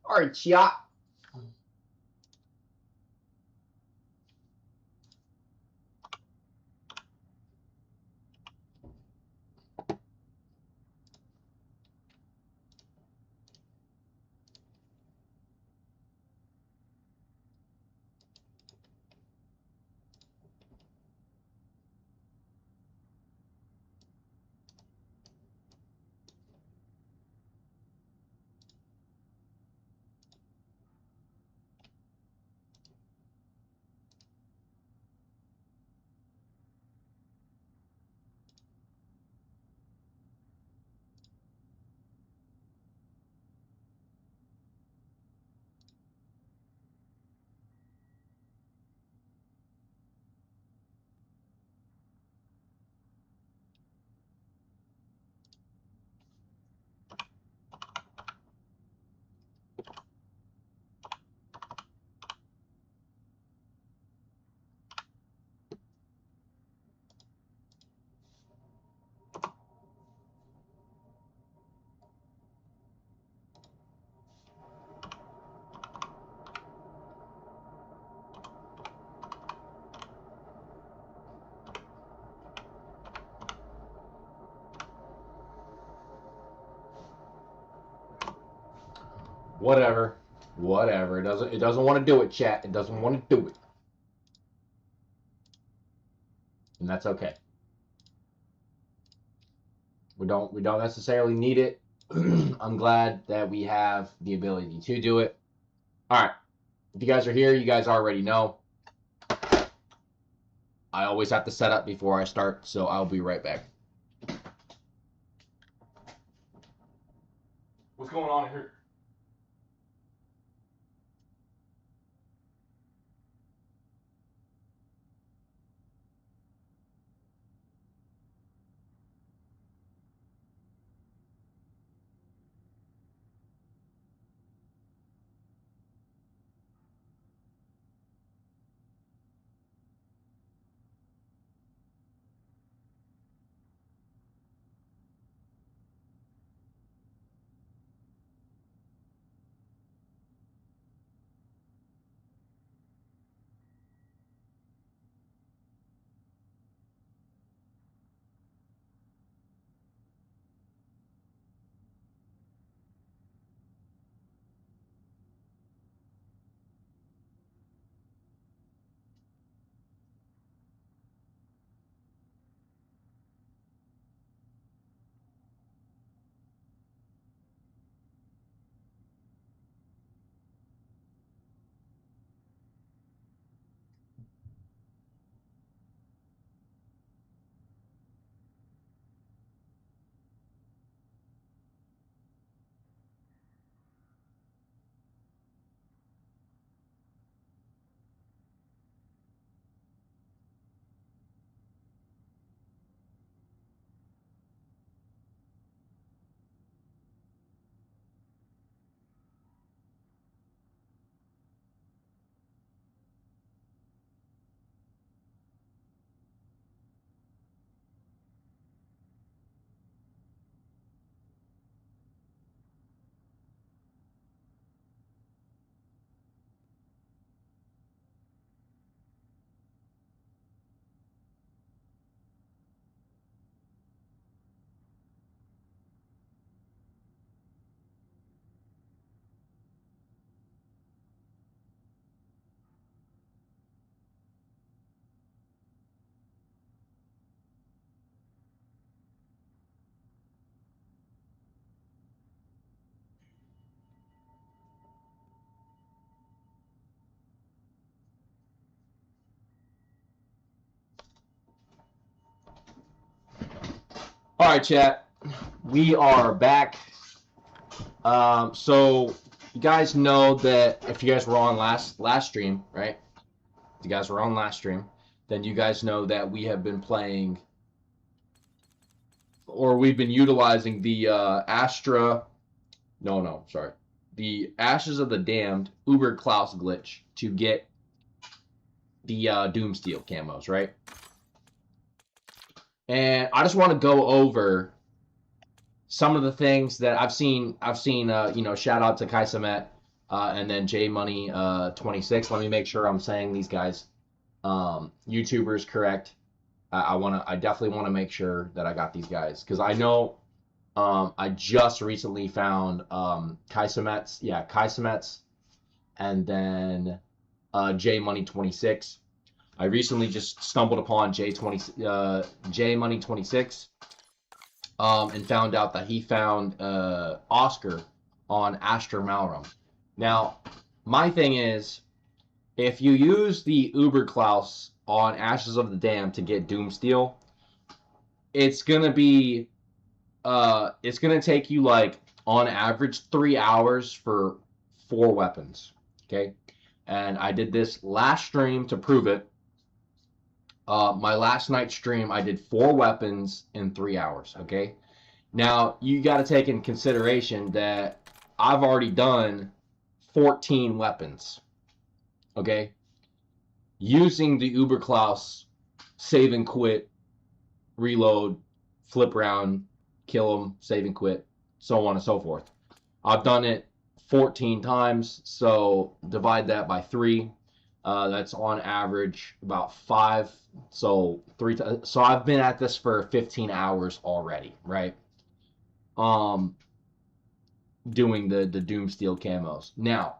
All right, chat. Whatever. Whatever. It doesn't want to do it, chat. It doesn't want to do it. And that's okay. We don't necessarily need it. I'm glad that we have the ability to do it. All right. If you guys are here, you guys already know. I always have to set up before I start, so I'll be right back. What's going on here? All right, chat. We are back. So you guys know that if you guys were on last stream, right? If you guys were on last stream, then you guys know that we have been playing, or we've been utilizing the Astra No, sorry. The Ashes of the Damned Uber Klaus glitch to get the DOOMSTEEL camos, right? And I just want to go over some of the things that I've seen. You know, shout out to Kaisamet and then J Money 26. Let me make sure I'm saying these guys YouTubers correct. I definitely want to make sure that I got these guys because I know I just recently found Kaisamet's, and then J Money 26. I recently just stumbled upon J Money 26 and found out that he found Oscar on Astra Malrum. Now, my thing is, if you use the Uber Klaus on Ashes of the Dam to get DOOMSTEEL, it's gonna take you like on average 3 hours for 4 weapons. Okay, and I did this last stream to prove it. My last night stream, I did 4 weapons in 3 hours. Okay, now you got to take in consideration that I've already done 14 weapons. Okay, using the Uber Klaus, save and quit, reload, flip round, kill him, save and quit, so on and so forth. I've done it 14 times, so divide that by 3. That's on average about 5. So so I've been at this for 15 hours already, right? Doing the DOOMSTEEL camos. Now,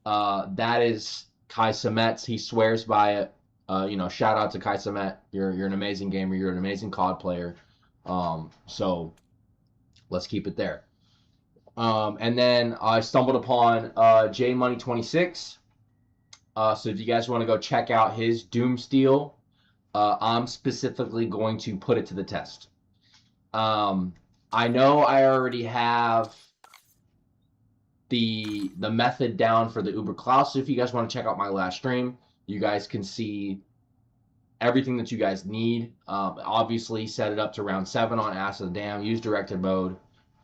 that is Kaisamet's. He swears by it. You know, shout out to Kaisamet. You're an amazing gamer. You're an amazing COD player. So let's keep it there. And then I stumbled upon J Money 26. So if you guys want to go check out his DOOMSTEEL, I'm specifically going to put it to the test. I know I already have the method down for the Uber Klaus. So if you guys want to check out my last stream, you guys can see everything that you guys need. Obviously, set it up to round 7 on Ass of the Dam. Use directed mode.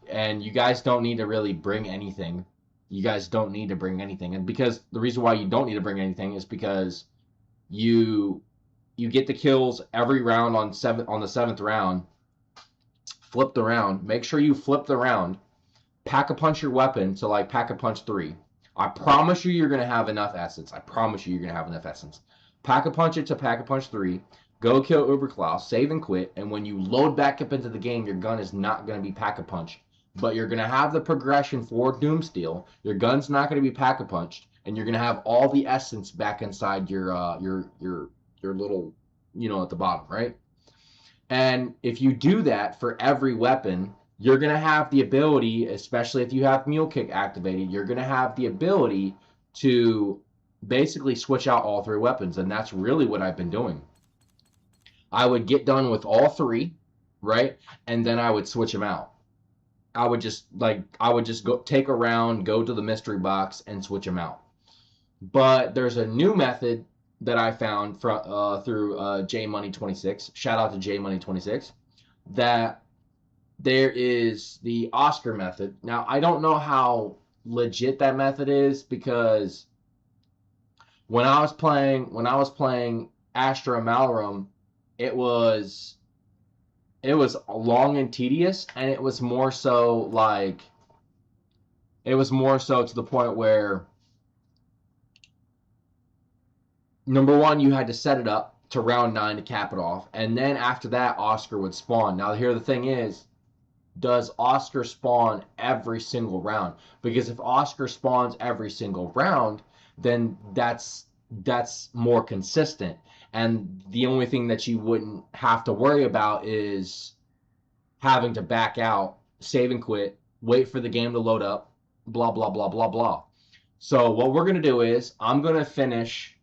And you guys don't need to really bring anything. You guys don't need to bring anything. And because the reason why you don't need to bring anything is because you get the kills every round on the 7th round. Flip the round. Make sure you flip the round. Pack-a-punch your weapon to like Pack-a-punch 3. I promise you're going to have enough essence. I promise you're going to have enough essence. Pack-a-punch it to Pack-a-punch 3. Go kill Uber Klaus. Save and quit. And when you load back up into the game, your gun is not going to be Pack-a-punch. But you're going to have the progression for DOOMSTEEL. Your gun's not going to be Pack-a-punched. And you're going to have all the essence back inside your little, you know, at the bottom, right? And if you do that for every weapon, you're going to have the ability, especially if you have Mule Kick activated, you're going to have the ability to basically switch out all 3 weapons. And that's really what I've been doing. I would get done with all 3, right? And then I would switch them out. I would just go take a round, go to the mystery box, and switch them out. But there's a new method that I found through J Money 26. Shout out to J Money 26. That there is the Oscar method. Now I don't know how legit that method is because when I was playing Astra Malrum, it was long and tedious, and it was more so to the point where, number one, you had to set it up to round 9 to cap it off, and then after that, Oscar would spawn. Now, here the thing is, does Oscar spawn every single round? Because if Oscar spawns every single round, then that's more consistent. And the only thing that you wouldn't have to worry about is having to back out, save and quit, wait for the game to load up, blah, blah, blah, blah, blah. So what we're going to do is I'm going to finish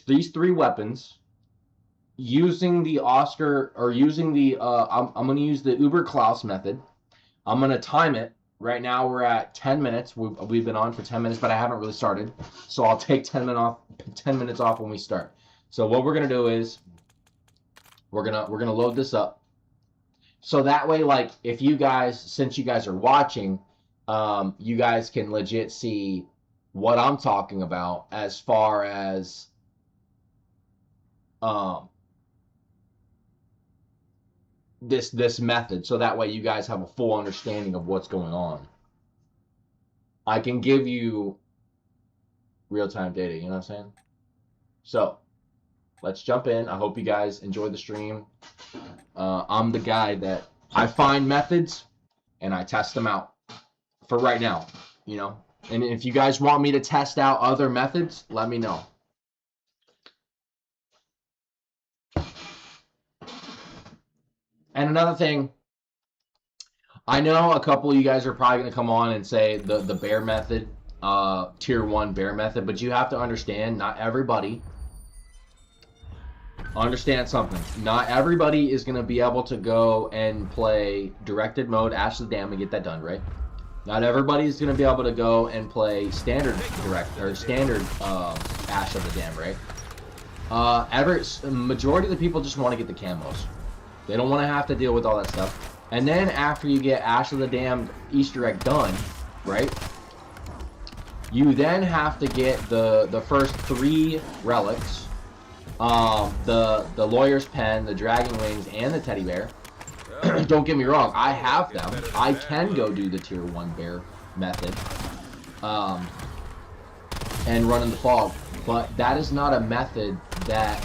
these 3 weapons using the Oscar, or using the, I'm going to use the Uber Klaus method. I'm going to time it. Right now we're at 10 minutes. We've been on for 10 minutes, but I haven't really started. So I'll take 10 minutes off when we start. So what we're gonna do is we're gonna load this up. So that way, like, if you guys, since you guys are watching, you guys can legit see what I'm talking about as far as um, this method, so that way you guys have a full understanding of what's going on. I can give you real-time data, you know what I'm saying? So let's jump in. I hope you guys enjoy the stream. I'm the guy that I find methods and I test them out for right now, you know. And if you guys want me to test out other methods, let me know. And another thing, I know a couple of you guys are probably going to come on and say the bear method, tier 1 bear method, but you have to understand, not everybody, understand something. Not everybody is going to be able to go and play directed mode Ash of the Dam and get that done, right? Not everybody is going to be able to go and play standard Ash of the Dam, right? Majority of the people just want to get the camos. They don't want to have to deal with all that stuff. And then after you get Ash of the Damned Easter egg done, right? You then have to get the first 3 relics, the lawyer's pen, the dragon wings, and the teddy bear. Don't get me wrong, I have them. I can go do the tier 1 bear method, and run in the fog, but that is not a method that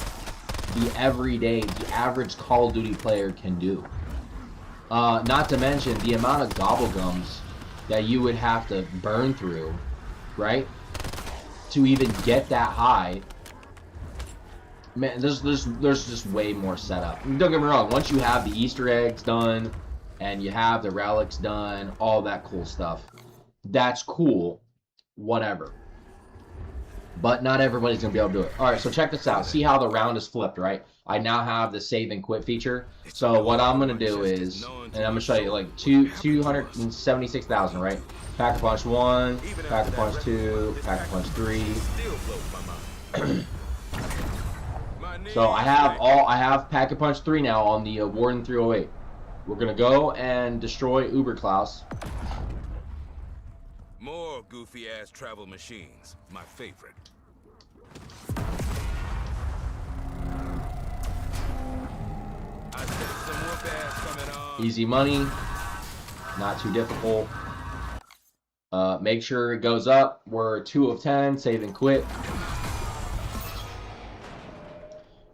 the average Call of Duty player can do. Not to mention the amount of gobblegums that you would have to burn through, right, to even get that high. Man, there's just way more setup. Don't get me wrong. Once you have the Easter eggs done and you have the relics done, all that cool stuff, that's cool. Whatever. But not everybody's gonna be able to do it. All right, so check this out. See how the round is flipped, right? I now have the save and quit feature. So what I'm gonna do is, and I'm gonna show you like 276,000, right? Pack a punch 1, pack a punch 2, pack a punch 3. So I have pack a punch 3 now on the Warden 308. We're gonna go and destroy Uber Klaus. More goofy ass travel machines, my favorite. I said some more bass coming on. Easy money, not too difficult. Make sure it goes up. We're 2 of 10, save and quit.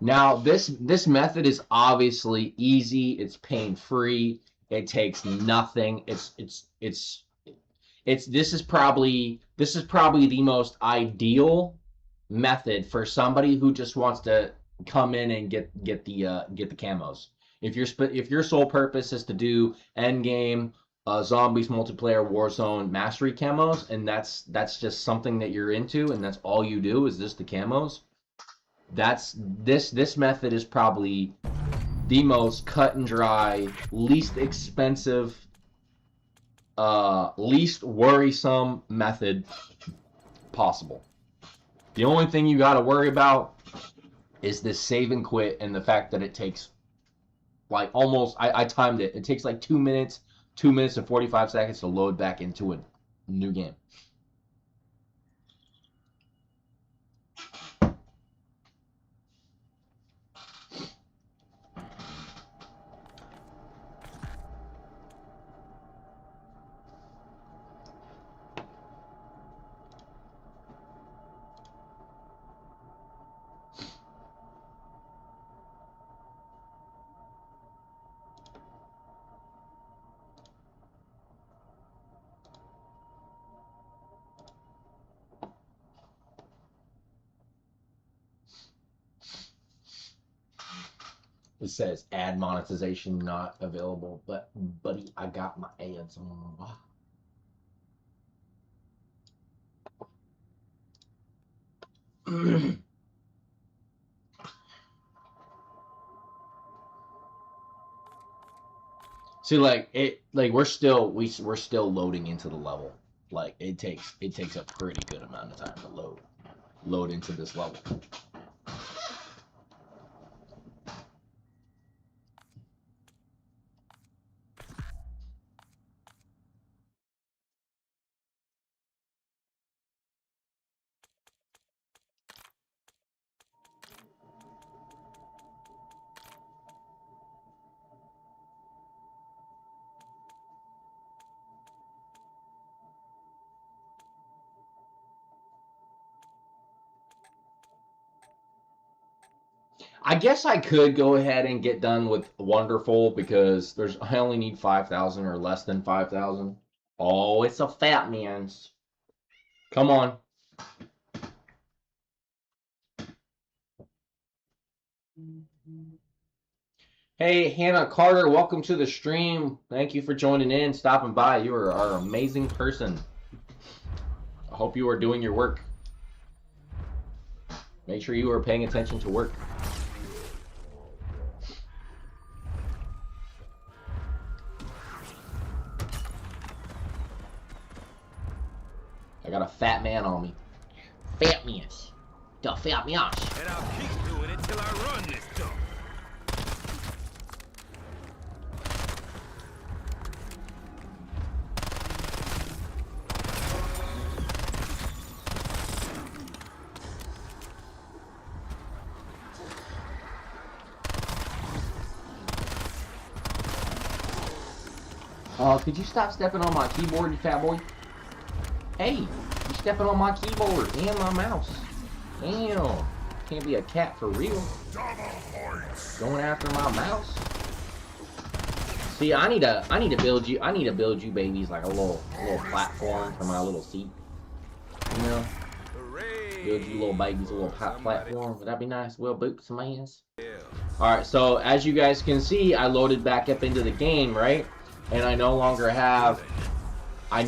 Now this method is obviously easy. It's pain-free. It takes nothing. This is probably the most ideal method for somebody who just wants to come in and get the camos. If your sole purpose is to do end game zombies multiplayer Warzone mastery camos, and that's just something that you're into, and that's all you do is just the camos. This method is probably the most cut and dry, least expensive, least worrisome method possible. The only thing you got to worry about is this save and quit, and the fact that it takes like almost, I timed it. It takes like 2 minutes and 45 seconds to load back into a new game. It says ad monetization not available, but buddy, I got my ads on. See, like we're still loading into the level. Like it takes a pretty good amount of time to load into this level. I guess I could go ahead and get done with Wonderful because I only need 5,000 or less than 5,000. Oh, it's a fat man's. Come on. Hey, Hannah Carter, welcome to the stream. Thank you for joining in, stopping by. You are an amazing person. I hope you are doing your work. Make sure you are paying attention to work. I got a fat man on me. Fat man. The fat man. And I'll keep doing it till I run this dump. Could you stop stepping on my keyboard, you fat boy? Hey, you stepping on my keyboard and my mouse. Damn, can't be a cat for real. Going after my mouse. See, I need to build you. I need to build you babies like a little platform for my little seat. You know, build you little babies a little platform. Would that be nice? Well, boots some ass. Yeah. All right, so as you guys can see, I loaded back up into the game, right? And I no longer have. Hey,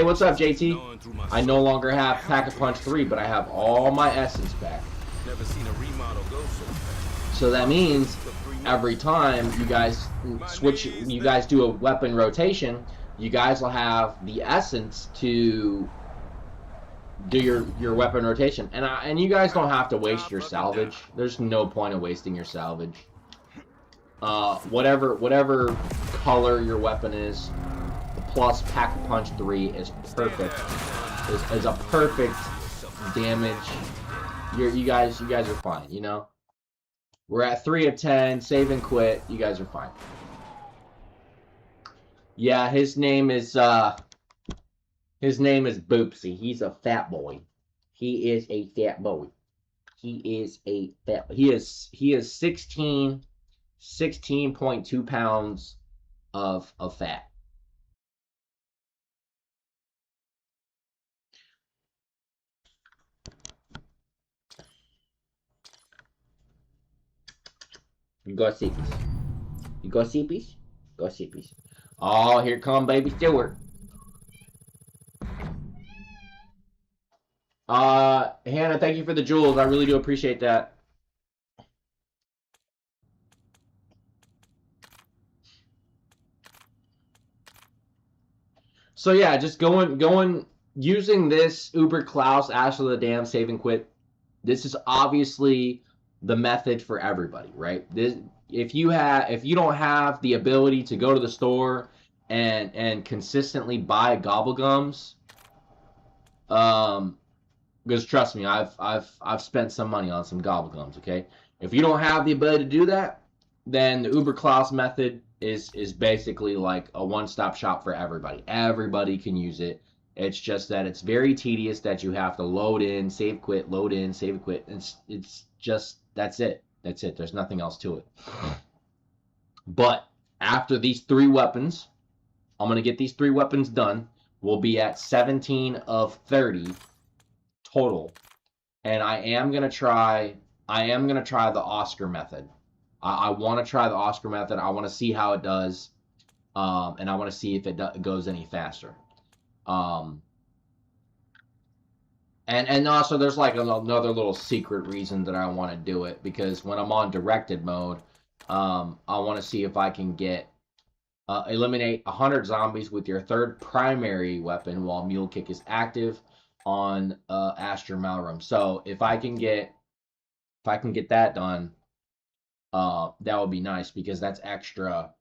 what's up, JT? I no longer have Pack-a-Punch 3, but I have all my essence back. Never seen a remodel go so fast. So that means every time you guys do a weapon rotation, you guys will have the essence to do your weapon rotation. And you guys don't have to waste your salvage. There's no point in wasting your salvage. Whatever color your weapon is, the plus Pack-a-Punch 3 is perfect. Is a perfect damage. You guys are fine, you know? We're at 3 of 10, save and quit. You guys are fine. Yeah, his name is Boopsy. He's a fat boy. He is a fat boy. He is 16.2 pounds of fat. You got sippies. You got sippies? Got sippies. Oh, here come baby Stewart. Hannah, thank you for the jewels. I really do appreciate that. So yeah, just going using this Uber Klaus Asher the Dam save and quit. This is obviously the method for everybody, right? If you don't have the ability to go to the store and consistently buy gobblegums, because trust me, I've spent some money on some gobblegums. Okay, if you don't have the ability to do that, then the Uber Klaus method is basically like a one-stop shop for everybody. Everybody can use it. It's just that it's very tedious that you have to load in, save, quit, load in, save, quit. It's just, that's it. That's it. There's nothing else to it. But after these 3 weapons, I'm going to get these 3 weapons done. We'll be at 17 of 30 total. And I am going to try the Oscar method. I want to try the Oscar method. I want to see how it does. And I want to see if it goes any faster. And also there's like another little secret reason that I want to do it, because when I'm on directed mode, I want to see if I can get eliminate 100 zombies with your 3rd primary weapon while Mule Kick is active on Astra Malrum. So if I can get that done, that would be nice, because that's extra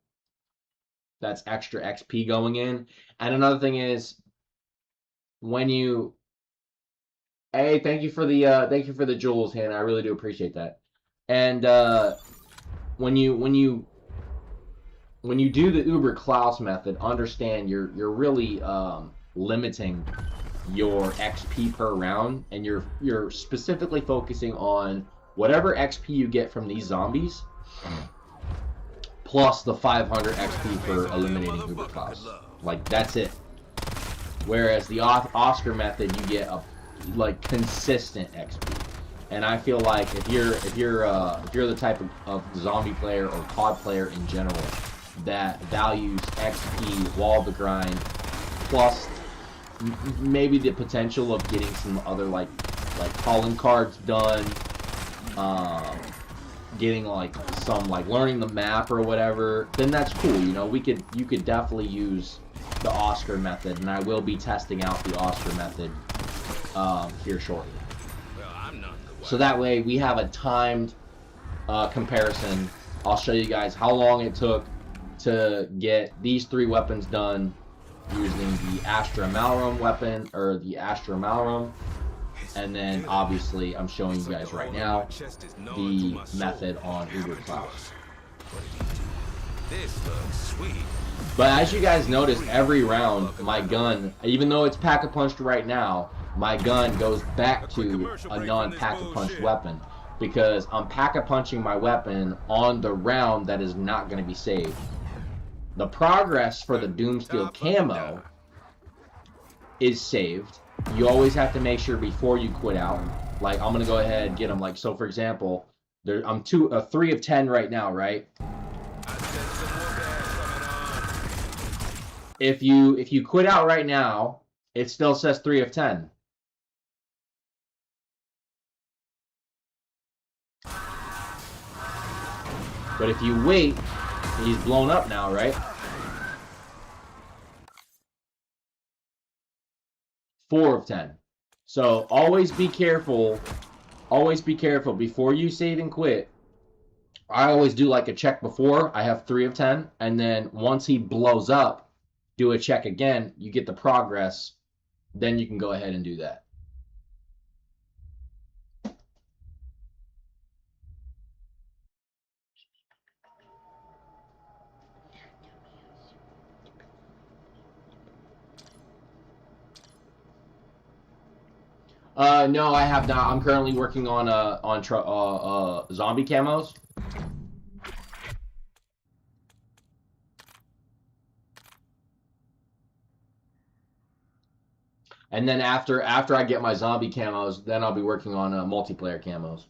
XP going in. And another thing is, hey, thank you for the jewels, Hannah. I really do appreciate that. And when you do the Uber Klaus method, understand you're really limiting your XP per round, and you're specifically focusing on whatever XP you get from these zombies, plus the 500 XP for eliminating Uber Klaus. Like, that's it. Whereas the Oscar method, you get a like consistent XP. And I feel like if you're the type of zombie player or COD player in general that values XP, wall the grind, plus maybe the potential of getting some other like calling cards done, getting like some like learning the map or whatever, then that's cool. You know, you could definitely use the Oscar method, and I will be testing out the Oscar method here shortly. So that way we have a timed comparison. I'll show you guys how long it took to get these 3 weapons done using the Astra Malrum weapon, or the Astra Malrum, and then obviously I'm showing you guys right now the method on Uber Klaus. This looks sweet. But as you guys notice, every round my gun, even though it's pack-a-punched right now, my gun goes back to a non-pack-a-punched weapon, because I'm pack-a-punching my weapon on the round that is not going to be saved. The progress for the DOOMSTEEL camo is saved. You always have to make sure before you quit out. Like, I'm going to go ahead and get them. Like, so for example, I'm 3 of 10 right now, right? If you quit out right now, it still says 3 of 10. But if you wait, he's blown up now, right? 4 of 10. So always be careful. Always be careful before you save and quit. I always do like a check before. I have 3 of 10. And then once he blows up, do a check again. You get the progress. Then you can go ahead and do that. No, I have not. I'm currently working on zombie camos. And then after I get my zombie camos, then I'll be working on multiplayer camos.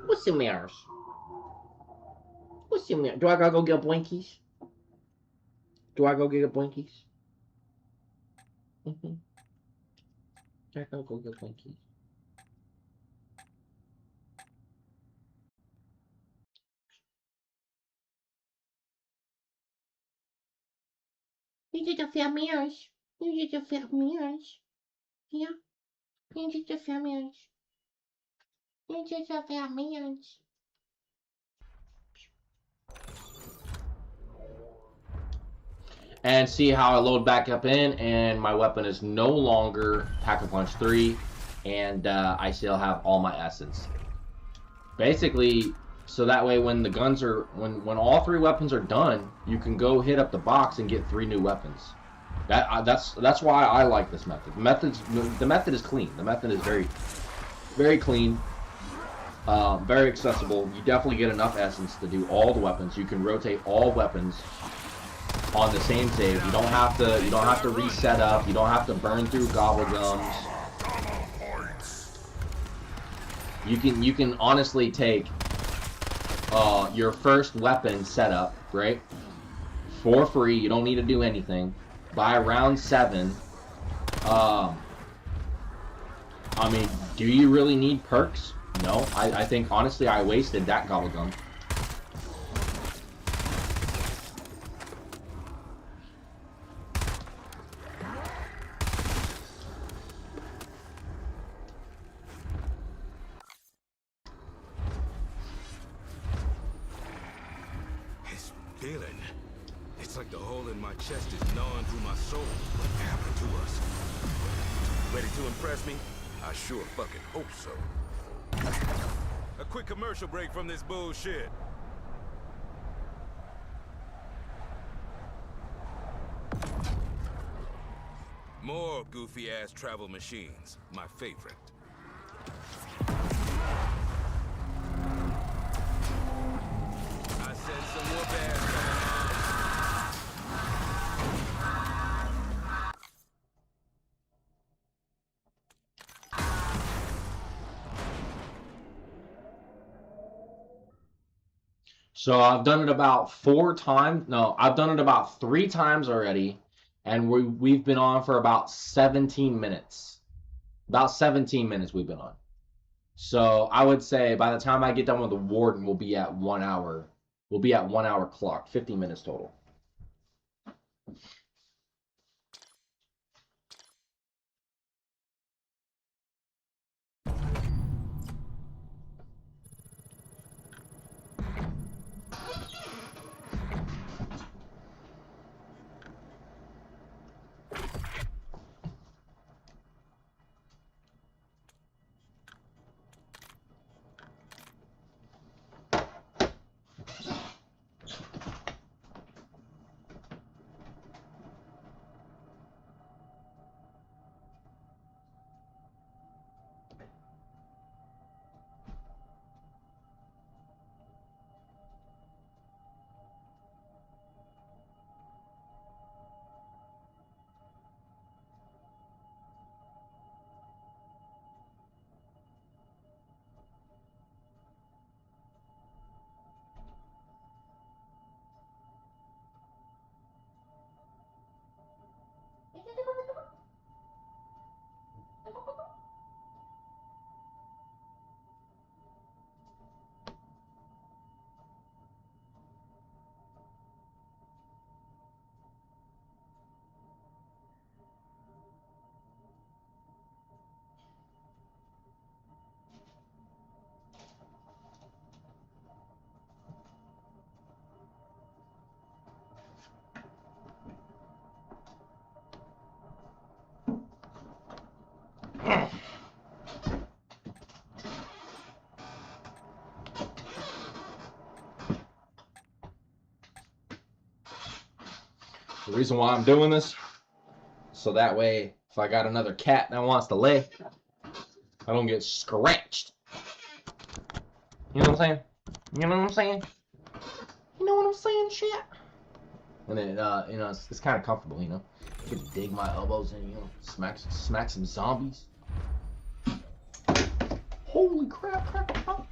What's the matters? What's the matter? Do I gotta go get blinkies? Do I go get blinkies? Do I gotta go get blinkies? You did the fermiers. You did the fermiers. Yeah. You did the fermiers. You did the fermiers. And see how I load back up in, and my weapon is no longer Pack-a-Punch 3, and I still have all my essence. Basically, so that way when the guns are, when all 3 weapons are done, you can go hit up the box and get 3 new weapons. That's why I like this method. The method is clean. The method is very, very clean. Very accessible. You definitely get enough essence to do all the weapons. You can rotate all weapons on the same save. You don't have to. You don't have to reset up. You don't have to burn through gobblegums. You can honestly take your first weapon setup, right, for free. You don't need to do anything. By round 7, I mean, do you really need perks? No, I think honestly I wasted that gobblegum. Feeling. It's like the hole in my chest is gnawing through my soul. What happened to us? Ready to impress me? I sure fucking hope so. A quick commercial break from this bullshit. More goofy-ass travel machines. My favorite. I said some more bad coming on. So I've done it about 4 times. No, I've done it about 3 times already, and we've been on for about 17 minutes. About 17 minutes we've been on. So I would say by the time I get done with the warden, we'll be at 1 hour. We'll be at 1 hour clock, 50 minutes total. The reason why I'm doing this, so that way, if I got another cat that wants to lay, I don't get scratched. You know what I'm saying? You know what I'm saying? You know what I'm saying, shit? And then, you know, it's kind of comfortable, you know? I get to dig my elbows in, you know, smack some zombies. Holy crap, crap.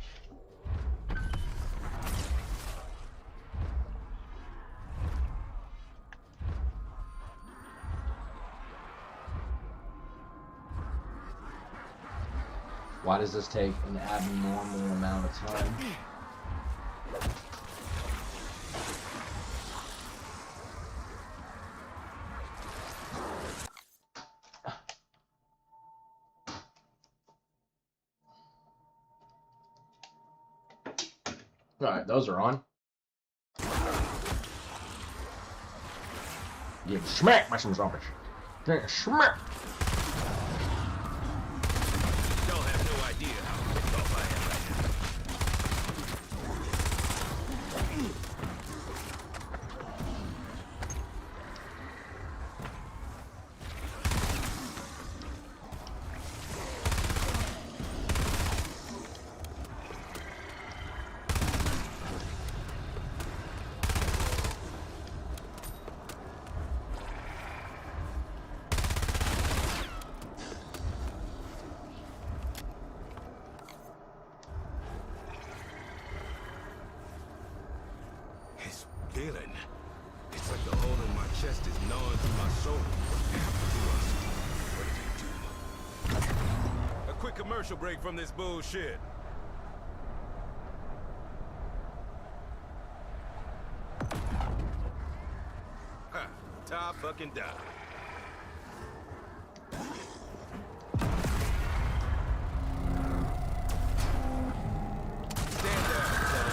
Why does this take an abnormal amount of time? Alright, those are on. Get smacked by some zombies. Get smacked! commercial break from this bullshit. Ha! Top fucking down. Stand down, son.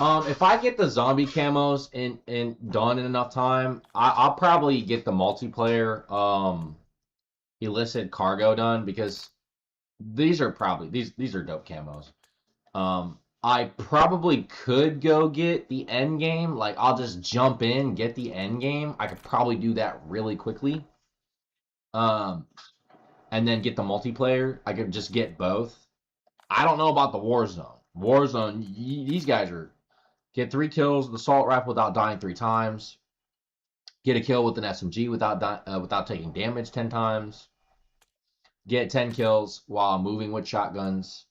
If I get the zombie camos in done in enough time, I'll probably get the multiplayer illicit cargo done, because these are dope camos. I probably could go get the end game. Like, I'll just jump in, get the end game. I could probably do that really quickly. And then get the multiplayer. I could just get both. I don't know about the Warzone. Warzone, these guys are... Get 3 kills with the assault rifle without dying 3 times. Get a kill with an SMG without taking damage 10 times. Get 10 kills while moving with shotguns.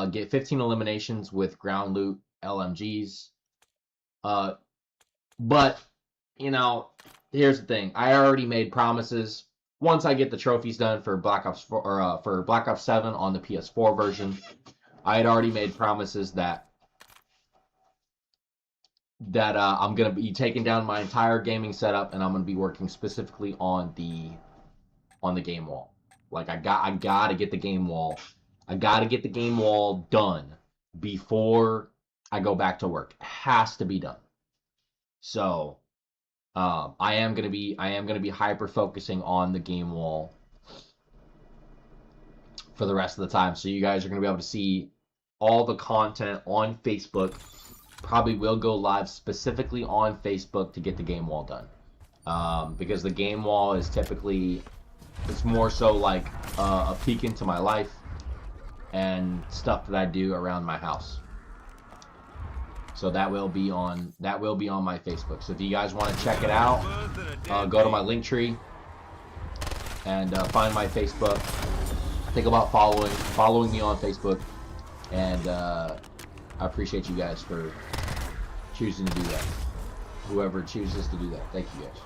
Get 15 eliminations with ground loot LMGs. But, you know, here's the thing. I already made promises. Once I get the trophies done for Black Ops 4, or for Black Ops 7 on the PS4 version, I had already made promises that I'm gonna be taking down my entire gaming setup, and I'm gonna be working specifically on the game wall. Like, I gotta get the game wall. I gotta get the game wall done before I go back to work. It has to be done. So I am gonna be hyper focusing on the game wall for the rest of the time. So you guys are gonna be able to see all the content on Facebook. Probably will go live specifically on Facebook to get the game wall done, because the game wall is typically, it's more so like a peek into my life and stuff that I do around my house. So that will be on my Facebook. So if you guys want to check it out, go to my link tree and find my Facebook. Think about following me on Facebook, and I appreciate you guys for choosing to do that. Whoever chooses to do that. Thank you guys.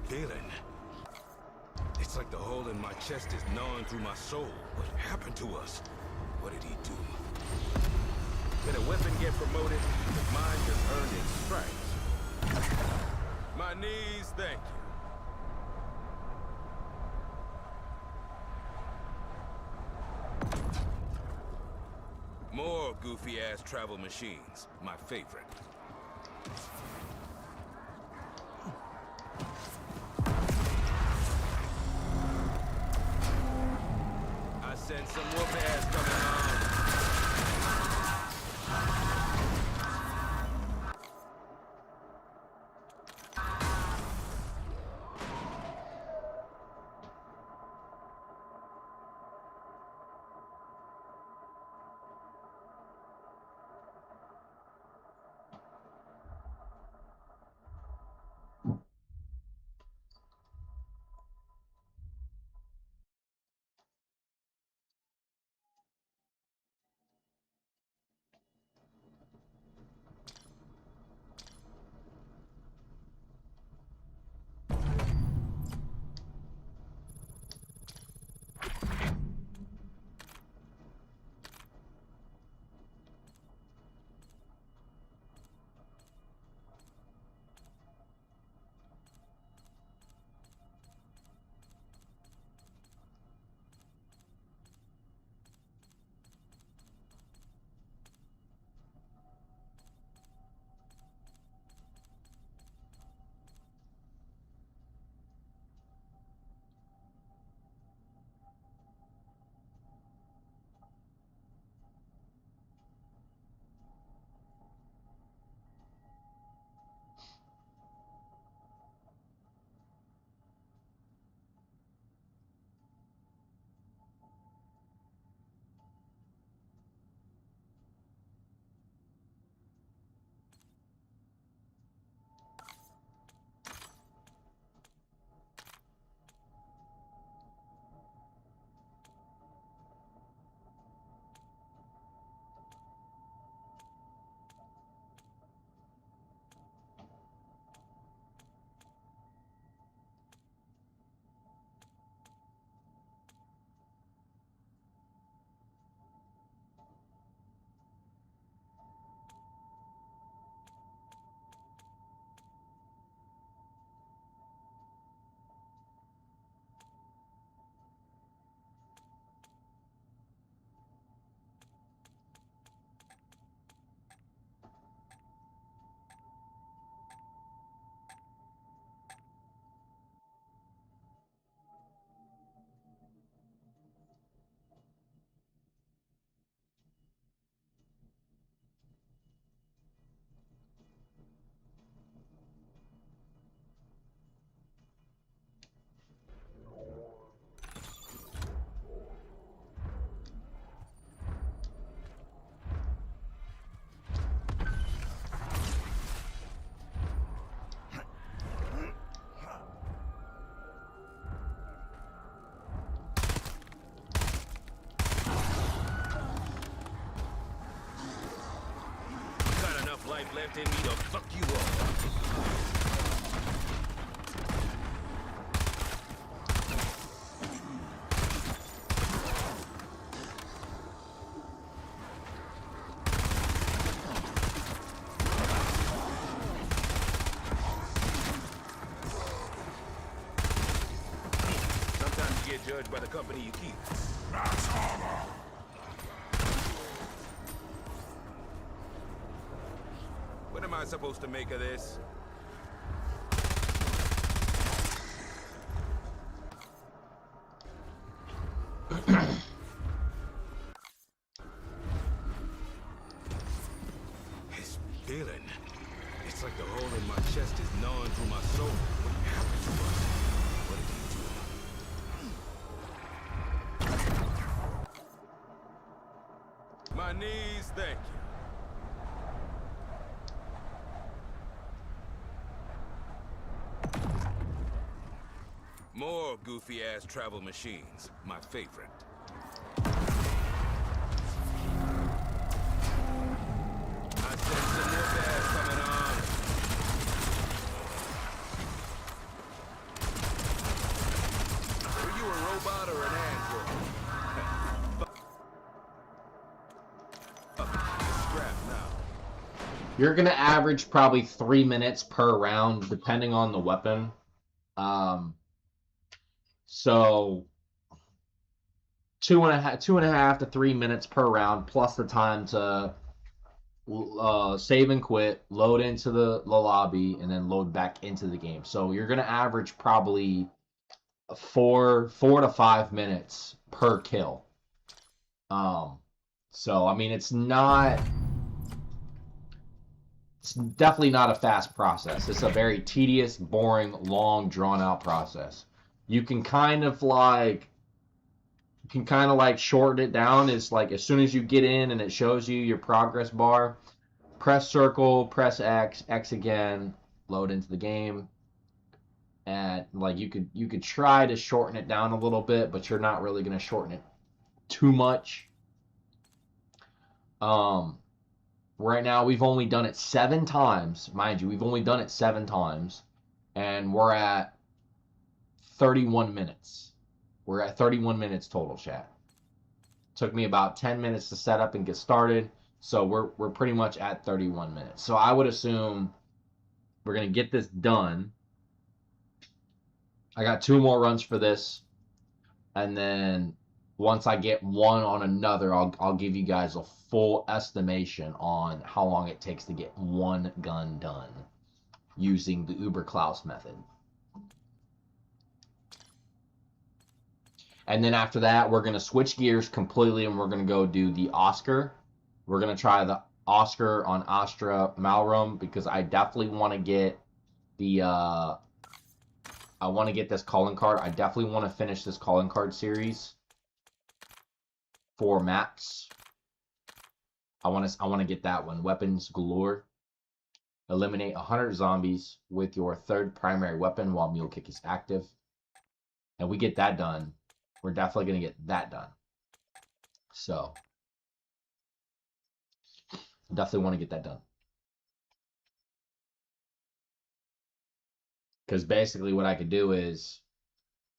Feeling. It's like the hole in my chest is gnawing through my soul. What happened to us? What did he do? Did a weapon get promoted? Because mine just earned its stripes. My knees, thank you. More goofy-ass travel machines. My favorite. And some whoop ass coming on. expecting me to fuck you up. Sometimes you get judged by the company you keep. What am I supposed to make of this? This feeling. It's like the hole in my chest is gnawing through my soul. What happened to us? What did he do? My knees, thank you. More goofy-ass travel machines. My favorite. I sense some more gas coming on. Were you a robot or an android? Scrap now. You're gonna average probably 3 minutes per round, depending on the weapon. So 2.5 to 3 minutes per round, plus the time to save and quit, load into the lobby, and then load back into the game. So you're gonna average probably 4 to 5 minutes per kill. So I mean, it's definitely not a fast process. It's a very tedious, boring, long, drawn-out process. You can kind of like shorten it down. It's like as soon as you get in and it shows you your progress bar, press circle, press X, X again, load into the game. And like you could try to shorten it down a little bit, but you're not really going to shorten it too much. Right now we've only done it 7 times. Mind you, we've only done it 7 times. And we're at 31 minutes. We're at 31 minutes total, chat. Took me about 10 minutes to set up and get started. So we're pretty much at 31 minutes. So I would assume we're going to get this done. I got 2 more runs for this. And then once I get one on another, I'll give you guys a full estimation on how long it takes to get one gun done using the Uber Klaus method. And then after that, we're going to switch gears completely and we're going to go do the Oscar. We're going to try the Oscar on Astra Malrum because I definitely want to get the I want to get this calling card. I definitely want to finish this calling card series for maps. I want to get that one. Weapons galore. Eliminate 100 zombies with your 3rd primary weapon while Mule Kick is active. And we get that done. We're definitely going to get that done. So, definitely want to get that done. Because basically what I could do is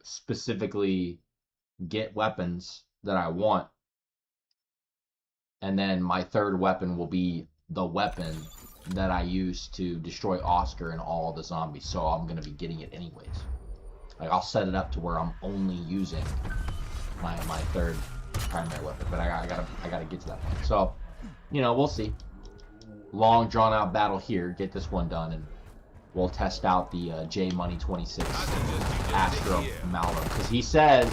specifically get weapons that I want. And then my 3rd weapon will be the weapon that I use to destroy Oscar and all the zombies. So I'm going to be getting it anyways. Like I'll set it up to where I'm only using my 3rd primary weapon, but I gotta get to that point. So, you know, we'll see. Long drawn out battle here. Get this one done, and we'll test out the J Money 26 Astro Malum because he says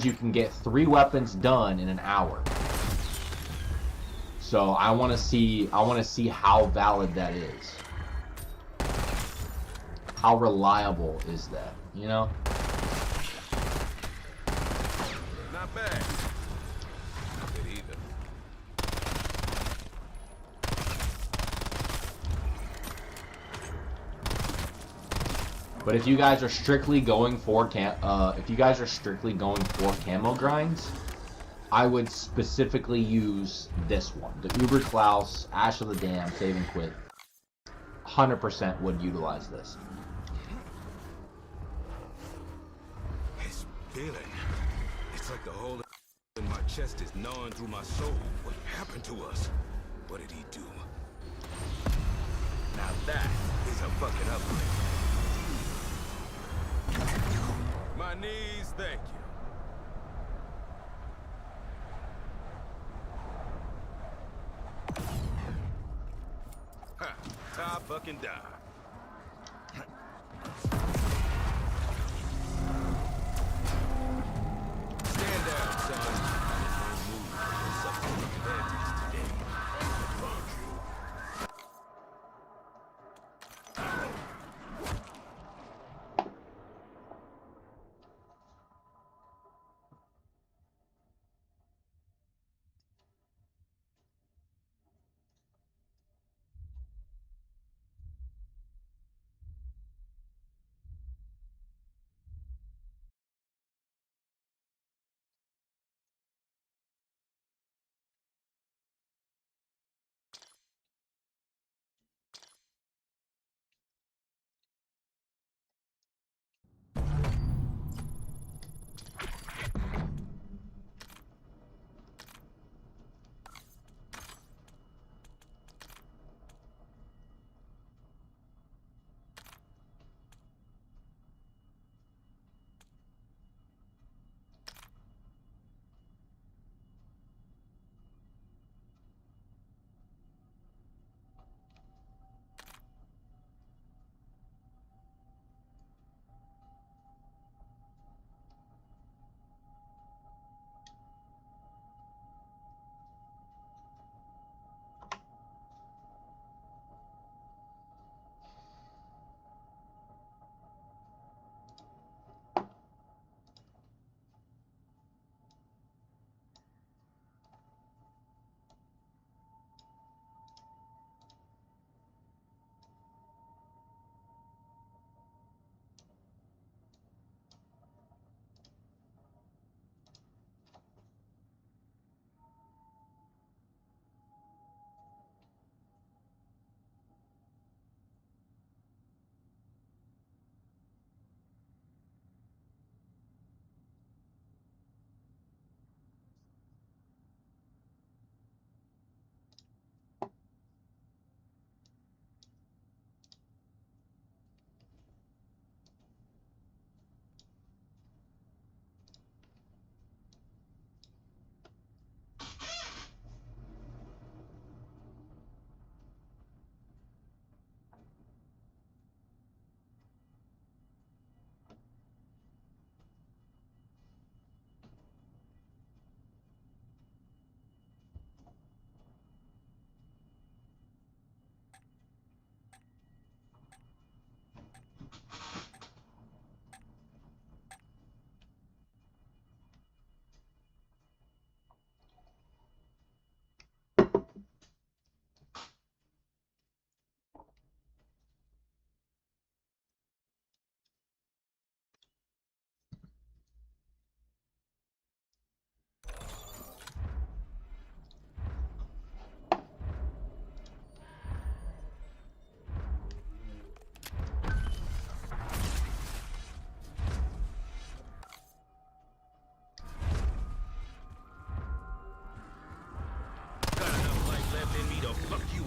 you can get 3 weapons done in an hour. So I want to see how valid that is. How reliable is that, you know? Not bad. Not good either. But if you guys are strictly going for camo grinds, I would specifically use this one. The Uber Klaus, Ash of the Dam, Save and Quit. 100% would utilize this. This feeling. It's like the hole in my chest is gnawing through my soul. What happened to us? What did he do? Now that is a fucking upgrade. My knees, thank you. Ha! Top fucking die. Stand down, son. Don't move. You'll suffer from advantage today. Fuck you.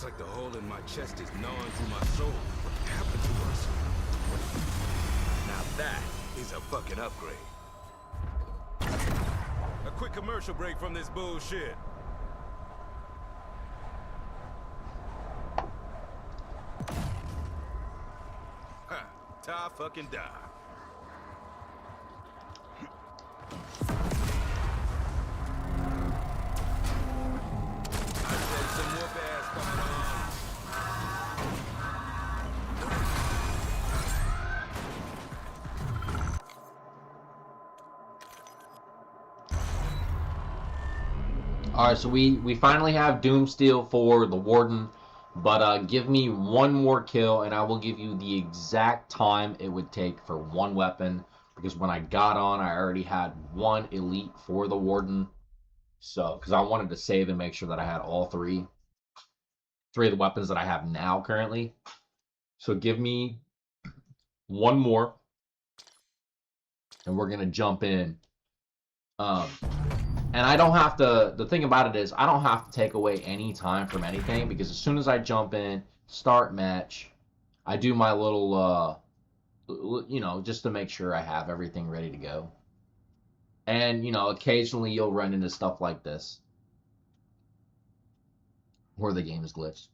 It's like the hole in my chest is gnawing through my soul. What happened to us? Now that is a fucking upgrade. A quick commercial break from this bullshit. Ha! Tie fucking die. I said some more bears coming on. Alright, so we finally have DOOMSTEEL for the Warden, but give me one more kill and I will give you the exact time it would take for one weapon, because when I got on I already had one elite for the Warden, so because I wanted to save and make sure that I had all three of the weapons that I have now currently. So give me one more and we're gonna jump in. And I don't have to, the thing about it is, I don't have to take away any time from anything, because as soon as I jump in, start match, I do my little, you know, just to make sure I have everything ready to go. And, you know, occasionally you'll run into stuff like this, where the game is glitched.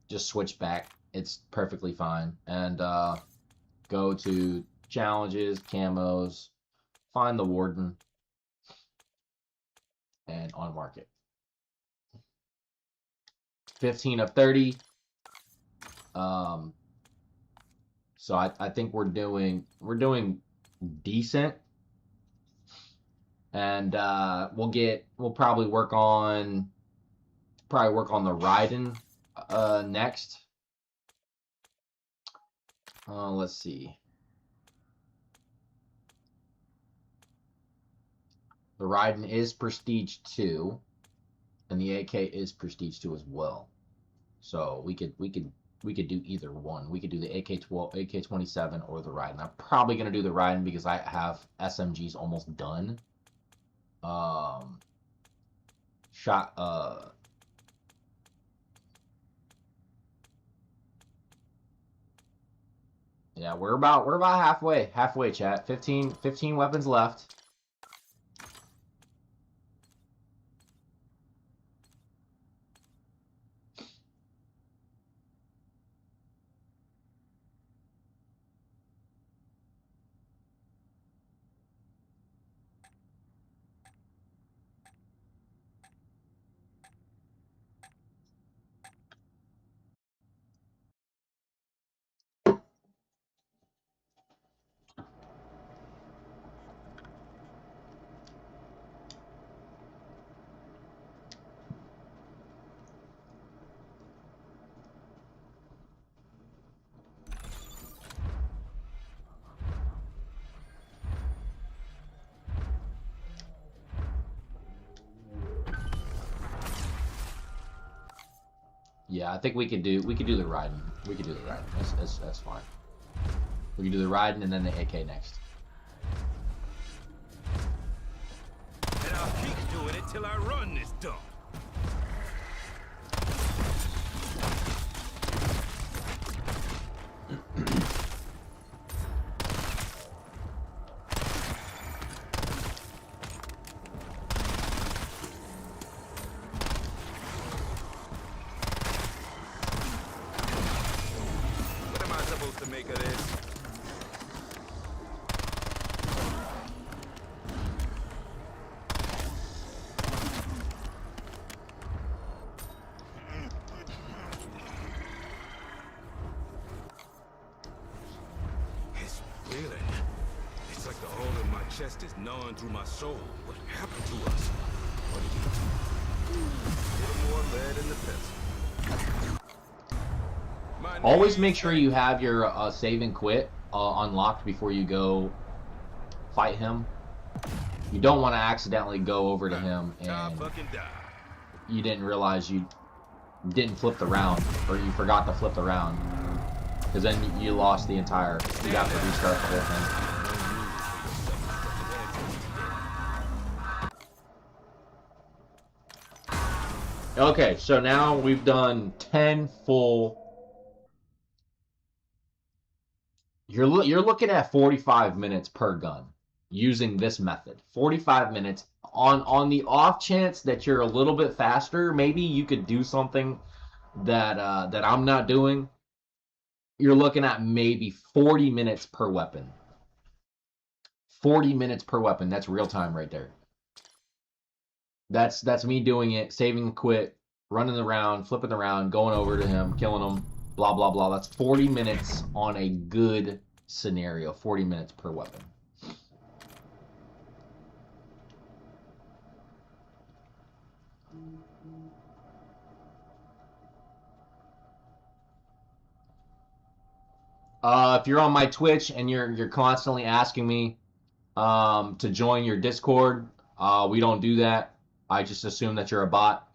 Just switch back. It's perfectly fine. And, go to challenges, camos, find the Warden, and unmark it. 15 of 30. So I think we're doing decent, and we'll probably work on the riding next. Let's see. The riding is Prestige 2, and the AK is Prestige 2 as well. So we could do either one. We could do the AK-12, AK-27, or the riding. I'm probably gonna do the riding because I have SMGs almost done. Yeah, we're about halfway, chat. 15 weapons left. Yeah, I think we could do the riding. We could do the riding. That's fine. We can do the riding and then the AK next. And I'll keep doing it till I run this dump. What am I supposed to make of this? It's feeling. It's like the hole in my chest is gnawing through my soul. What happened to us? What did you do? A little more lead in the pencil. My Always knees make sure you have your save and quit unlocked before you go fight him. You don't want to accidentally go over to him die and fucking die. you didn't realize you didn't flip the round, or you forgot to flip the round, because then you lost the entire. You got to restart the whole thing. Okay, so now we've done 10 full. You're looking at 45 minutes per gun using this method. 45 minutes on the off chance that you're a little bit faster, maybe you could do something that I'm not doing. You're looking at maybe 40 minutes per weapon. 40 minutes per weapon. That's real time right there. That's me doing it, saving the quit, running around, flipping around, going over to him, killing him, blah blah blah. That's 40 minutes on a good scenario. 40 minutes per weapon. If you're on my Twitch and you're constantly asking me to join your Discord, we don't do that. I just assume that you're a bot.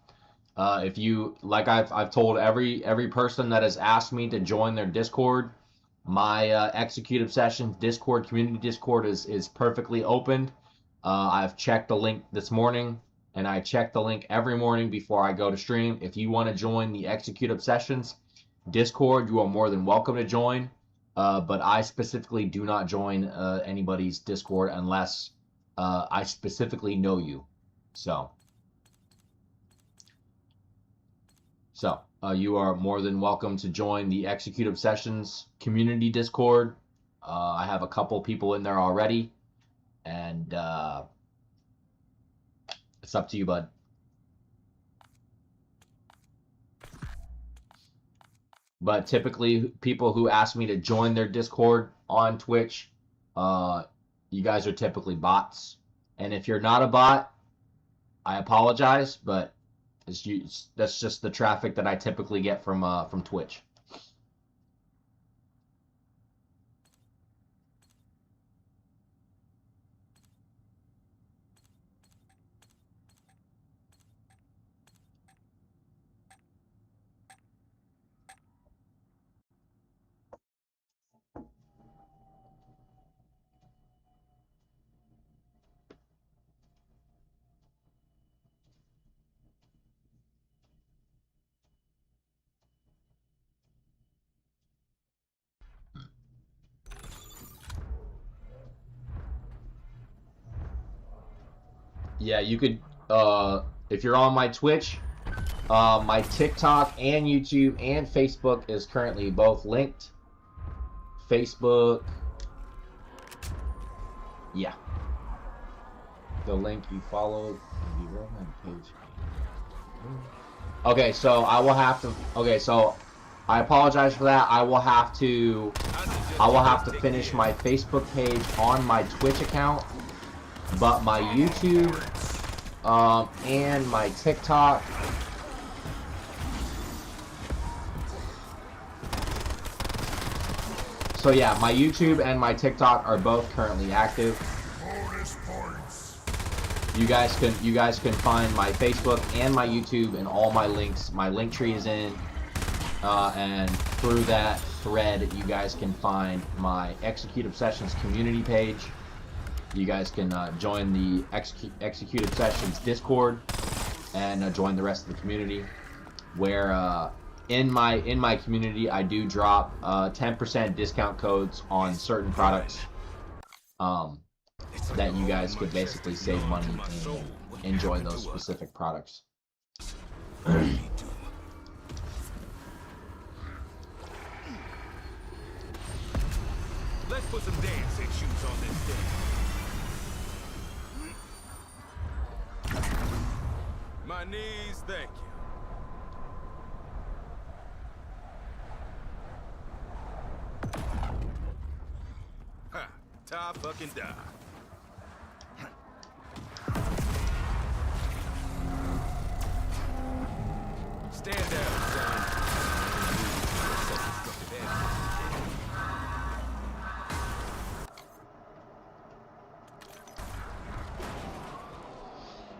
If you like, I've told every person that has asked me to join their Discord, my Executive Sessions Discord, community Discord is perfectly opened. I've checked the link this morning, and I check the link every morning before I go to stream. If you want to join the Executive Sessions Discord, you are more than welcome to join. But I specifically do not join anybody's Discord unless I specifically know you. So you are more than welcome to join the Executive Sessions community Discord. I have a couple people in there already, and it's up to you, bud. But typically, people who ask me to join their Discord on Twitch, you guys are typically bots. And if you're not a bot, I apologize, but that's just the traffic that I typically get from Twitch. Yeah, you could if you're on my Twitch, my TikTok and YouTube and Facebook is currently both linked. Facebook, yeah, the link you followed the Roman page. Okay, so I will have to. Okay, so I apologize for that. I will have to finish my Facebook page on my Twitch account, but my YouTube and my TikTok. So yeah, my YouTube and my TikTok are both currently active. You guys can find my Facebook and my YouTube and all my links. My link tree is in, and through that thread, you guys can find my Executive Sessions community page. You guys can join the Executive Sessions Discord and join the rest of the community. Where in my community, I do drop 10% discount codes on certain products. That you guys could basically save money and enjoy those specific products. Let's put some dancing shoes on this thing. My knees, thank you. Ha! Tie fucking die. Stand down, son.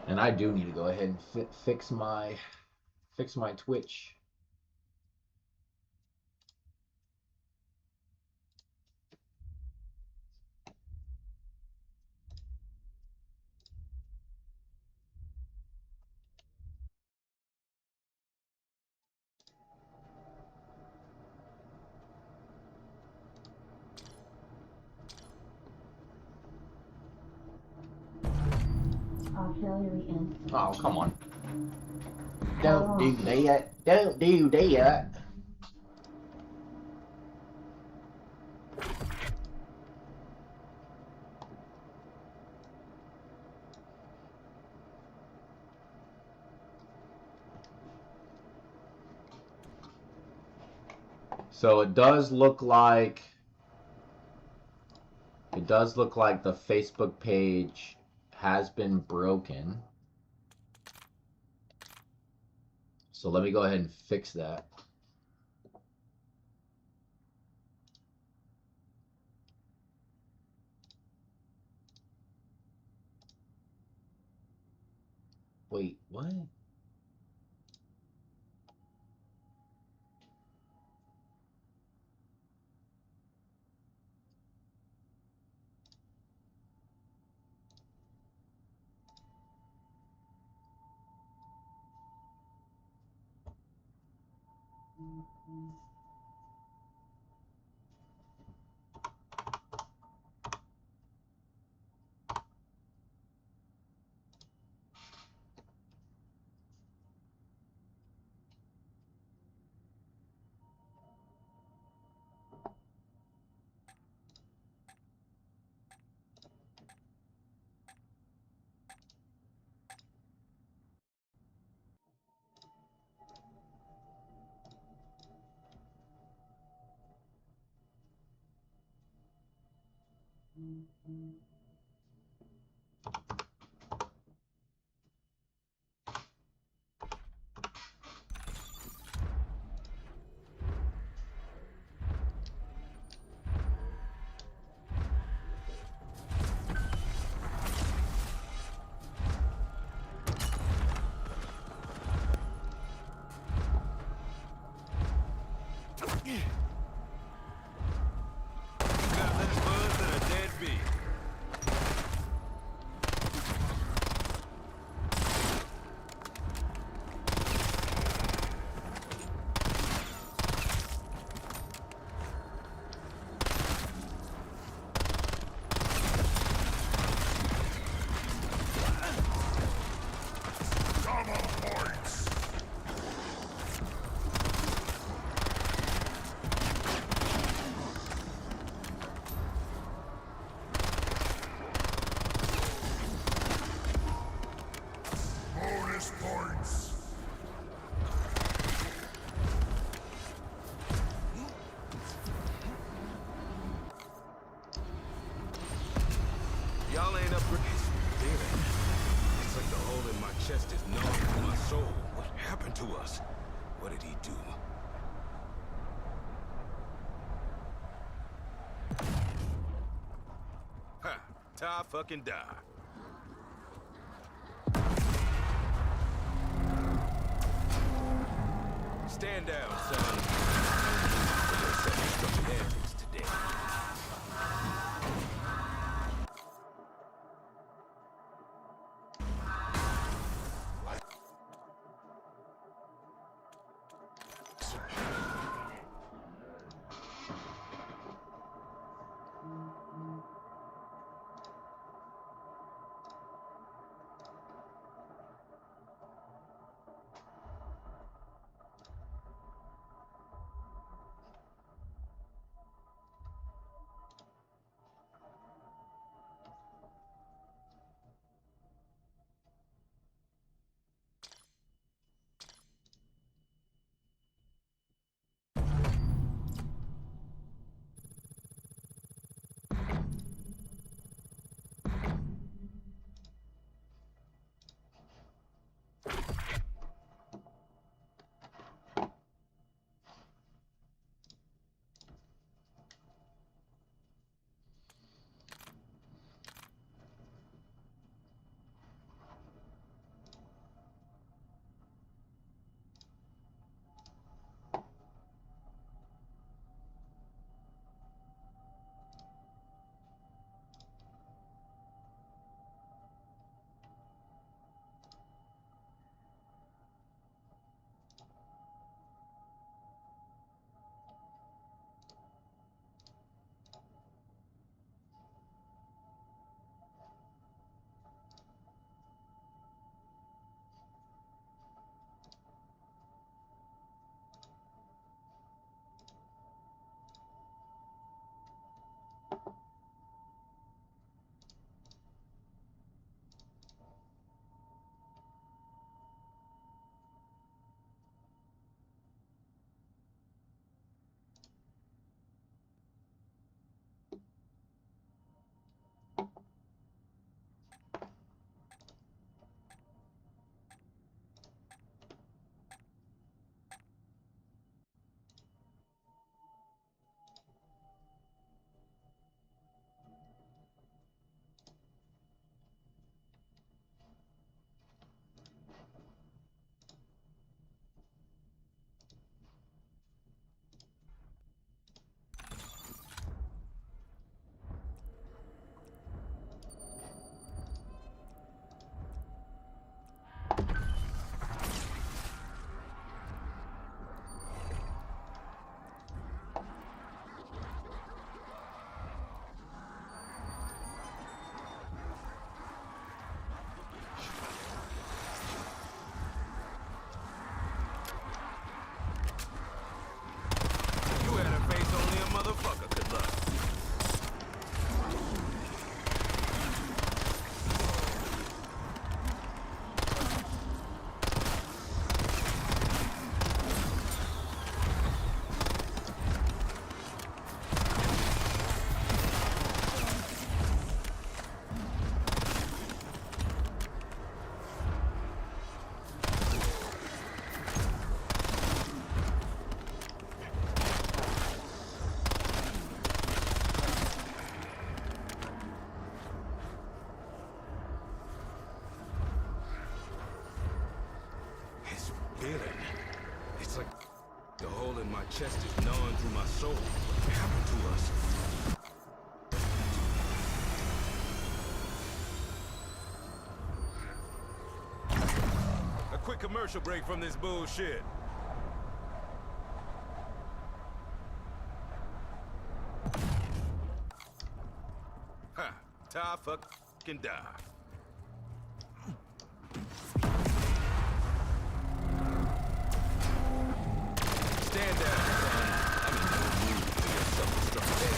And I do need to go ahead and fix my Twitch. Oh, come on. Don't do that. Don't do that. So it does look like the Facebook page has been broken. So let me go ahead and fix that. Wait, what? Got less buzz than a dead bee. Y'all ain't upgraded. Feeling. It's like the hole in my chest is gnawing through my soul. What happened to us? What did he do? Ha! Die fucking die. Stand down, son. You're self-destructive antics today. chest is gnawing through my soul. What happened to us? A quick commercial break from this bullshit. Ha! Die fucking die. Stand down, son. I'm in no mood for your self-destruct dead.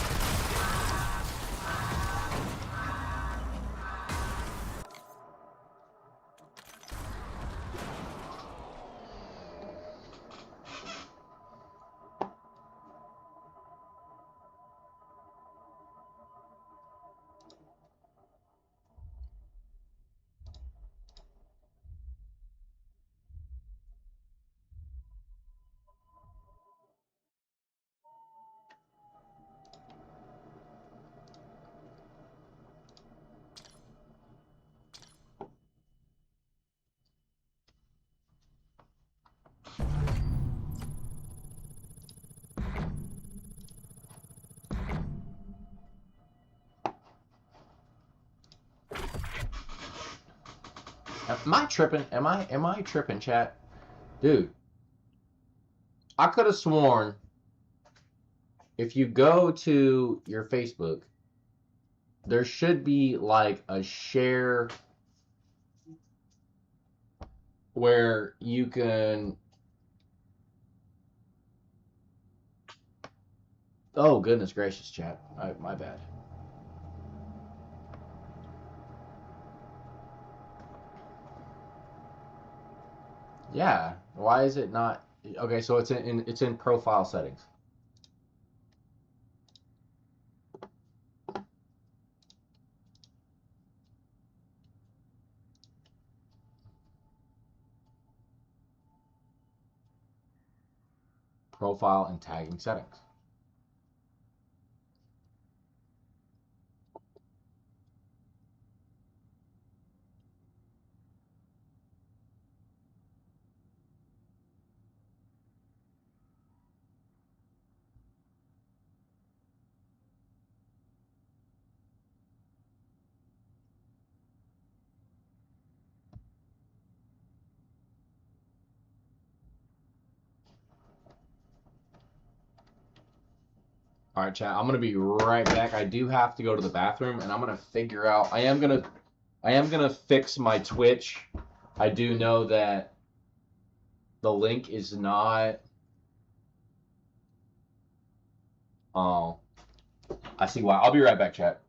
Am I tripping? Am I tripping, chat? Dude, I could have sworn if you go to your Facebook, there should be like a share where you can. Oh, goodness gracious, chat. My bad. Yeah. Why is it not? Okay, so it's in profile settings. Profile and tagging settings. All right, chat. I'm gonna be right back. I do have to go to the bathroom, and I'm gonna figure out. I am gonna fix my Twitch. I do know that the link is not. Oh, I see why. I'll be right back, chat.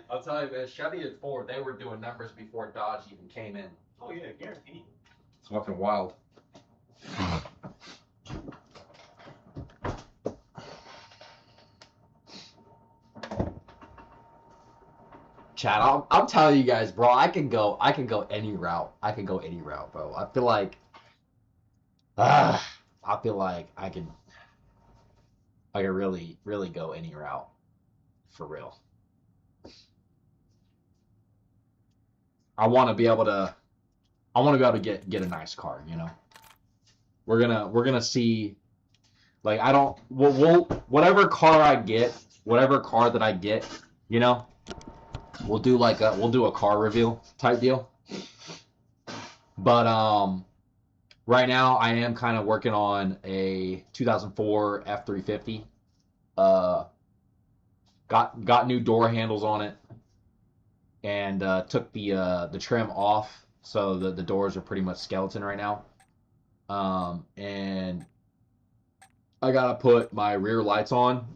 I'll tell you, man, Chevy and Ford, they were doing numbers before Dodge even came in. Oh yeah, guaranteed. It's fucking wild. Chad, I'm telling you guys, bro, I can go any route. I can go any route, bro. I feel like I can really, really go any route. For real. I want to be able to get a nice car, you know. We're gonna see, like, I don't we'll whatever car I get, whatever car that I get, you know, we'll do a car reveal type deal. But right now I am kind of working on a 2004 F350. Got new door handles on it, and took the trim off, so the doors are pretty much skeleton right now. And I gotta put my rear lights on.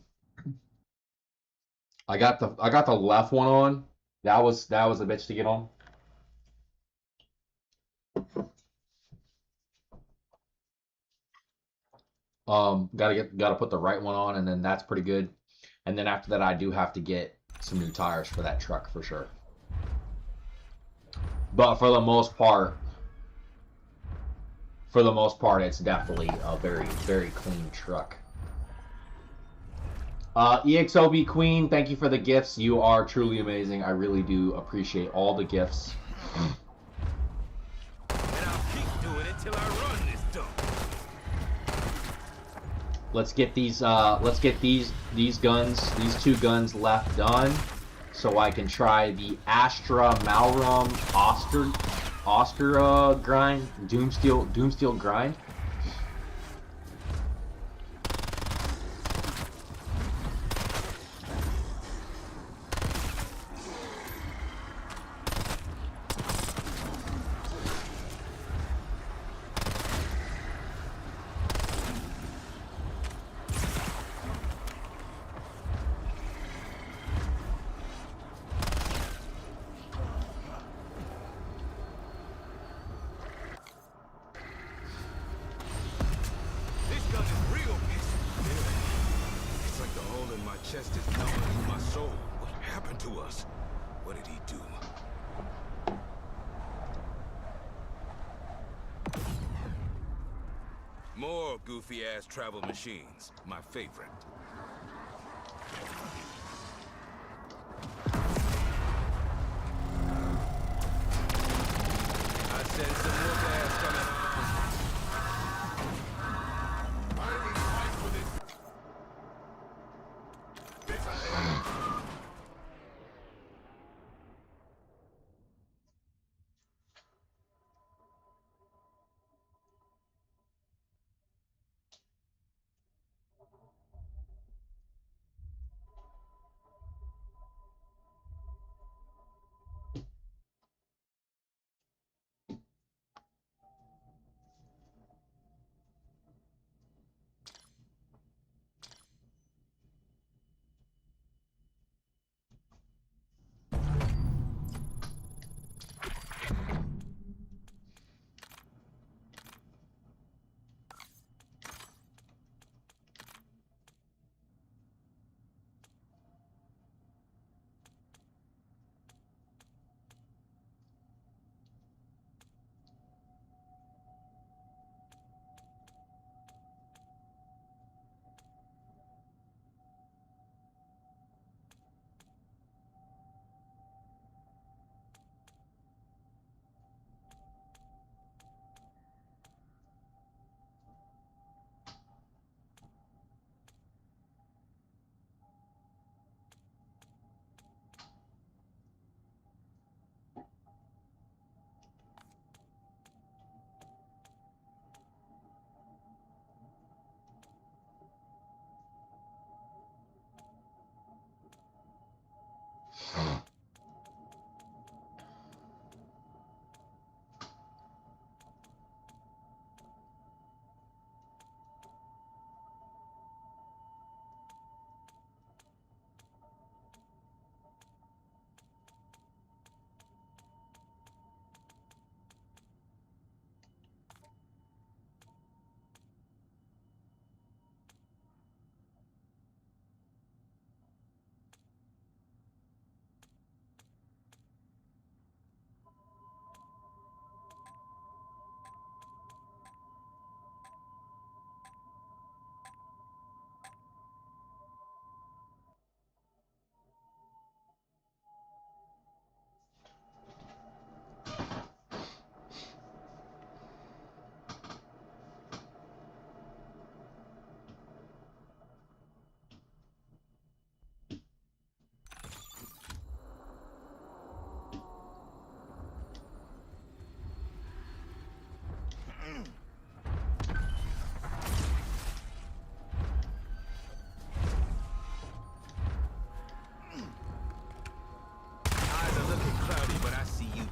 I got the left one on. That was a bitch to get on. Gotta put the right one on, and then that's pretty good. And then after that, I do have to get some new tires for that truck for sure. But for the most part, it's definitely a very, very clean truck. EXOB Queen, thank you for the gifts. You are truly amazing. I really do appreciate all the gifts. And I'll keep doing it till I run this dump. Let's get these guns, these two guns left done, so I can try the Astra Malrum Oscar grind, Doomsteel grind. Chest is gnawing through my soul. What happened to us? What did he do? More goofy-ass travel machines. My favorite. I sense some more gas coming.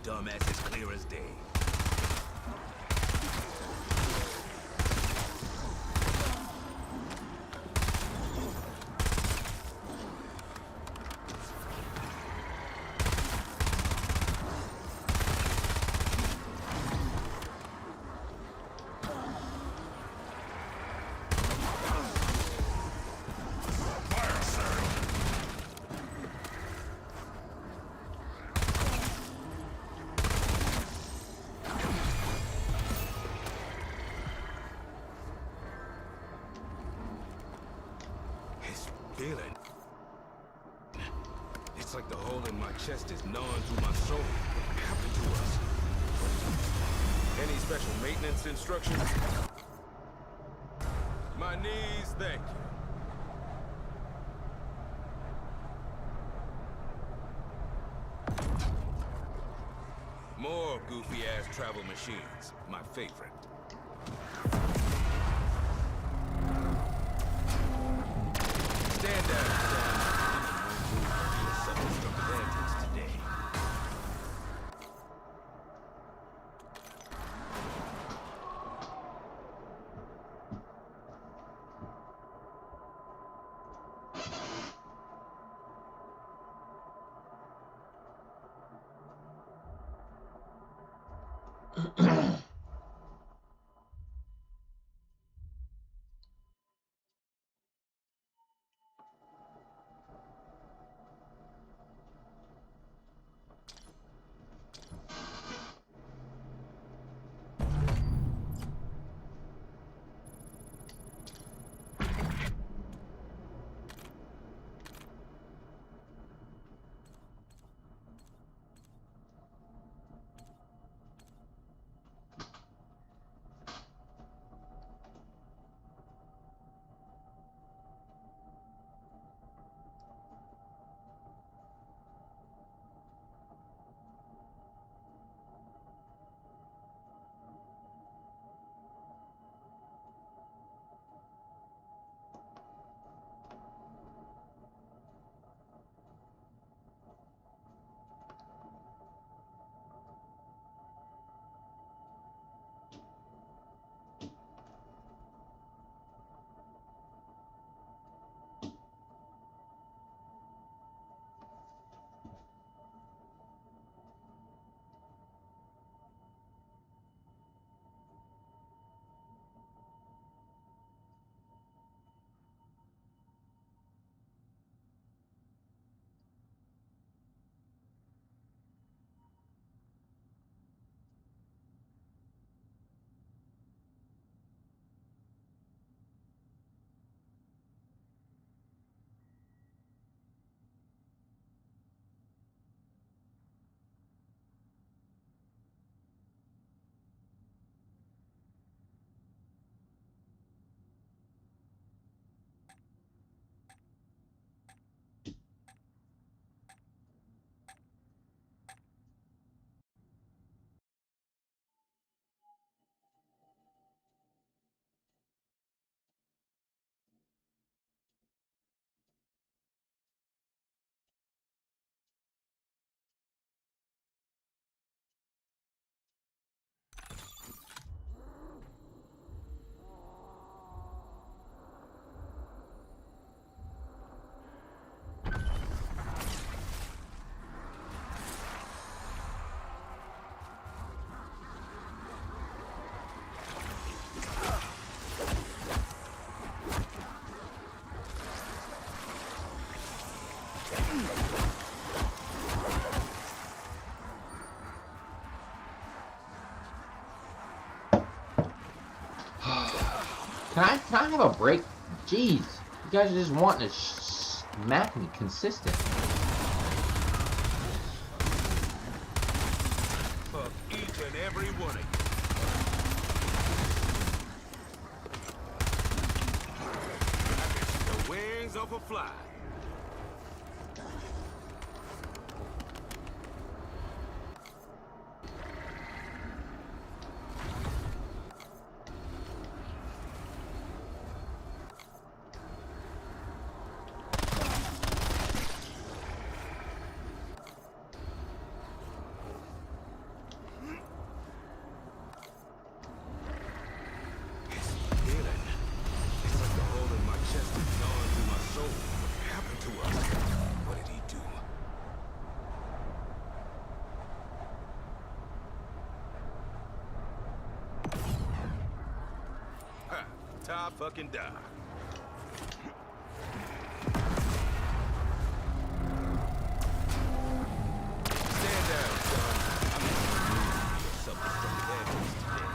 dumbass is clear as day. Feeling. It's like the hole in my chest is gnawing through my soul. What happened to us? Any special maintenance instructions? My knees, thank you. More goofy-ass travel machines. My favorite. Stand down, Sam. You're subject of advantage today. Can I have a break? Jeez, you guys are just wanting to smack me consistent. Fuck each and every one of you. I can see the wings of a fly. Tie fucking die. Stand down, son. I'm not gonna your self-destructive actions today.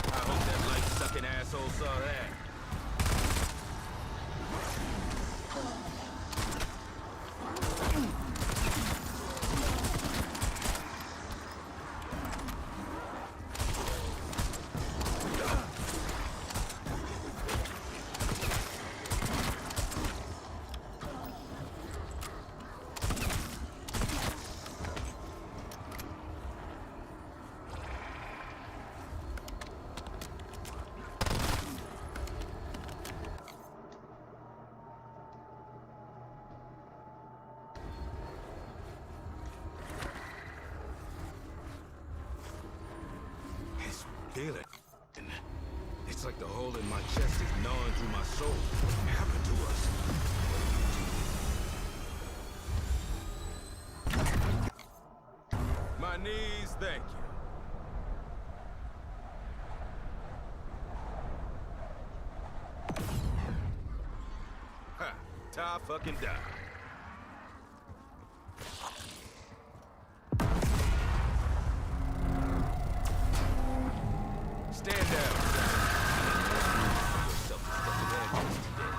I hope that light-sucking asshole saw that. Feel it. It's like the hole in my chest is gnawing through my soul. What happened to us? My knees, thank you. Ha! Tie fucking die. Stand down, son. Self-destructive actions today.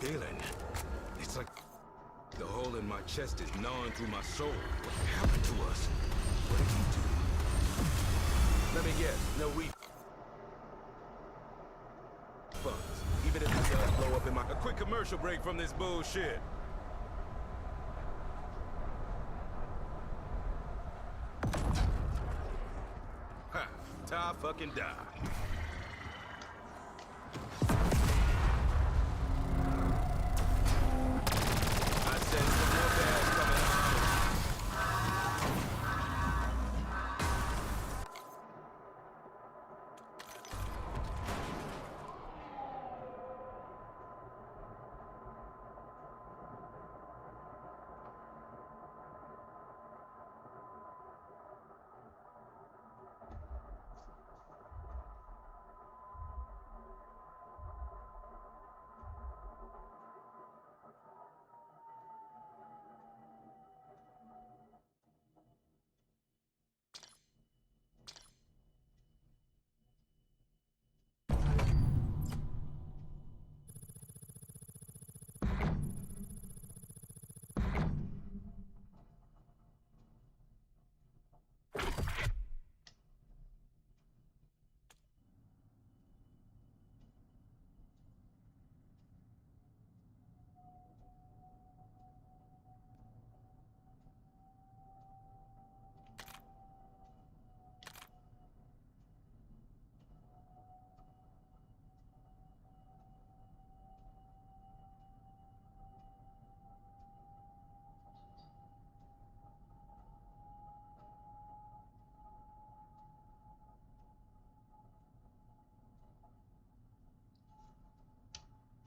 feeling. It's like the hole in my chest is gnawing through my soul. What happened to us? What did he do? Let me guess. No, we funds. Even if it does blow up in my... A quick commercial break from this bullshit. Ha! Die fucking die.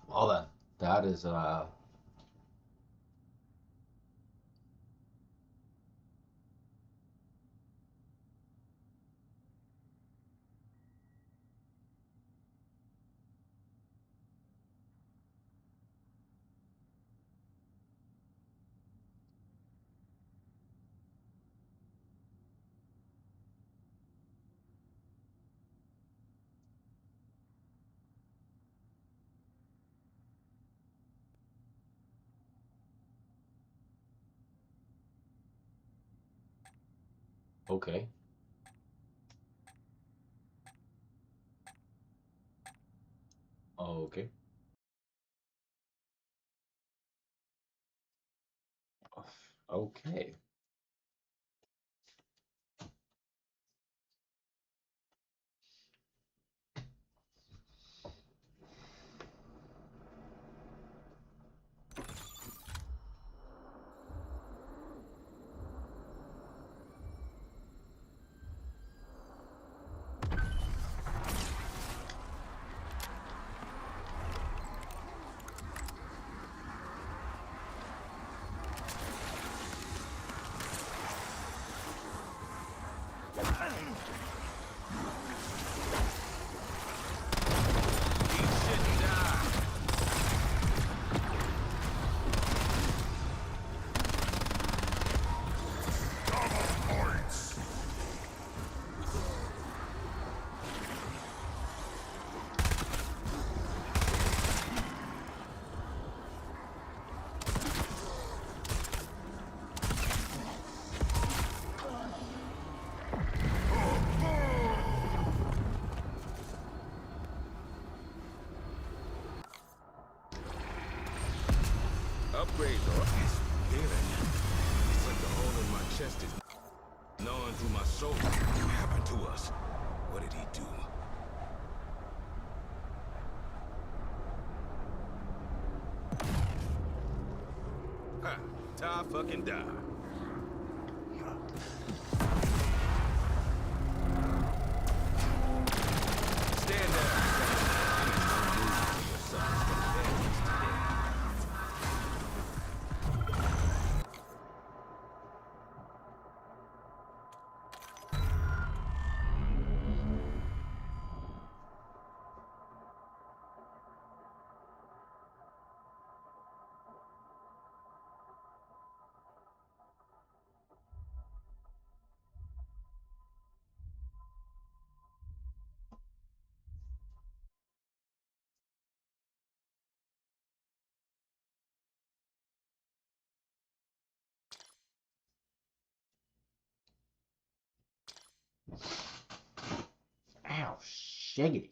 Well then, that is okay. Okay. Okay. Upgrades are this feeling. It's like the hole in my chest is gnawing through my soul. What happened to us? What did he do? Ha! Die fucking die. Stand down. Ow, shiggity.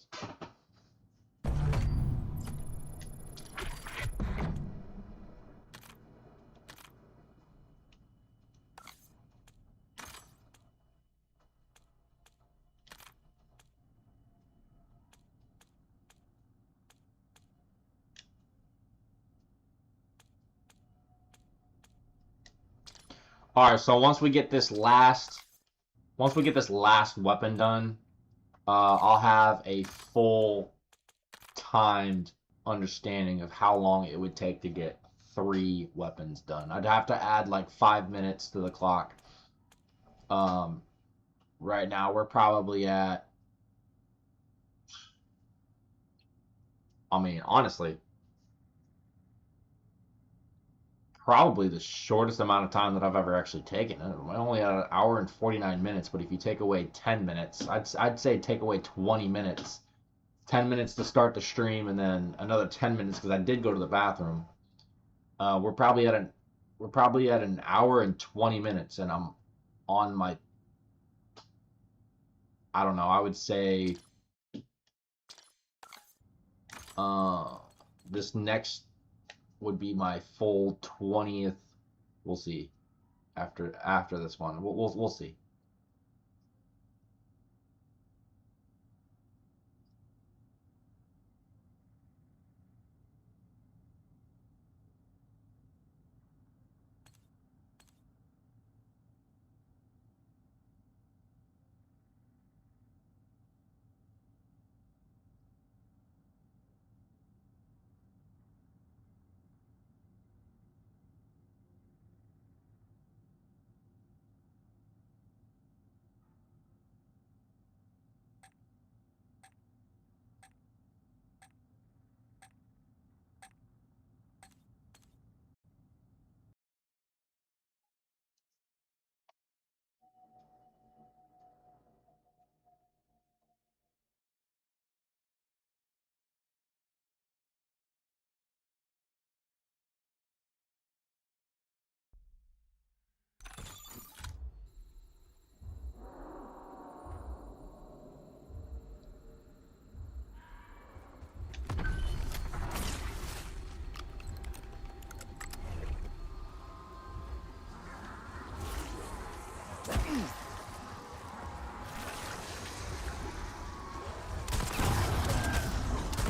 All right, so once we get this last weapon done, I'll have a full timed understanding of how long it would take to get 3 weapons done. I'd have to add like 5 minutes to the clock. Right now we're probably at, I mean, honestly, probably the shortest amount of time that I've ever actually taken. I only had an hour and 49 minutes, but if you take away 10 minutes, I'd say take away 20 minutes. 10 minutes to start the stream, and then another 10 minutes because I did go to the bathroom. We're probably at an hour and 20 minutes, and I'm on my, I don't know, I would say this next would be my full 20th. We'll see after this one. We'll see.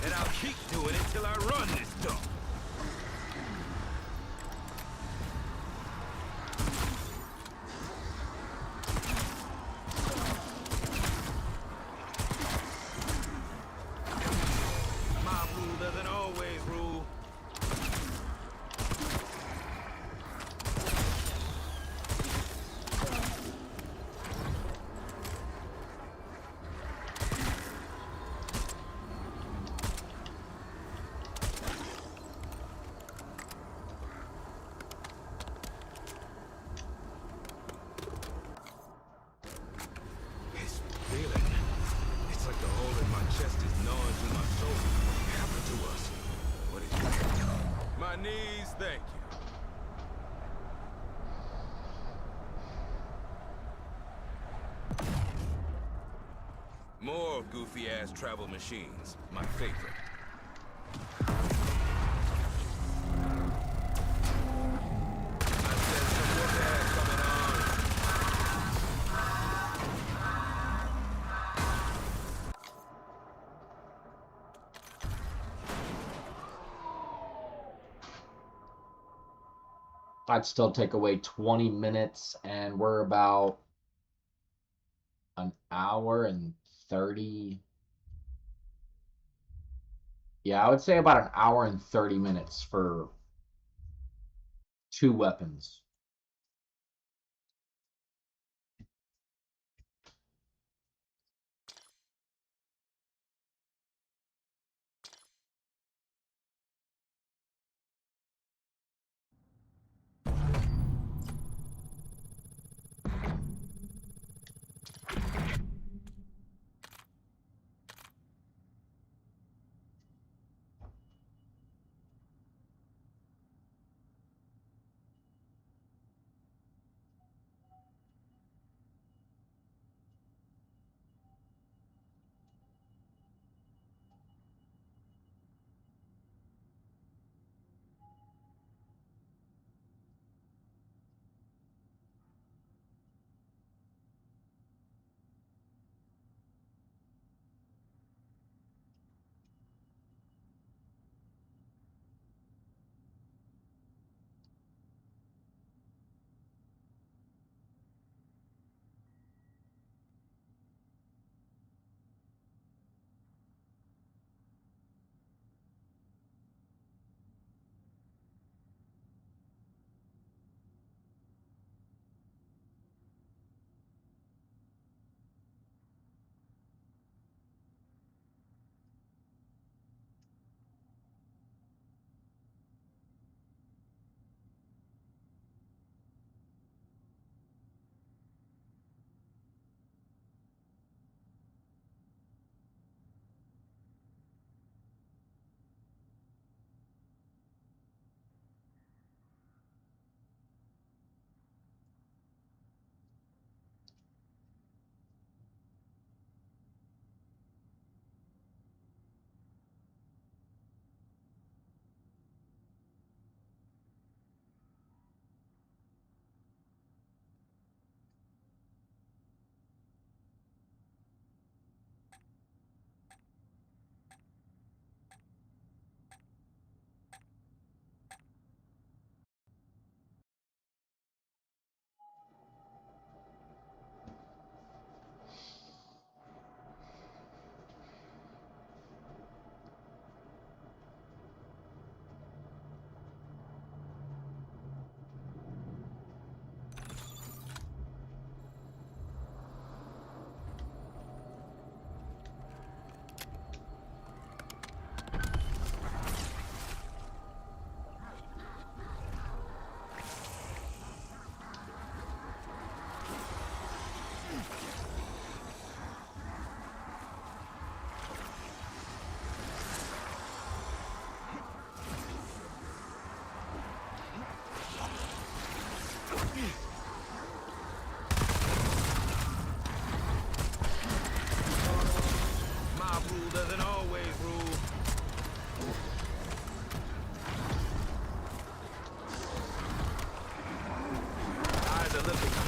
And I'll keep doing it till I run this dump. My rule doesn't always rule. This feeling, it's like the hole in my chest is gnawing through my soul. What happened to us? What is it? My knees, thank you. More goofy-ass travel machines. My favorite. I said some more gas coming on. I'd still take away 20 minutes, and we're about an hour and 30. Yeah, I would say about an hour and 30 minutes for 2 weapons.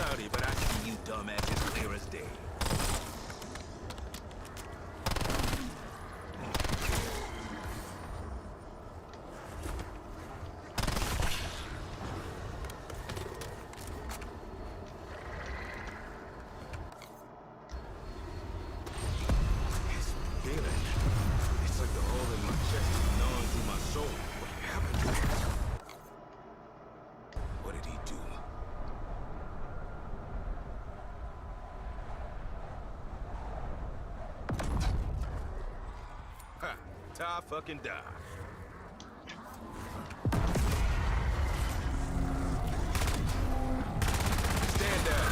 cloudy, but I see you dumbasses clear as day. This feeling, it's like the hole in my chest is gnawing through my soul. What happened to it? What did he do? Ha! Die fucking die. Stand down.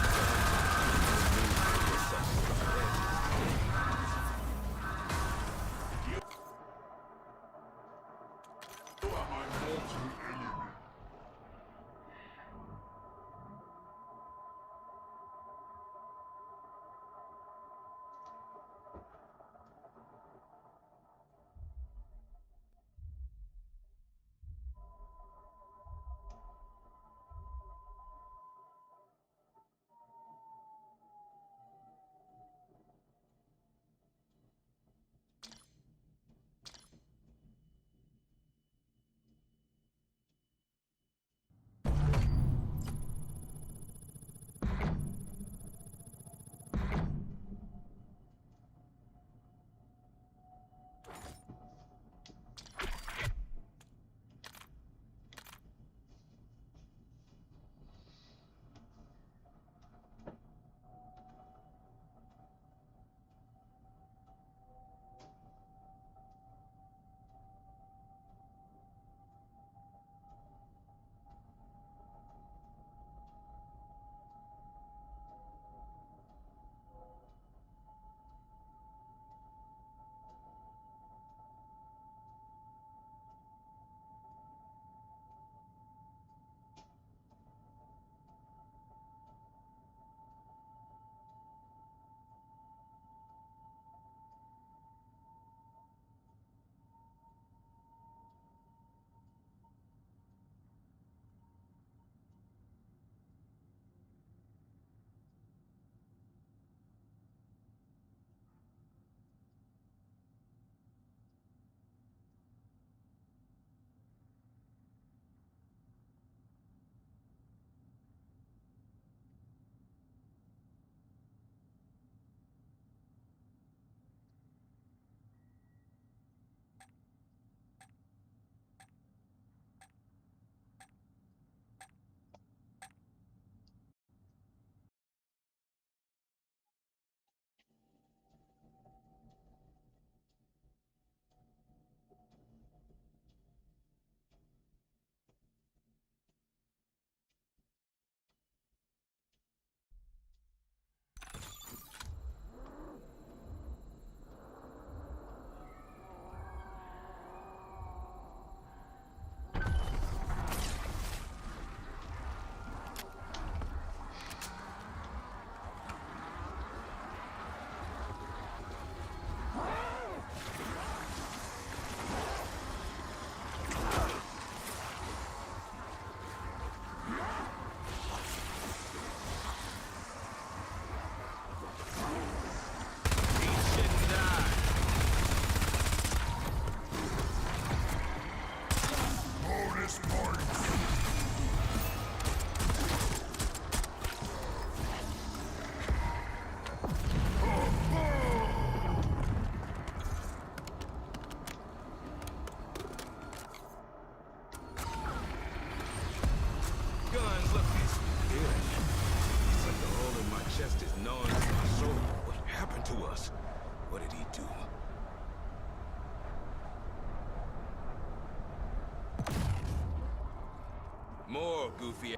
More goofy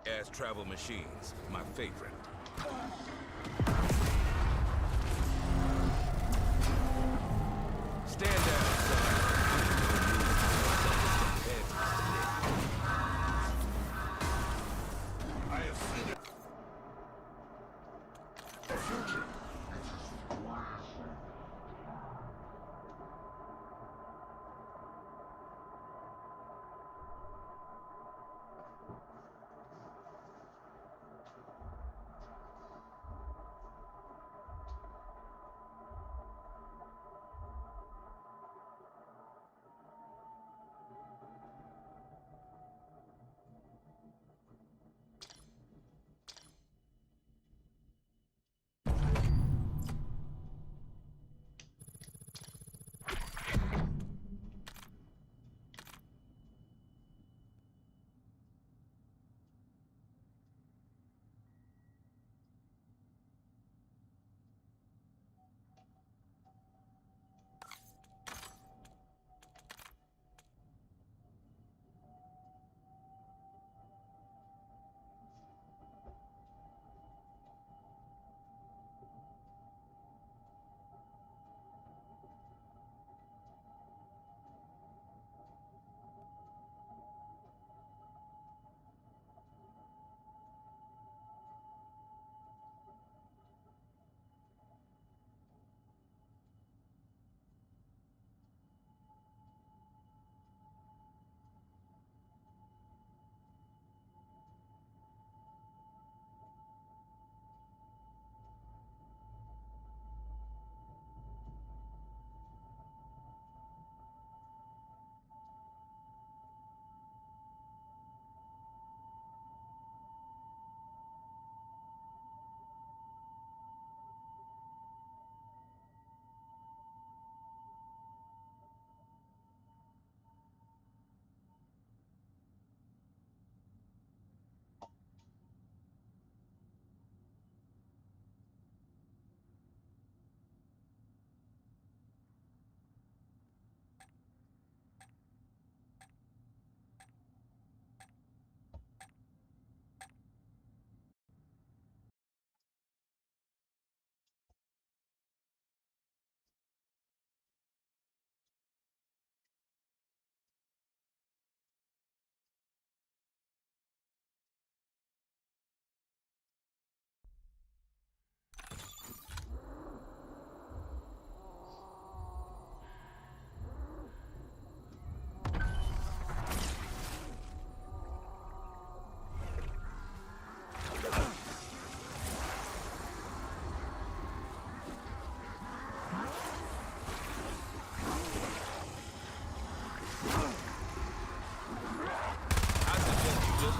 ass travel machines, my favorite. Stand down, son. I have seen it. The future.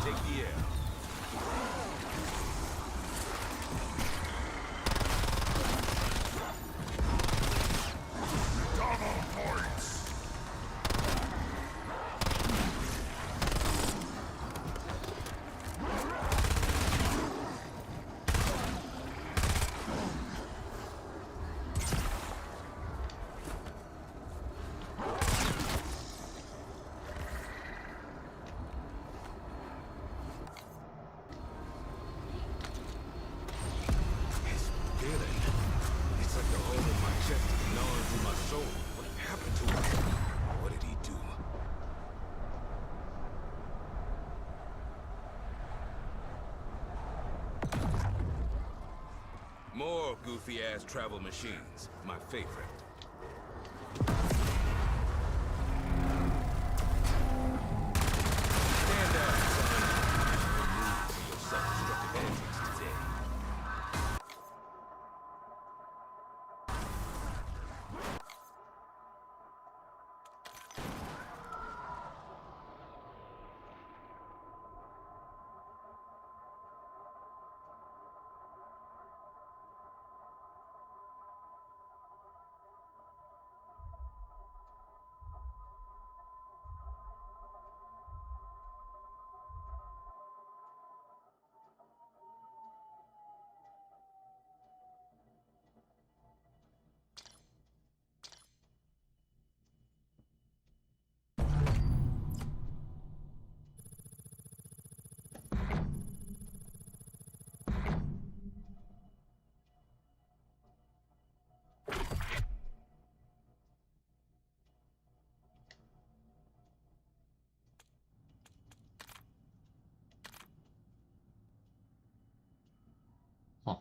take the L. Double points! It's like the hole in my chest is gnawing through my soul. What happened to him? What did he do? More goofy-ass travel machines. My favorite. Stand down, son. No need for your self-destructive antics today. Huh.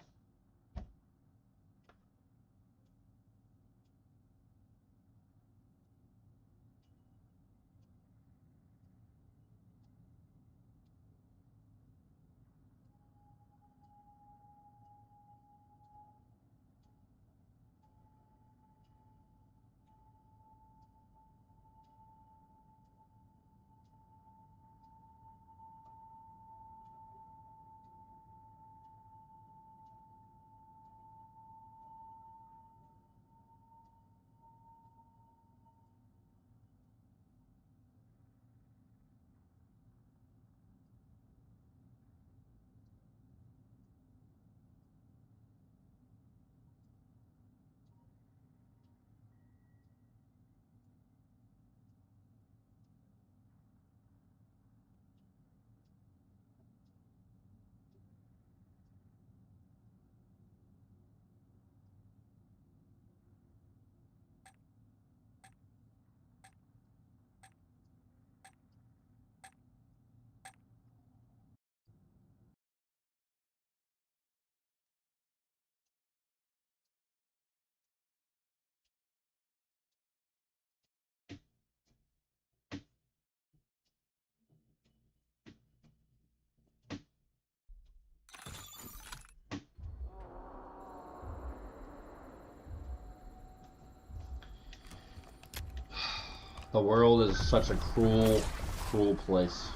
The world is such a cruel, cruel place.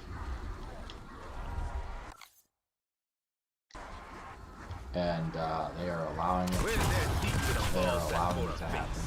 And they are allowing it. They are allowing it to happen.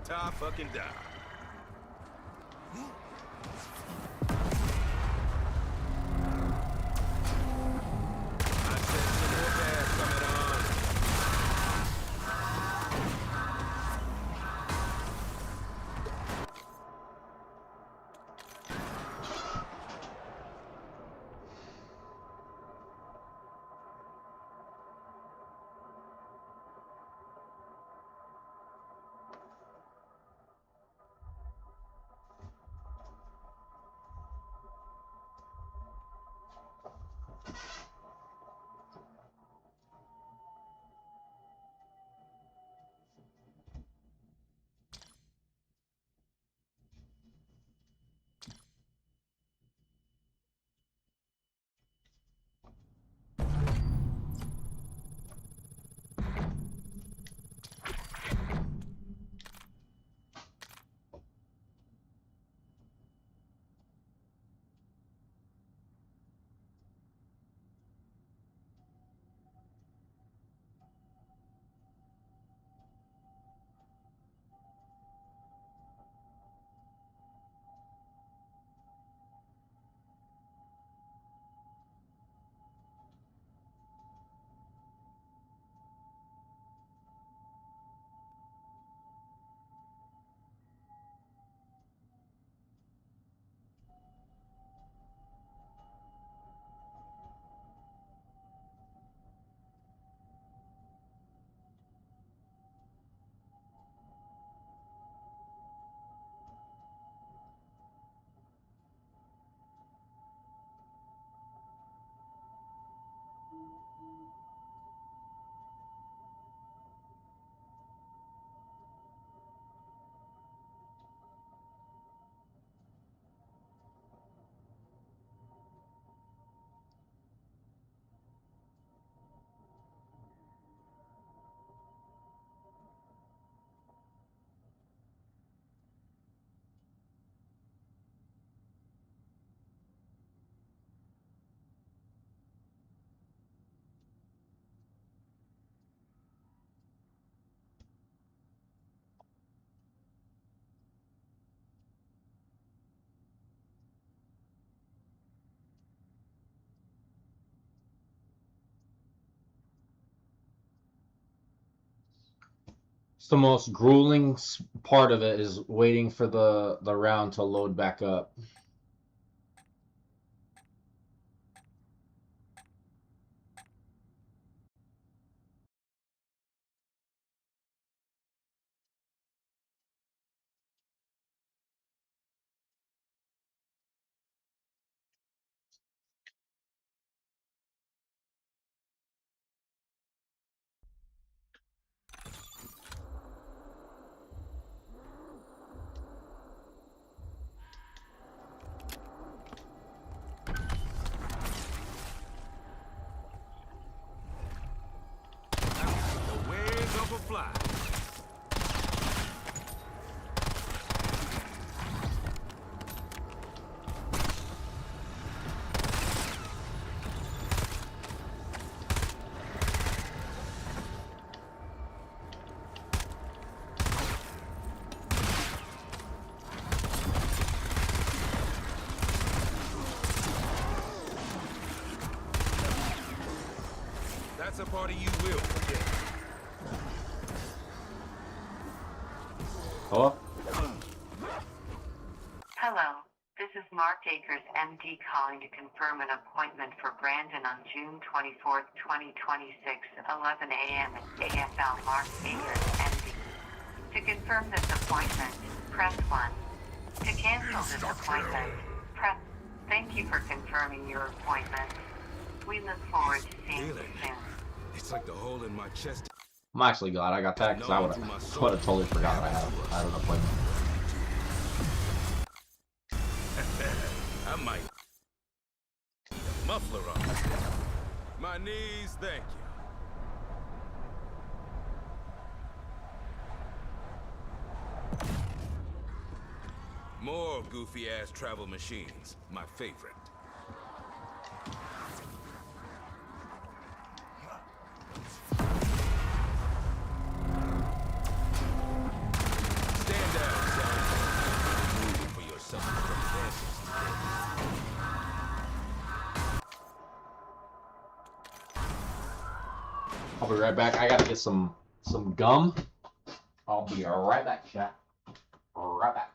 Die fucking die. I said the most grueling part of it is waiting for the round to load back up. The wings of a fly. That's a party you will forget. Oh, Hello, this is Mark Akers, MD, calling to confirm an appointment for Brandon on June 24th, 2026, 11 a.m. at AFL Mark Akers, MD. To confirm this appointment, press 1. To cancel this appointment, press... Thank you for confirming your appointment. We look forward to seeing you soon. It's like the hole in my chest. I'm actually glad I got that because I would have totally forgot I had an appointment. I might. Muffler on. My knees, thank you. More goofy-ass travel machines. My favorite. Stand down, son. Moving for yourself I'll be right back. I gotta get some gum. I'll be right back, chat. Right back.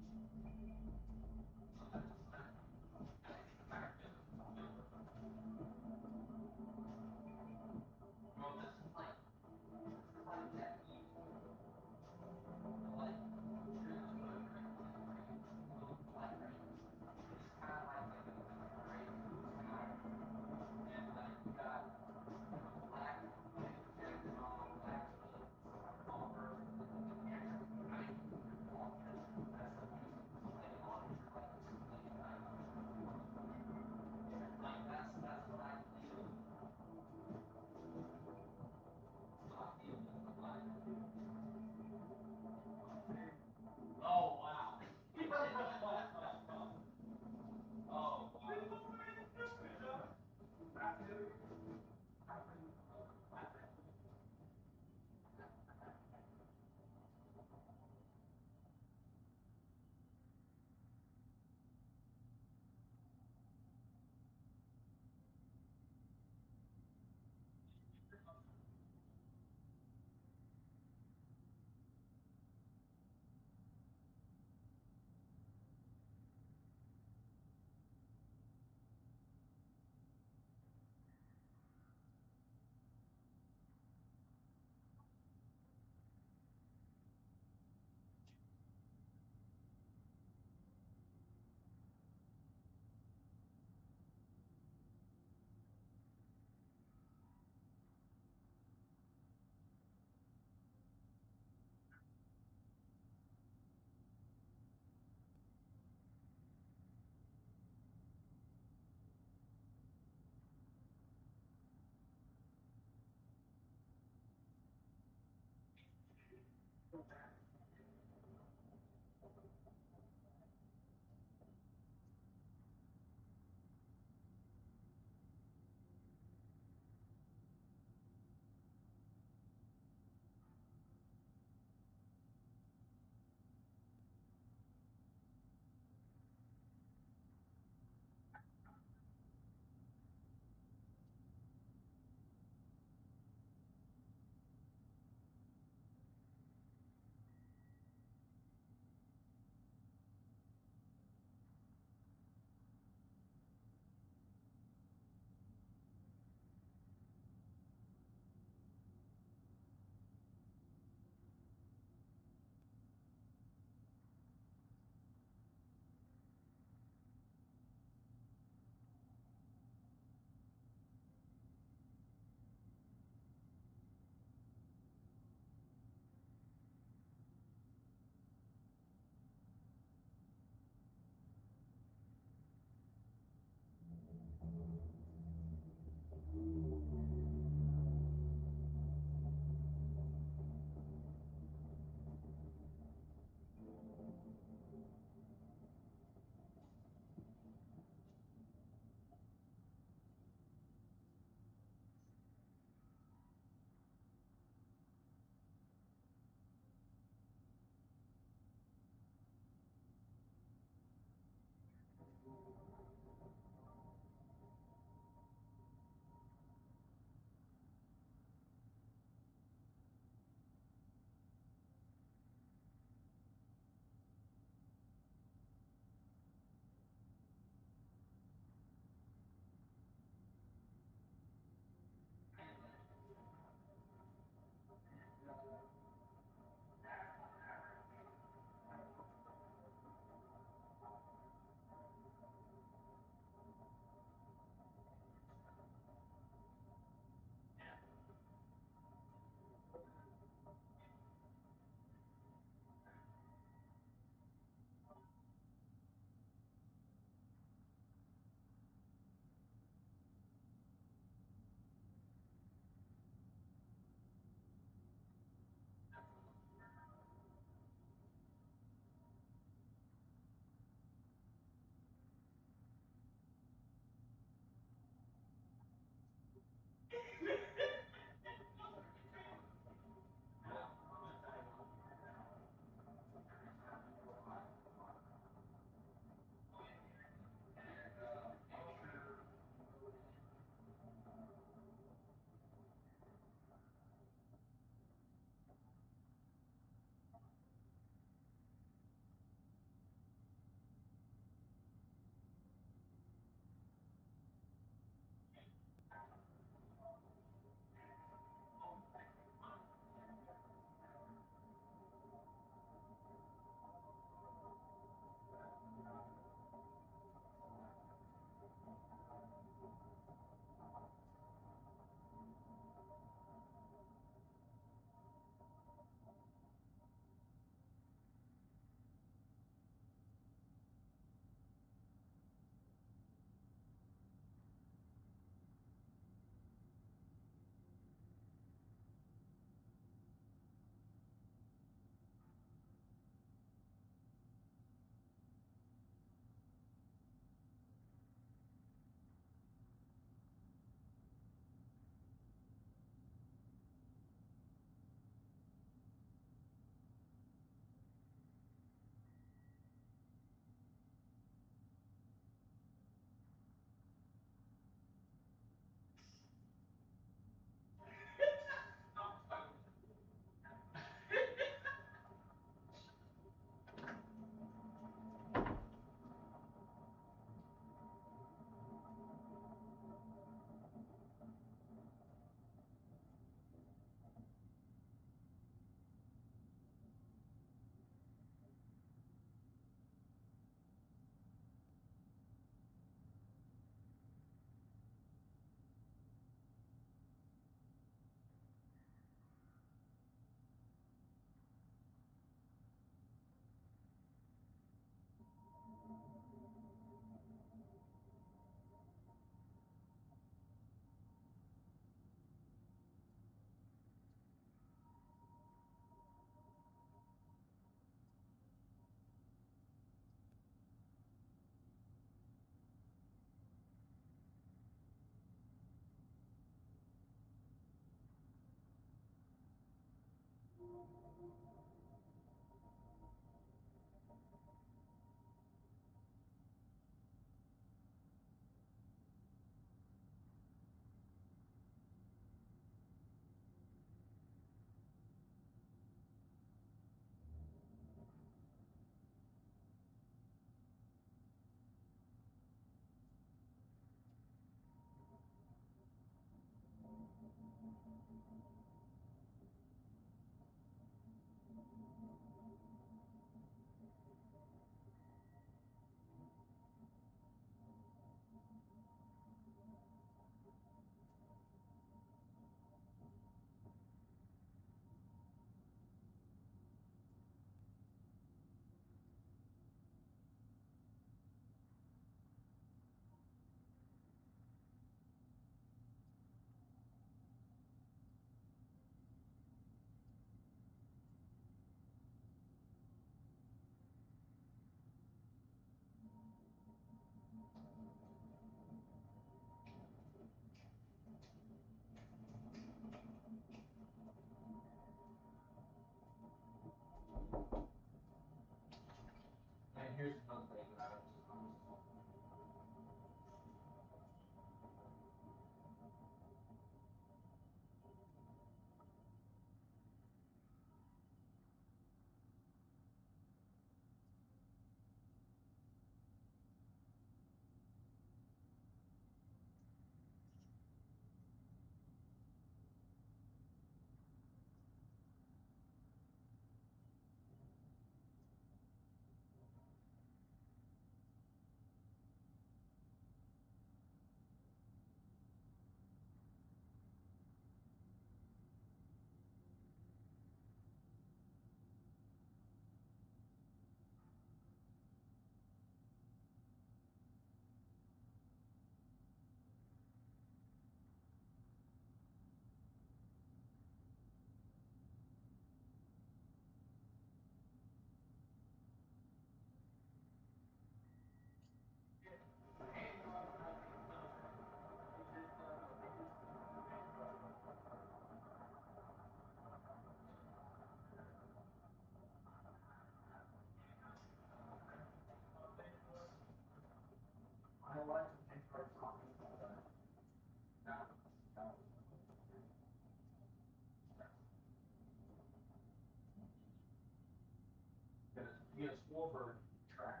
You get a school for track.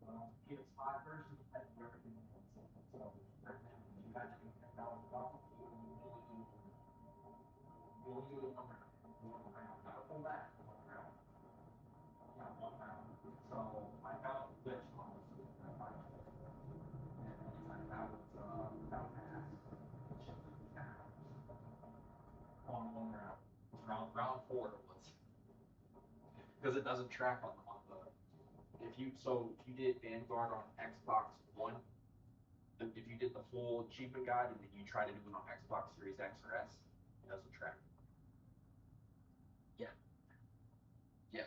Well, if it's 5 persons, I do everything in one sentence. So, you got to get that out of the box. You only do it one round. One round. Not a full match, one round. Yeah, one round. So, I found glitch on this. And I found that was about half. On one round. Round 4 it was. Because it doesn't track on the if you did Vanguard on Xbox One, if you did the full achievement guide and then you try to do it on Xbox Series X or S, it doesn't track. Yeah. Yeah.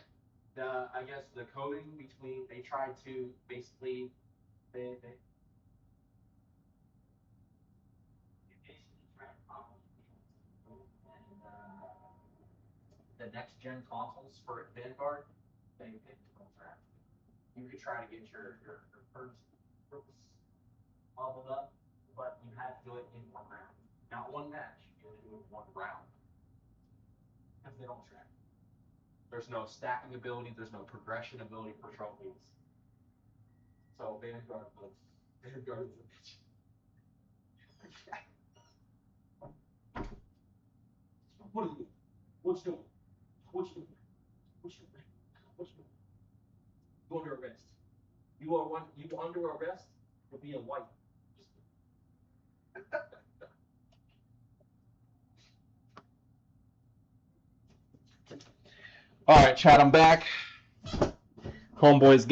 I guess the coding between they tried to basically they basically track problems and the next gen consoles for Vanguard they don't track. You could try to get your first leveled up, but you had to do it in one round. Not one match, you had to do it in one round. Because they don't track. There's no stacking ability, there's no progression ability for trophies. So Vanguard is a bitch. What are you doing? What's doing? What's doing? What's doing? What's doing? You under arrest. You under arrest for being white. All right, Chad, I'm back. Homeboy's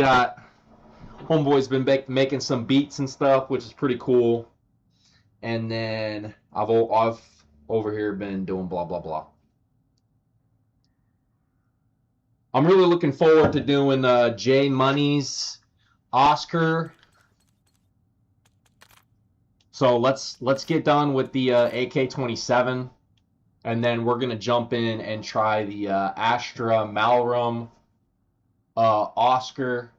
been making some beats and stuff, which is pretty cool. And then I've over here been doing blah blah blah. I'm really looking forward to doing Jay Money's Oscar. So let's get done with the AK-27, and then we're gonna jump in and try the Astra Malrum Oscar.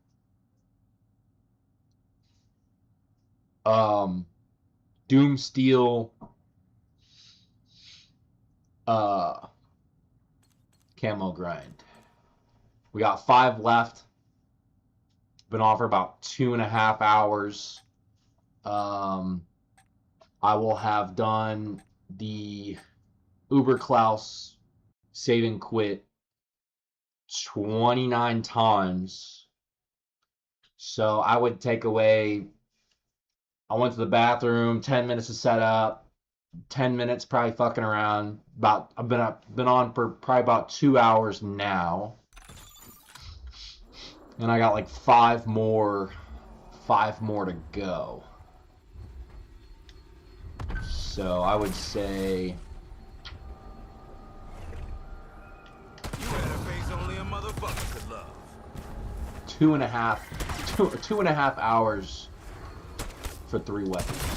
DOOMSTEEL camo grind. We got 5 left. Been on for about 2.5 hours. I will have done the Uber Klaus save and quit 29 times. So I would take away, I went to the bathroom, 10 minutes to set up, 10 minutes probably fucking around. I've been on for probably about 2 hours now. And I got like 5 more to go. So I would say You had a face only a motherfucker could love. 2.5 hours for 3 weapons.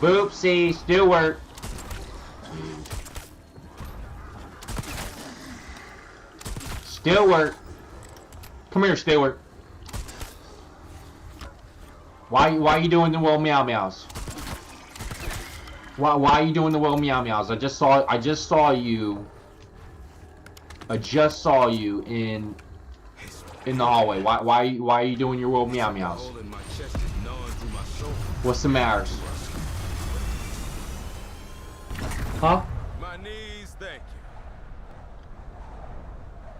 Boopsie, Stewart. Stewart. Come here, Stewart. Why are you doing the Will Meow Meows? Why are you doing the Will Meow Meows? I just saw you in the hallway. Why are you doing your Will Meow Meows? What's the matter? Huh? My knees, thank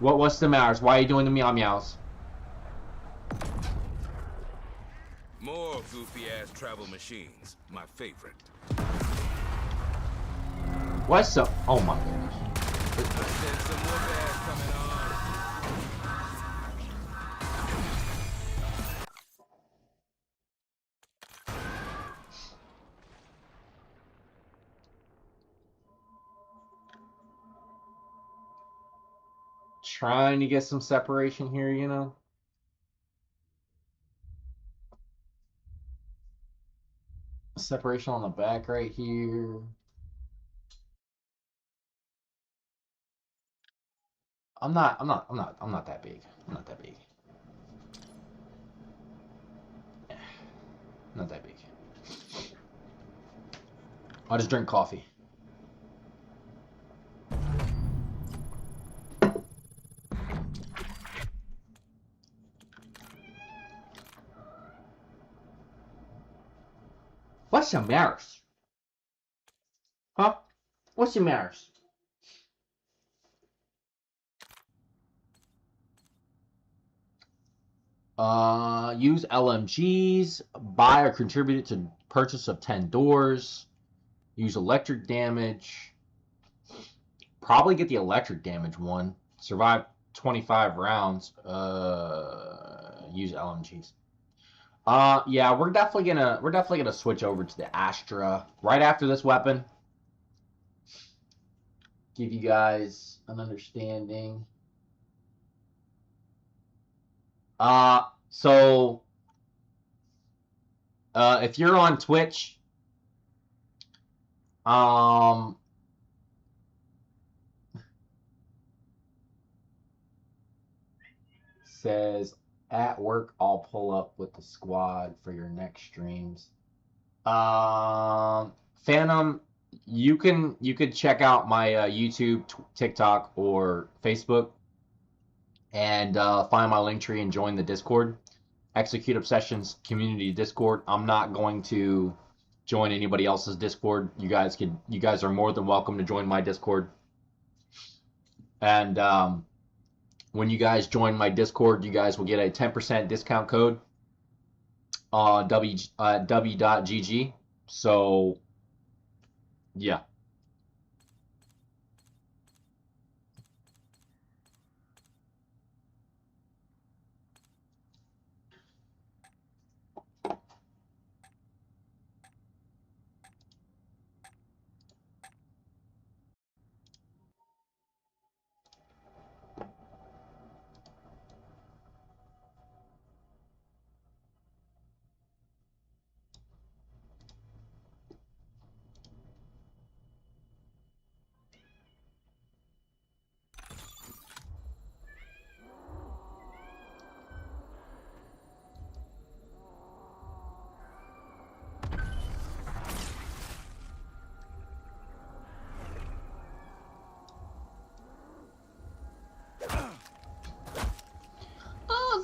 you. What's the matter? Why are you doing the meow meows? More goofy ass travel machines, my favorite. What's up? Oh my goodness. I said some more ass coming on. Trying to get some separation here, you know? Separation on the back right here. I'm not that big. Not that big. Not that big. I'll just drink coffee. What's the matter? Huh? What's the matter? Use LMGs. Buy or contribute to purchase of 10 doors. Use electric damage. Probably get the electric damage one. Survive 25 rounds. Use LMGs. Yeah, we're definitely gonna switch over to the Astra right after this weapon. Give you guys an understanding. So if you're on Twitch, says at work I'll pull up with the squad for your next streams. Phantom, you could check out my YouTube, TikTok, or Facebook, and find my link tree and join the Discord. Execute Obsessions Community Discord. I'm not going to join anybody else's Discord. You guys are more than welcome to join my Discord. And when you guys join my Discord, you guys will get a 10% discount code on w.gg. So yeah.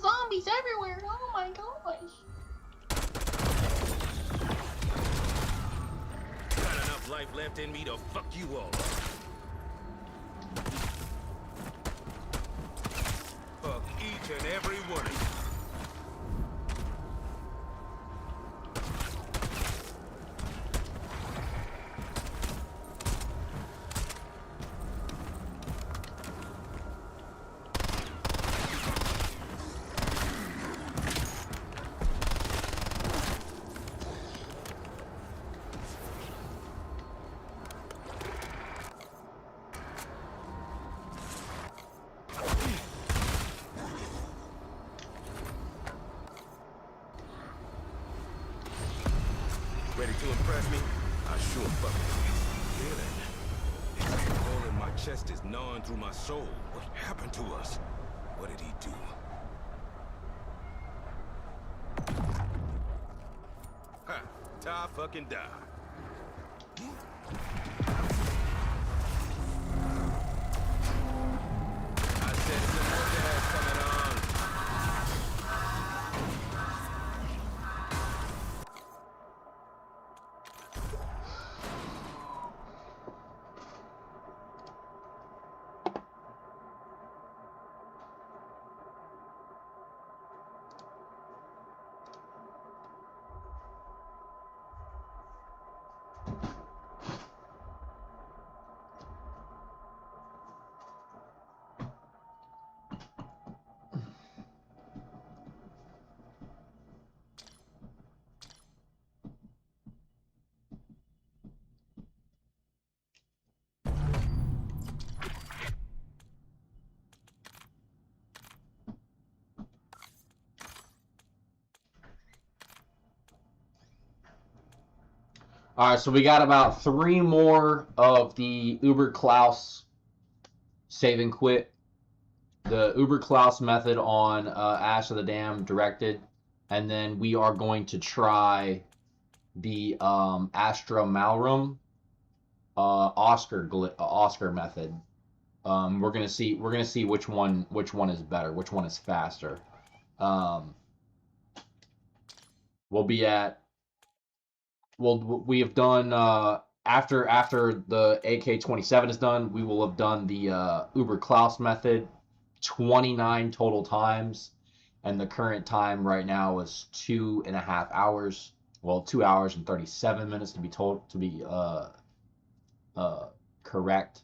Zombies everywhere. Oh my gosh. Got enough life left in me to fuck you all up. Fuck each and every one of you. Ready to impress me? I sure fucking feeling. It's like the hole in my chest is gnawing through my soul. What happened to us? What did he do? Ha! Die fucking die. I said some more gas coming on. All right, so we got about 3 more of the Uber Klaus save and quit the Uber Klaus method on Ash of the Dam directed, and then we are going to try the Astra Malrum Oscar method. We're gonna see which one is better, which one is faster. We have done after the AK-27 is done, we will have done the Uber Klaus method 29 total times, and the current time right now is 2.5 hours. Well, 2 hours and 37 minutes to be correct.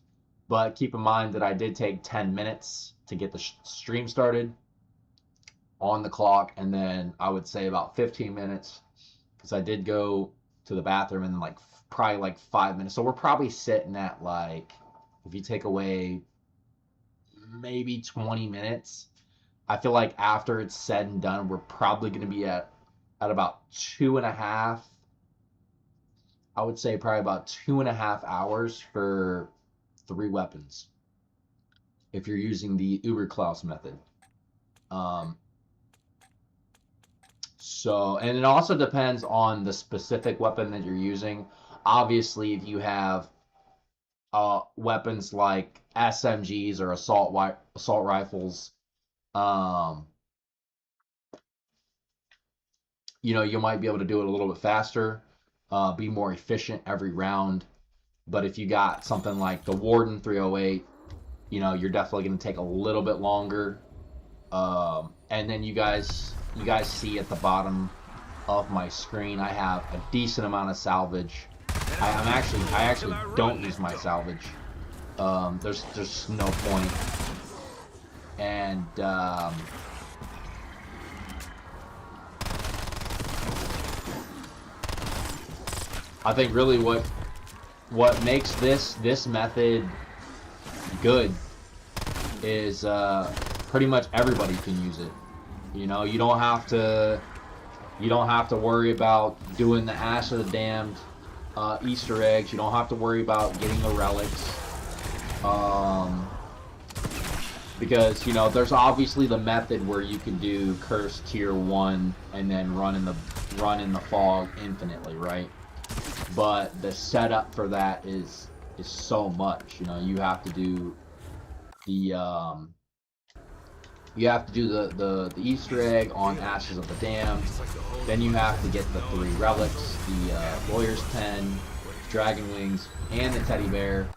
But keep in mind that I did take 10 minutes to get the stream started on the clock, and then I would say about 15 minutes because I did go to the bathroom, and like probably like 5 minutes. So we're probably sitting at, like, if you take away maybe 20 minutes, I feel like after it's said and done, we're probably going to be at about 2.5. I would say probably about 2.5 hours for 3 weapons if you're using the Uber Klaus method. So, and it also depends on the specific weapon that you're using. Obviously, if you have weapons like SMGs or assault rifles, you know, you might be able to do it a little bit faster, be more efficient every round. But if you got something like the Warden 308, you know, you're definitely going to take a little bit longer. And then you guys see at the bottom of my screen, I have a decent amount of salvage. I actually don't use my salvage. There's no point. And I think really what makes this method good is pretty much everybody can use it. You know, you don't have to worry about doing the Ash of the Damned Easter eggs. You don't have to worry about getting the relics. Because, you know, there's obviously the method where you can do Curse Tier 1 and then run in the fog infinitely, right? But the setup for that is so much. You know, you have to do the Easter egg on Ashes of the Damned. Then you have to get the 3 relics, the Lawyer's Pen, Dragon Wings, and the Teddy Bear.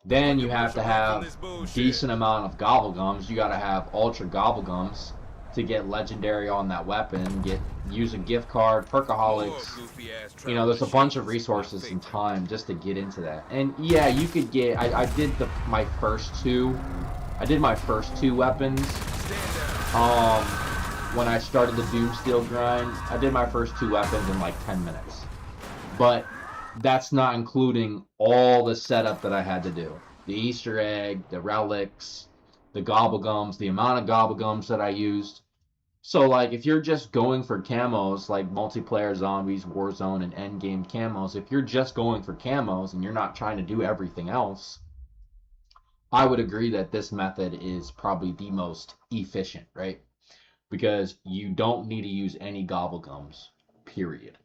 Then you have to have decent amount of Gobblegums. You gotta have Ultra Gobblegums to get legendary on that weapon. Use a gift card, Perkaholics. You know, there's a bunch of resources and time just to get into that. And yeah, you could get. I did my first two. I did my first 2 weapons. When I started the DOOMSTEEL grind, I did my first 2 weapons in like 10 minutes. But that's not including all the setup that I had to do. The Easter egg, the relics, the Gobblegums, the amount of Gobblegums that I used. So, like, if you're just going for camos, like multiplayer zombies, Warzone, and endgame camos, if you're just going for camos and you're not trying to do everything else, I would agree that this method is probably the most efficient, right? Because you don't need to use any Gobblegums, period.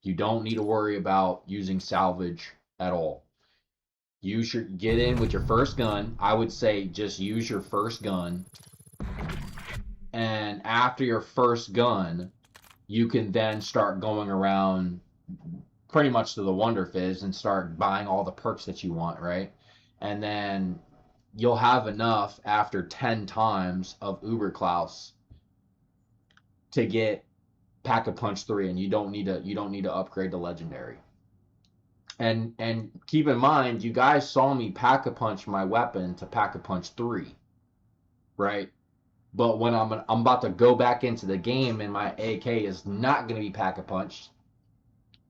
You don't need to worry about using salvage at all. You should get in with your first gun. I would say just use your first gun. And after your first gun, you can then start going around pretty much to the Wonder Fizz and start buying all the perks that you want, right? And then you'll have enough after 10 times of Uber Klaus to get Pack-a-Punch 3, and you don't need to upgrade to Legendary. And keep in mind, you guys saw me Pack-a-Punch my weapon to Pack-a-Punch 3, right? But when I'm about to go back into the game and my AK is not going to be Pack-a-Punched,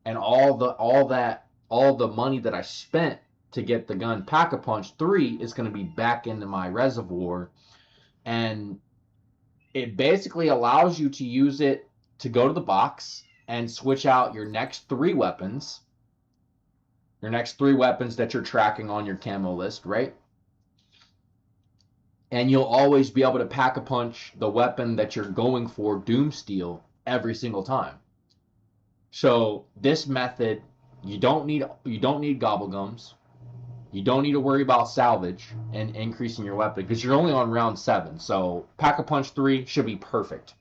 and all the money that I spent to get the gun Pack-a-Punch 3 is going to be back into my reservoir, and it basically allows you to use it to go to the box and switch out your next 3 weapons. Your next 3 weapons that you're tracking on your camo list, right? And you'll always be able to pack a punch the weapon that you're going for, DOOMSTEEL, every single time. So this method, you don't need gobblegums. You don't need to worry about salvage and increasing your weapon because you're only on round 7. So pack a punch 3 should be perfect.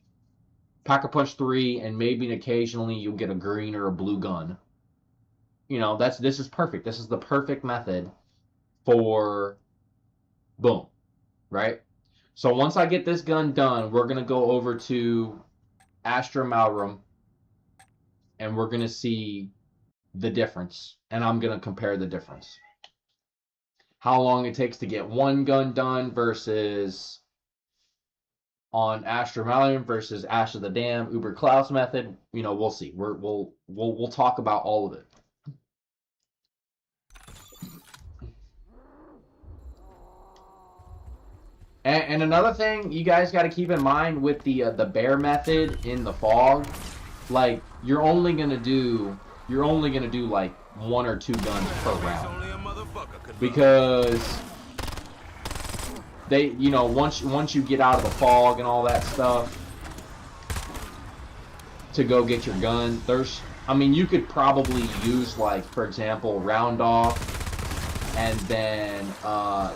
Pack a punch 3 and maybe occasionally you'll get a green or a blue gun. You know, this is perfect. This is the perfect method for boom, right? So once I get this gun done, we're gonna go over to Astra Malrum and we're gonna see the difference, and I'm gonna compare the difference. How long it takes to get one gun done versus on Astra Malrum versus Ash of the Dam, Uber Klaus method. You know, we'll see. We'll talk about all of it. And another thing you guys got to keep in mind with the bear method in the fog, like you're only gonna do like 1 or 2 guns per round because they, you know, once you get out of the fog and all that stuff to go get your gun, I mean, you could probably use, like, for example, round off, and then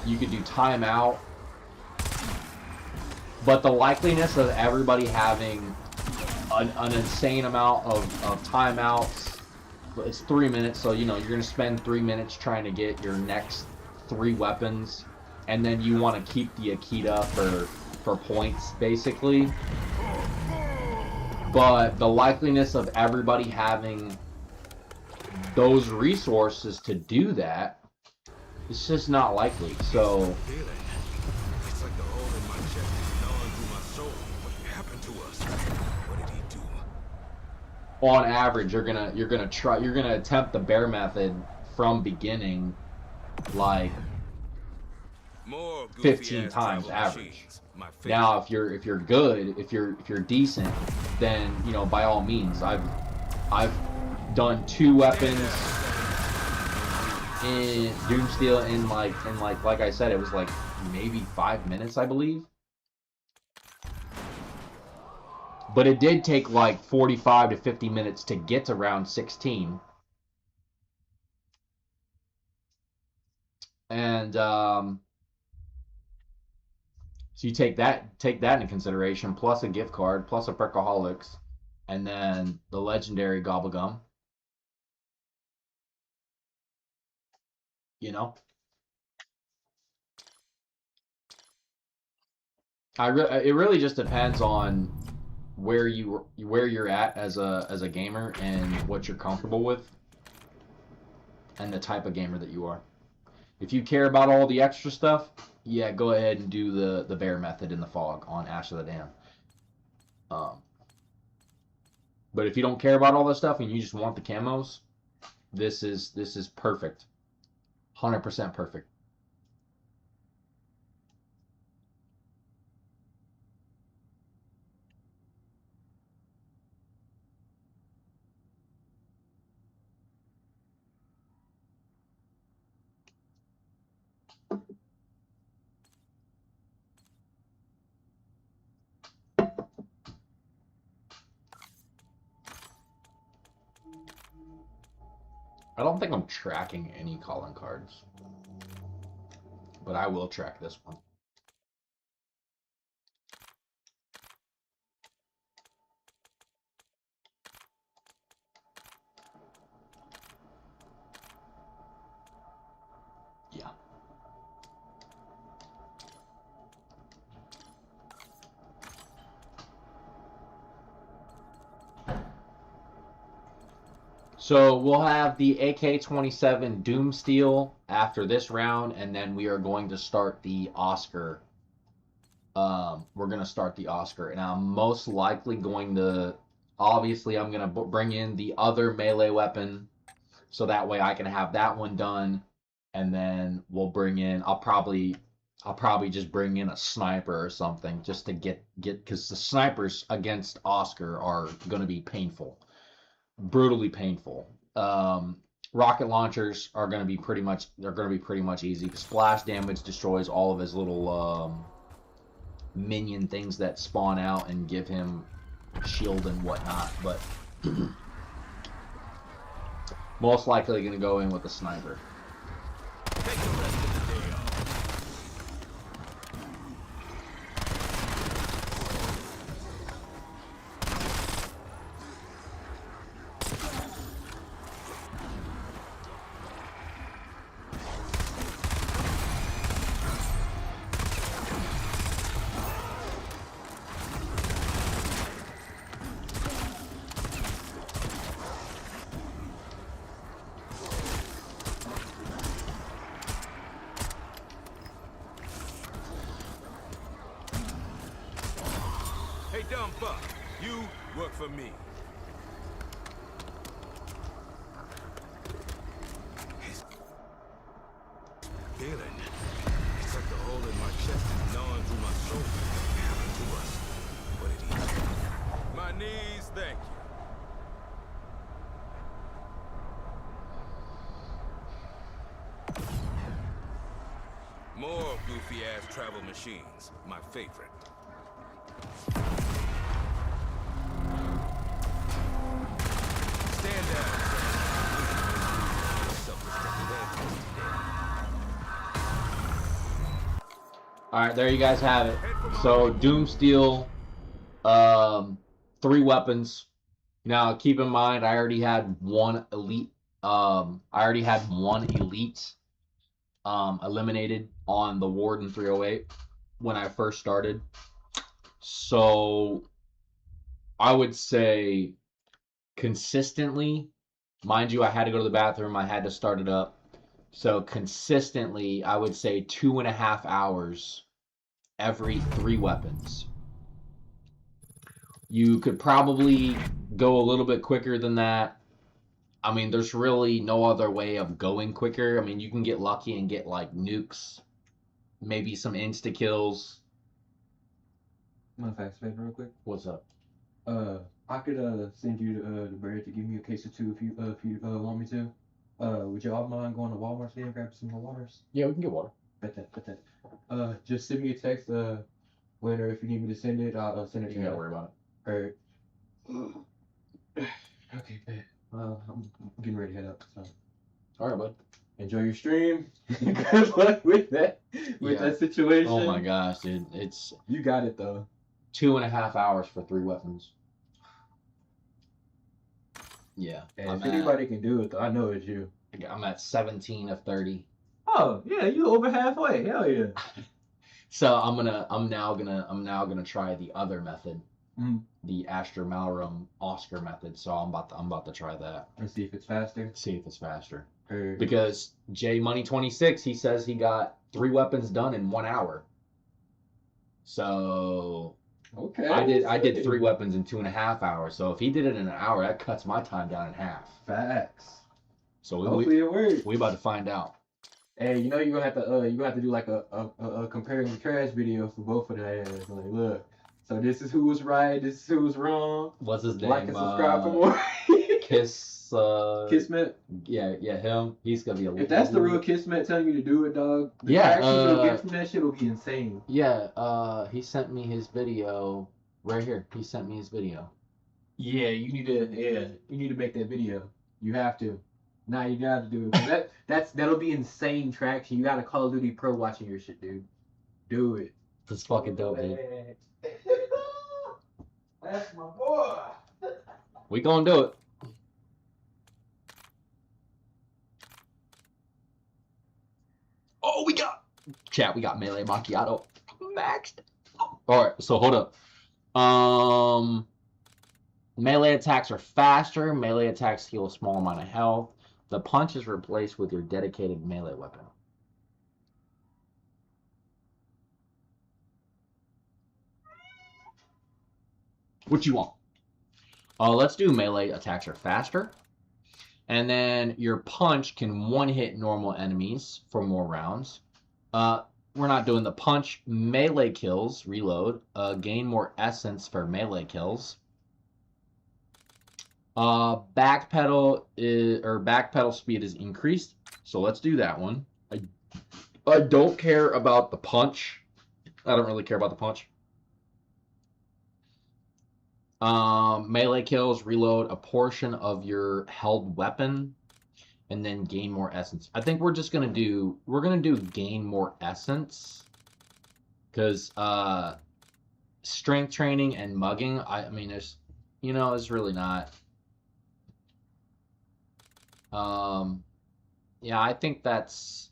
you could do timeout. But the likeliness of everybody having an insane amount of timeouts, it's 3 minutes, so, you know, you're going to spend 3 minutes trying to get your next 3 weapons, and then you want to keep the Akita for points, basically. But the likeliness of everybody having those resources to do that, it's just not likely. So it's like the hole in my chest is gnawing through my soul. What happened to us? What did he do? on average, you're gonna attempt the bear method from beginning, like 15 times average. Now, if you're good, if you're decent, then, you know, by all means, I've done 2 weapons in DOOMSTEEL in like I said, it was like maybe 5 minutes, I believe. But it did take like 45 to 50 minutes to get to round 16. And so you take that into consideration, plus a gift card, plus a Perkaholics, and then the legendary Gobblegum. You know, it really just depends on where you're at as a gamer and what you're comfortable with, and the type of gamer that you are. If you care about all the extra stuff, yeah, go ahead and do the bear method in the fog on Ash of the Dam. But if you don't care about all that stuff and you just want the camos, this is perfect. 100% perfect. I don't think I'm tracking any calling cards, but I will track this one. Yeah. So we'll have the AK-27 DOOMSTEEL after this round, and then we are going to start the Oscar. We're going to start the Oscar, and I'm most likely going to, obviously, I'm going to bring in the other melee weapon, so that way I can have that one done, and then we'll bring in, I'll probably just bring in a sniper or something, just to get, because the snipers against Oscar are going to be painful. Brutally painful. Rocket launchers are going to be pretty much easy. Splash damage destroys all of his little minion things that spawn out and give him shield and whatnot, but most likely going to go in with a sniper. Take the rest of the day off. Hey, dumb fuck, you work for me. His feeling. It's like the hole in my chest is gnawing through my soul. What happened to us? What did he do? My knees, thank you. More goofy-ass travel machines. My favorite. Stand down. Alright, there you guys have it. So, DOOMSTEEL, 3 weapons. Now, keep in mind, I already had one elite, eliminated on the Warden 308 when I first started. So, I would say consistently, mind you, I had to go to the bathroom, I had to start it up. So consistently, I would say 2.5 hours every 3 weapons. You could probably go a little bit quicker than that. I mean, there's really no other way of going quicker. I mean, you can get lucky and get like nukes, maybe some insta kills. My facts favor real quick. What's up? I could send you the bread to give me a case or 2 if you want me to. Would y'all mind going to Walmart today and grab some more waters? Yeah, we can get water. Bet that. Just send me a text. When or if you need me to send it, I'll send it to You you. gotta worry about Alright. Okay, bet. I'm getting ready to head up. So it. All right, bud. enjoy your stream. Good luck with that. With that situation. Oh my gosh, dude. It's You got it though. 2.5 hours for 3 weapons. Yeah. And if anybody can do it though, I know it's you. I'm at 17 of 30. Oh yeah, you over halfway. Hell yeah. So I'm now gonna try the other method, the Astra Malrum Oscar method. So I'm about to try that. Let's see if it's faster. See if it's faster. Or Because J Money 26, he says he got 3 weapons done in 1 hour. So okay. I did 3 weapons in 2.5 hours. So if he did it in an hour, that cuts my time down in half. Facts. So Hopefully it works. we about to find out. Hey, you know you're gonna have to do like a comparing the trash video for both of that ass. Like, look, so this is who was right, this is who was wrong. What's his name? Like and subscribe for more. Kismet. Yeah, him. He's gonna be a. If that's the real Kismet telling you to do it, dog. The Yeah, traction you'll get from that shit will be insane. Yeah, he sent me his video right here. He sent me his video. Yeah, you need to make that video. You have to. Nah, you gotta do it. That'll be insane traction. You got a Call of Duty Pro watching your shit, dude. Do it. That's fucking dope, dude. That's my boy. We gonna do it. Oh, we got melee macchiato maxed. All right, so hold up. Melee attacks are faster. Melee attacks heal a small amount of health. The punch is replaced with your dedicated melee weapon. What you want? Let's do melee attacks are faster. And then your punch can one-hit normal enemies for more rounds. We're not doing the punch. Melee kills, reload, gain more essence for melee kills. Backpedal speed is increased, so let's do that one. I don't care about the punch. I don't really care about the punch. Melee kills, reload a portion of your held weapon, and then gain more essence. I think we're gonna do gain more essence, because strength training and mugging, I mean, it's really not. Yeah, I think that's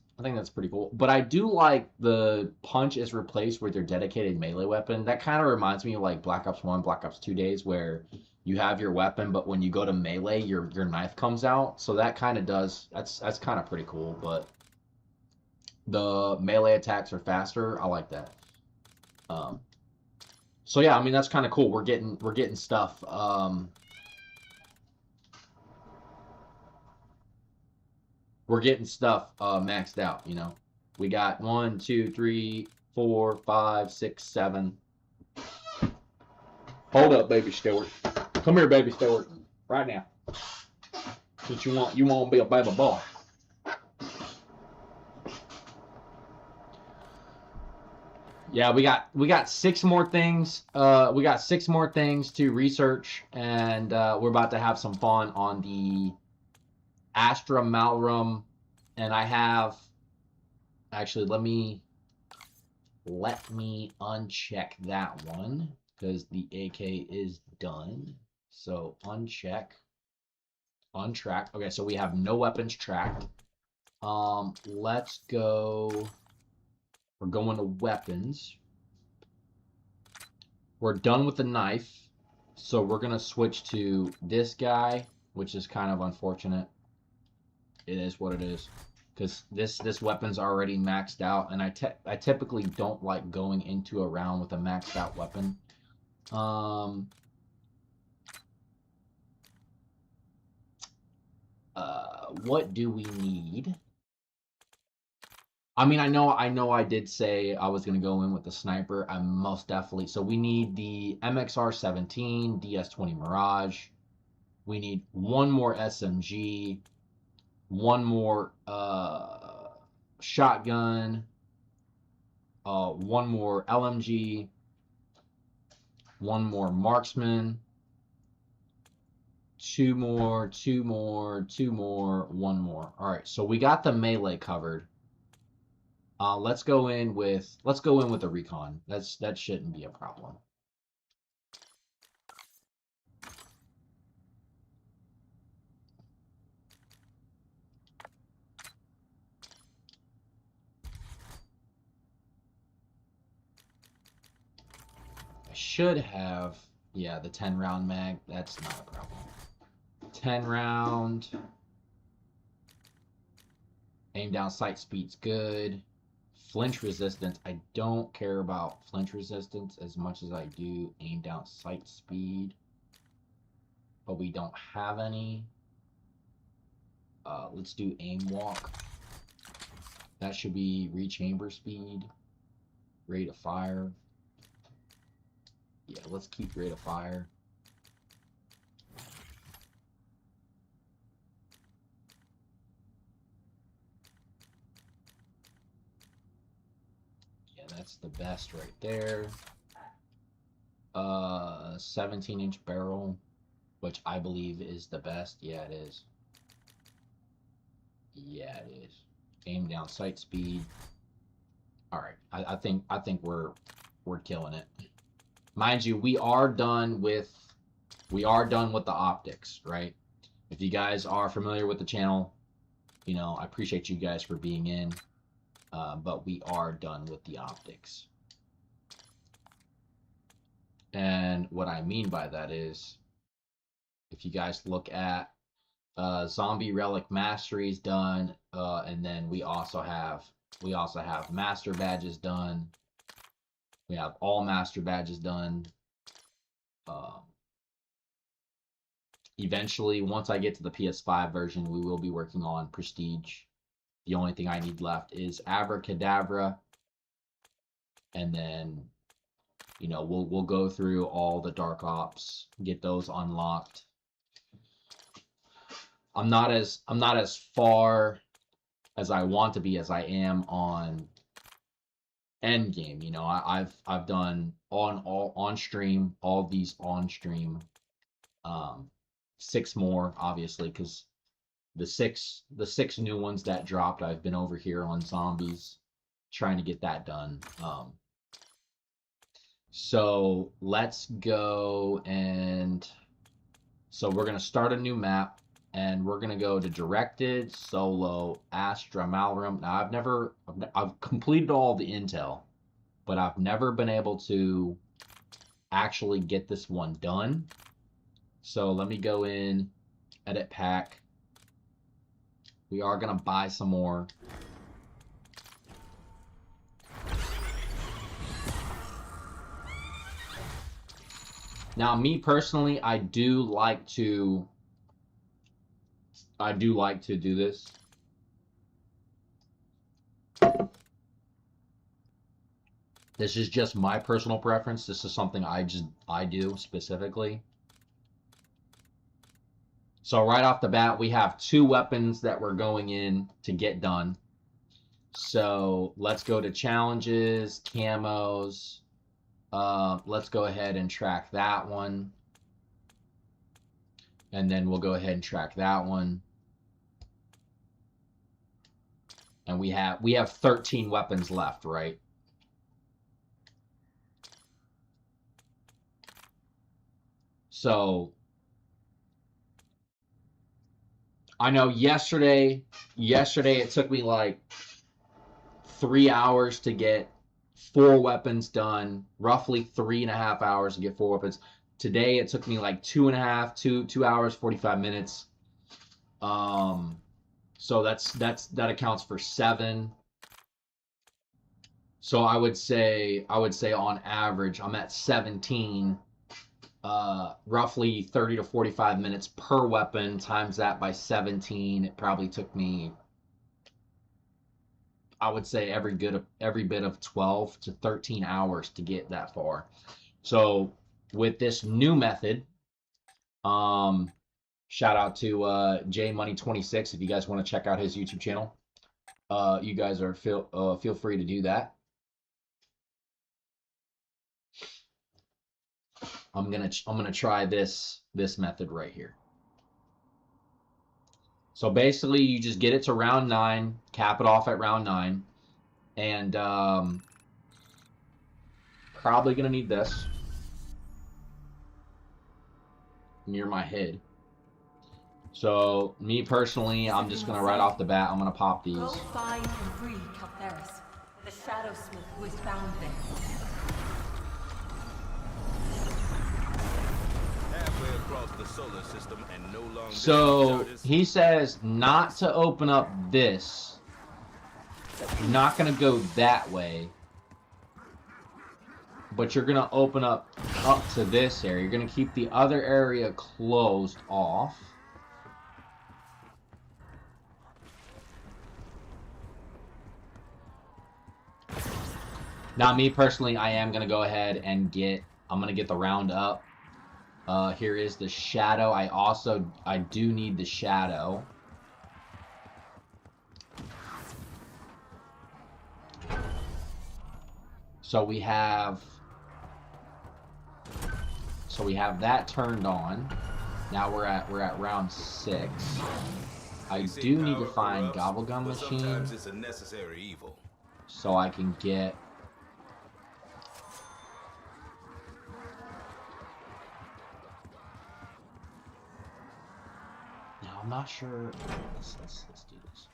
pretty cool. But I do like the punch is replaced with your dedicated melee weapon. That kind of reminds me of like Black Ops 1, Black Ops 2 days where you have your weapon, but when you go to melee, your knife comes out. So that kind of that's kind of pretty cool, but the melee attacks are faster. I like that. So yeah, I mean that's kind of cool. We're getting stuff. We're getting stuff maxed out. You know, we got 1, 2, 3, 4, 5, 6, 7. Hold up, baby Stewart. Come here, baby Stewart. Right now. Since you want to be a baby boy. Yeah, we got 6 more things. We got 6 more things to research, and we're about to have some fun on the Astra Malrum. And I have actually let me uncheck that one because the AK is done. So uncheck, untrack. Okay, so we have no weapons tracked. Let's go. We're going to weapons. We're done with the knife. So we're going to switch to this guy, which is kind of unfortunate. It is what it is. Because this weapon's already maxed out. And I typically don't like going into a round with a maxed out weapon. What do we need? I mean, I know I did say I was going to go in with the sniper. I'm most definitely. So we need the MXR-17, DS-20 Mirage. We need one more SMG, one more shotgun, one more LMG, one more marksman, two more, one more. All right, so we got the melee covered. Let's go in with the recon. That shouldn't be a problem. I should have, yeah, the 10 round mag. That's not a problem. 10 round. Aim down sight speed's good. Flinch resistance, I don't care about flinch resistance as much as I do aim down sight speed. But we don't have any. Let's do aim walk. That should be rechamber speed. Rate of fire. Yeah, let's keep rate of fire. That's the best right there. 17-inch barrel, which I believe is the best. Yeah, it is. Yeah, it is. Aim down sight speed. All right, I think we're killing it. Mind you, we are done with the optics, right? If you guys are familiar with the channel, you know, I appreciate you guys for being in. But we are done with the optics. And what I mean by that is, if you guys look at Zombie Relic Mastery's done, and then we also have Master Badges done. We have all Master Badges done. Eventually, once I get to the PS5 version, we will be working on Prestige. The only thing I need left is Abracadabra, and then, you know, we'll go through all the Dark Ops, get those unlocked. I'm not as far as I want to be as I am on end game. You know, I've done on stream, all these on stream, 6 more obviously, because the six new ones that dropped, I've been over here on zombies trying to get that done. So let's go, and so we're gonna start a new map, and we're gonna go to directed solo Astra Malrum. Now I've completed all the intel, but I've never been able to actually get this one done. So let me go in, edit pack. We are gonna buy some more. Now, me personally, I do like to do this. This is just my personal preference. This is something I do specifically. So right off the bat, we have 2 weapons that we're going in to get done. So let's go to challenges, camos. Let's go ahead and track that one. And then we'll go ahead and track that one. And we have 13 weapons left, right? So I know yesterday it took me like 3 hours to get 4 weapons done, roughly 3.5 hours to get 4 weapons. Today it took me like 2 hours 45 minutes. So that accounts for 7. So I would say on average I'm at 17, roughly 30 to 45 minutes per weapon. Times that by 17, it probably took me, I would say, every bit of 12 to 13 hours to get that far. So with this new method, shout out to JMoney26 if you guys want to check out his YouTube channel. You guys are feel free to do that. I'm gonna try this method right here. So basically, you just get it to round 9, cap it off at round 9, and probably gonna need this near my head. So me personally, I'm just gonna right off the bat, I'm gonna pop these. Go find and free Caltheris, the Shadow Smith who is found there. The solar system and no longer so he says not to open up this. You're not going to go that way. But you're going to open up to this area. You're going to keep the other area closed off. Now, me personally, I am going to go ahead and I'm going to get the round up. Here is the shadow. I do need the shadow. So we have that turned on. Now we're at round 6. I do need to find Gobblegum Machine. Sometimes it's a necessary evil. So I can get. I'm not sure. Let's do this.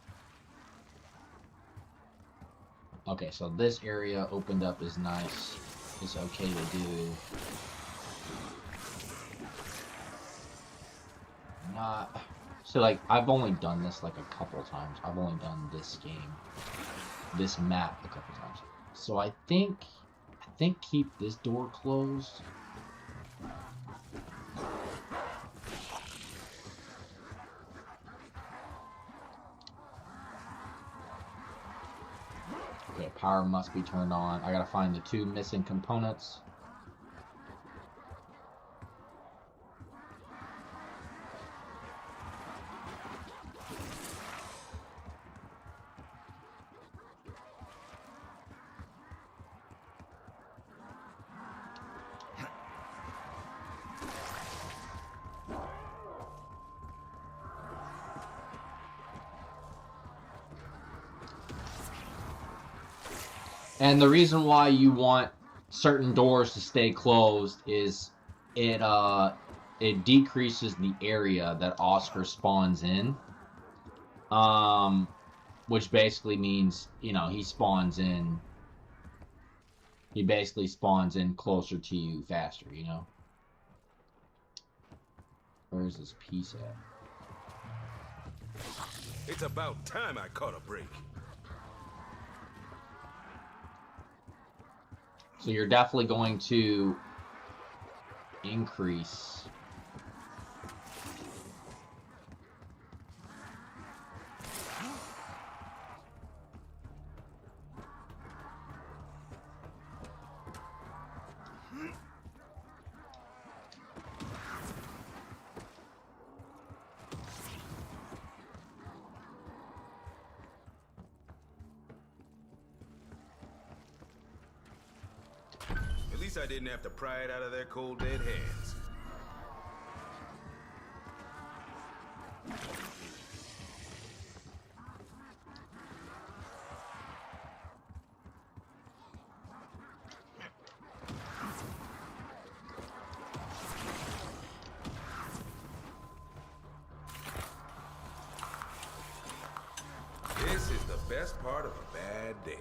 Okay, so this area opened up is nice. It's okay to do. Not so like I've only done this like a couple times. I've only done this map a couple times. So I think keep this door closed. Okay, power must be turned on. I gotta find the 2 missing components. And the reason why you want certain doors to stay closed is it decreases the area that Oscar spawns in. Which basically means, you know, he basically spawns in closer to you faster, you know? Where's this piece at? It's about time I caught a break. So you're definitely going to increase. At least I didn't have to pry it out of their cold dead hands. This is the best part of a bad day.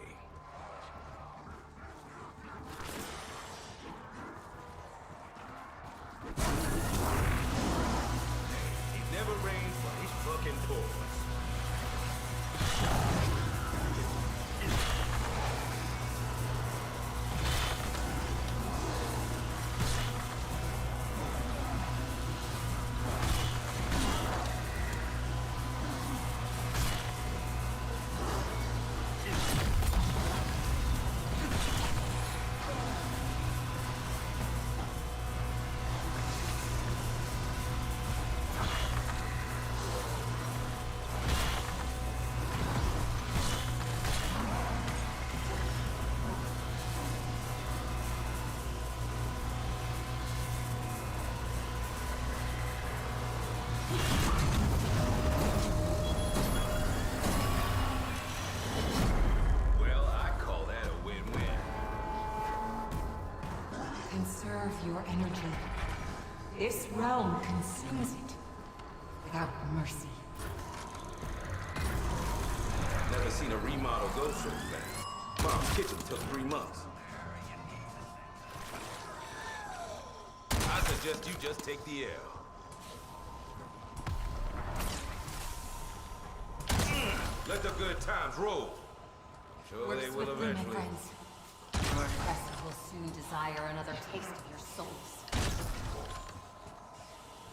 It never rains for these fucking toys. Well, I call that a win-win. Conserve your energy. This realm consumes it without mercy. Never seen a remodel go so fast. Mom's kitchen took 3 months. I suggest you just take the L. Let the good times roll. Sure Work they will swiftly, my eventually. friends. Your vessel will soon desire another taste of your souls.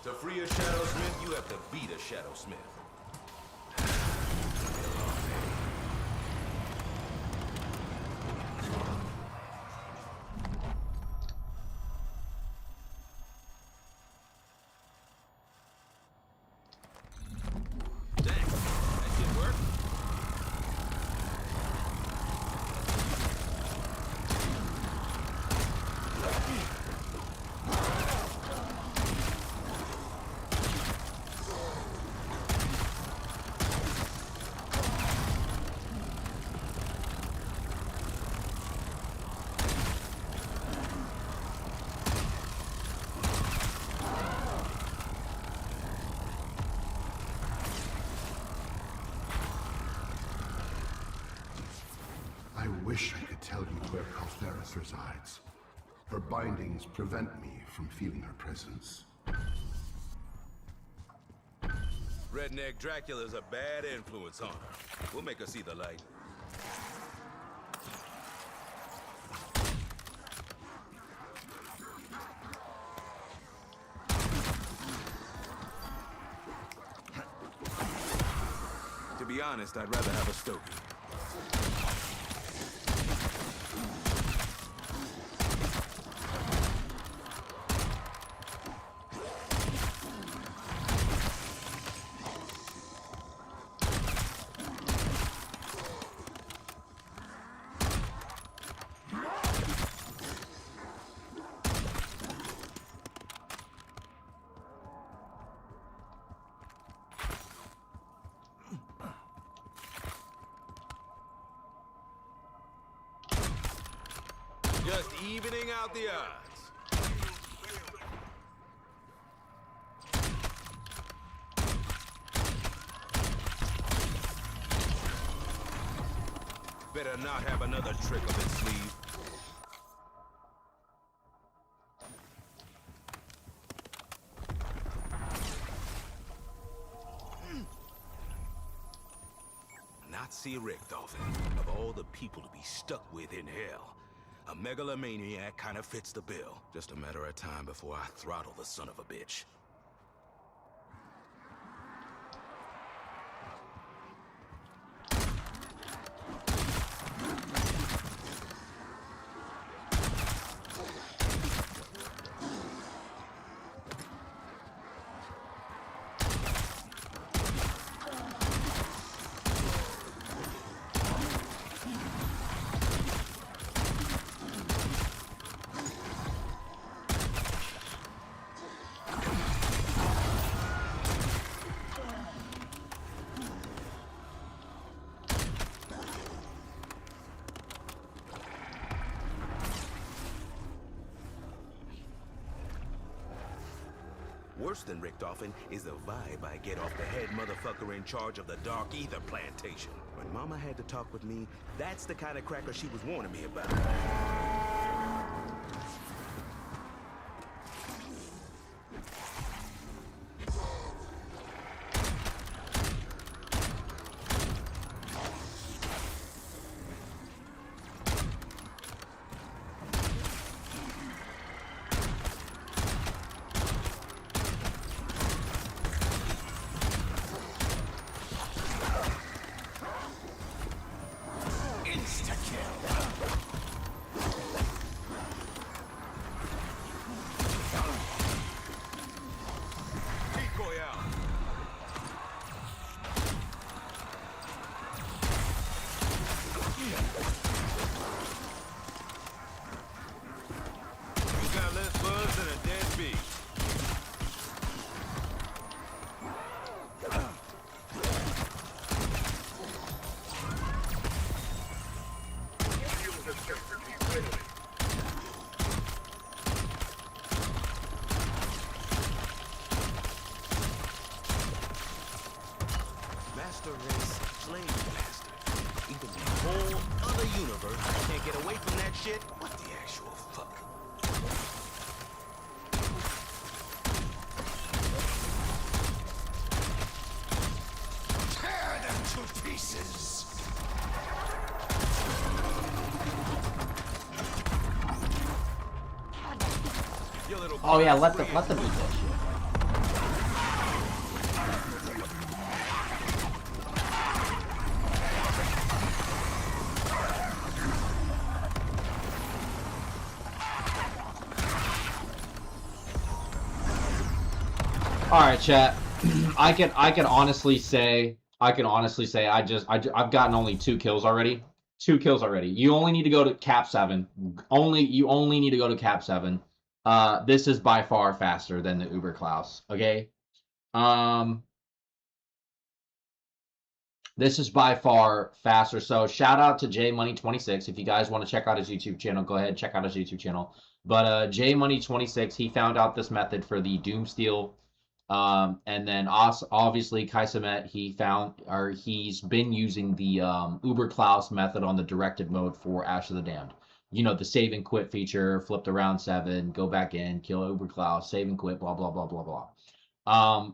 To free a Shadow Smith, you have to beat a Shadow Smith. Dang, that did work. I wish I could tell you where Caltheris resides. Her bindings prevent me from feeling her presence. Redneck Dracula's a bad influence on her. We'll make her see the light. To be honest, I'd rather have a stogie. evening out the odds. Better not have another trick up its sleeve. Nazi Richtofen, of all the people to be stuck with in hell, a megalomaniac kind of fits the bill. Just a matter of time before I throttle the son of a bitch. Worse than Richtofen is the vibe I get off the head motherfucker in charge of the Dark Ether plantation. When Mama had to talk with me, that's the kind of cracker she was warning me about. Master race, slave master. Even the whole other universe can't get away from that shit. What the actual fuck? Tear them to pieces! Oh yeah, let them do that shit. All right, chat. I can honestly say I've gotten only 2 kills already. 2 kills already. You only need to go to cap 7. You only need to go to cap 7. This is by far faster than the Uber Klaus. Okay. This is by far faster. So shout out to JMoney26. If you guys want to check out his YouTube channel, go ahead, check out his YouTube channel. But JMoney26, he found out this method for the DOOMSTEEL. And then obviously Kaisamet, he's been using the Uber Klaus method on the directed mode for Ash of the Damned. You know, the save and quit feature, flipped around 7, go back in, kill Uber Klaus, save and quit, blah blah blah blah blah.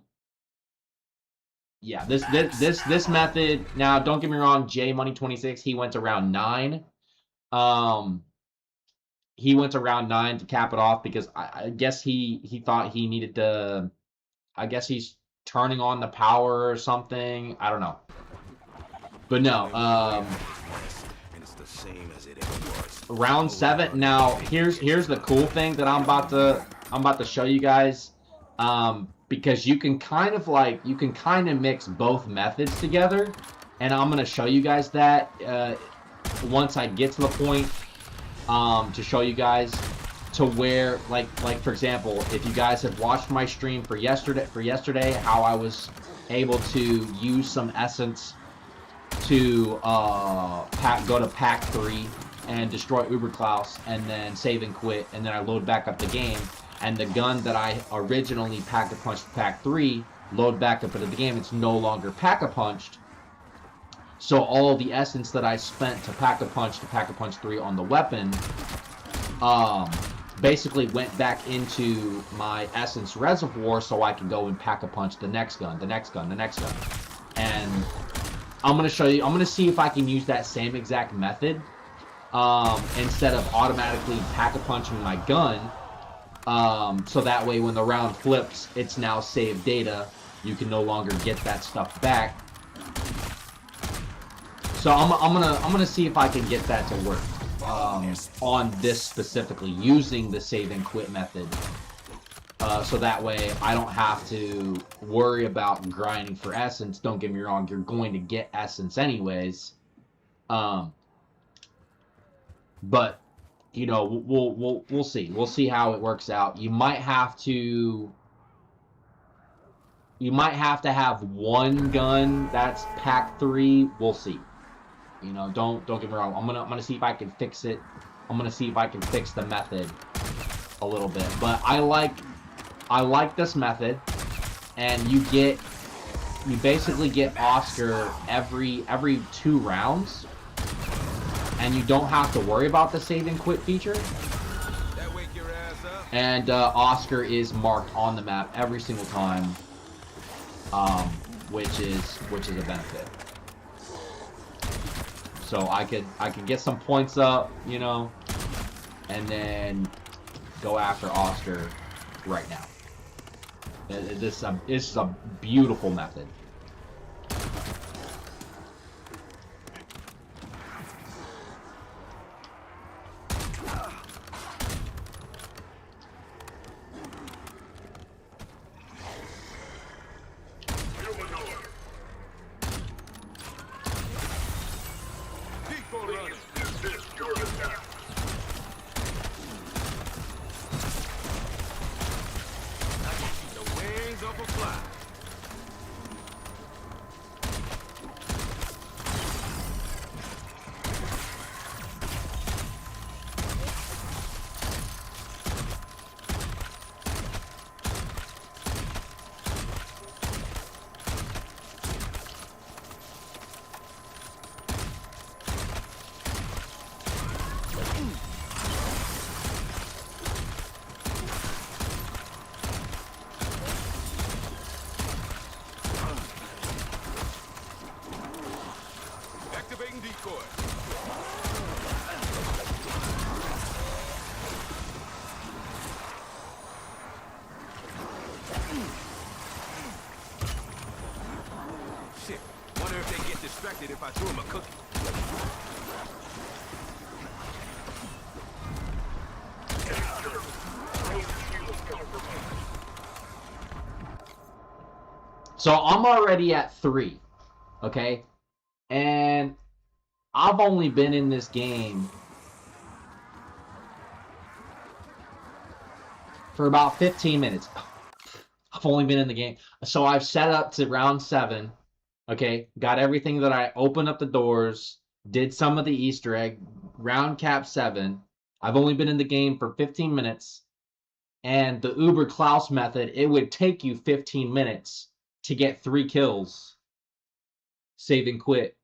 Yeah, this method. Now, don't get me wrong, JMoney26, he went around 9. He went around 9 to cap it off because I guess he thought he needed to. I guess he's turning on the power or something. I don't know. But no, round 7. Now, here's the cool thing that I'm about to show you guys. Because you can kind of mix both methods together, and I'm gonna show you guys that once I get to the point to show you guys to where, like for example, if you guys have watched my stream for yesterday, how I was able to use some essence to go to pack 3 and destroy Uber Klaus, and then save and quit, and then I load back up the game, and the gun that I originally Pack-a-Punched Pack 3 load back up into the game. It's no longer Pack-a-Punched. So all the essence that I spent to Pack-a-Punch 3 on the weapon, basically went back into my essence reservoir, so I can go and Pack-a-Punch the next gun, the next gun, the next gun. And I'm gonna show you. I'm gonna see if I can use that same exact method instead of automatically Pack-a-Punching my gun. So that way, when the round flips, it's now saved data. You can no longer get that stuff back. So I'm gonna see if I can get that to work on this specifically, using the save and quit method. So that way I don't have to worry about grinding for essence. Don't get me wrong, you're going to get essence anyways. But you know, we'll see. We'll see how it works out. You might have to have one gun that's Pack 3. We'll see. You know, don't get me wrong. I'm gonna see if I can fix it. I'm gonna see if I can fix the method a little bit. But I like this method, and you basically get Oscar every 2 rounds, and you don't have to worry about the save and quit feature. And Oscar is marked on the map every single time, which is a benefit. So I could get some points up, you know, and then go after Oscar right now. This is a beautiful method. Shit, wonder if they get distracted if I throw them a cookie. So I'm already at 3, okay? And I've only been in this game for about 15 minutes. I've only been in the game. So I've set up to round 7, okay? Got everything that I opened up the doors, did some of the Easter egg, round cap 7. I've only been in the game for 15 minutes. And the Uber Klaus method, it would take you 15 minutes to get 3 kills. Save and quit.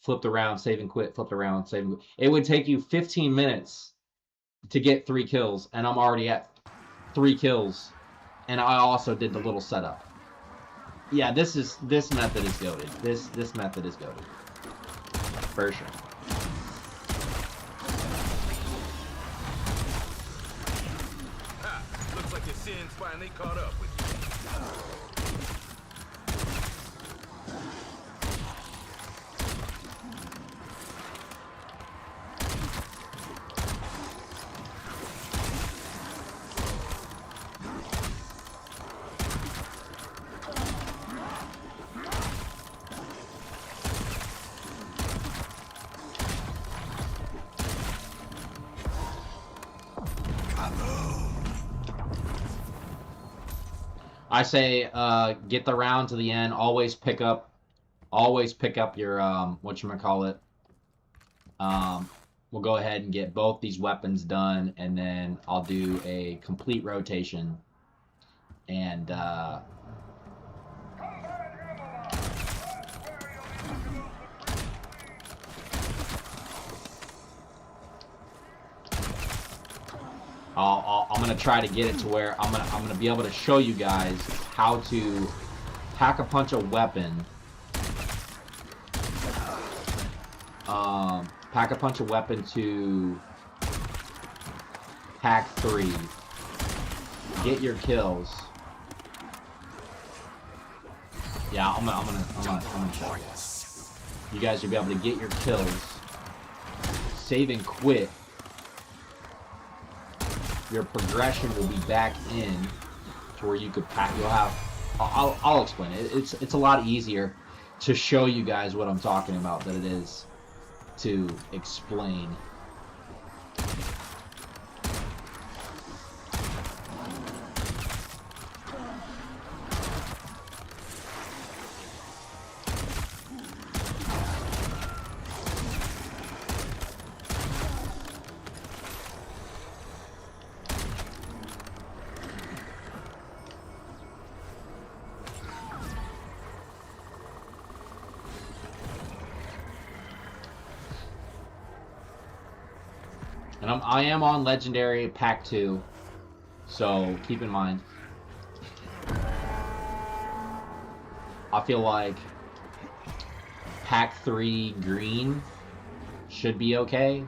Flipped around, save and quit, flipped around, save and quit. It would take you 15 minutes to get 3 kills, and I'm already at 3 kills. And I also did the little setup. Yeah, this method is goated. This method is goated. For sure. Ha! Looks like your sins finally caught up with you. I say get the round to the end. Always pick up your whatchamacallit. we'll go ahead and get both these weapons done, and then I'll do a complete rotation. And I'm gonna try to get it to where I'm gonna be able to show you guys how to pack a punch a weapon. Pack a punch a weapon to pack 3. Get your kills. Yeah, I'm gonna show you. You guys will be able to get your kills. Save and quit. Your progression will be back in to where you could pack. You'll have. I'll explain it. It's a lot easier to show you guys what I'm talking about than it is to explain. And I am on Legendary Pack 2, so keep in mind. I feel like Pack 3 Green should be okay.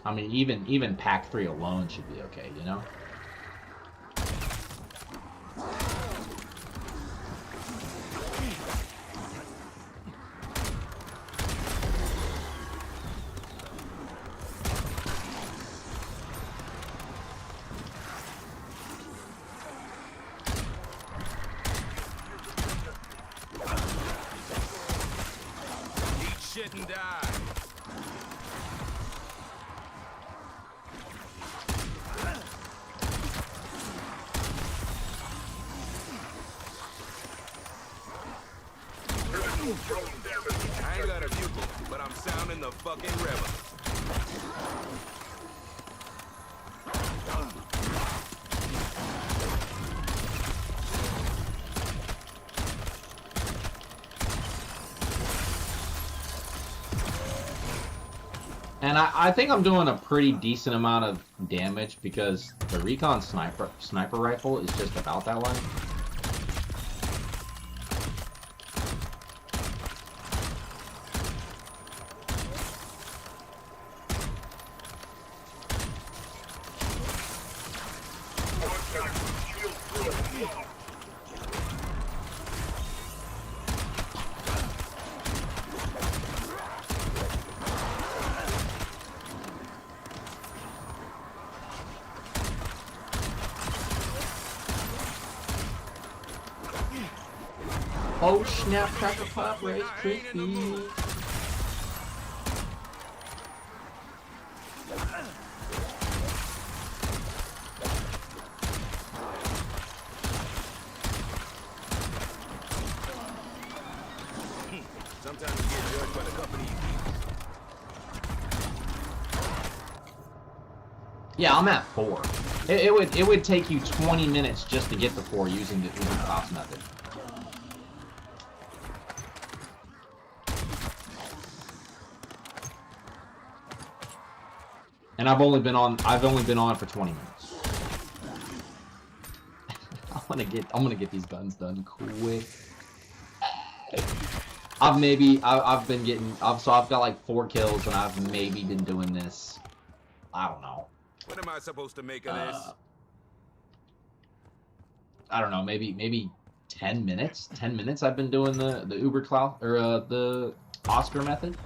I mean, even Pack 3 alone should be okay, you know? Shit and die. I ain't got a bugle, but I'm sounding the fucking rebel. And I think I'm doing a pretty decent amount of damage because the Recon sniper rifle is just about that way. Oh snap, cracker pop, Rice Krispies. Sometimes you get judged by the company you keep. Yeah, I'm at 4. It would take you 20 minutes just to get to 4 using the DOOMSTEEL method. And I've only been on for 20 minutes. I'm gonna get these guns done quick. I've got like 4 kills and I've maybe been doing this. I don't know. What am I supposed to make of this? I don't know, maybe 10 minutes. 10 minutes I've been doing the Uber Cloud or the Oscar method.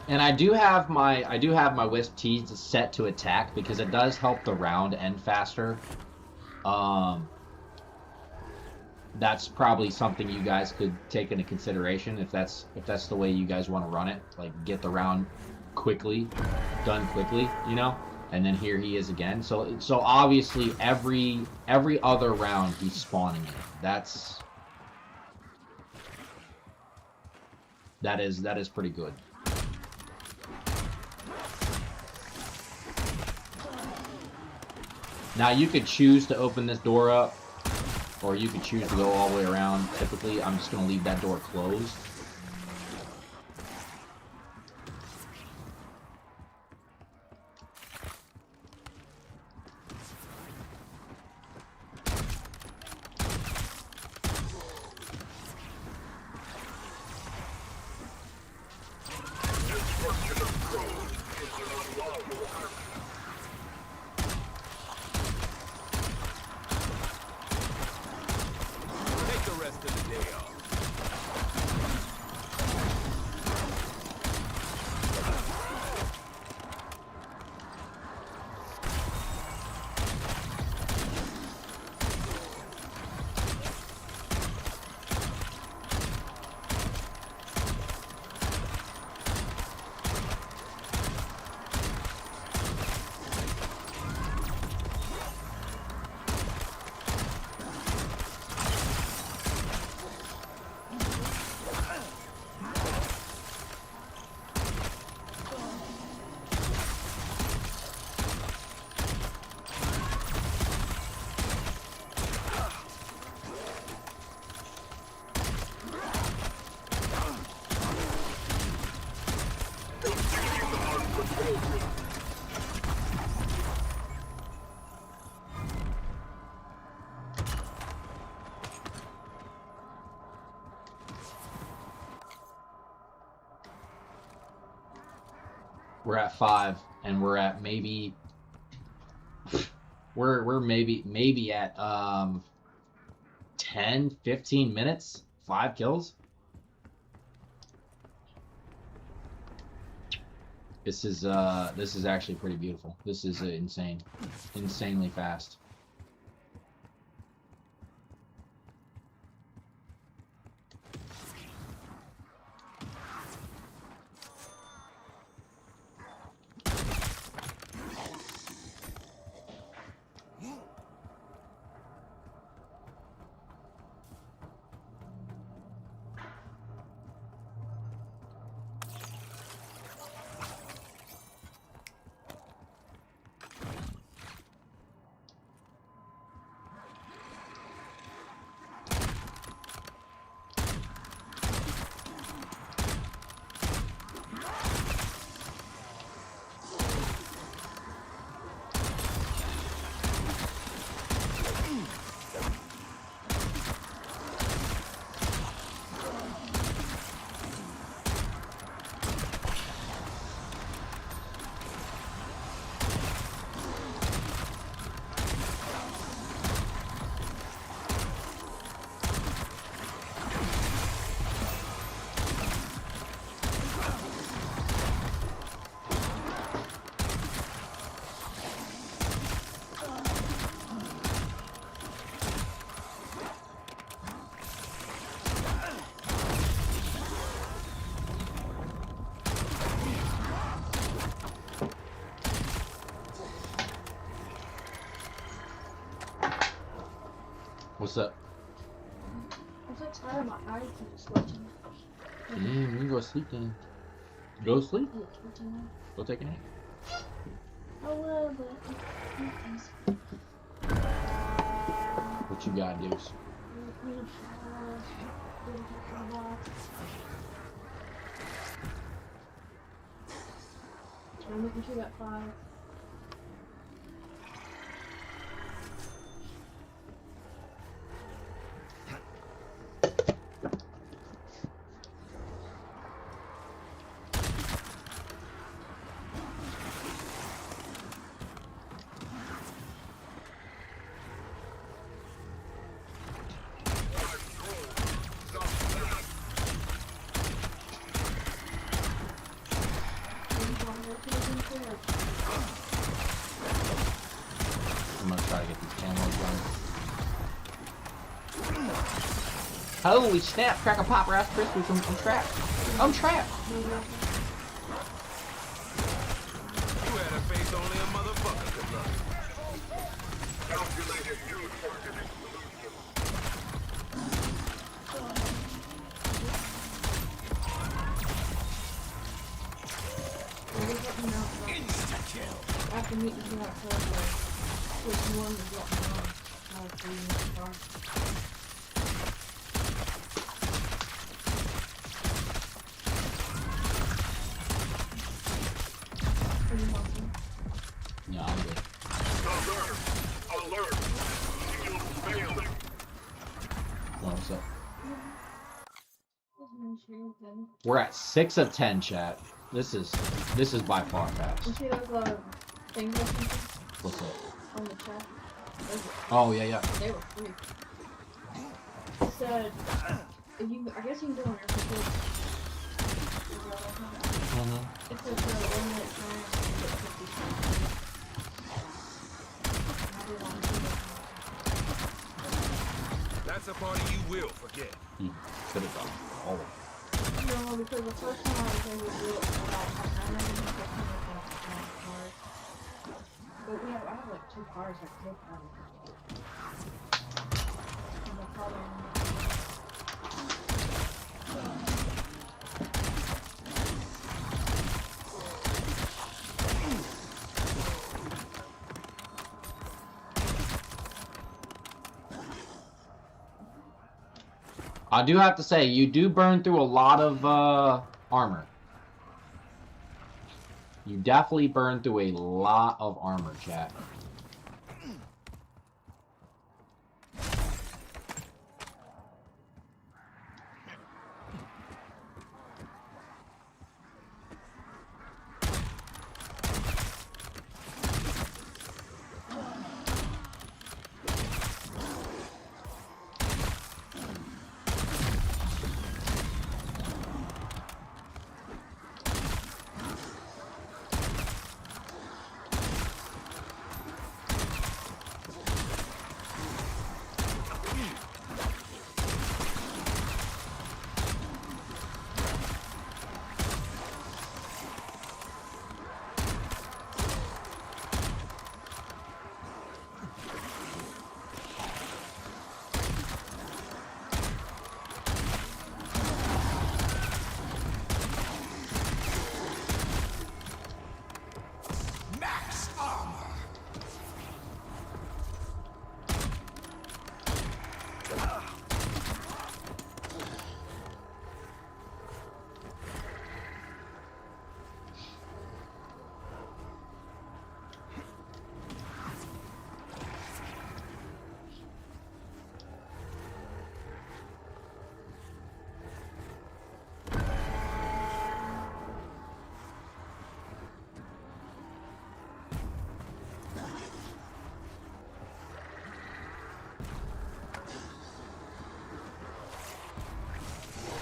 And I do have my Wisp T set to attack because it does help the round end faster. That's probably something you guys could take into consideration if that's the way you guys want to run it. Like get the round done quickly, you know. And then here he is again. So obviously every other round he's spawning in. That is pretty good. Now you could choose to open this door up, or you could choose to go all the way around. Typically, I'm just going to leave that door closed. Take the rest of the day off. We're at 5, and we're at maybe we're maybe at 10, 15 minutes, 5 kills. This is actually pretty beautiful. This is insanely fast. What's up? I'm so tired, my eyes keep sweating. Damn, you can go sleep then. Go sleep? Yeah, it's fine. Go take a nap. I will, but What you got, Deuce? I'm making sure that 5. Holy snap, crack a pop Rice Krispies, I'm trapped. I'm trapped. You had a face only a motherfucker could love. Calculated new targeting After meeting you that which one is what for you in the car. Are you watching? No, I'm good. Alert! Alert! Shield failing! What's up? There's no shield then. We're at 6 of 10, chat. This is by far You fast. see those things or something What's up? on the chat? Oh yeah, yeah. They were free. It said, I guess you can do it on your computer. It says 1 minute time to get 50 cents. That's a party you will forget. You could have done all of it. No, because the first time I was able to do it, I never even picked up my card. But I have like 2 cars I can take from. And the problem. I do have to say, you do burn through a lot of armor. You definitely burn through a lot of armor, chat.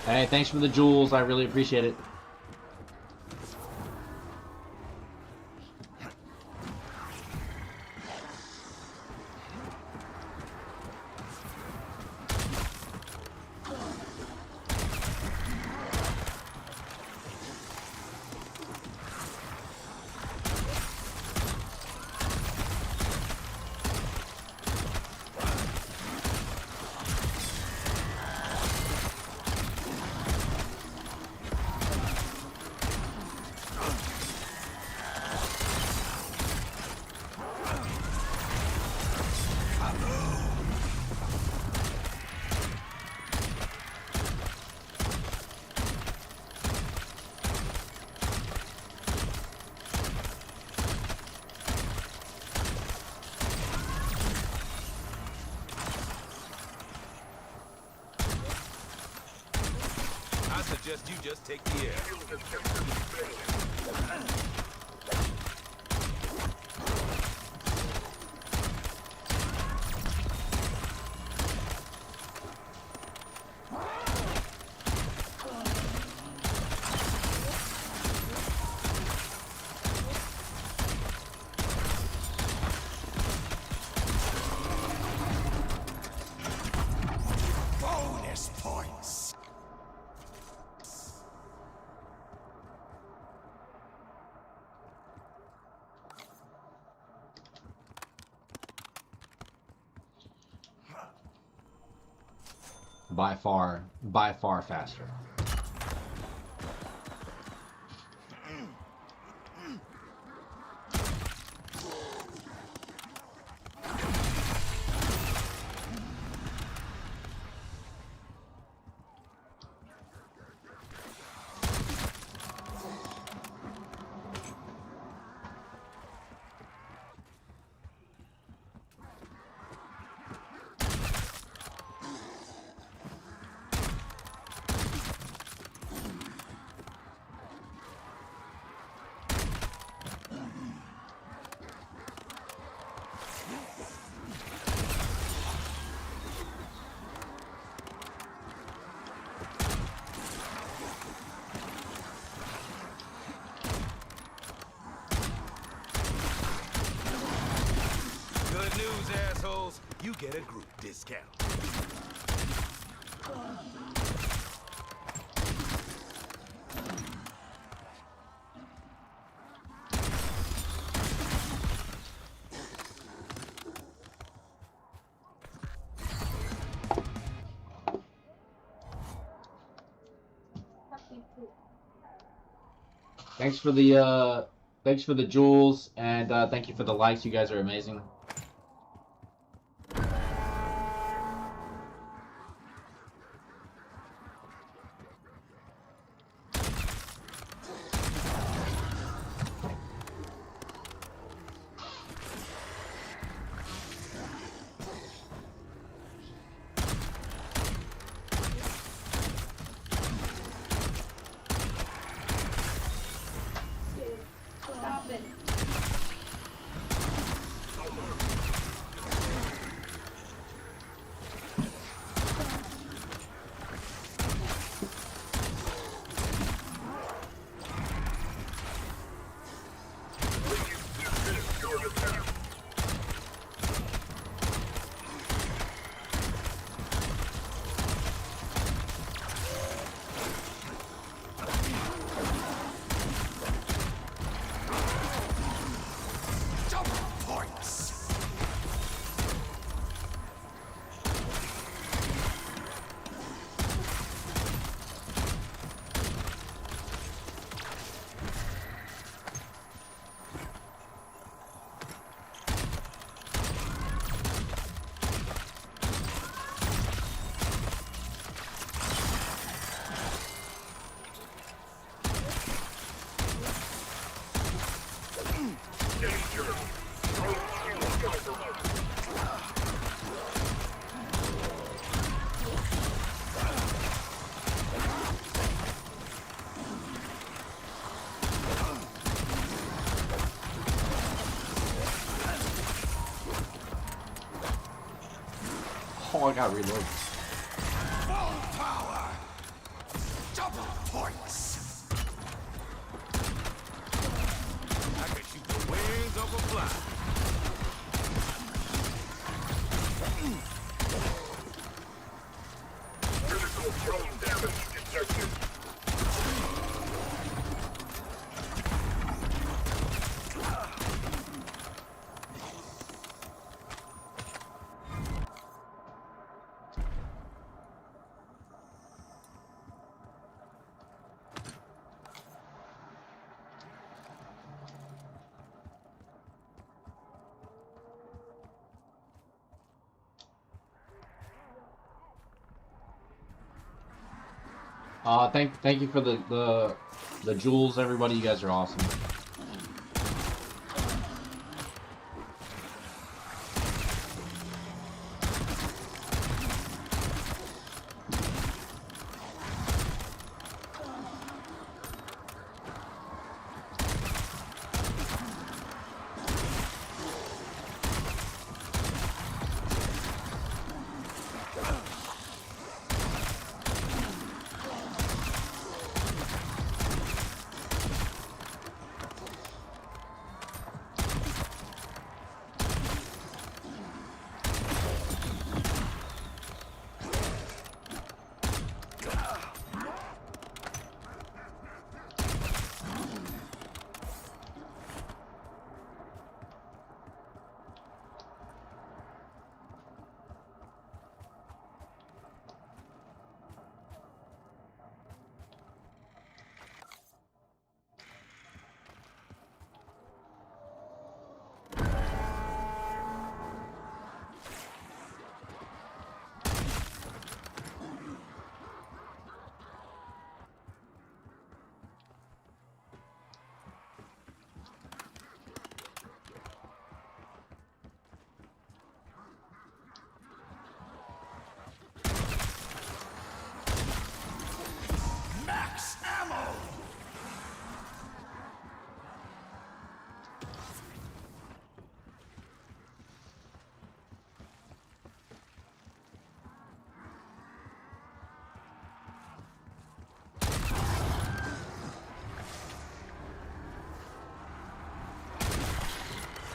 Hey, thanks for the jewels. I really appreciate it. I suggest you just take the air. Bonus point. by far faster. Good news, assholes. You get a group discount. Thanks for the jewels, and thank you for the likes. You guys are amazing. Stop it. Oh, I got reloaded. Full power! Double points! I can shoot the wings of a fly. Critical drone damage detected. Thank you for the jewels, everybody. You guys are awesome.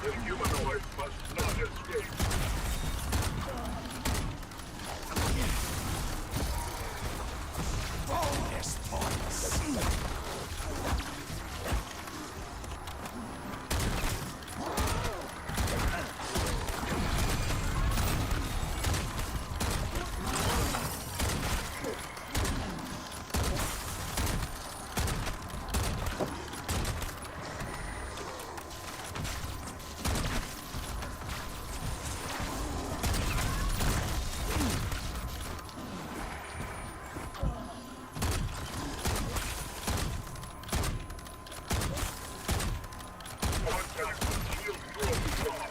The humanoids must not escape. Bonus points. Contact with shield drones off.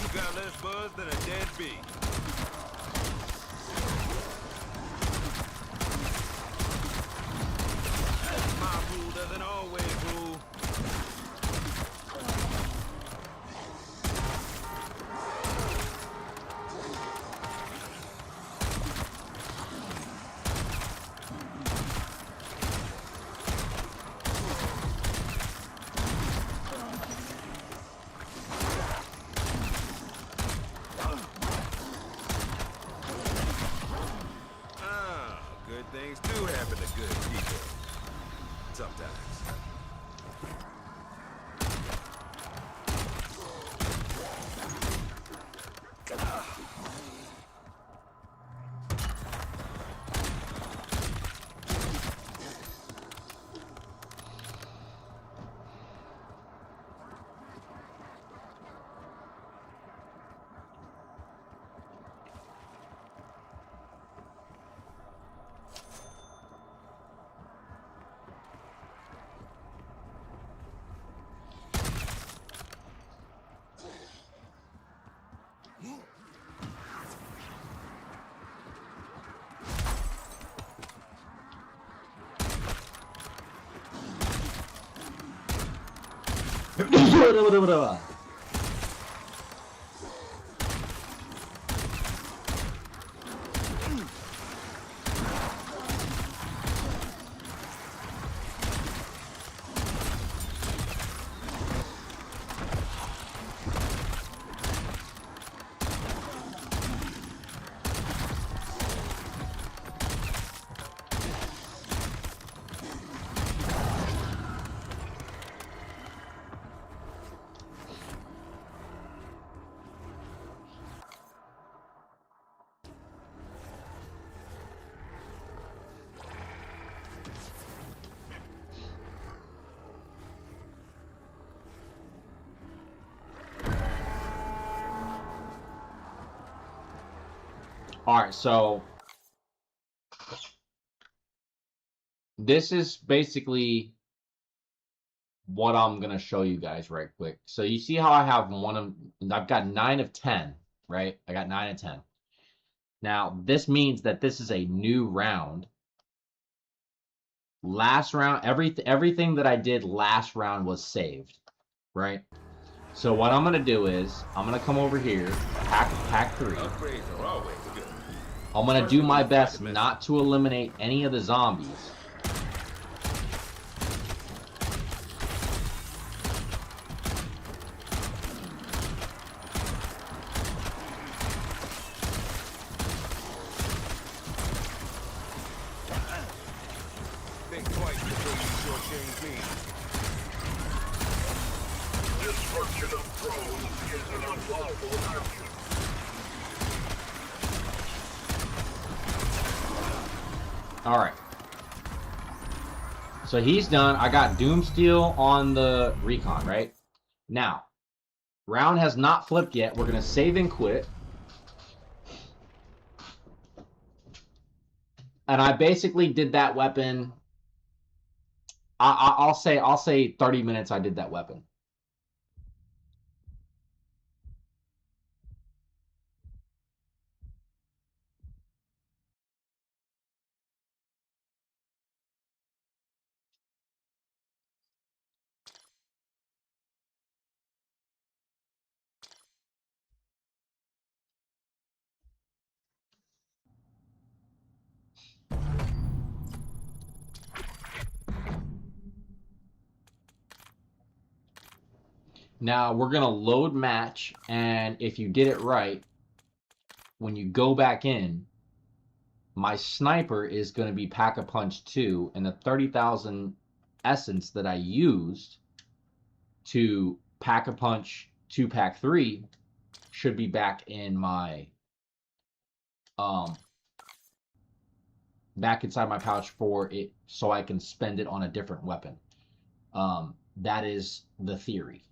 You got less buzz than a dead bee. My rule doesn't always rule. Good things do happen to good people. Sometimes. Alright, so this is basically what I'm gonna show you guys right quick. So you see how I have I've got 9 of 10, right? I got 9 of 10. Now this means that this is a new round. Last round, everything that I did last round was saved, right? So what I'm gonna do is I'm gonna come over here, pack 3. Upgrades are always good. I'm gonna do my best not to eliminate any of the zombies. Think twice before you shortchange me. Destruction of drones is an unlawful action. Alright. So he's done. I got DOOMSTEEL on the recon, right? Now, round has not flipped yet. We're going to save and quit. And I basically did that weapon. I'll say 30 minutes I did that weapon. Now we're going to load match, and if you did it right, when you go back in, my sniper is going to be Pack-a-Punch 2, and the 30,000 essence that I used to Pack-a-Punch 2 Pack 3 should be back in my back inside my pouch for it, so I can spend it on a different weapon. That is the theory.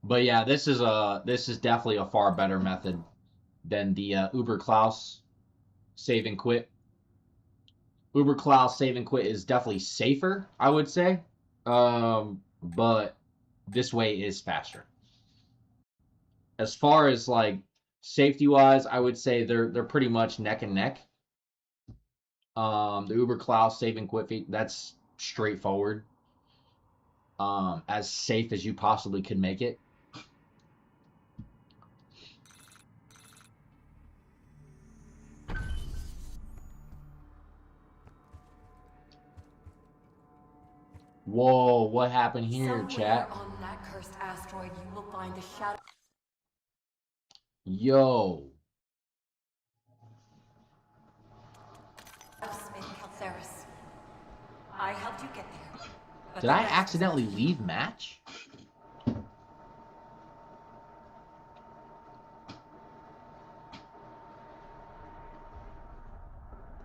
But yeah, this is definitely a far better method than the Uber Klaus save and quit. Uber Klaus save and quit is definitely safer, I would say, but this way is faster. As far as like safety wise, I would say they're pretty much neck and neck. The Uber Klaus save and quit feat, that's straightforward. As safe as you possibly could make it. Whoa, what happened here, Somewhere chat? on that cursed asteroid, you will find the shadow. Yo. Smith Caltheris. I helped you get there. But Did the I rest accidentally is- leave match?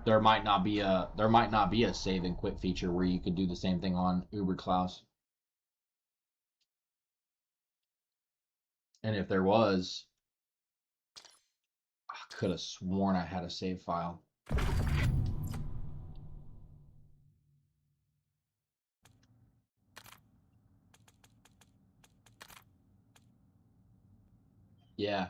There might not be a save and quit feature where you could do the same thing on Uber Klaus. And if there was, I could have sworn I had a save file. Yeah.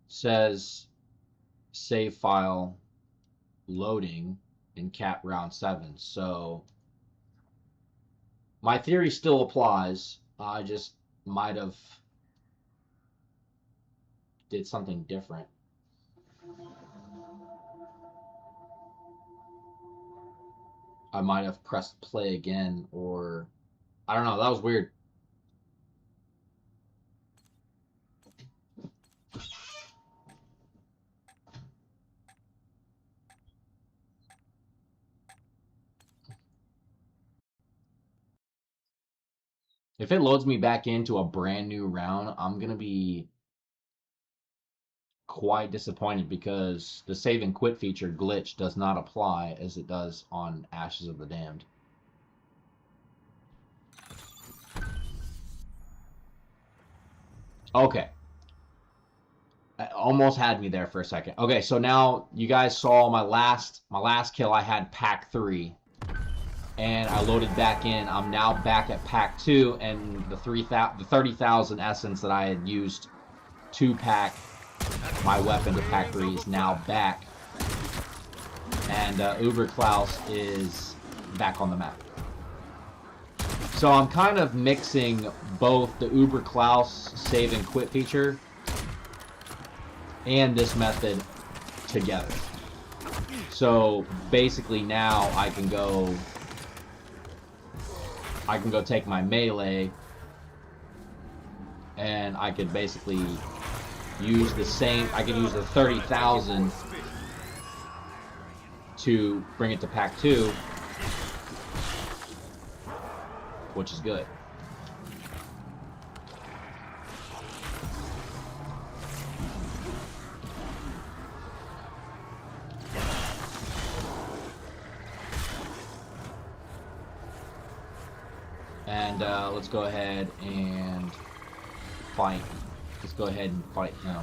Says save file loading in cat round 7. So my theory still applies. I just might have did something different. I might have pressed play again, or I don't know. That was weird. If it loads me back into a brand new round, I'm going to be quite disappointed because the save and quit feature glitch does not apply as it does on Ashes of the Damned. Okay. Almost had me there for a second. Okay, so now you guys saw my last kill. I had pack 3, and I loaded back in. I'm now back at pack 2, and the 30,000 essence that I had used to pack my weapon to pack 3 is now back, and Uber Klaus is back on the map. So I'm kind of mixing both the Uber Klaus save and quit feature and this method together. So basically now I can go take my melee, and I could basically use the same, I can use the 30,000 to bring it to pack 2, which is good. And let's go ahead and fight. Let's go ahead and fight him.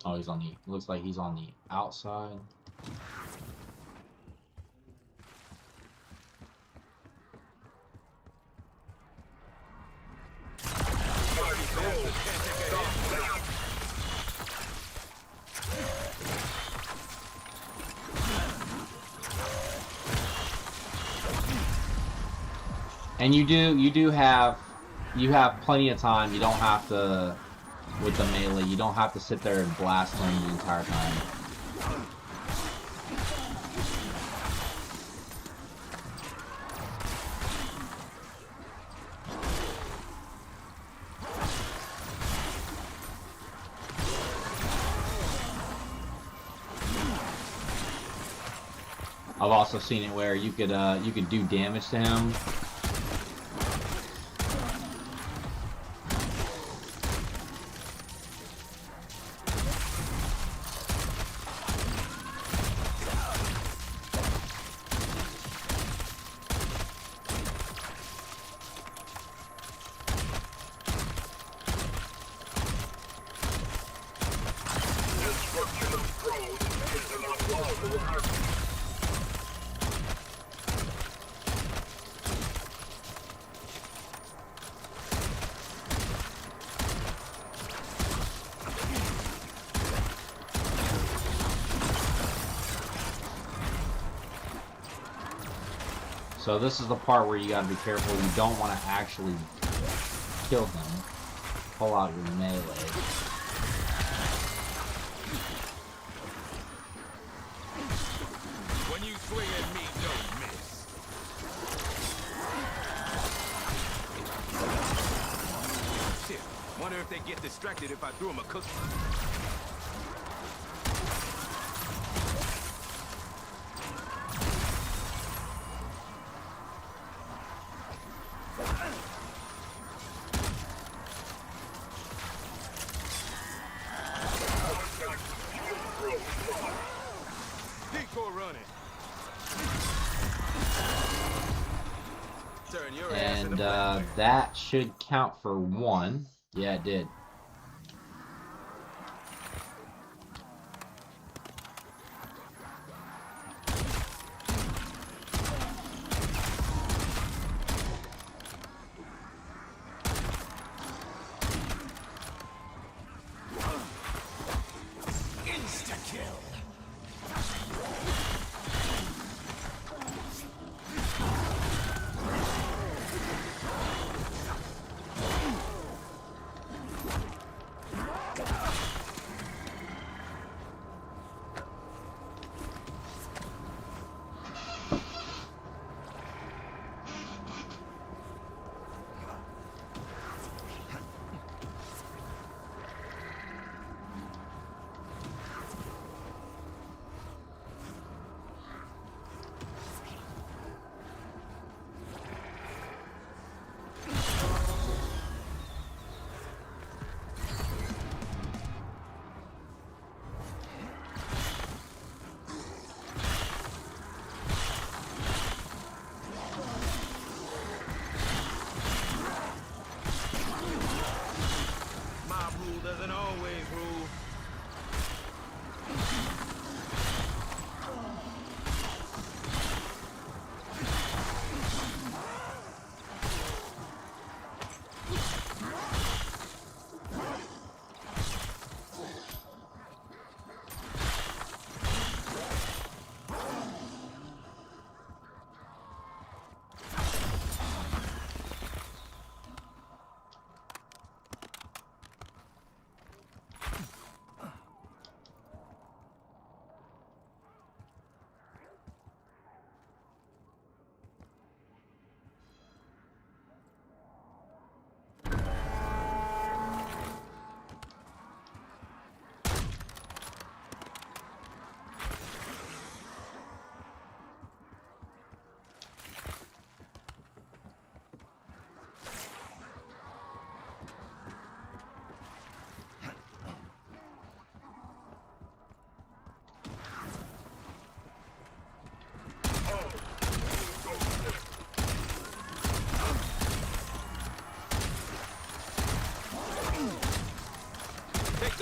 Oh, he's on the, looks like he's on the outside. And you have plenty of time. You don't have to, with the melee, you don't have to sit there and blast him the entire time. I've also seen it where you could do damage to him. So this is the part where you gotta be careful. You don't want to actually kill him. Pull out your melee. When you swing at me, don't miss. Shit. Wonder if they get distracted if I threw them a cookie. And that should count for 1. Yeah, it did.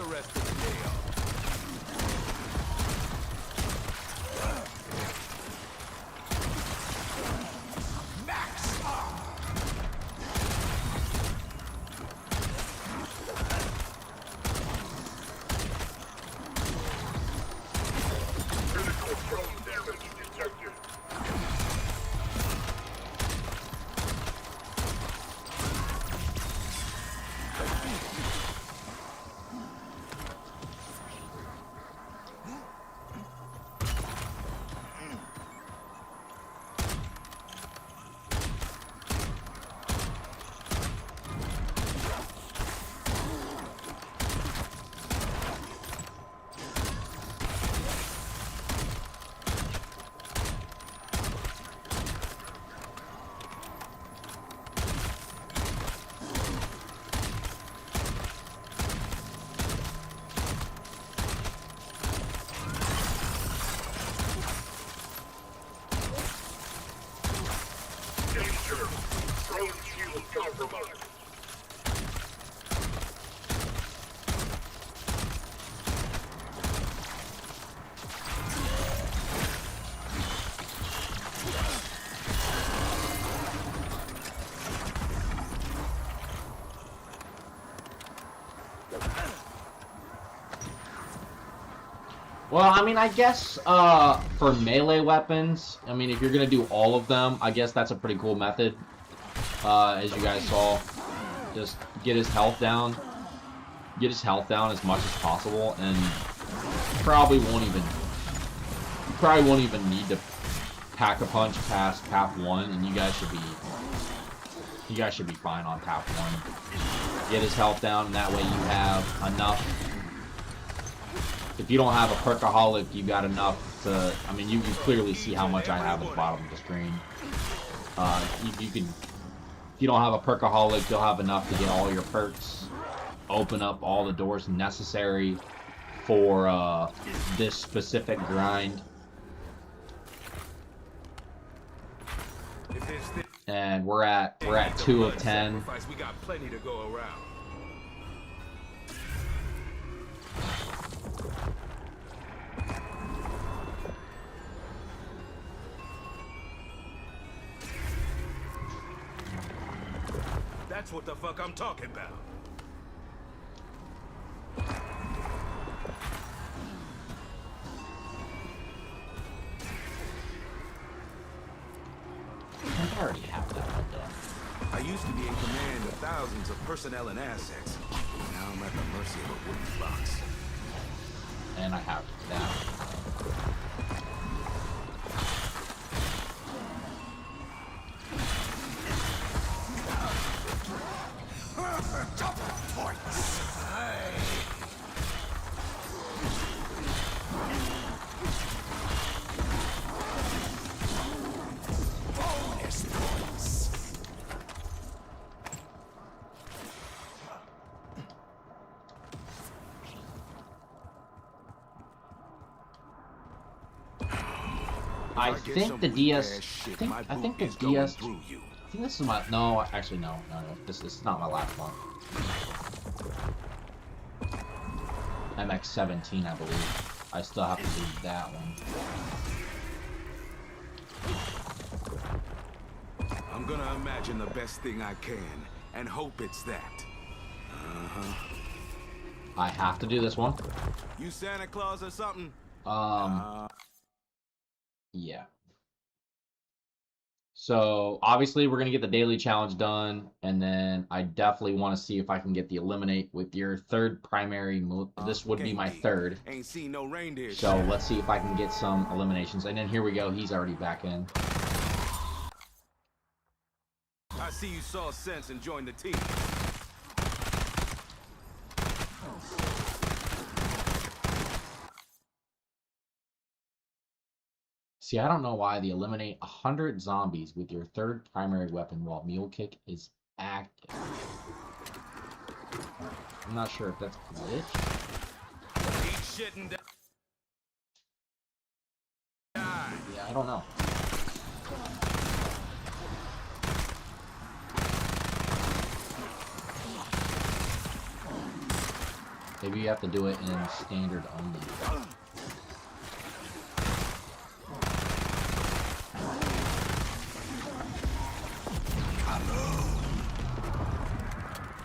rest of the day off. Well, I mean, I guess for melee weapons, I mean, if you're gonna do all of them, I guess that's a pretty cool method. As you guys saw, just get his health down as much as possible, and probably won't even need to pack a punch past path 1, and you guys should be fine on path 1. Get his health down, and that way you have enough. If you don't have a perkaholic, you got enough to. I mean, you can clearly see how much I have at the bottom of the screen. You can. If you don't have a perkaholic, you'll have enough to get all your perks, open up all the doors necessary for this specific grind. And we're at 2 of 10. We got plenty to go around. That's what the fuck I'm talking about. I already have that one done. I used to be in command of thousands of personnel and assets. Now I'm at the mercy of a wooden box. And I have that. I think the DS. I think the DS. I think this is my. No, actually, no. This is not my last one. MX-17, I believe. I still have to do that one. I'm gonna imagine the best thing I can and hope it's that. I have to do this one. You Santa Claus or something? Yeah. So obviously we're gonna get the daily challenge done, and then I definitely want to see if I can get the eliminate with your third primary move. This would be my third. Ain't seen no reindeer. So let's see if I can get some eliminations. And then here we go. He's already back in. I see you saw sense and joined the team. See, I don't know why the eliminate 100 zombies with your third primary weapon while Mule Kick is active. I'm not sure if that's a glitch. Eat shit and die. Yeah, I don't know. Maybe you have to do it in standard only.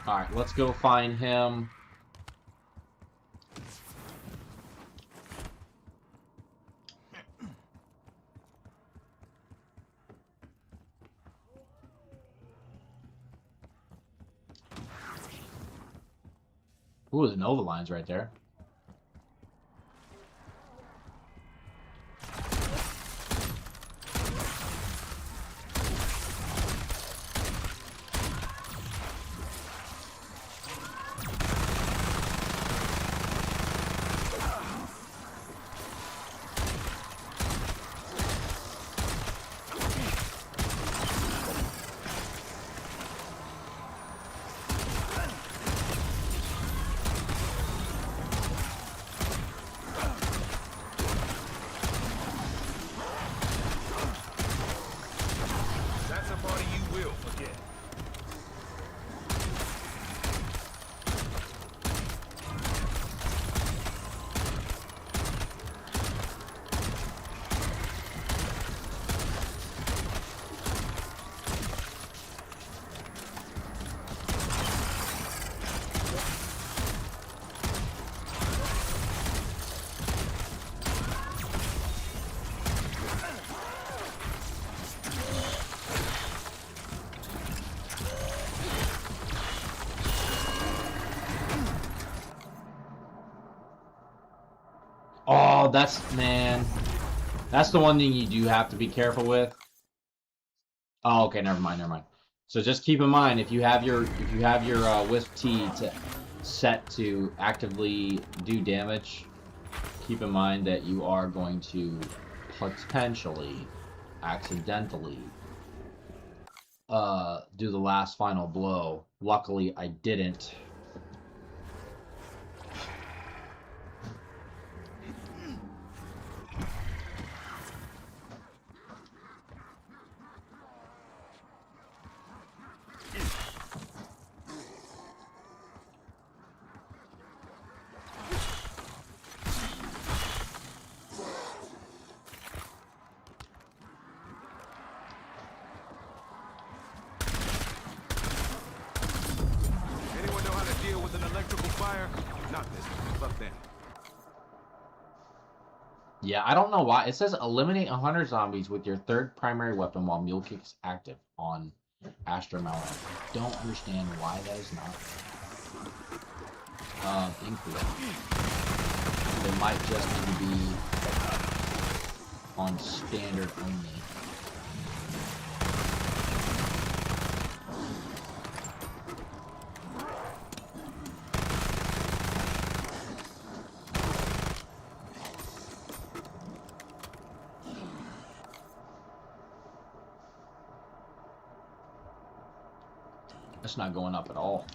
Alright, let's go find him. Ooh, the Nova line's right there. Oh, that's the one thing you do have to be careful with. Oh, okay, never mind. So just keep in mind, if you have your Wisp T set to actively do damage, keep in mind that you are going to potentially, accidentally, do the last final blow. Luckily, I didn't. Yeah, I don't know why. It says eliminate 100 zombies with your third primary weapon while Mule Kick is active on Astra Mountain. I don't understand why that is not included. It might just need to be on standard only. That's not going up at all.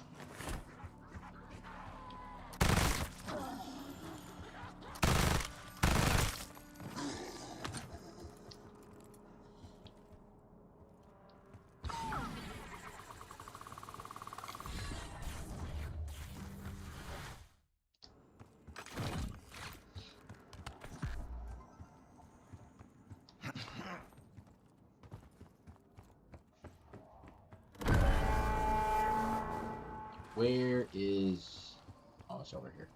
Where is... Oh, it's over here.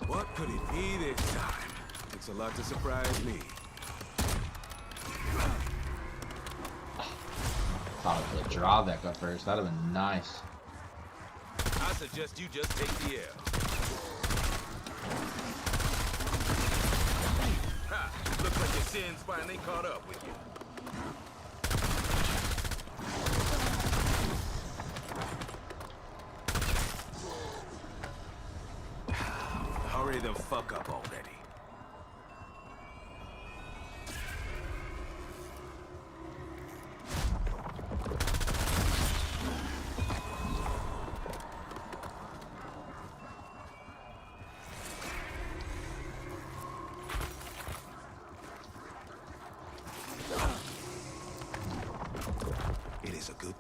What could it be this time? It's a lot to surprise me. Thought I could draw that guy first. That'd have been nice. I suggest you just take the L. Ha! Looks like your sins finally caught up with you. Hurry the fuck up already.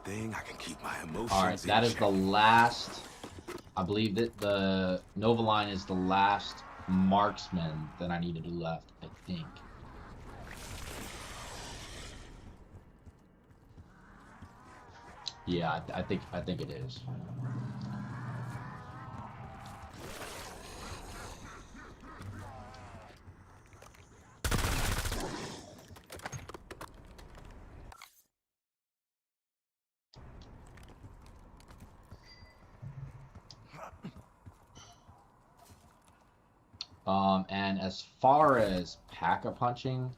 thing, I can keep my emotions All right, that in is the check. last. I believe that the Nova line is the last marksman that I need to do left. I think. Yeah, I think it is. And as far as pack-a-punching,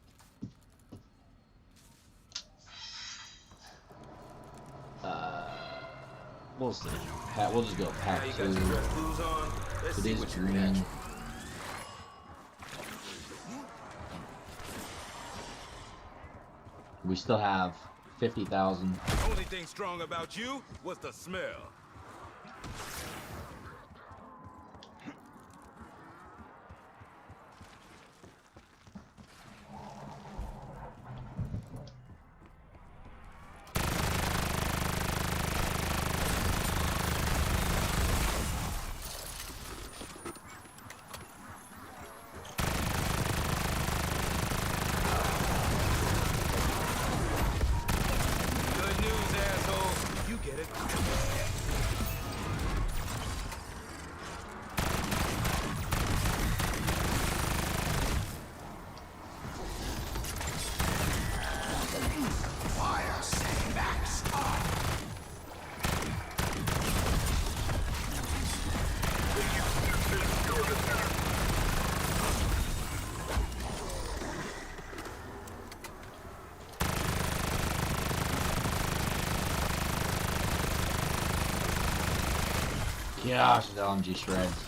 we'll see. We'll just go Now pack you 2. got your dress blues on. Let's It see is what you green. got. We still have 50,000. Only thing strong about you was the smell. Good news, asshole. You get it. Gosh, the LMG shreds.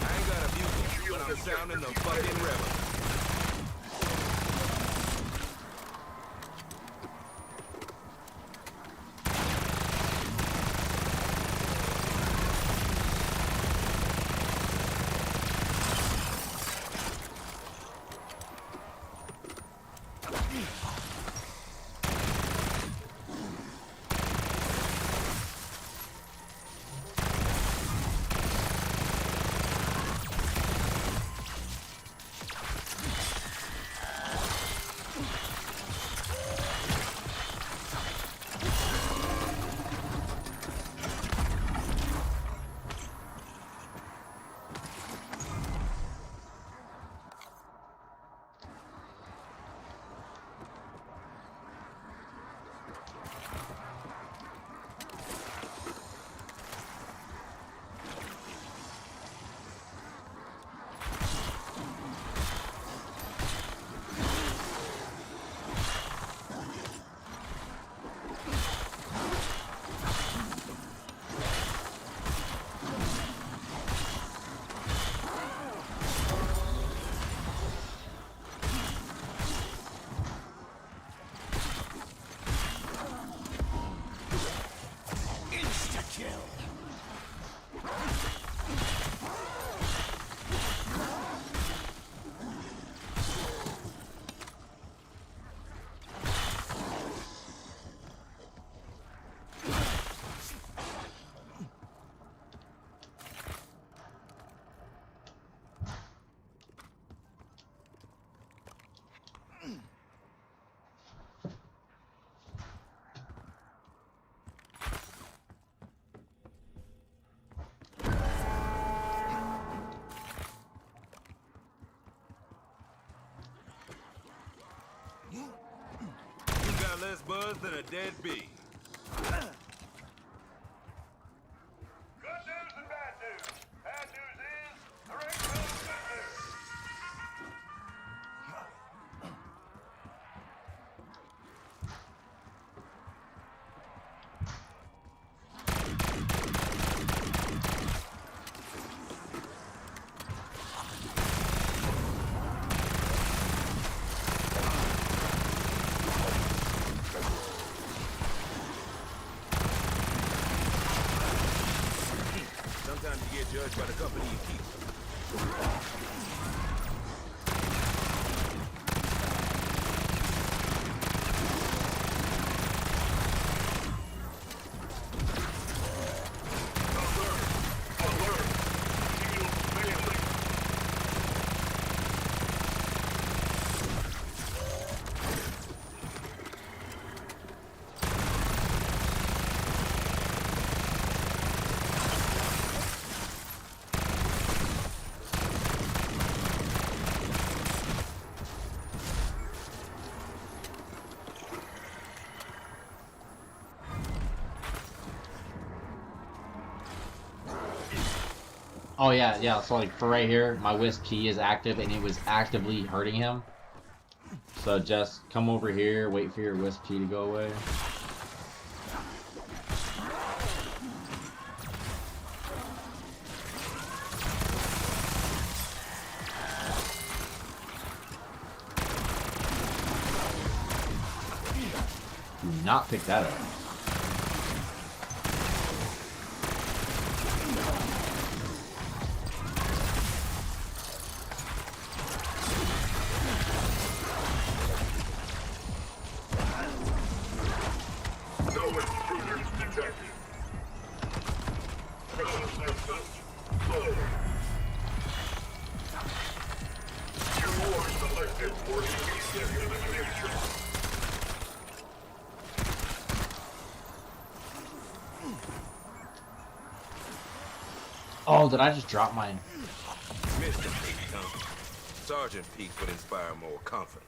I ain't got a bugle, but I'm sounding the fucking rebel. buzz than a dead bee. Good news and bad news. Bad news is there ain't no good news. Sometimes you get judged by the company you keep. Oh yeah. So like for right here, my wisp key is active and it was actively hurting him. So just come over here, wait for your wisp key to go away. Do not pick that up. No intruders detected. Persistence low. You are selected for immediate elimination. Oh, did I just drop mine? Mr. Peak, huh? Sergeant Peak would inspire more confidence.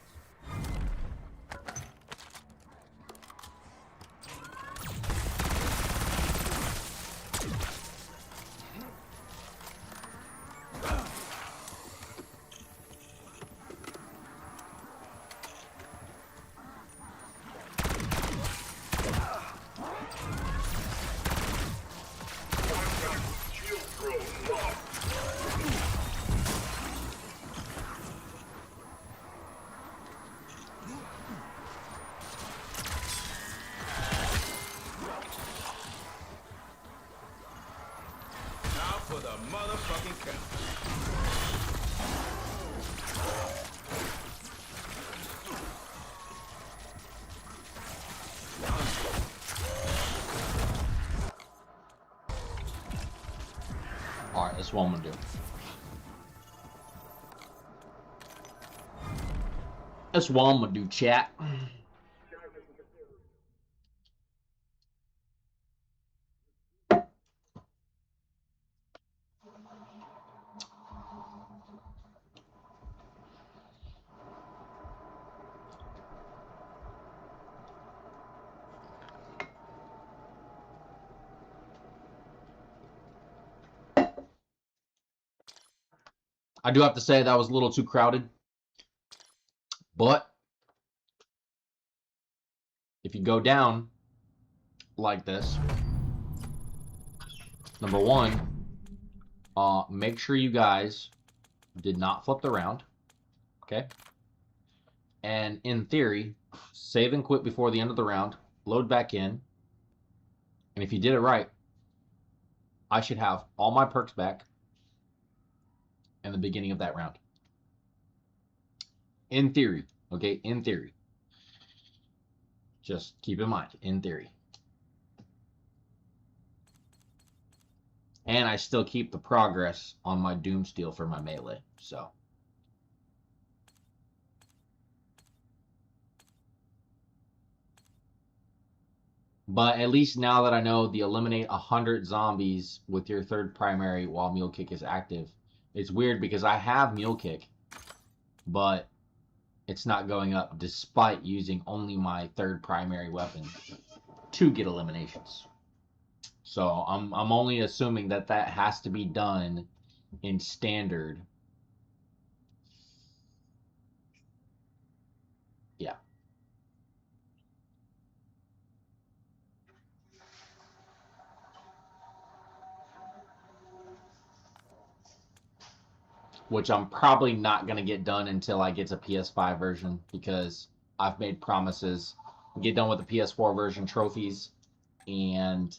Shield throw locked. Now for the motherfucking count. Alright, that's what I'm gonna do. That's what I'm gonna do, chat. I do have to say that was a little too crowded. But if you go down like this, number one, make sure you guys did not flip the round. Okay? And in theory, save and quit before the end of the round, load back in, and if you did it right, I should have all my perks back in the beginning of that round. In theory, okay? In theory. Just keep in mind, in theory. And I still keep the progress on my DOOMSTEEL for my melee, so. But at least now that I know the eliminate 100 zombies with your third primary while Mule Kick is active. It's weird because I have Mule Kick, but it's not going up despite using only my third primary weapon to get eliminations. So I'm only assuming that that has to be done in standard. Yeah. Which I'm probably not going to get done until I get to PS5 version, because I've made promises to get done with the PS4 version trophies and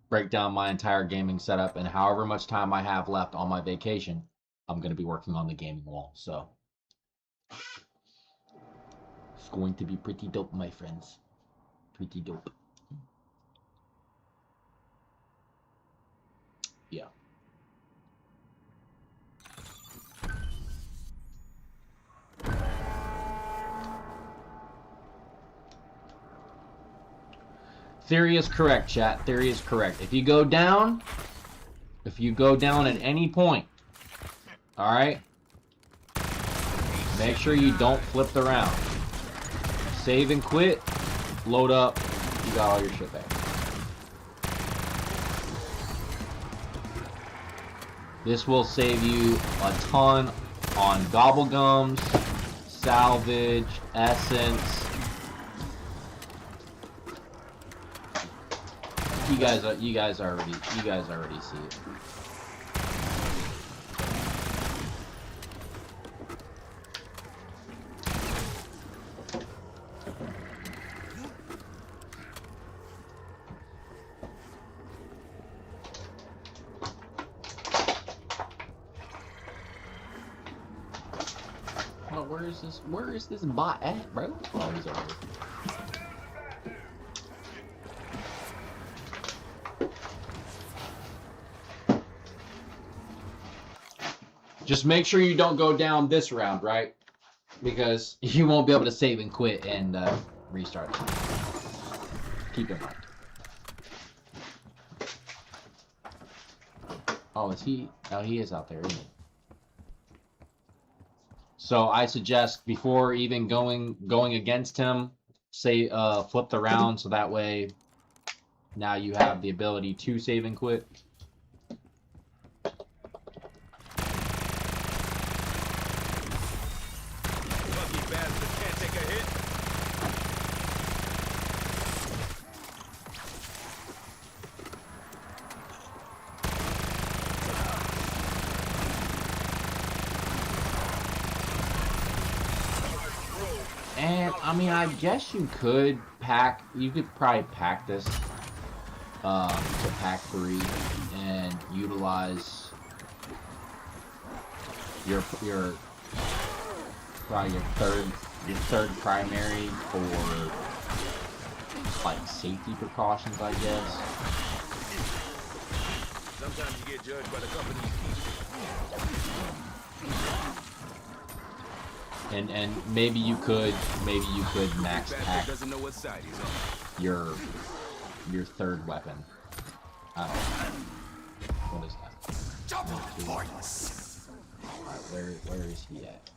break down my entire gaming setup, and however much time I have left on my vacation, I'm going to be working on the gaming wall. So it's going to be pretty dope, my friends. Pretty dope. Yeah. Theory is correct, chat. Theory is correct. If you go down at any point, all right, make sure you don't flip the round. Save and quit, load up, you got all your shit back. This will save you a ton on gobblegums, salvage, essence. You guys already see it. Oh, where is this bot at, bro? Oh, he's over here. Just make sure you don't go down this round, right? Because you won't be able to save and quit and restart. Keep in mind. Oh, is he? Oh, he is out there, isn't he? So I suggest before even going against him, say flip the round, so that way now you have the ability to save and quit. And I mean, I guess you could probably pack this to pack 3 and utilize your probably your third primary for like safety precautions, I guess. Sometimes you get judged by the company you keep. And maybe you could max pack Doesn't know what side he's on. your third weapon. I don't know. What is that? Alright, where is he at?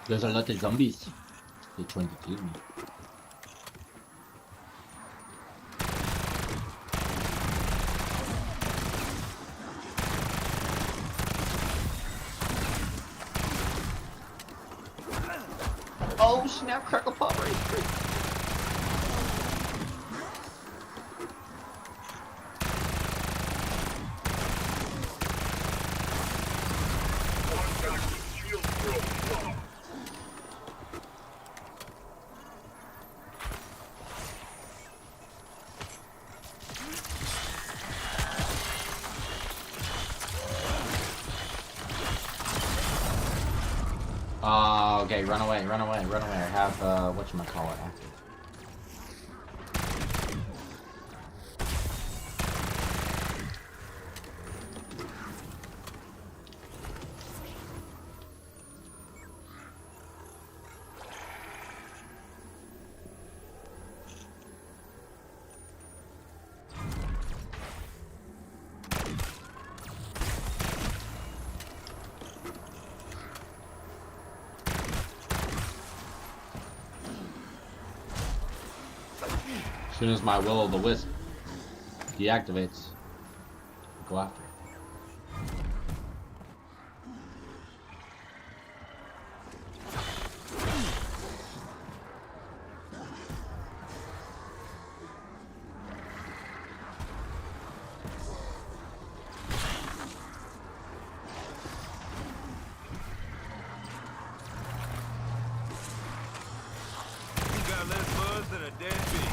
There's a lot of zombies. They're trying to kill me. Oh snap, crackle pop right here. Oh, okay, run away, run away, run away. I have, whatchamacallit active. As soon as my will-o'-the-wisp deactivates, go after it. You got less buzz than a dead bee.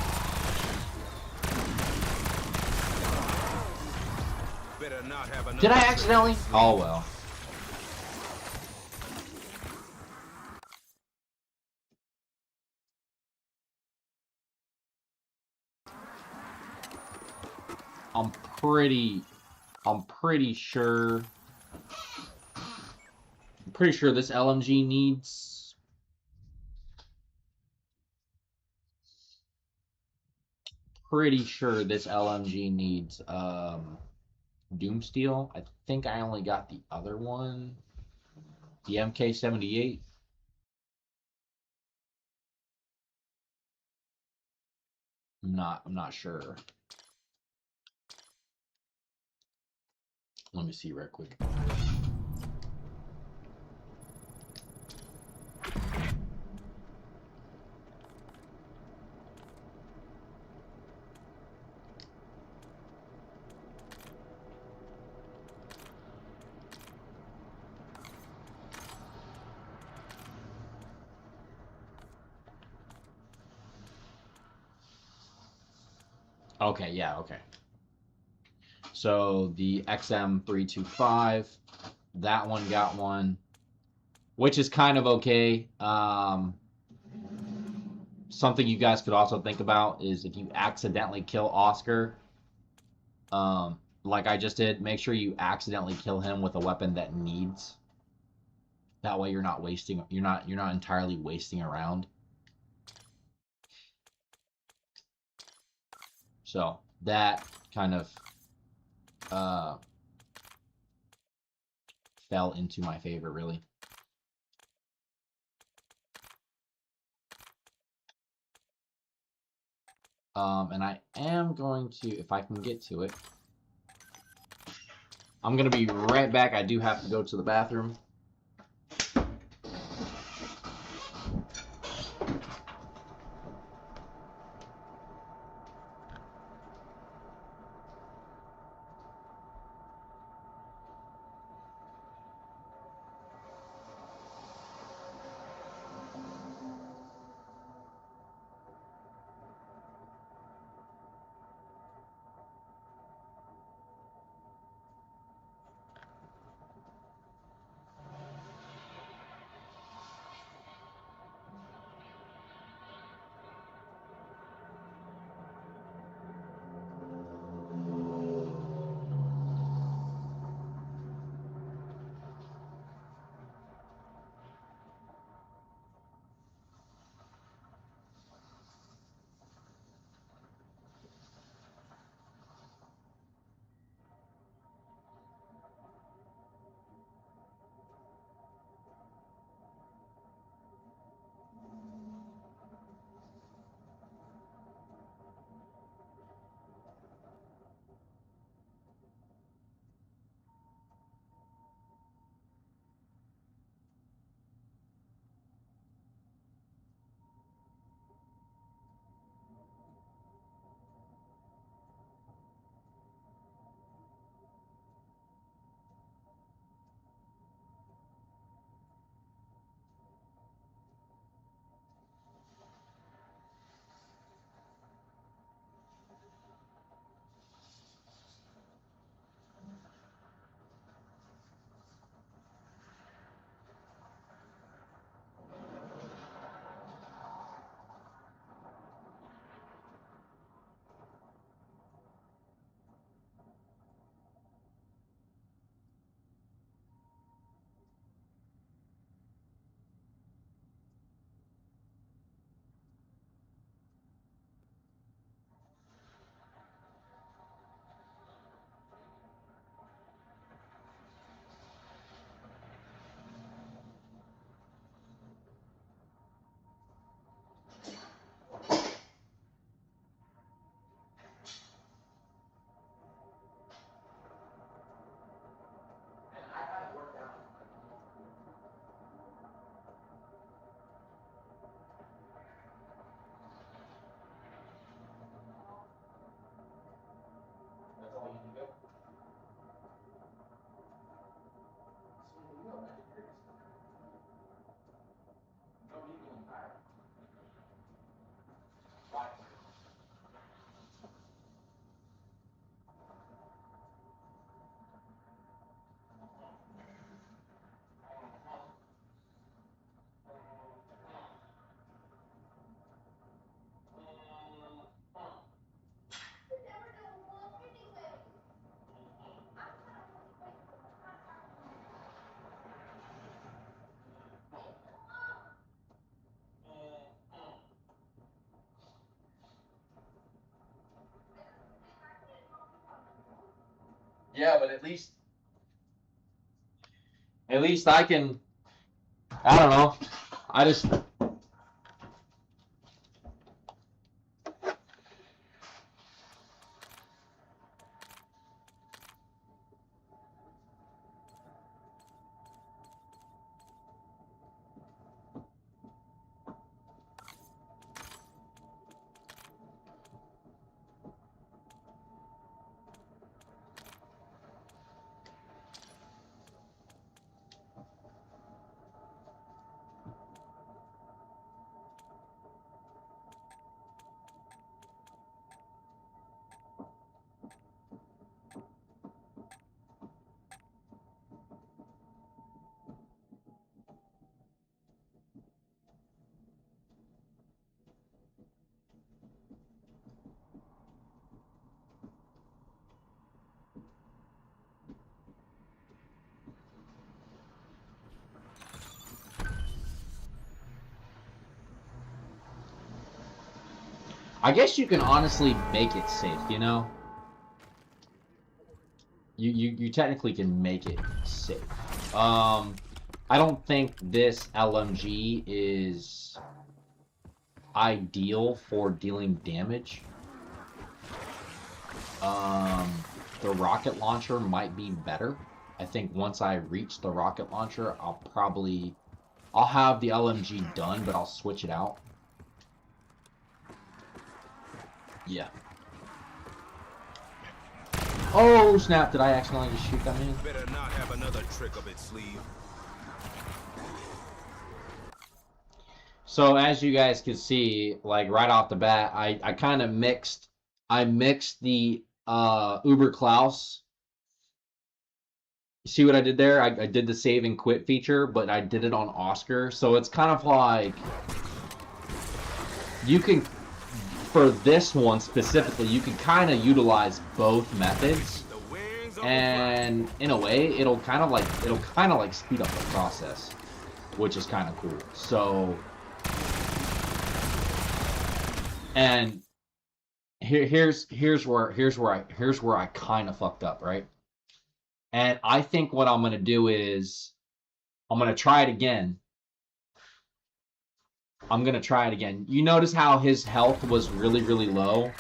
Better not have another. Did I accidentally? Oh well. I'm pretty sure this LMG needs DOOMSTEEL. I think I only got the other one, the MK78. I'm not sure. Let me see real quick. Okay, yeah, okay. So the XM325, that one got one, which is kind of okay. Something you guys could also think about is if you accidentally kill Oscar, like I just did, make sure you accidentally kill him with a weapon that needs. That way you're not wasting, you're not entirely wasting around. So that kind of fell into my favor, really. And I am going to, if I can get to it, I'm going to be right back. I do have to go to the bathroom. Yeah, but at least I can. I don't know. I just. I guess you can honestly make it safe, you know? You technically can make it safe. I don't think this LMG is ideal for dealing damage. The rocket launcher might be better. I think once I reach the rocket launcher, I'll have the LMG done, but I'll switch it out. Yeah. Oh snap, did I accidentally just shoot that man? Better not have another trick up its sleeve. So as you guys can see, like right off the bat, I kind of mixed the Uber Klaus. See what I did there? I did the save and quit feature, but I did it on Oscar. So it's kind of like you can, for this one specifically, you can kind of utilize both methods. And in a way, it'll kind of like speed up the process, which is kind of cool. So, and here's where I kind of fucked up, right? And I think what I'm gonna do is I'm gonna try it again. You notice how his health was really, really low?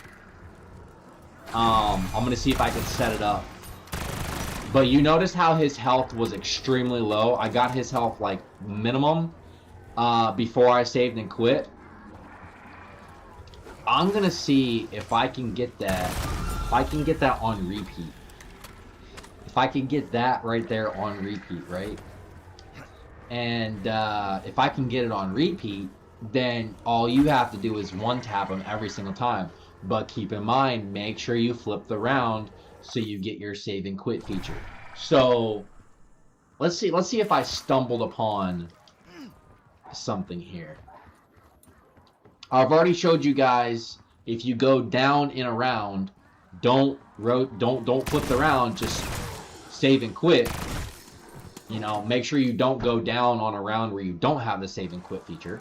I'm gonna see if I can set it up. But you notice how his health was extremely low. I got his health like minimum before I saved and quit. I'm gonna see if I can get that. If I can get that on repeat. If I can get that right there on repeat, right? And if I can get it on repeat, then all you have to do is one tap him every single time. But keep in mind, make sure you flip the round so you get your save and quit feature. So let's see if I stumbled upon something here. I've already showed you guys, if you go down in a round, don't flip the round, just save and quit. You know, make sure you don't go down on a round where you don't have the save and quit feature.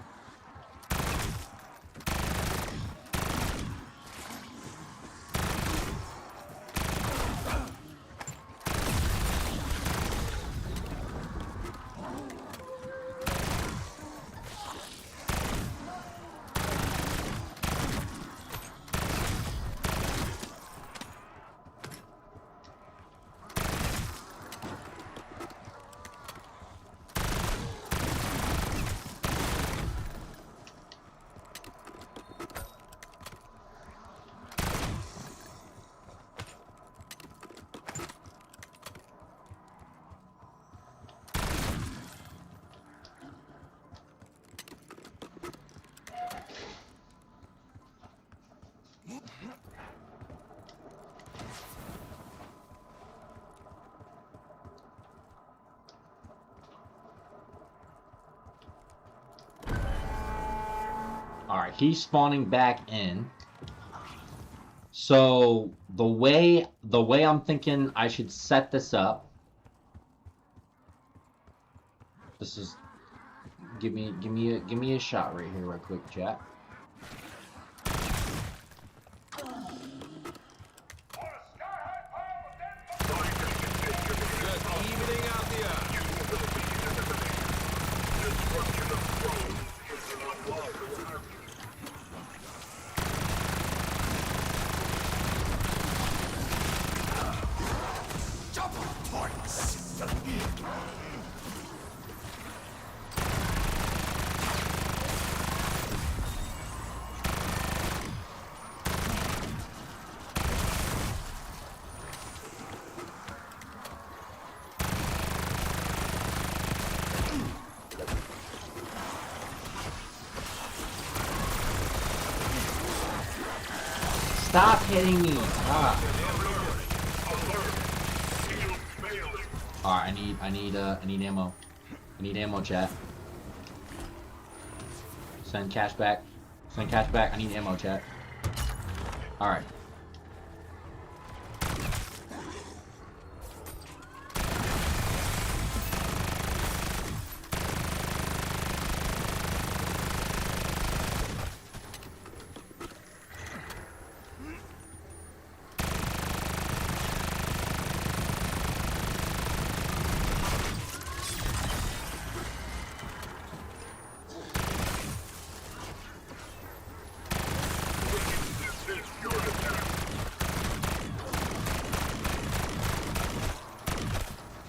Alright, he's spawning back in. So the way I'm thinking I should set this up. This is give me a shot right here, right quick, chat. On a sky-high pile of dead Stop hitting me. Ah. Alright, I need ammo. I need ammo, chat. Send cash back. Send cash back. I need ammo, chat. Alright.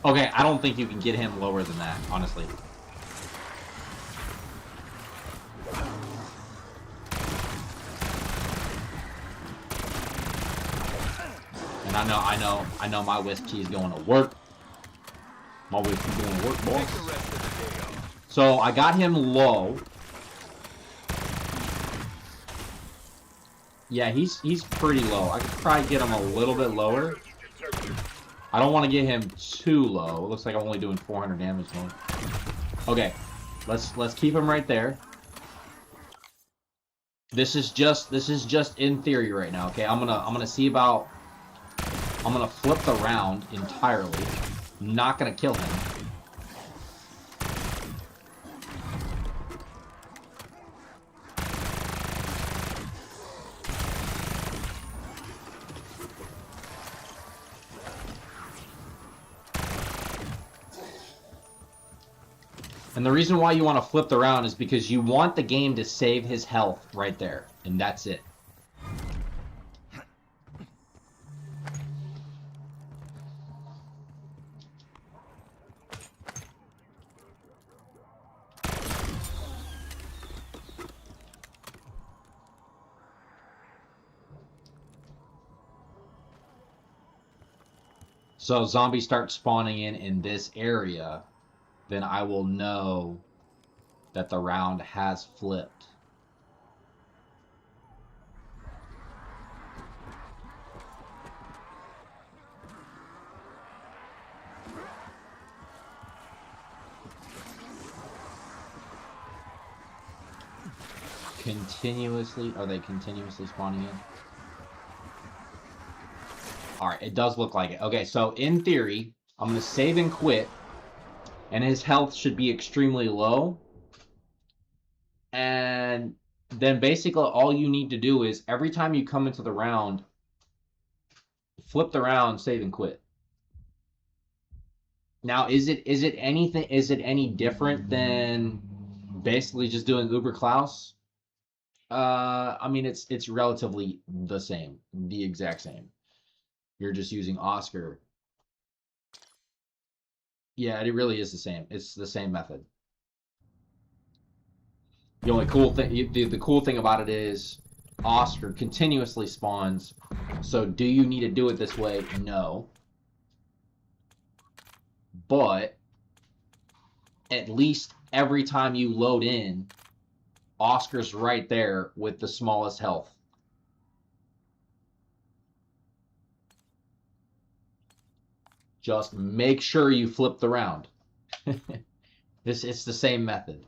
Okay, I don't think you can get him lower than that, honestly. And I know my whiskey is going to work. My whiskey is going to work, boys. So I got him low. Yeah, he's pretty low. I could probably get him a little bit lower. I don't want to get him too low. It looks like I'm only doing 400 damage though. Okay, let's keep him right there. This is just in theory right now. Okay, I'm gonna see about. I'm gonna flip the round entirely. Not gonna kill him. And the reason why you want to flip the round is because you want the game to save his health right there. And that's it. So zombies start spawning in this area, then I will know that the round has flipped. Are they continuously spawning in? Alright, it does look like it. Okay, so in theory, I'm going to save and quit, and his health should be extremely low. And then basically all you need to do is every time you come into the round, flip the round, save and quit. Now, is it any different than basically just doing Uber Klaus? I mean, it's relatively the same, the exact same. You're just using Oscar. Yeah, it really is the same. It's the same method. The only cool thing, the cool thing about it is Oscar continuously spawns. So do you need to do it this way? No. But at least every time you load in, Oscar's right there with the smallest health. Just make sure you flip the round. It's the same method.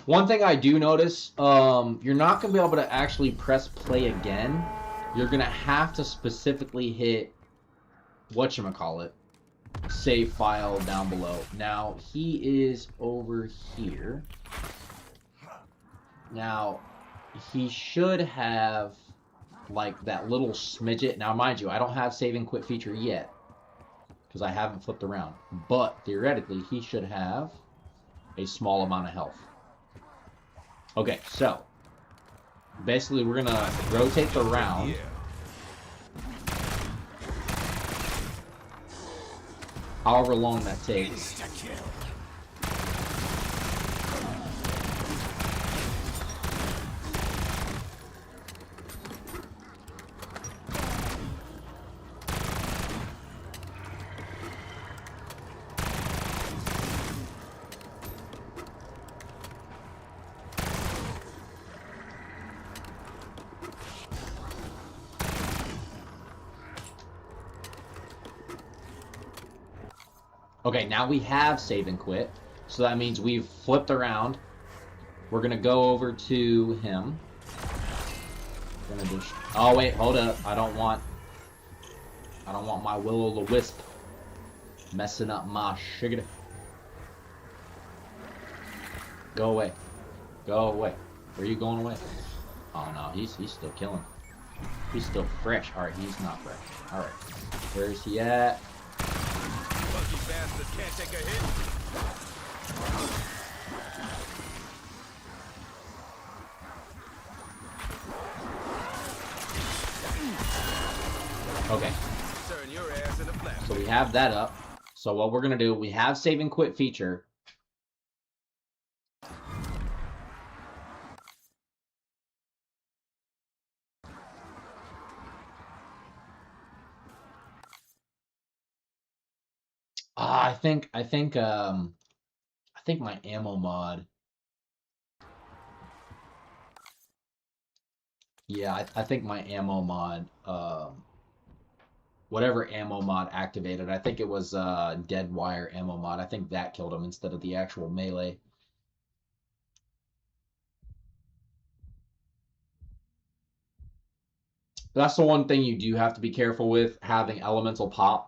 One thing I do notice, you're not going to be able to actually press play again. You're going to have to specifically hit, whatchamacallit, save file down below. Now, he is over here. Now, he should have, like, that little smidget. Now, mind you, I don't have save and quit feature yet, because I haven't flipped around. But, theoretically, he should have a small amount of health. Okay, so, basically, we're going to rotate the round. However long that takes. Okay, now we have save and quit. So that means we've flipped around. We're going to go over to him. Gonna just, oh, wait, hold up. I don't want my will-o'-the-wisp messing up my sugar. Go away. Go away. Where are you going away? Oh, no, he's still killing. He's still fresh. All right, he's not fresh. All right. Where is he at? Bastard can't take a hit. Okay. Turn your ass into flat. So we have that up. So what we're gonna do, we have save and quit feature. I think my ammo mod. Yeah, I think my ammo mod, whatever ammo mod activated, I think it was dead wire ammo mod. I think that killed him instead of the actual melee. That's the one thing you do have to be careful with, having elemental pop.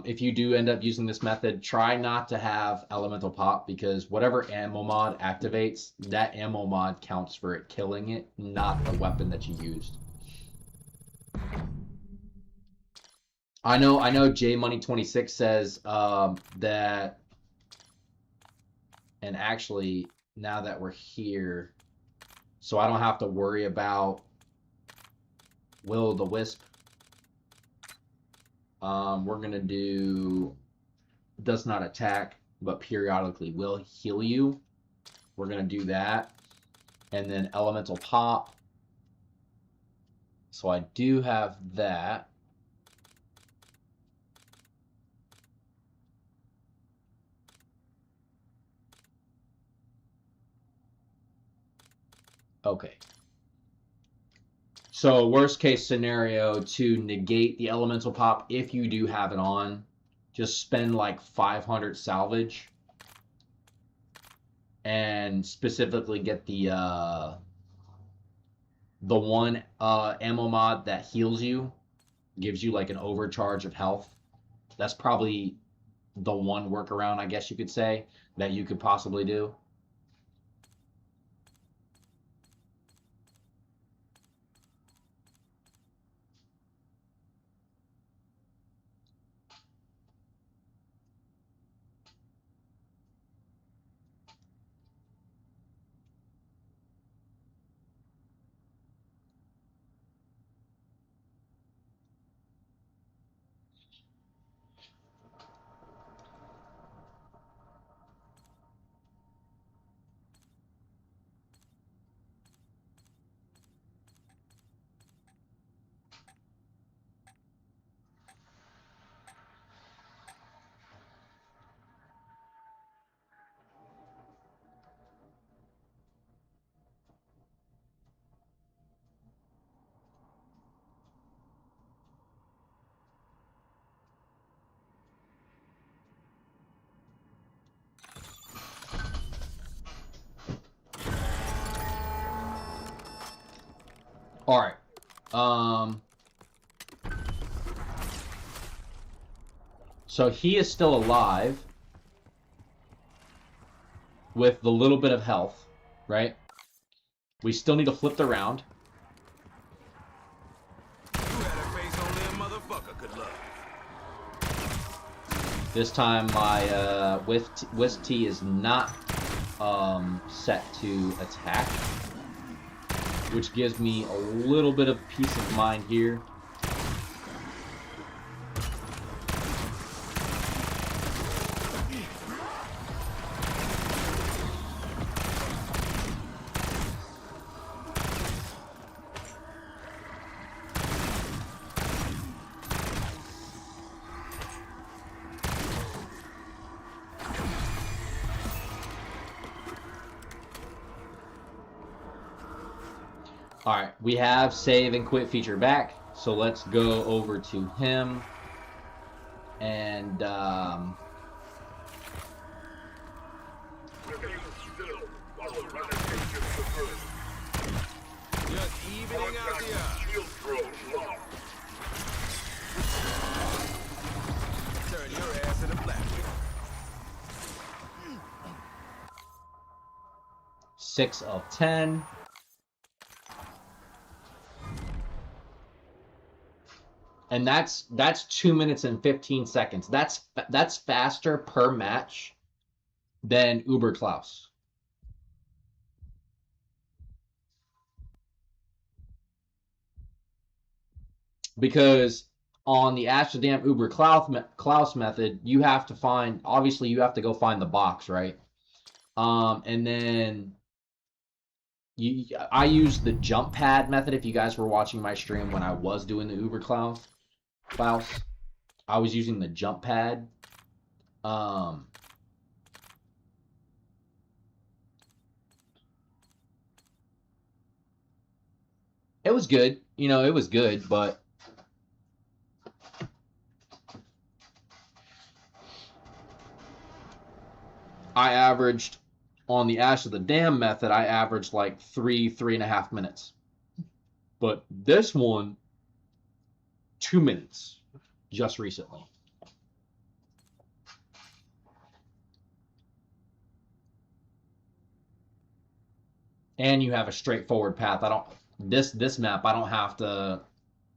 If you do end up using this method, try not to have elemental pop, because whatever ammo mod activates, that ammo mod counts for it killing it, not the weapon that you used. I know JMoney26 says that, and actually, now that we're here, so I don't have to worry about will-o'-the-wisp. We're gonna do does not attack, but periodically will heal you. We're gonna do that, and then elemental pop. So I do have that. Okay. So worst case scenario, to negate the elemental pop, if you do have it on, just spend like 500 salvage and specifically get the one ammo mod that heals you, gives you like an overcharge of health. That's probably the one workaround, I guess you could say, that you could possibly do. Alright. So he is still alive with the little bit of health, right? We still need to flip the round. You had a face only a motherfucker could love. This time my Wisp T is not set to attack, which gives me a little bit of peace of mind here. Alright, we have save and quit feature back, so let's go over to him, and Just evening out the odds. Turn your ass into plastic. 6 of 10. And that's 2 minutes and 15 seconds. That's faster per match than Uber Klaus. Because on the Amsterdam Uber Klaus method, you have to find, obviously you have to go find the box, right? And then I use the jump pad method. If you guys were watching my stream when I was doing the Uber Klaus, I was using the jump pad. It was good, you know, it was good, but I averaged on the Ash of the Dam method, I averaged like 3.5 minutes. But this one, 2 minutes, just recently. And you have a straightforward path. This map, I don't have to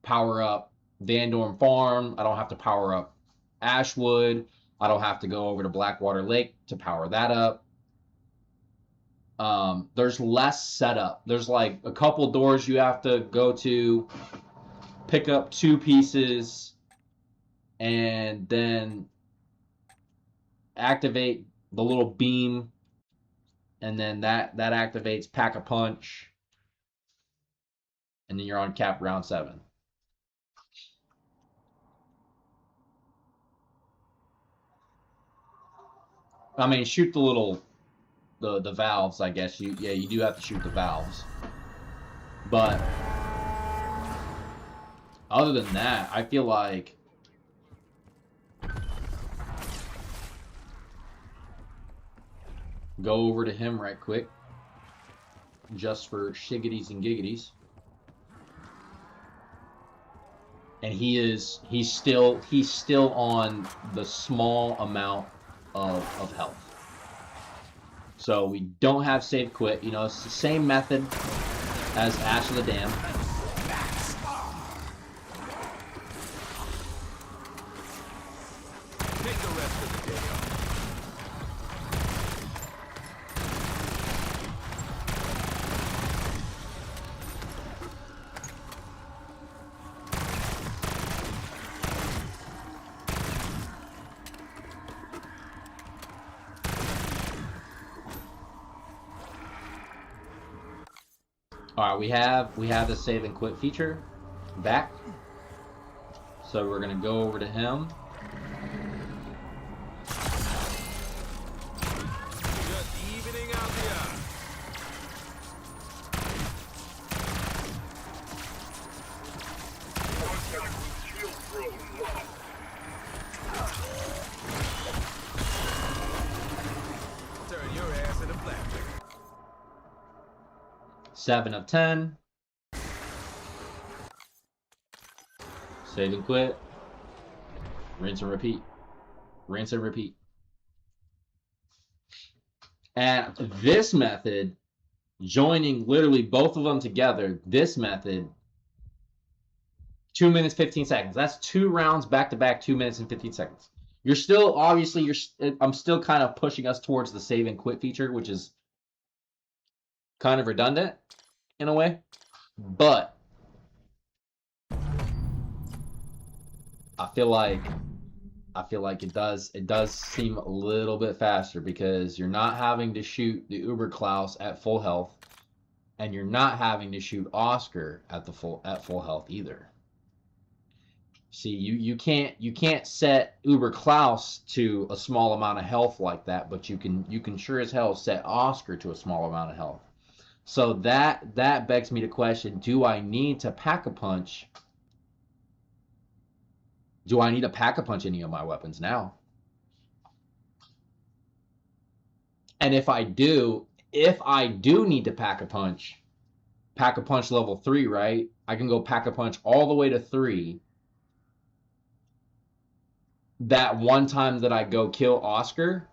power up Van Dorn Farm. I don't have to power up Ashwood. I don't have to go over to Blackwater Lake to power that up. There's less setup. There's like a couple doors you have to go to, pick up 2 pieces, and then activate the little beam, and then that activates Pack-a-Punch, and then you're on cap round 7. I mean, shoot the little the valves, I guess. You do have to shoot the valves. But other than that, I feel like go over to him right quick, just for shiggities and giggities. And he's still on the small amount of health. So we don't have save quit. You know, it's the same method as Ash of the Dam. Take the rest of the day off. All right, we have the save and quit feature back. So we're gonna go over to him. Just evening out the odds. Turn your ass into plastic. 7 of 10. Save and quit. Rinse and repeat. Rinse and repeat. And this method, joining literally both of them together, this method, 2 minutes, 15 seconds. That's 2 rounds back to back, 2 minutes and 15 seconds. You're still, obviously, I'm still kind of pushing us towards the save and quit feature, which is kind of redundant in a way. But I feel like it does seem a little bit faster because you're not having to shoot the Uber Klaus at full health, and you're not having to shoot Oscar at full health either. See, you can't set Uber Klaus to a small amount of health like that, but you can sure as hell set Oscar to a small amount of health. So that begs me to question: do I need to pack-a-punch? Do I need to pack-a-punch any of my weapons now? And if I do need to pack-a-punch level 3, right? I can go pack-a-punch all the way to 3. That one time that I go kill Oscar,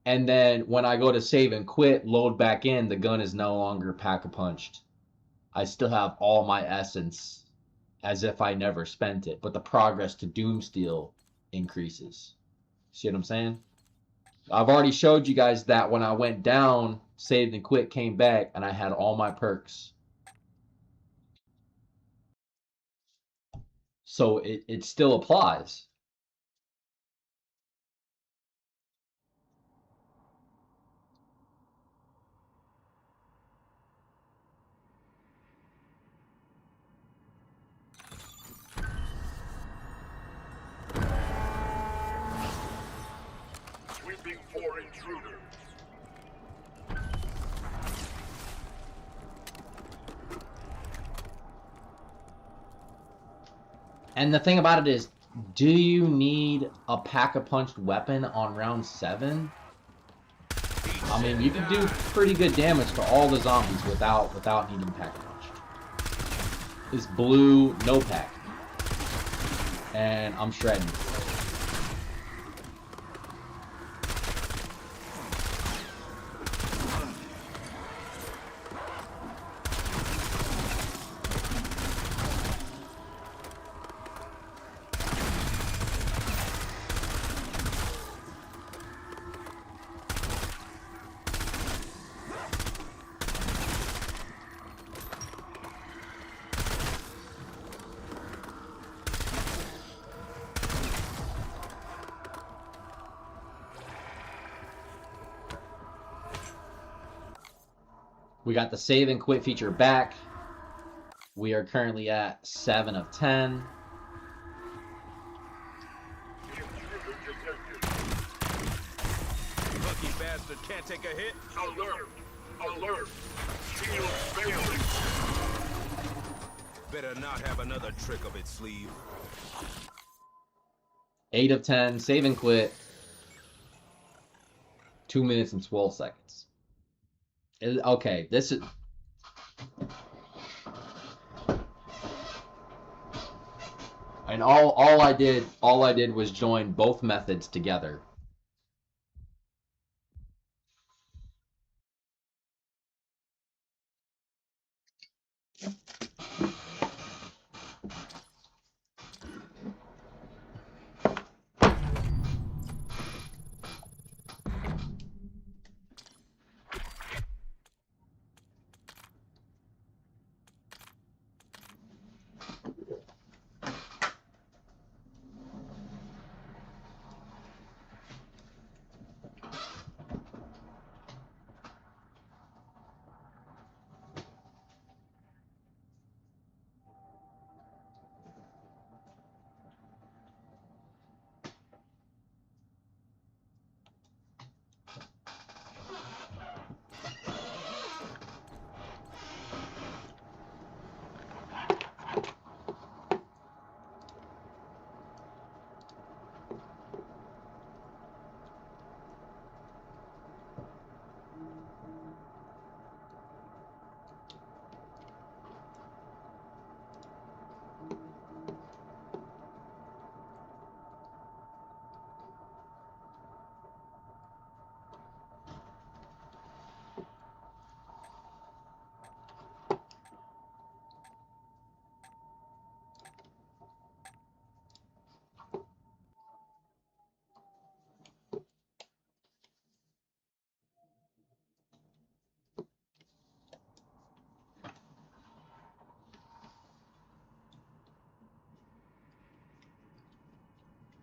and then when I go to save and quit, load back in, the gun is no longer pack-a-punched. I still have all my essence as if I never spent it, but the progress to DOOMSTEEL increases. See what I'm saying? I've already showed you guys that when I went down, saved and quit, came back, and I had all my perks. So it still applies. Sweeping for intruder. And the thing about it is, do you need a pack-a-punched weapon on round 7? I mean, you can do pretty good damage to all the zombies without needing pack-a-punch. It's blue, no pack. And I'm shredding. We got the save and quit feature back. We are currently at 7 of 10. Intruder detected. Lucky bastard can't take a hit. Alert! Alert! Shield failing. Better not have another trick up its sleeve. 8 of 10, save and quit. 2 minutes and 12 seconds. Okay, this is... And all I did was join both methods together.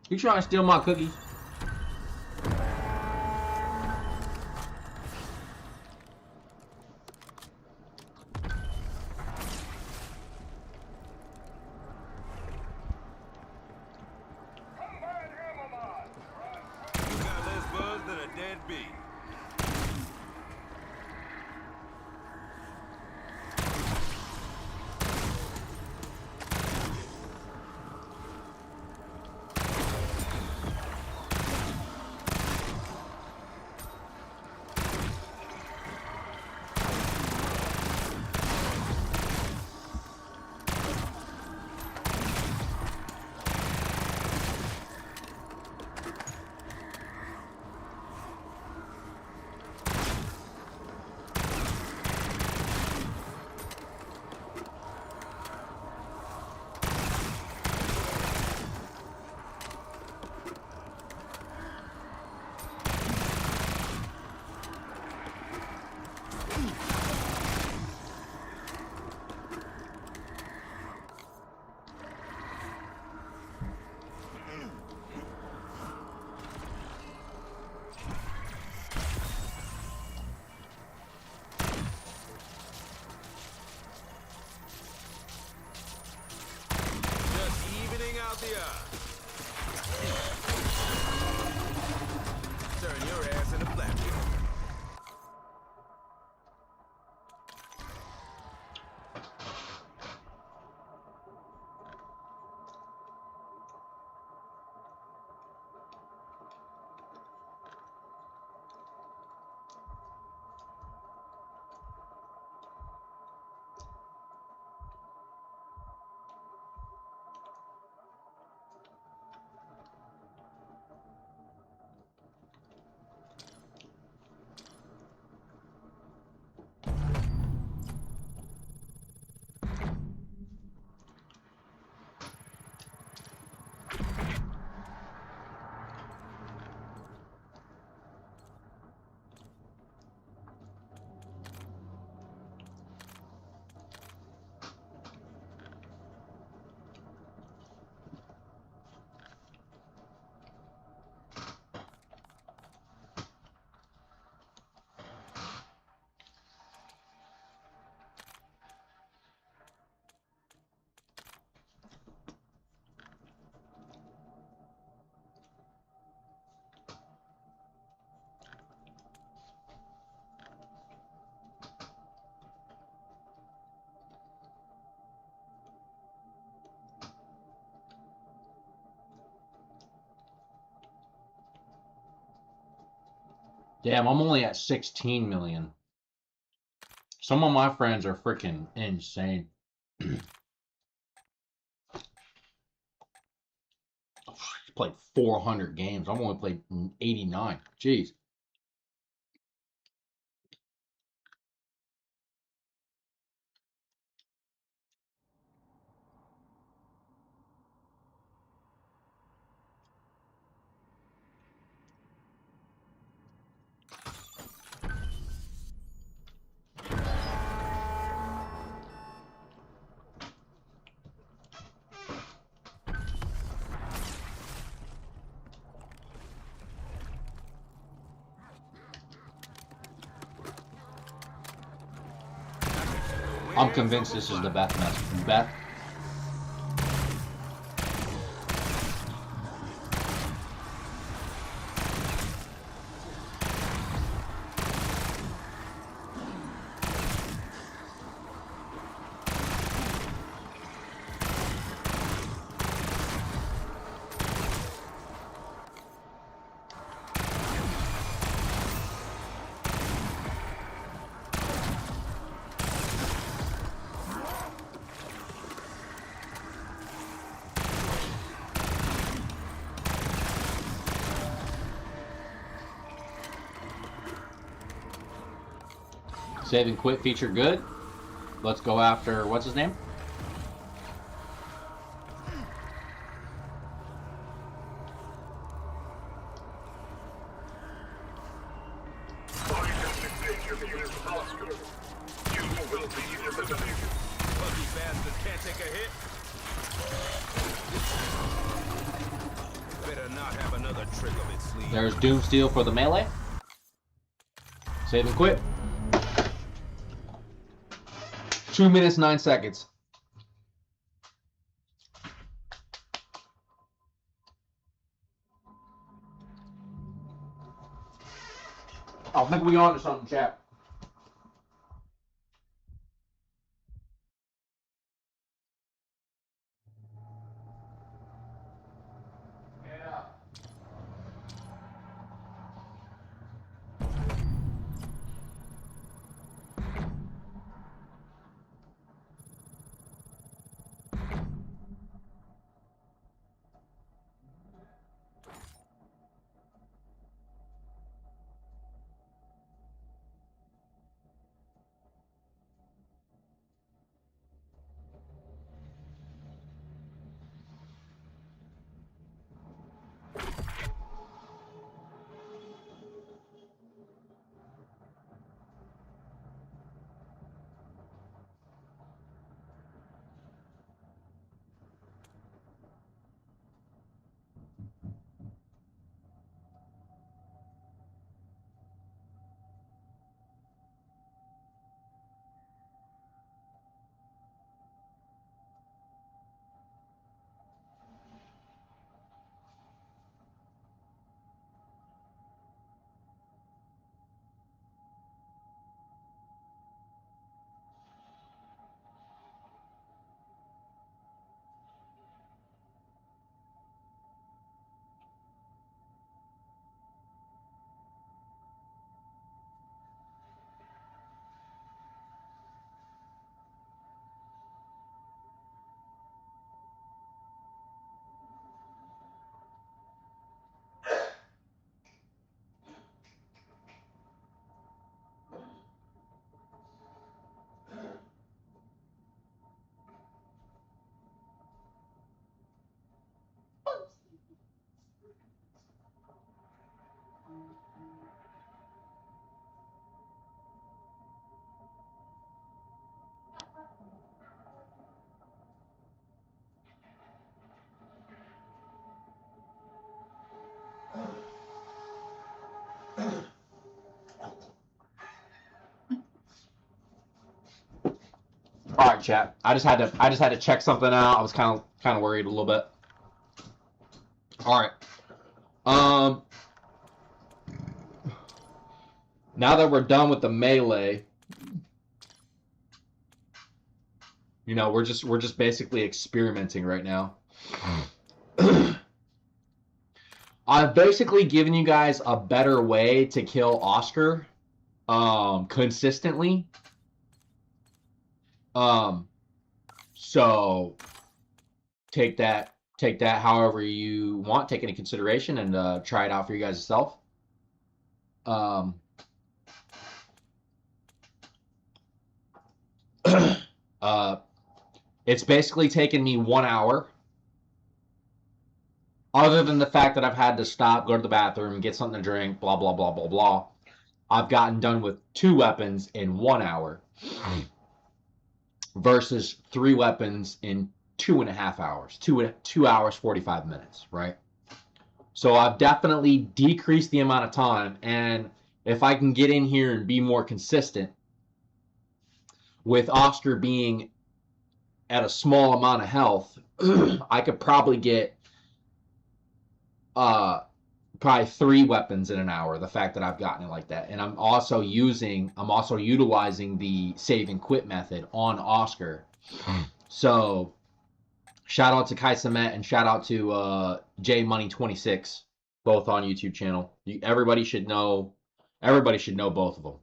You trying to steal my cookies? Combat ammo mod. You got less buzz than a dead bee. Just evening out the odds. Turn your ass into Blackbeard. Damn, I'm only at 16 million. Some of my friends are freaking insane. Played 400 games. I've only played 89. Jeez. I'm convinced this is the Beth mess. Beth. Save and quit feature good. Let's go after, what's his name? Lucky bastard can't take a hit. Better another trick of its sleeve. There's DOOMSTEEL for the melee. Save and quit. 2 minutes, 9 seconds. I think we on to something, chat. Yeah. All right, chat. I just had to check something out. I was kind of worried a little bit. All right. Now that we're done with the melee, you know, we're just basically experimenting right now. I've basically given you guys a better way to kill Oscar consistently. So take that however you want, take it into consideration, and try it out for you guys yourself. It's basically taken me 1 hour. Other than the fact that I've had to stop, go to the bathroom, get something to drink, blah, blah, blah, blah, blah. I've gotten done with 2 weapons in 1 hour. Versus 3 weapons in 2.5 hours. 2 hours, 45 minutes, right? So I've definitely decreased the amount of time. And if I can get in here and be more consistent, with Oscar being at a small amount of health, I could probably get probably 3 weapons in an hour, the fact that I've gotten it like that. And I'm also utilizing the save and quit method on Oscar. So shout out to Kai Samet and shout out to JMoney26, both on YouTube channel. Everybody should know both of them.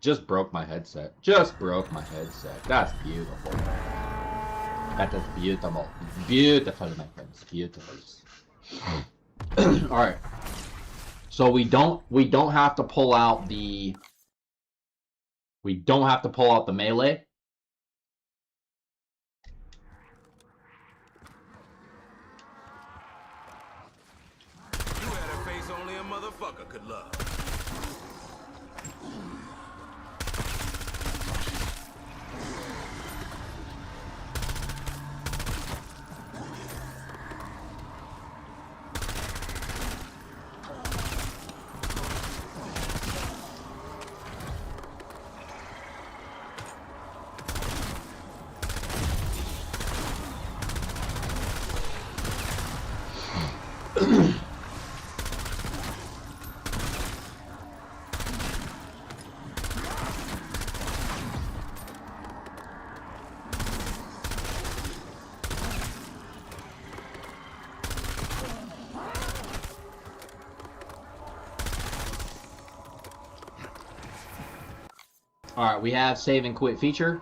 Just broke my headset. Just broke my headset. That's beautiful. That is beautiful. Beautiful, my friends. Beautiful. All right. So we don't have to pull out the melee. You had a face only a motherfucker could love. Alright, we have save and quit feature.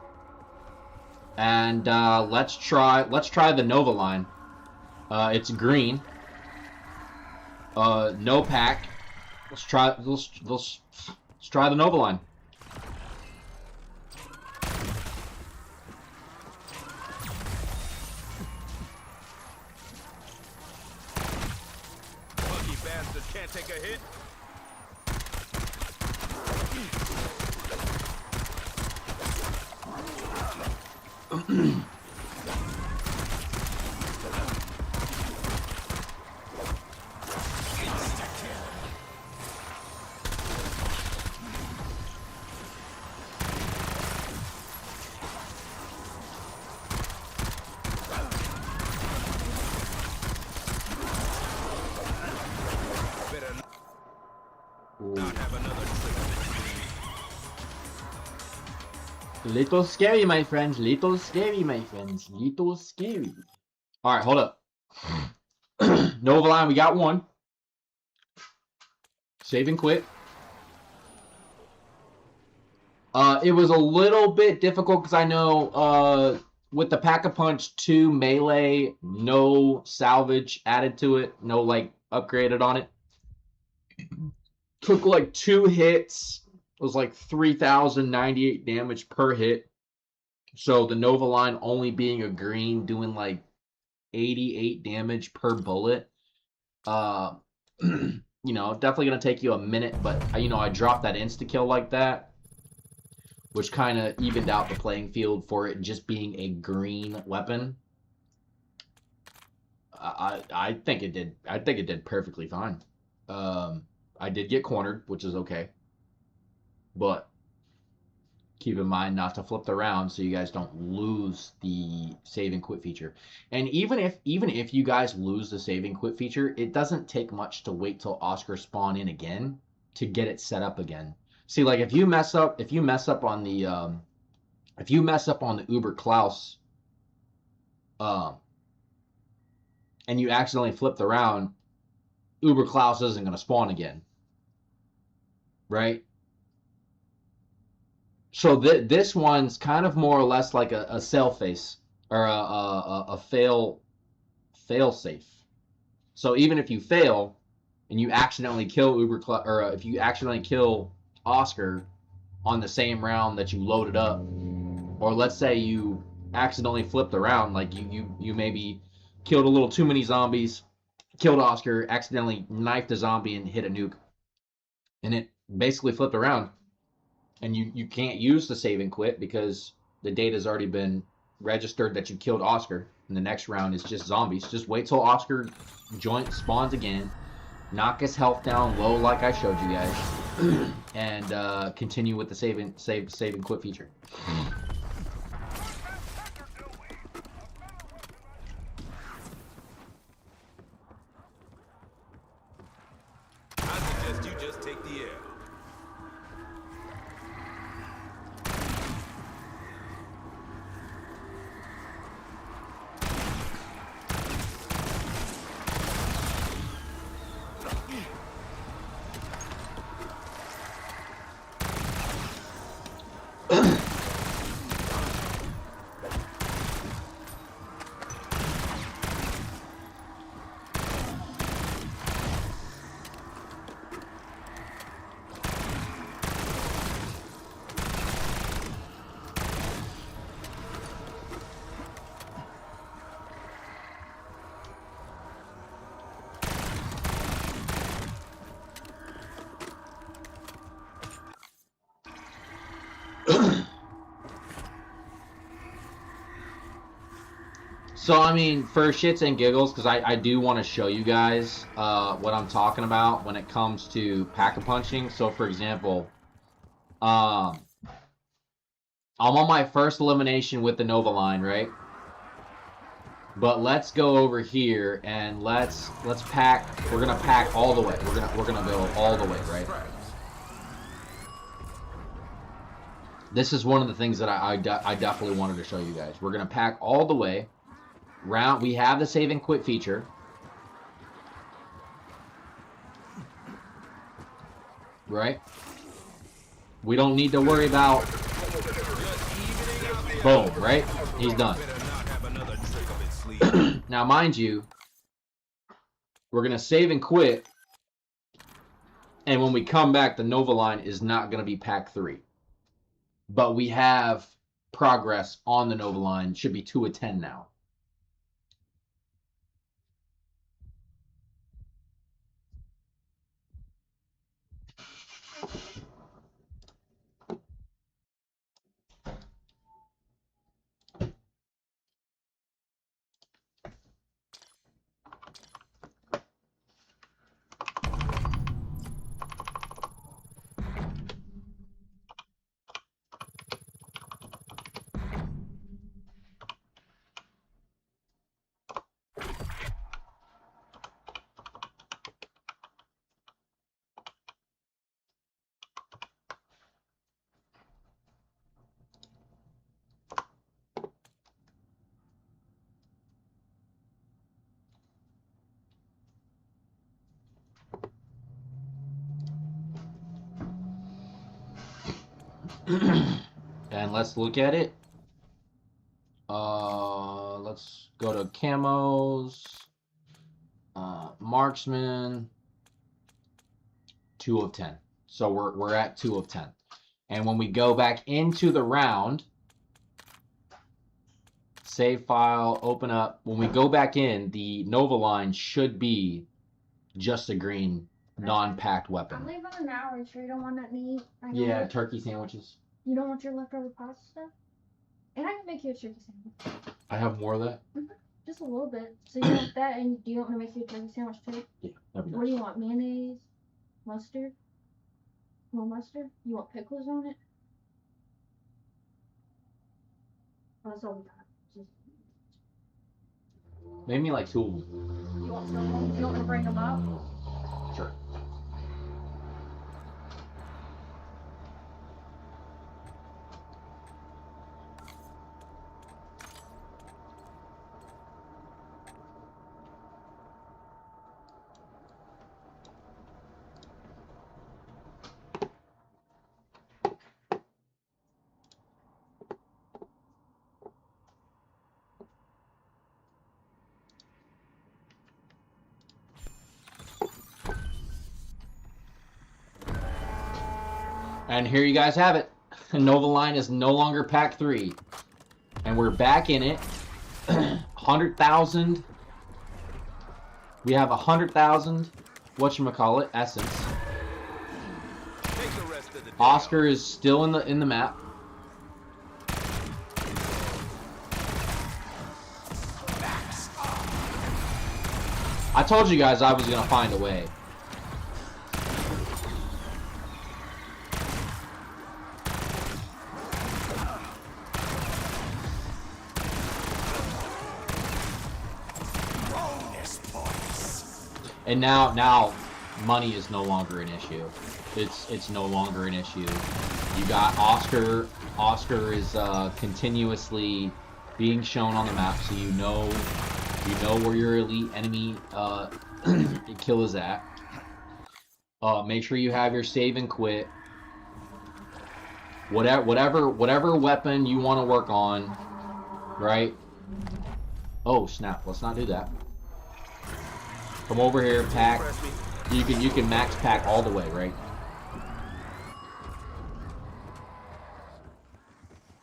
And let's try the Nova line. It's green. No pack. Let's try the Nova line. Lucky bastard can't take a hit. Not have another Little scary, my friends. Little scary, my friends. Little scary. Alright, hold up. Nova line, we got one. Save and quit. It was a little bit difficult because I know with the Pack-a-Punch 2 melee, no salvage added to it. No, like, upgraded on it. Took like 2 hits. It was like 3,098 damage per hit. So the Nova line only being a green, doing like 88 damage per bullet. You know, definitely going to take you a minute, but, you know, I dropped that insta-kill like that, which kind of evened out the playing field for it just being a green weapon. I think it did. I think it did perfectly fine. I did get cornered, which is okay. But keep in mind not to flip the round so you guys don't lose the save and quit feature. And even if you guys lose the save and quit feature, it doesn't take much to wait till Oscar spawn in again to get it set up again. See, like if you mess up on the Uber Klaus and you accidentally flip the round, Uber Klaus isn't going to spawn again. Right? So this one's kind of more or less like a sail face or a fail safe. So even if you fail and you accidentally kill if you accidentally kill Oscar on the same round that you loaded up, or let's say you accidentally flipped around, like you maybe killed a little too many zombies, killed Oscar, accidentally knifed a zombie and hit a nuke, and it basically flipped around. And you can't use the save and quit because the data's already been registered that you killed Oscar. And the next round is just zombies. Just wait till Oscar joint spawns again. Knock his health down low like I showed you guys. And continue with the save and quit feature. I suggest you just take the L. So, I mean, for shits and giggles, because I do want to show you guys what I'm talking about when it comes to pack-a-punching. So, for example, I'm on my first elimination with the Nova line, right? But let's go over here and let's pack. We're gonna pack all the way. We're gonna go all the way, right? This is one of the things that I definitely wanted to show you guys. We're gonna pack all the way. We have the save and quit feature. Right? We don't need to worry about Boom, right? He's done. Better not have another trick up its sleeve. Now, mind you, we're going to save and quit. And when we come back, the Nova line is not going to be pack 3. But we have progress on the Nova line. Should be 2 of 10 now. And let's look at it. Let's go to camos. Marksman. 2 of 10. So we're at 2 of 10. And when we go back into the round, save file, open up. When we go back in, the Nova line should be just a green non-packed I'm weapon. leaving an hour, so you don't want that to eat. Yeah, turkey sandwiches. You don't want your leftover pasta? And I can make you a turkey sandwich. I have more of that? Just a little bit. So you want that, and do you want me to make you a turkey sandwich too? Yeah, that'd be What do nice. you want? Mayonnaise? Mustard? More mustard? You want pickles on it? Oh, that's all we got. Just, Maybe me like 2 of them. you want some? You want me to bring them up? Sure. And here you guys have it. Nova line is no longer pack 3. And we're back in it. 100,000. We have 100,000, whatchamacallit, essence. Take the rest of the day Oscar is still in the map. I told you guys I was gonna find a way. And now money is no longer an issue. It's no longer an issue. You got Oscar. Oscar is continuously being shown on the map, so you know where your elite enemy kill is at. Make sure you have your save and quit. Whatever weapon you want to work on, right? Oh snap! Let's not do that. Come over here, pack. You can max pack all the way, right?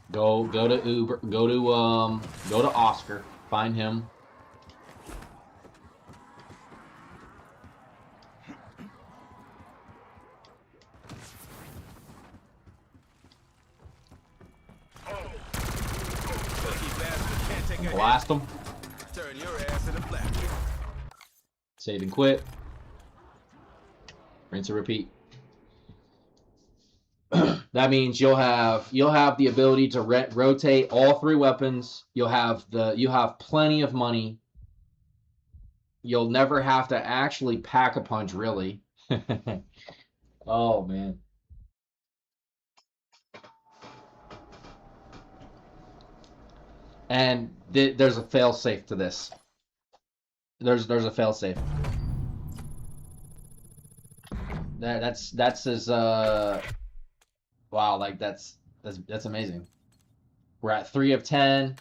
Go to Uber. Go to Oscar. Find him. Blast him. Turn your ass into flat. Save and quit. Rinse and repeat. That means you'll have the ability to rotate all 3 weapons. You'll have plenty of money. You'll never have to actually pack a punch, really. Oh man. And there's a fail-safe to this. There's a fail-safe. That's as wow, like that's amazing. We're at 3 of 10.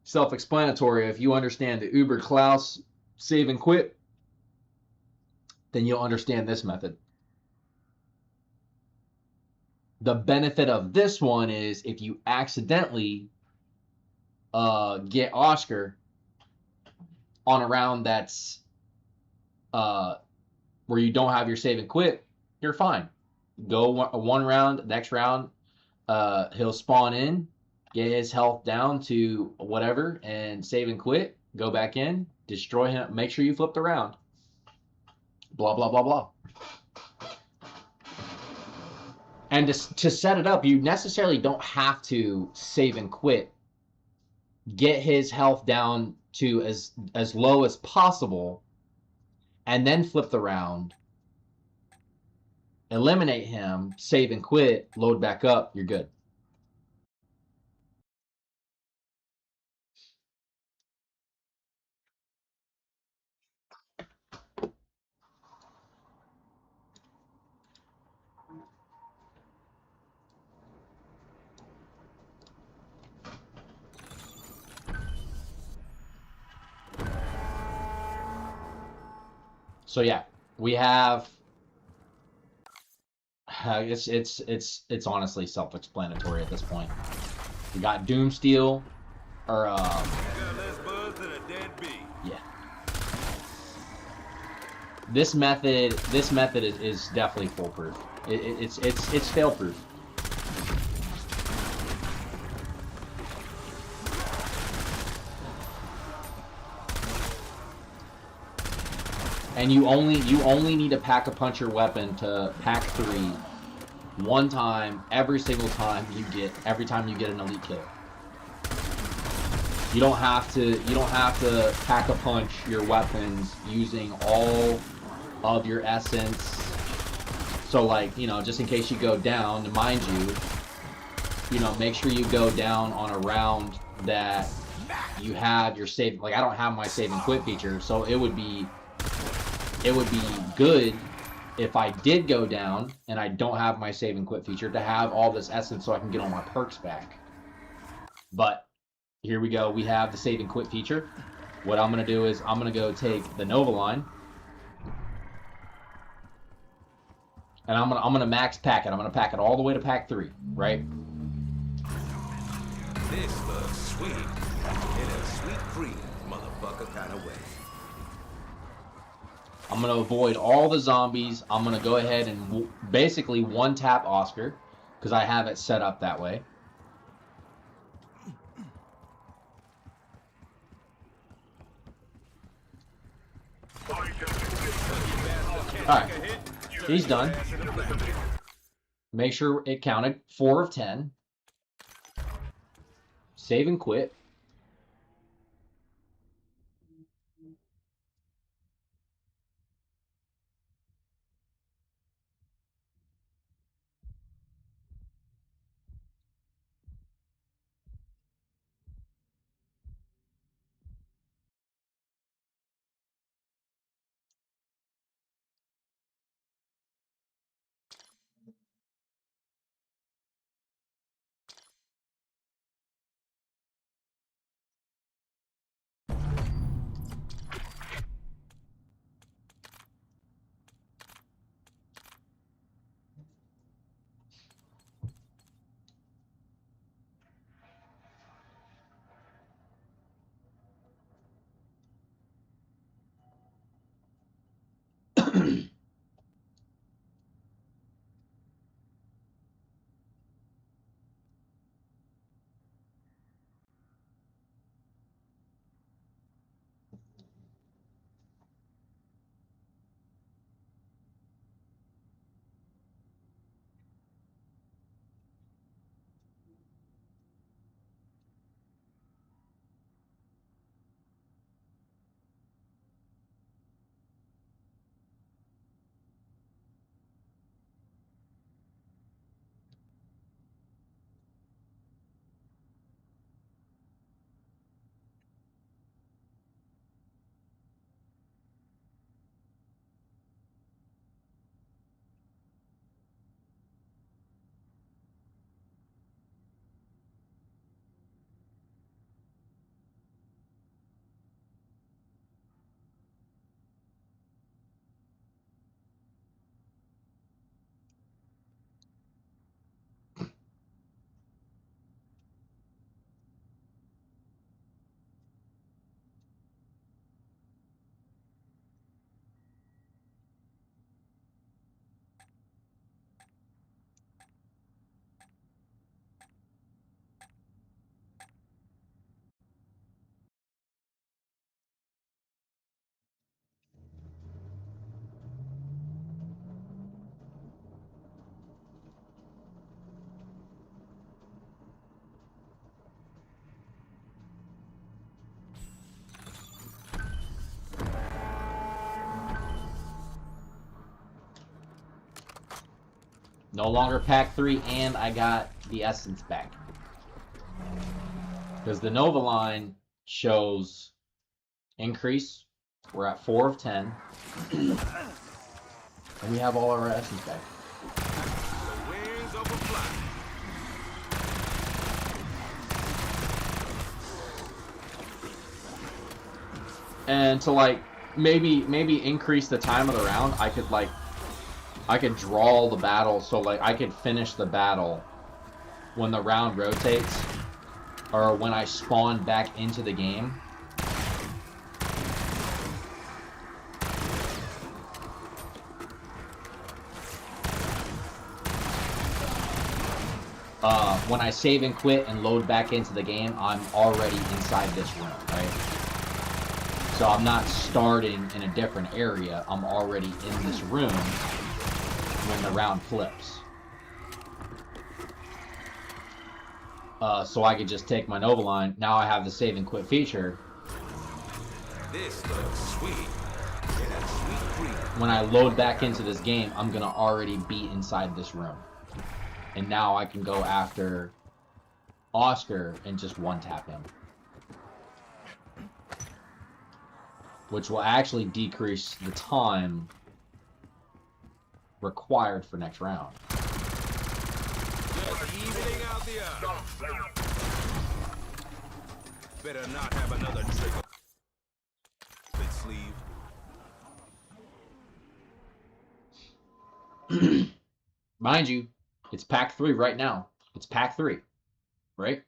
Self-explanatory. If you understand the Uber Klaus save and quit, then you'll understand this method. The benefit of this one is if you accidentally get Oscar on a round that's where you don't have your save and quit, you're fine. Go one round, next round, he'll spawn in, get his health down to whatever, and save and quit, go back in, destroy him, make sure you flip the round. Blah, blah, blah, blah. And to set it up, you necessarily don't have to save and quit. Get his health down to as low as possible, and then flip the round. Eliminate him, save and quit, load back up, you're good. So yeah, we have. It's honestly self-explanatory at this point. We got DOOMSTEEL, or Got less buzz than a dead bee. yeah. This method is definitely foolproof. It's fail-proof. And you only need to pack a puncher weapon to pack 3 one time every single time you get an elite kill. You don't have to pack a punch your weapons using all of your essence. So like, just in case you go down, mind you, make sure you go down on a round that you have your save. Like I don't have my save and quit feature, so it would be good if I did go down and I don't have my save and quit feature to have all this essence so I can get all my perks back. But here we go. We have the save and quit feature. What I'm going to do is I'm going to go take the Nova line and I'm going to max pack it. I'm going to pack it all the way to pack 3, right? This looks sweet. In a sweet cream motherfucker kind of way. I'm going to avoid all the zombies. I'm going to go ahead and basically one-tap Oscar because I have it set up that way. Alright, he's done. Make sure it counted 4 of 10. Save and quit. No longer pack 3, and I got the essence back. Because the Nova line shows increase. We're at 4 of 10. And we have all our essence back. The wings of a fly. And to like maybe increase the time of the round, I could draw the battle, so like I could finish the battle when the round rotates or when I spawn back into the game. When I save and quit and load back into the game, I'm already inside this room, right? So I'm not starting in a different area. I'm already in this room when the round flips. So I could just take my Nova line. Now I have the save and quit feature. This looks sweet. In a sweet creek. When I load back into this game, I'm gonna already be inside this room. And now I can go after Oscar and just one-tap him. Which will actually decrease the time required for next round. Just evening out the odds. Better not have another trick up its sleeve. Mind you, it's pack 3 right now. It's pack 3, right?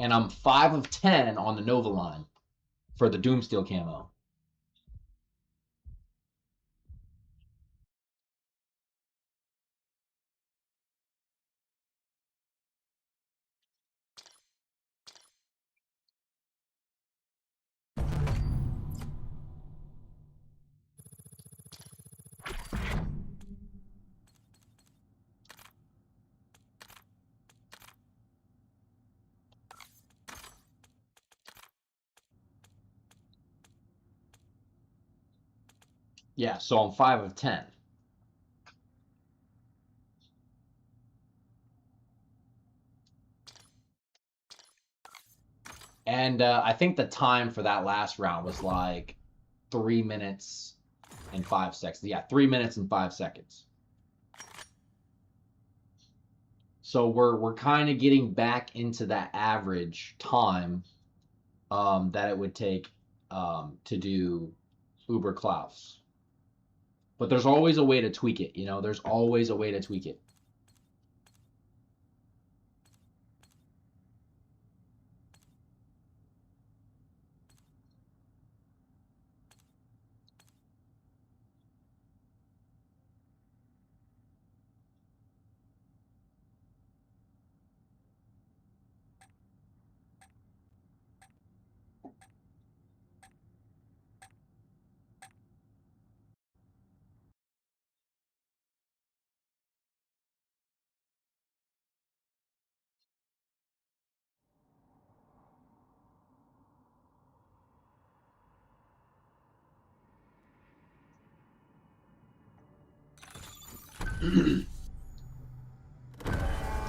And I'm 5 of 10 on the Nova line for the DOOMSTEEL camo. Yeah, so I'm 5 of 10. And I think the time for that last round was like 3 minutes and 5 seconds. Yeah, 3 minutes and 5 seconds. So we're kind of getting back into that average time that it would take to do Uber Klaus. But there's always a way to tweak it, you know? There's always a way to tweak it.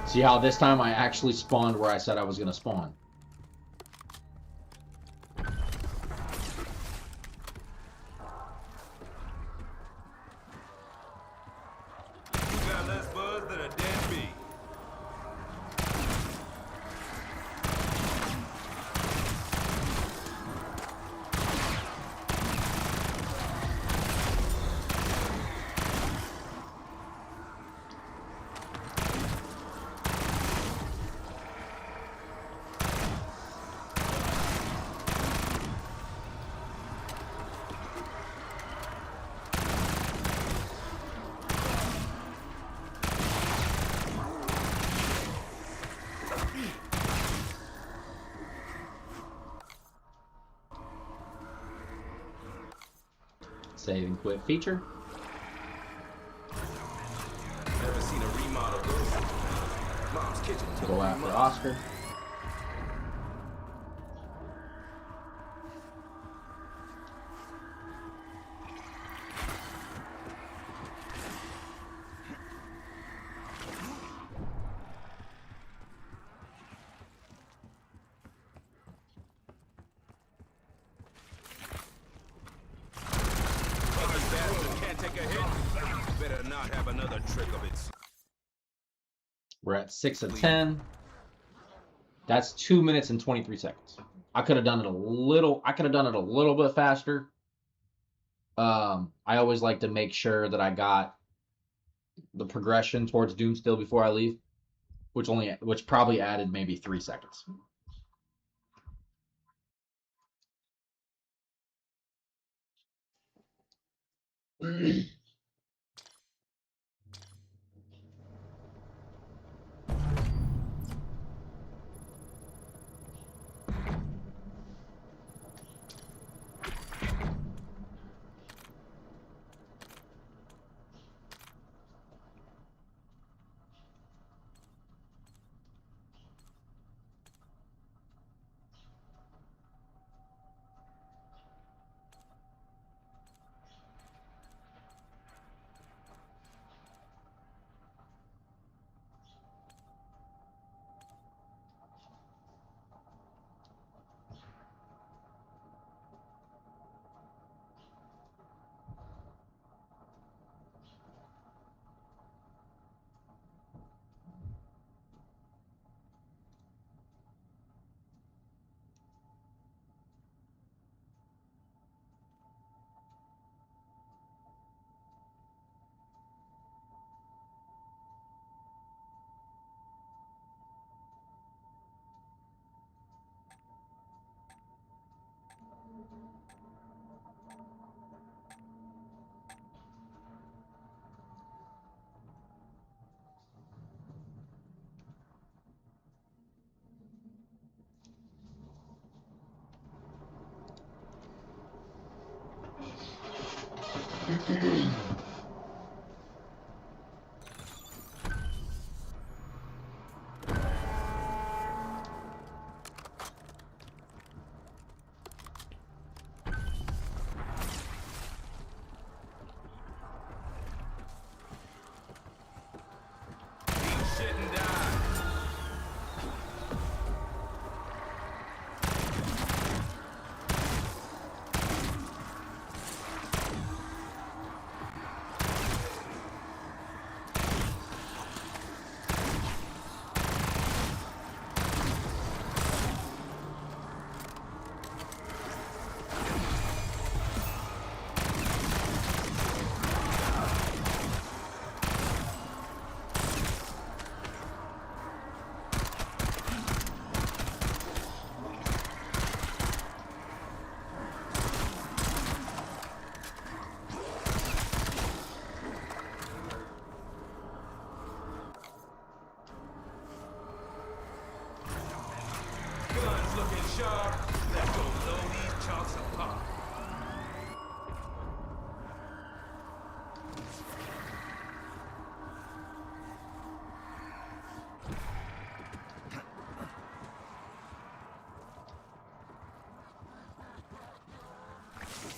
See how this time I actually spawned where I said I was going to spawn. You got less buzz than a dead bee. Save and quit feature. Never seen a remodel this. Mom's kitchen took Go a after remodel. Oscar. not have another trick of its. We're at 6 of 10. That's 2 minutes and 23 seconds. I could have done it a little bit faster. I always like to make sure that I got the progression towards DOOMSTEEL before I leave, which probably added maybe 3 seconds. Guns looking sharp. Let's go blow these chunks apart.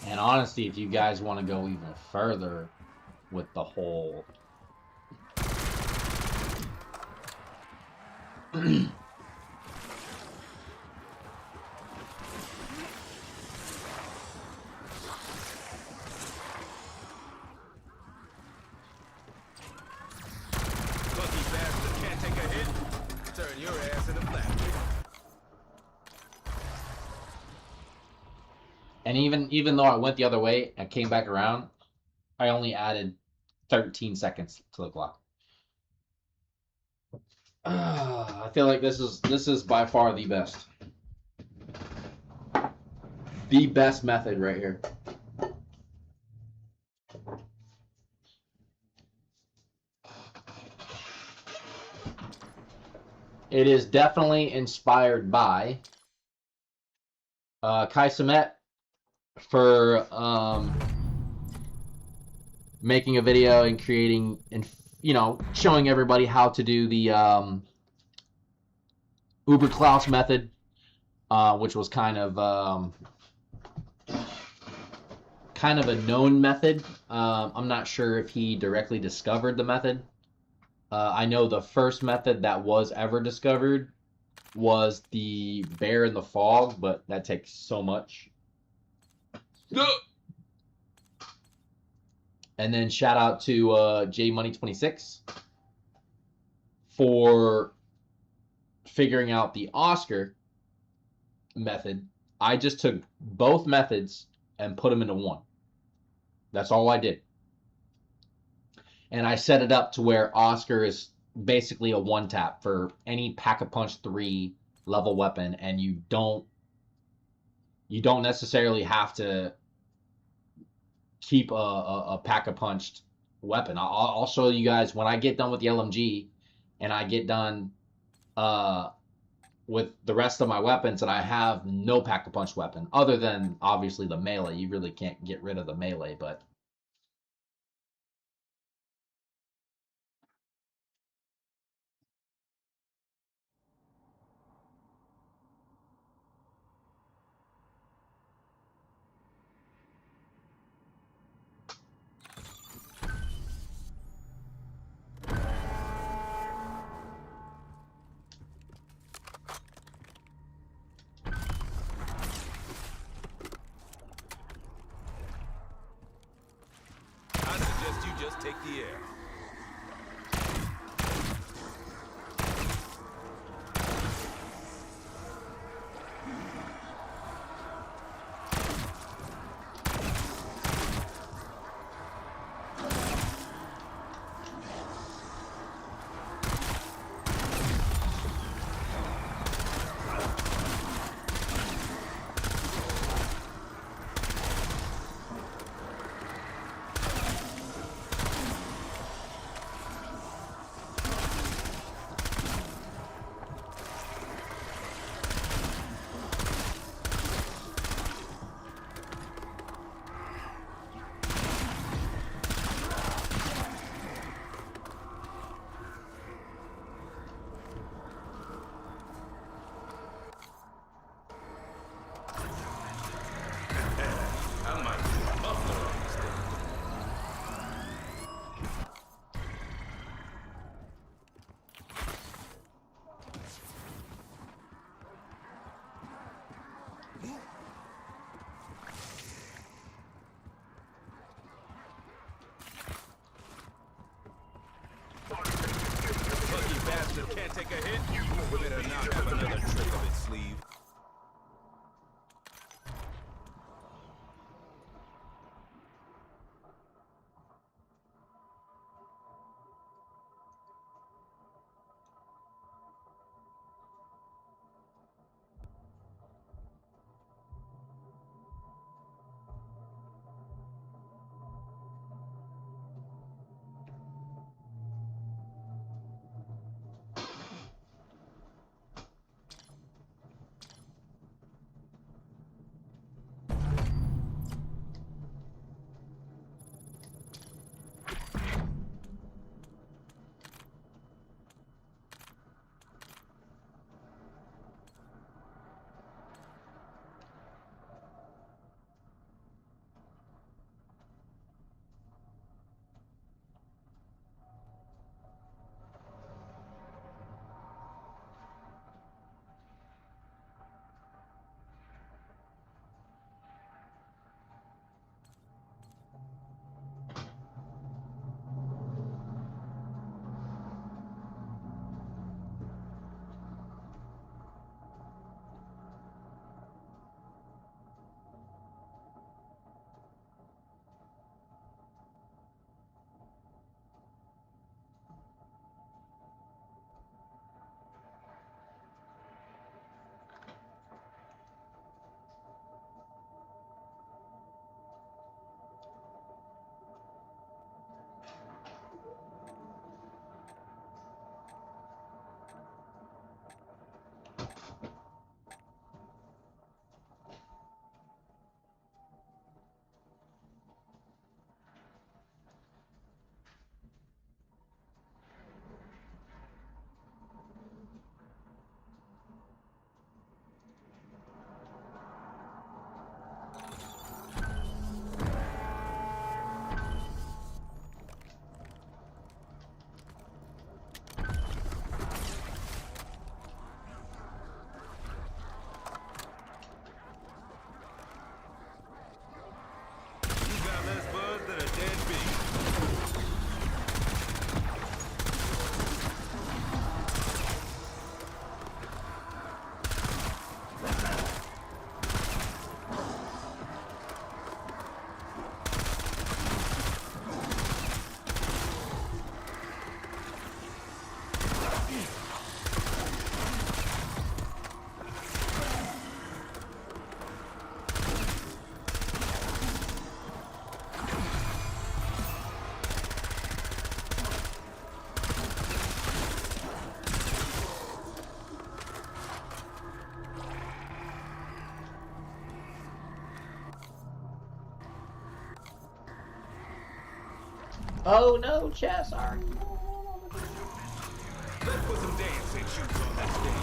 And honestly, if you guys want to go even further with the whole Lucky bastard can't take a hit. Turn your ass into flattery. and even though I went the other way and came back around, I only added 13 seconds to the clock. I feel like this is by far the best. The best method right here. It is definitely inspired by Kai Samet for making a video and creating and showing everybody how to do the Uber Klaus method, which was kind of a known method. I'm not sure if he directly discovered the method. I know the first method that was ever discovered was the bear in the fog, but that takes so much. And then shout out to JMoney26 for figuring out the Oscar method. I just took both methods and put them into one. That's all I did. And I set it up to where Oscar is basically a one tap for any Pack-a-Punch 3 level weapon, and you don't necessarily have to keep a Pack-a-Punched weapon. I'll show you guys when I get done with the LMG and I get done with the rest of my weapons, and I have no Pack-a-Punch weapon other than obviously the melee. You really can't get rid of the melee, but I suggest you just take the air. Oh no, Chess, sorry. Let's put some dancing shoes on that stage.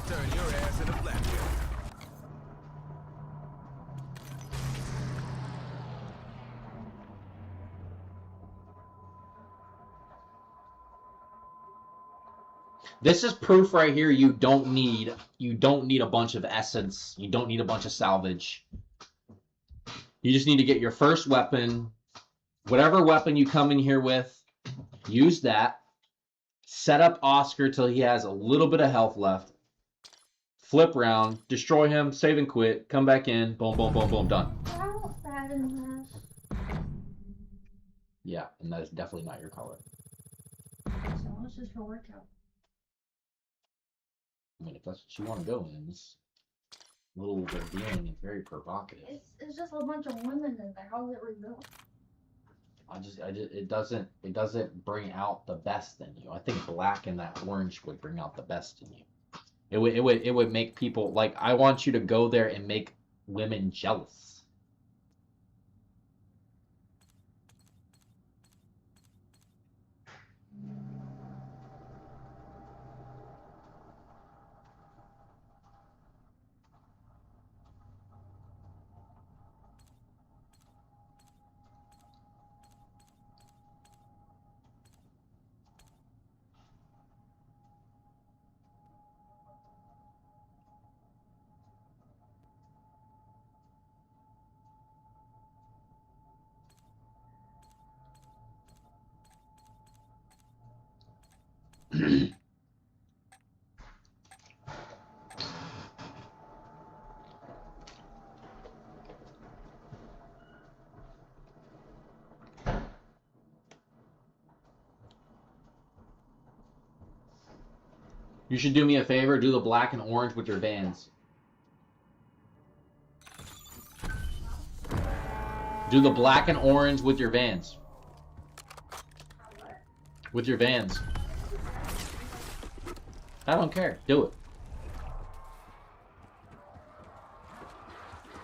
Turn your ass into flapjack. This is proof right here. You don't need a bunch of essence. You don't need a bunch of salvage. You just need to get your first weapon. Whatever weapon you come in here with, use that. Set up Oscar till he has a little bit of health left. Flip round, destroy him, save and quit, come back in, boom, boom, boom, boom, done. How bad in this? Yeah, and that is definitely not your color. So this is for workout. I mean, if that's what you want to go in, this little revealing is very provocative. It's just a bunch of women in there. How's it rebuilt? It doesn't bring out the best in you. I think black and that orange would bring out the best in you. It would make people, like, I want you to go there and make women jealous. You should do me a favor, do the black and orange with your Vans. Do the black and orange with your Vans. With your Vans. I don't care. Do it.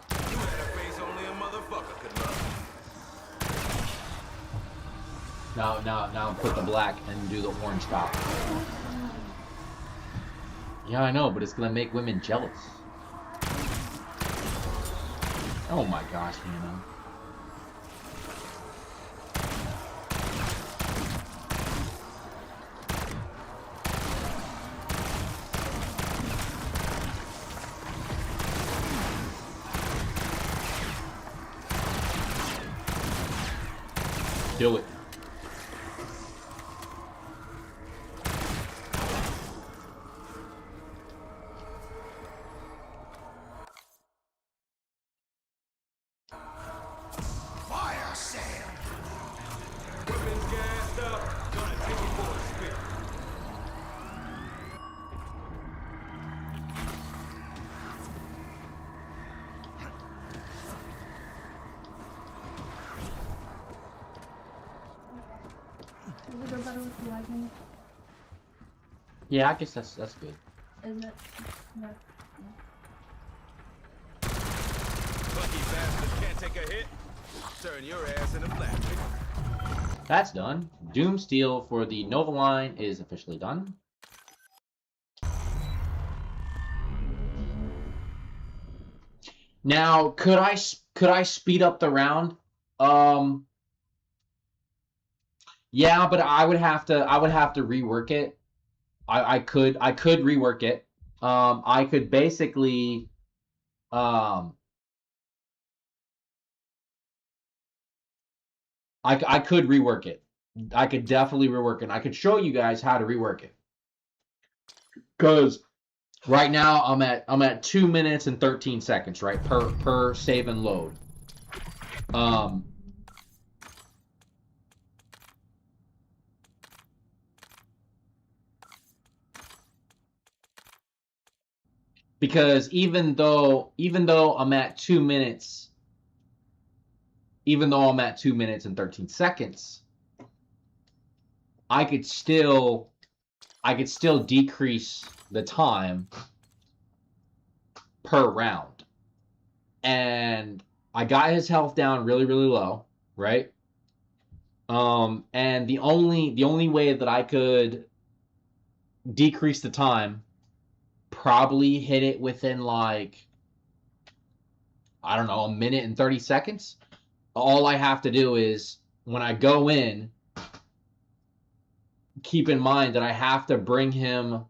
You had a face only a motherfucker could love. Now put the black and do the orange top. Yeah, I know, but it's gonna make women jealous. Oh my gosh, man. Do it. Fire sale. Weapons gassed up. Gonna take it for a spin. Is it go better with the lightning? Yeah, I guess that's good. Is it? No. Lucky bastard can't take a hit. Turn your ass into flapjack. That's done. DOOMSTEEL for the Nova line is officially done. Now, could I speed up the round? Yeah, but I would have to rework it. I could rework it. I could basically I could rework it. I could definitely rework it. I could show you guys how to rework it. Cuz right now I'm at 2 minutes and 13 seconds, right? Per save and load. Because even though I'm at 2 minutes, even though I'm at 2 minutes and 13 seconds, I could still decrease the time per round. And I got his health down really, really low, right? And the only way that I could decrease the time, probably hit it within like, I don't know, a minute and 30 seconds. All I have to do is when I go in, keep in mind that I have to bring him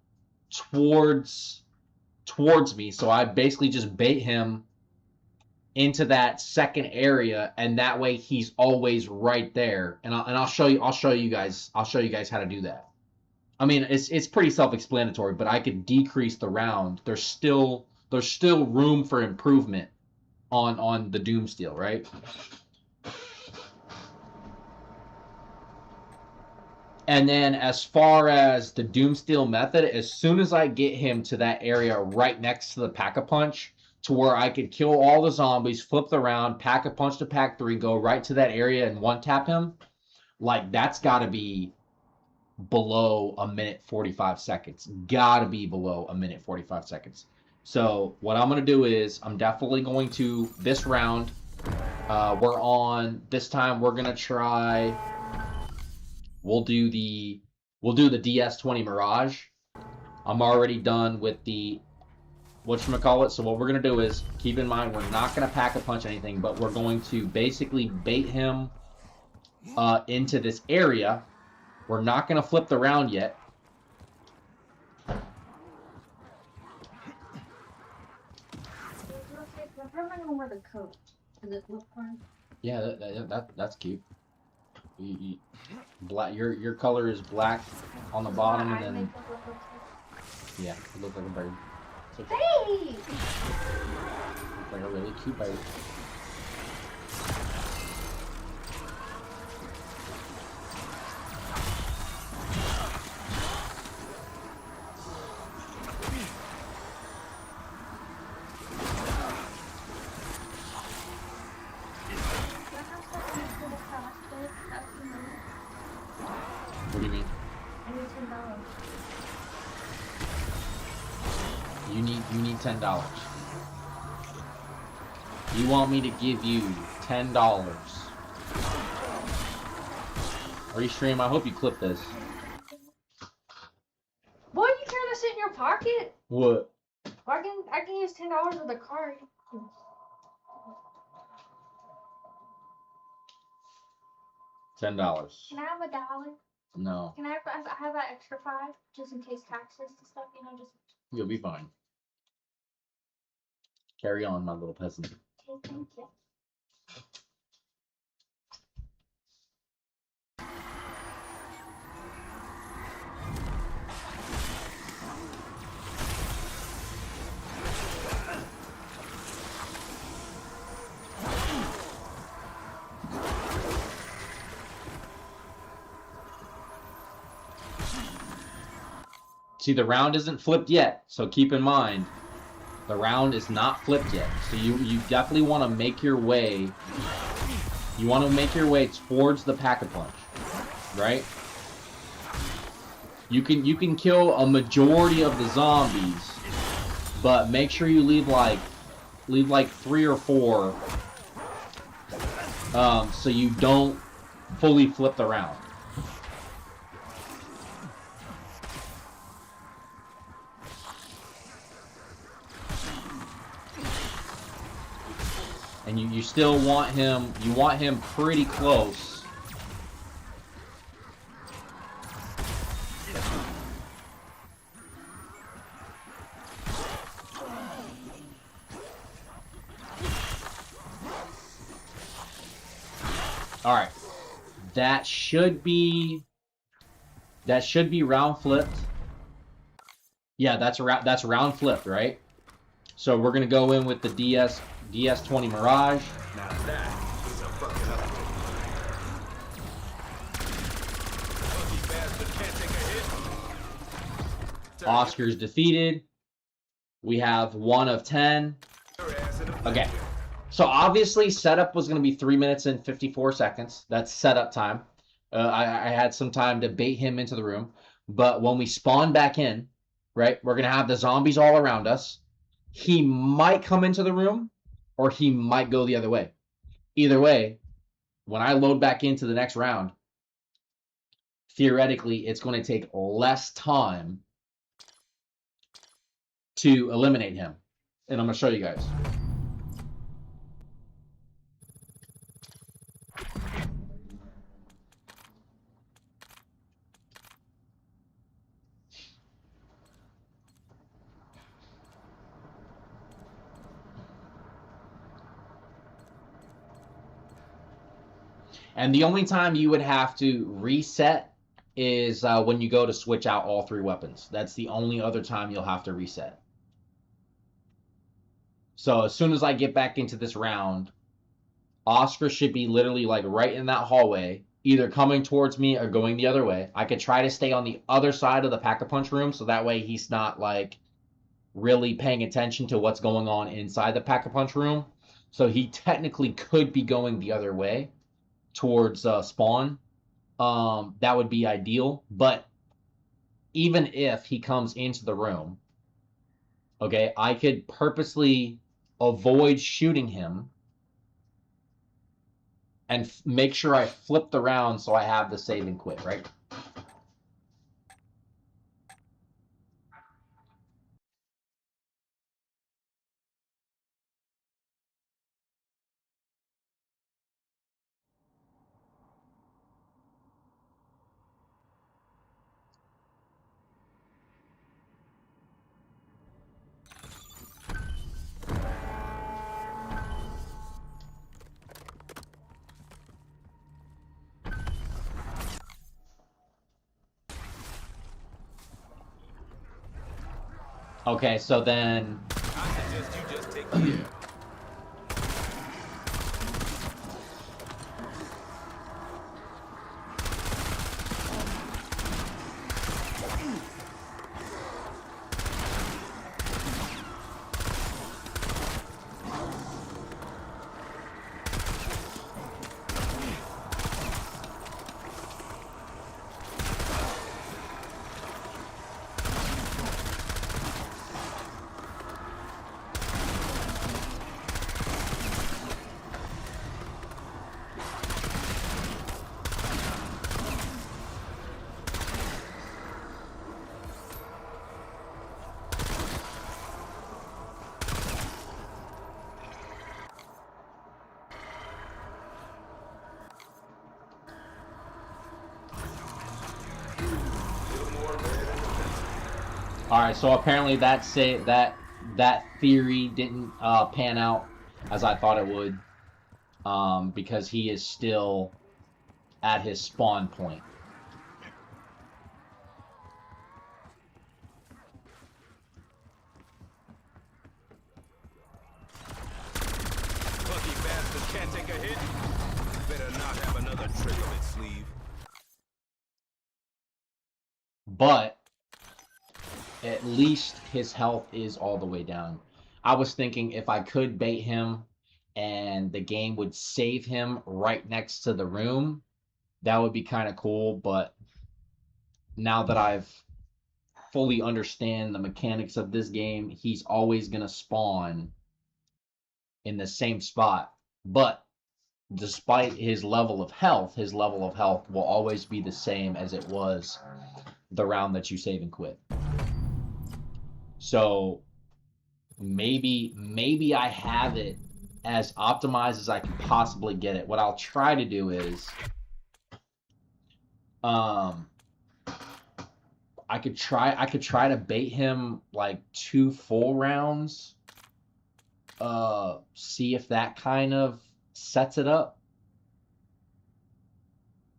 towards me. So I basically just bait him into that second area, and that way he's always right there. And I'll show you guys how to do that. I mean, it's pretty self-explanatory, but I could decrease the round. There's still room for improvement on the DOOMSTEEL, right? And then as far as the DOOMSTEEL method, as soon as I get him to that area right next to the Pack-a-Punch, to where I could kill all the zombies, flip the round, Pack-a-Punch to Pack 3, go right to that area and one-tap him, like, that's got to be below a minute 45 seconds. Got to be below a minute 45 seconds. So what I'm going to do is I'm definitely going to, this round, this time we're going to try... We'll do the DS-20 Mirage. I'm already done with the whatchamacallit. So what we're gonna do is, keep in mind, we're not gonna Pack-a-Punch anything, but we're going to basically bait him into this area. We're not gonna flip the round yet. Wear the coat. Does it look fun? Yeah, that's cute. Black. Your color is black on the bottom, and then yeah, it looks like a bird. Okay. Hey! Looks like a really cute bird. What do you mean? I need $10. You need $10. You want me to give you $10? Restream, I hope you clip this. Boy, you turn this in your pocket? What? I can use $10 with a card. $10. Can I have $1? No. Can I have that extra 5 just in case taxes and stuff? You know, just. You'll be fine. Carry on, my little peasant. Okay, thank you. See, the round isn't flipped yet, so keep in mind, the round is not flipped yet. So you definitely want to make your way. You want to make your way towards the Pack-a-Punch, right? You can kill a majority of the zombies, but make sure you leave like 3 or 4, so you don't fully flip the round. And you still want him, pretty close. All right. That should be round flipped. Yeah, that's round flipped, right? So we're going to go in with the DS-20 Mirage. Now that is a fucking up. Lucky bastard can't take a hit. Oscar's defeated. We have 1 of 10. Okay. So obviously setup was going to be 3 minutes and 54 seconds. That's setup time. I had some time to bait him into the room. But when we spawn back in, right, we're going to have the zombies all around us. He might come into the room or he might go the other way. Either way, when I load back into the next round, theoretically, it's going to take less time to eliminate him. And I'm going to show you guys. And the only time you would have to reset is when you go to switch out all 3 weapons. That's the only other time you'll have to reset. So as soon as I get back into this round, Oscar should be literally like right in that hallway, either coming towards me or going the other way. I could try to stay on the other side of the Pack-a-Punch room, so that way he's not like really paying attention to what's going on inside the Pack-a-Punch room. So he technically could be going the other way towards spawn. That would be ideal. But even if he comes into the room, okay, I could purposely avoid shooting him and make sure I flip the round so I have the save and quit, right? Okay, so then I suggest you just take the air. all right, so apparently that theory didn't pan out as I thought it would, because he is still at his spawn point. Lucky bastard can't take a hit. Better not have another trick up its sleeve. But at least his health is all the way down. I was thinking if I could bait him and the game would save him right next to the room, that would be kind of cool. But now that I've fully understand the mechanics of this game, he's always going to spawn in the same spot. But despite his level of health will always be the same as it was the round that you save and quit. So maybe I have it as optimized as I can possibly get it. What I'll try to do is I could try to bait him like 2 full rounds. See if that kind of sets it up.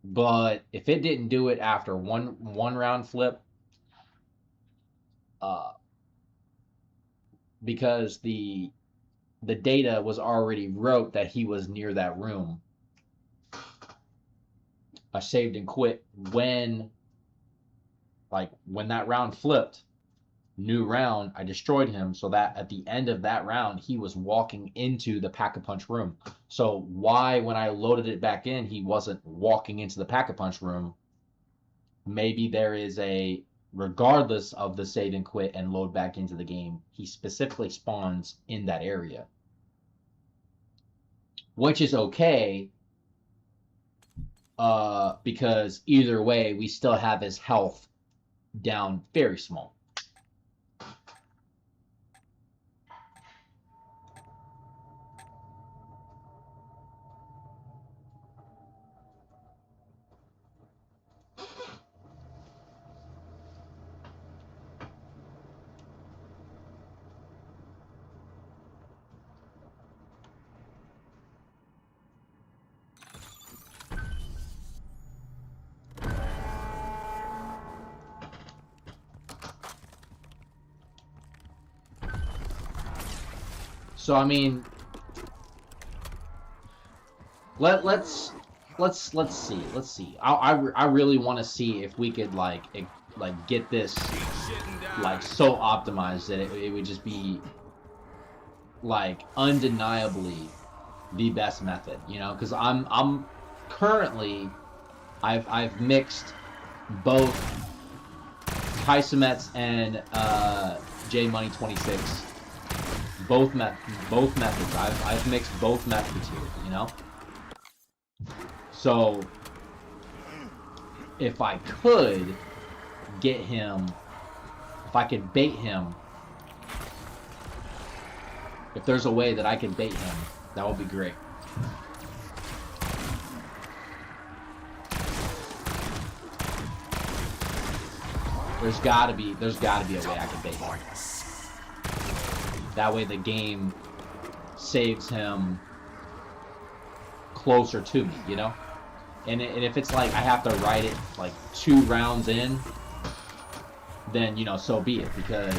But if it didn't do it after one round flip, because the data was already wrote that he was near that room, I saved and quit when that round flipped. New round, I destroyed him, so that at the end of that round, he was walking into the Pack-a-Punch room. So why, when I loaded it back in, he wasn't walking into the Pack-a-Punch room? Maybe there is a, regardless of the save and quit and load back into the game, he specifically spawns in that area. Which is okay, because either way, we still have his health down very small. So I mean, let's see. I really want to see if we could like get this like so optimized that it would just be like undeniably the best method, you know? Because I'm currently I've mixed both Kaisamets and J Money 26. Both methods. I've mixed both methods here, you know? So if I could get him, if I could bait him, if there's a way that I can bait him, that would be great. There's gotta be a way I can bait him. That way the game saves him closer to me, you know? And if it's like I have to write it like 2 rounds in, then, you know, so be it, because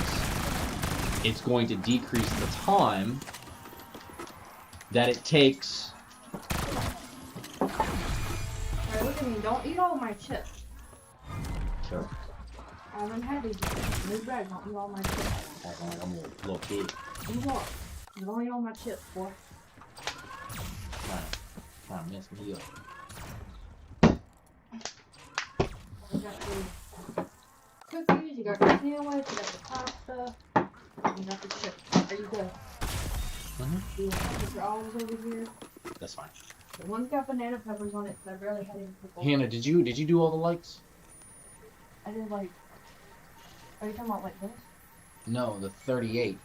it's going to decrease the time that it takes. Alright, look at me. Don't eat all my chips. Sure. I'm happy. Move back. Don't eat all my chips. I'm a little kid. Move on. Don't eat all my chips, boy. Trying to mess me up. You got the cookies, you got the sandwich, you got the pasta, you got the chips. Are you good? Do you want to put your olives over here? That's fine. The one's got banana peppers on it, so I barely had any pickles. Hannah, did you do all the likes? I did like. Are you talking about like this? No, the 38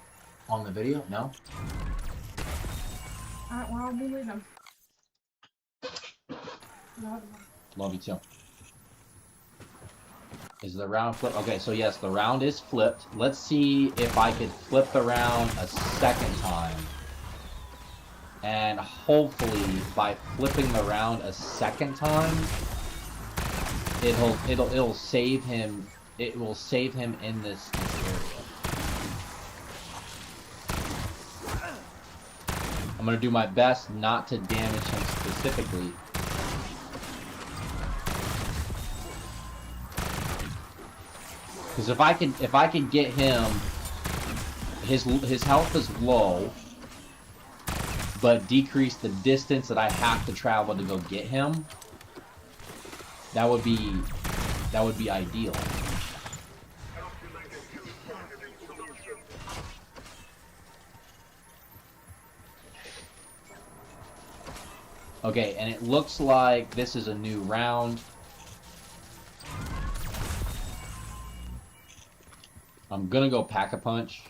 on the video. No. Alright, well, I'll be with them. Love you too. Is the round flipped? Okay, so yes, the round is flipped. Let's see if I could flip the round a second time. And hopefully, by flipping the round a second time, it'll save him. It will save him in this area. I'm gonna do my best not to damage him specifically. Because if I could get him, his health is low, but decrease the distance that I have to travel to go get him, that would be ideal. Okay, and it looks like this is a new round. I'm gonna go Pack-a-Punch.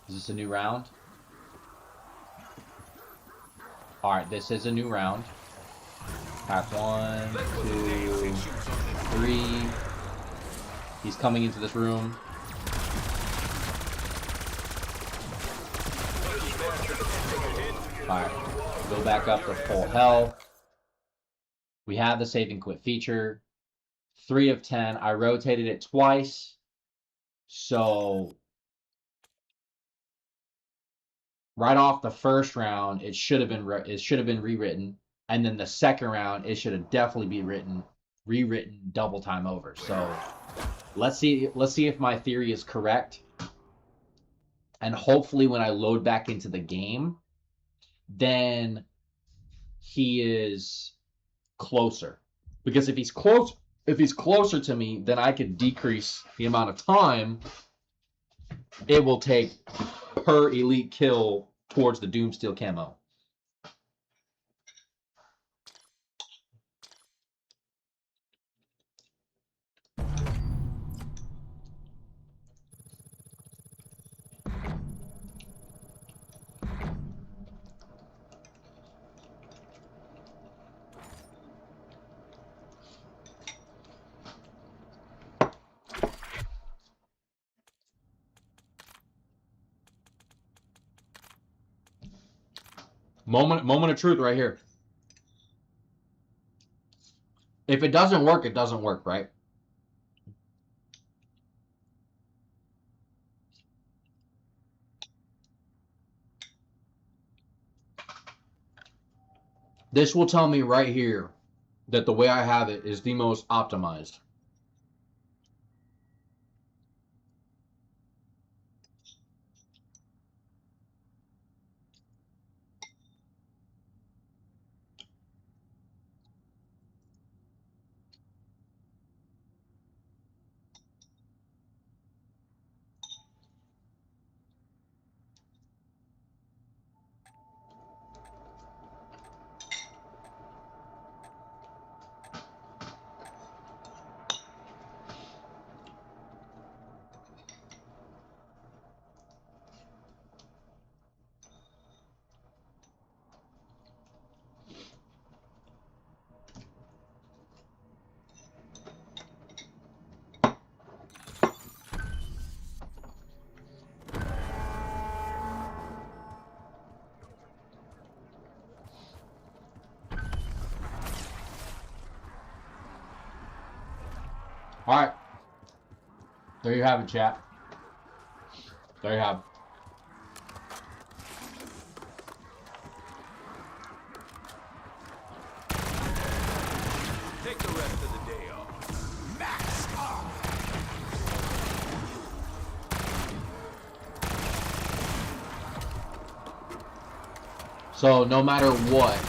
Is this a new round? Alright, this is a new round. Pack 1, 2, 3. He's coming into this room. Alright, go back up to full health. We have the save and quit feature. 3 of 10. I rotated it twice. So right off the first round, it should have been rewritten, and then the second round, it should have definitely been rewritten double time over. So Let's see if my theory is correct. And hopefully when I load back into the game, then he is closer. Because if he's closer to me, then I could decrease the amount of time it will take per elite kill towards the Doomsteel camo. Moment of truth right here. If it doesn't work, it doesn't work, right? This will tell me right here that the way I have it is the most optimized. All right. There you have it, chat. There you have it. Take the rest of the day off. Max off. So no matter what,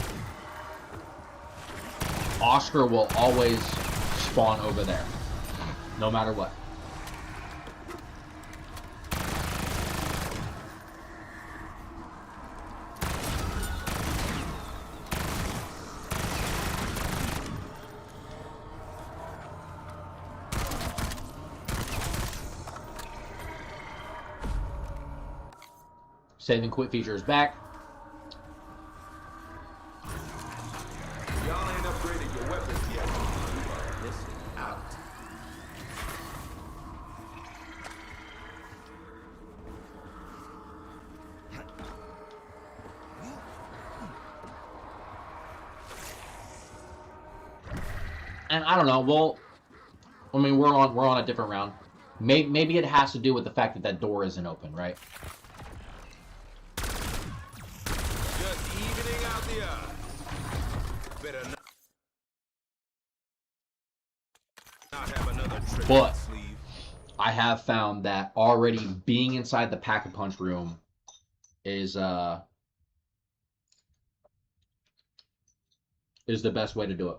Oscar will always spawn over there. No matter what. Save and quit feature is back. Y'all ain't upgraded your weapons yet. You are missing out. And I don't know. Well, I mean, we're on a different round. Maybe it has to do with the fact that that door isn't open, right? Just evening out the odds. Better not have another trick But up the sleeve. I have found that already being inside the Pack-a-Punch room is the best way to do it.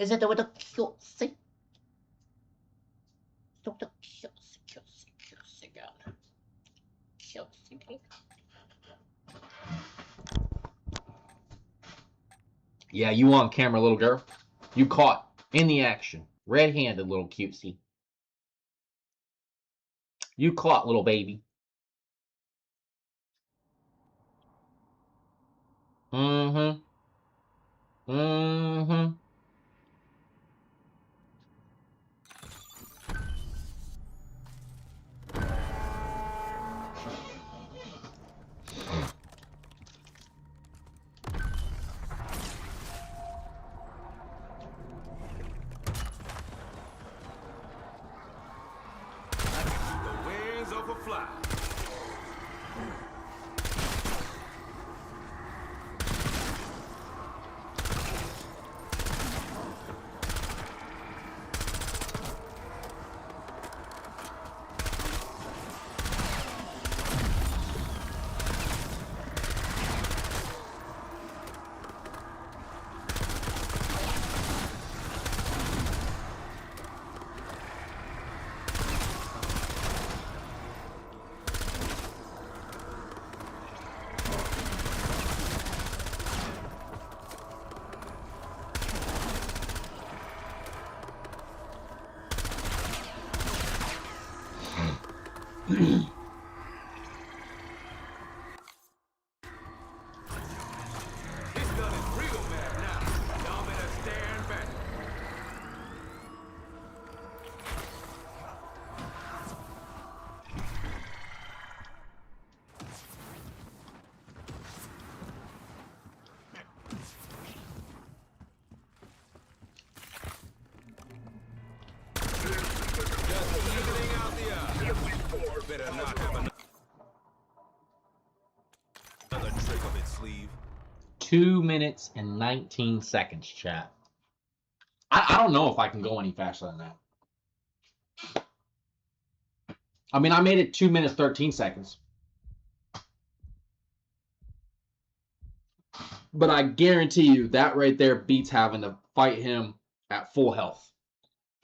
Is it the with the cutesy? The cutesy gun. Cutesy. Yeah, you on camera, little girl. You caught in the action. Red-handed, little cutesy. You caught, little baby. Mm-hmm. Mm-hmm. The wings of a fly. This gun is real mad now. Y'all better stand back. Just evening out the odds. Better not have another trick up its sleeve. 2 minutes and 19 seconds, chat. I don't know if I can go any faster than that. I mean, I made it 2 minutes, 13 seconds. But I guarantee you that right there beats having to fight him at full health.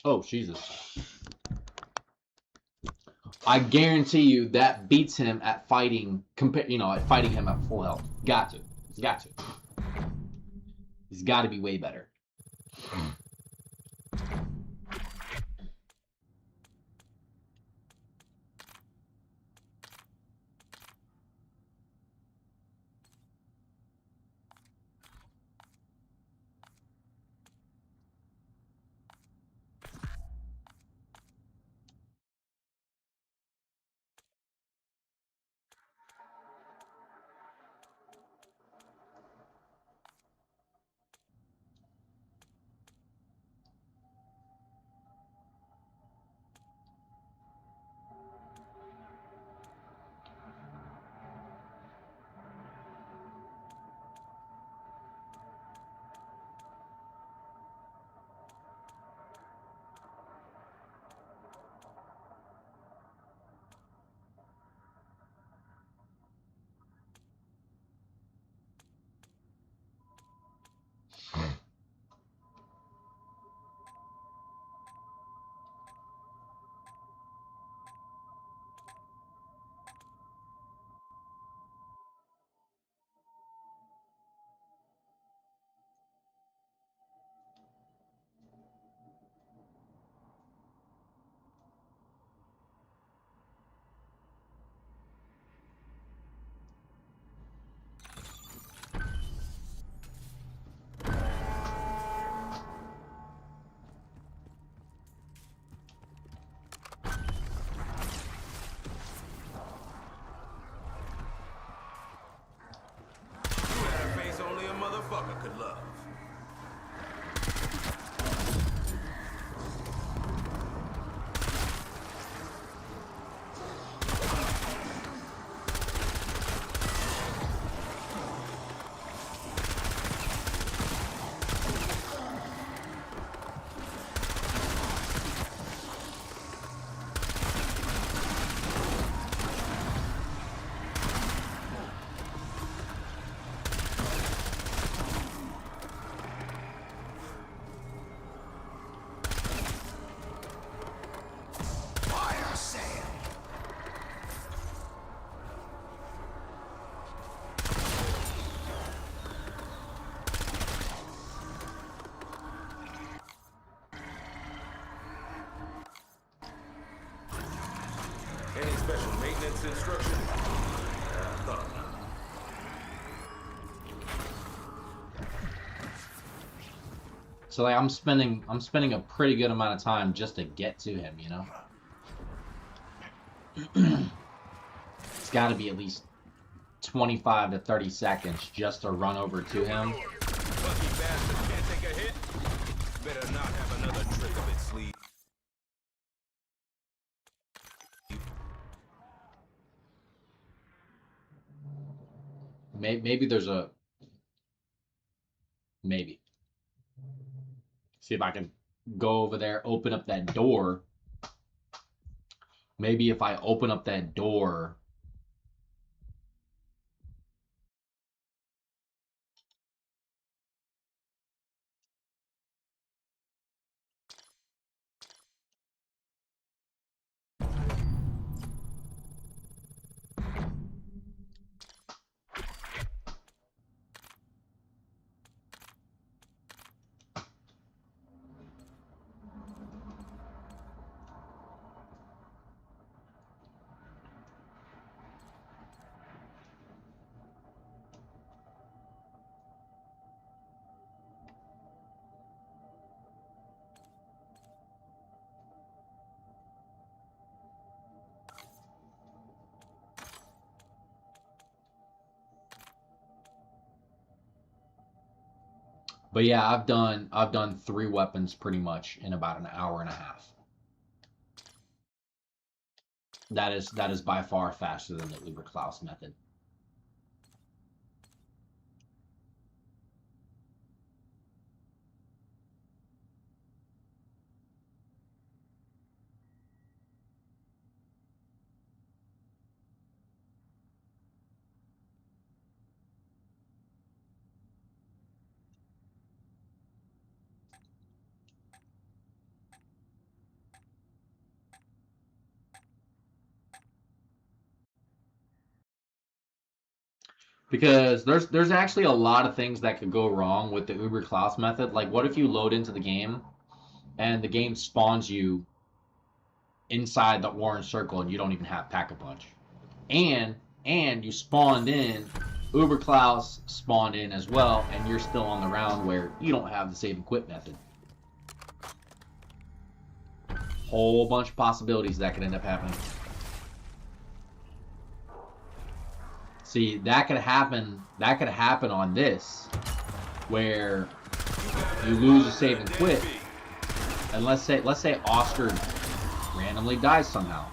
Oh, Jesus. I guarantee you that beats him at fighting, at fighting him at full health. Got to. He's got to. He's got to be way better. motherfucker could love. special maintenance instruction? I thought not. So like I'm spending a pretty good amount of time just to get to him, you know? It's got to be at least 25 to 30 seconds just to run over to him. Lucky bastard can't take a hit. Better not have another trick up its sleeve. Maybe there's a... Maybe. See if I can go over there, open up that door. Maybe if I open up that door... But yeah, I've done 3 weapons pretty much in about an hour and a half. That is by far faster than the Uberklaus method. Because there's actually a lot of things that could go wrong with the Uberklaus method. Like, what if you load into the game and the game spawns you inside the orange circle and you don't even have Pack-a-Punch? And you spawned in, Uberklaus spawned in as well, and you're still on the round where you don't have the save and quit method. Whole bunch of possibilities that could end up happening. See, that could happen. That could happen on this, where you lose a save and quit, and let's say Oscar randomly dies somehow.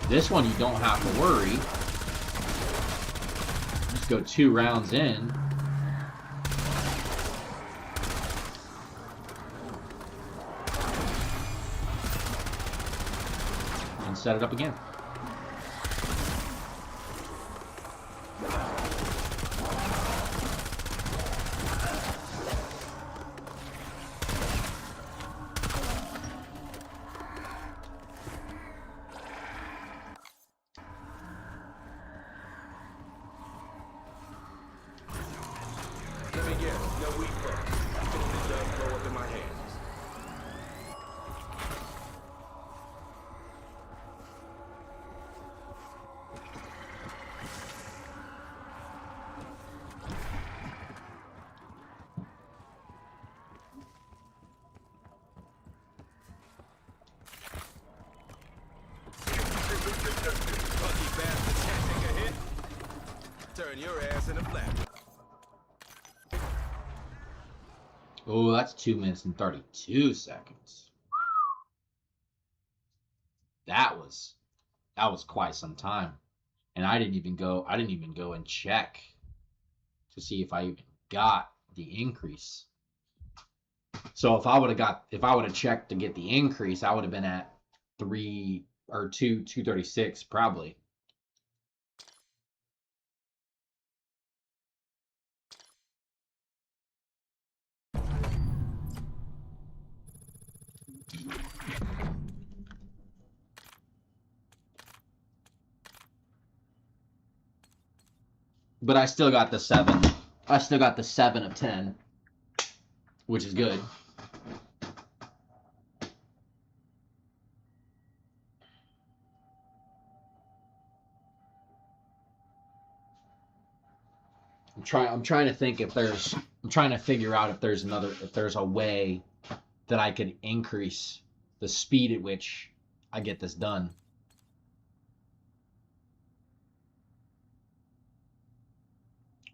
This one you don't have to worry. Just go 2 rounds in. And set it up again. Let me guess, no weak points. It does blow up in my hands. Lucky bastard can't take a hit. Turn your ass in a flat. Oh, that's 2 minutes and 32 seconds. That was quite some time. And I didn't even go and check to see if I even got the increase. So if I would have checked to get the increase, I would have been at 236 probably. But I still got the 7. I still got the 7 of 10, which is good. I'm trying to think if there's. I'm trying to figure out if there's a way that I could increase the speed at which I get this done.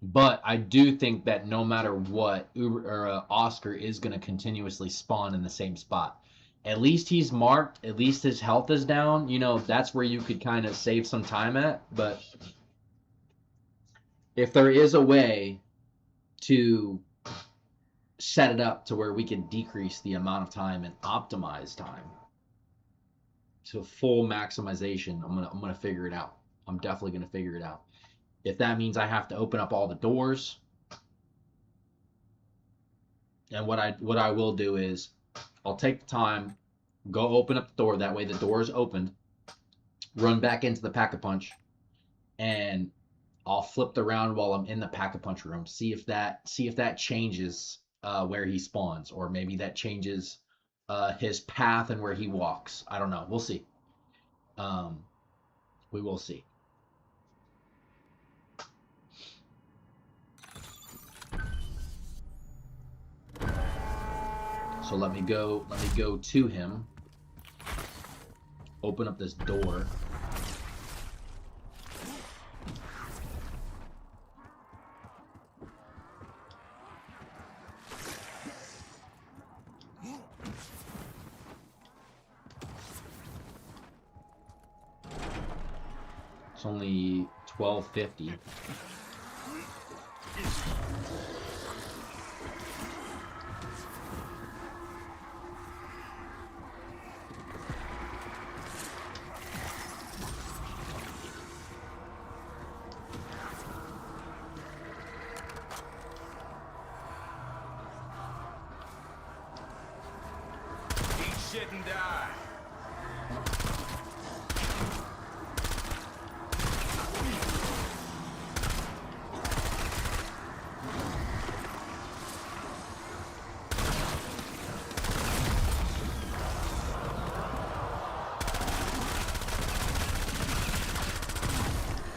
But I do think that no matter what, Oscar is going to continuously spawn in the same spot. At least he's marked. At least his health is down. You know, that's where you could kind of save some time at. But if there is a way to set it up to where we can decrease the amount of time and optimize time to full maximization, I'm gonna figure it out. I'm definitely gonna figure it out. If that means I have to open up all the doors, and what I will do is I'll take the time, go open up the door. That way the door is opened. Run back into the pack-a-punch, and I'll flip around while I'm in the pack-a-punch room. See if that changes where he spawns, or maybe that changes his path and where he walks. I don't know. We'll see. We will see. So let me go to him. Open up this door. It's only $12.50. Eat shit and die.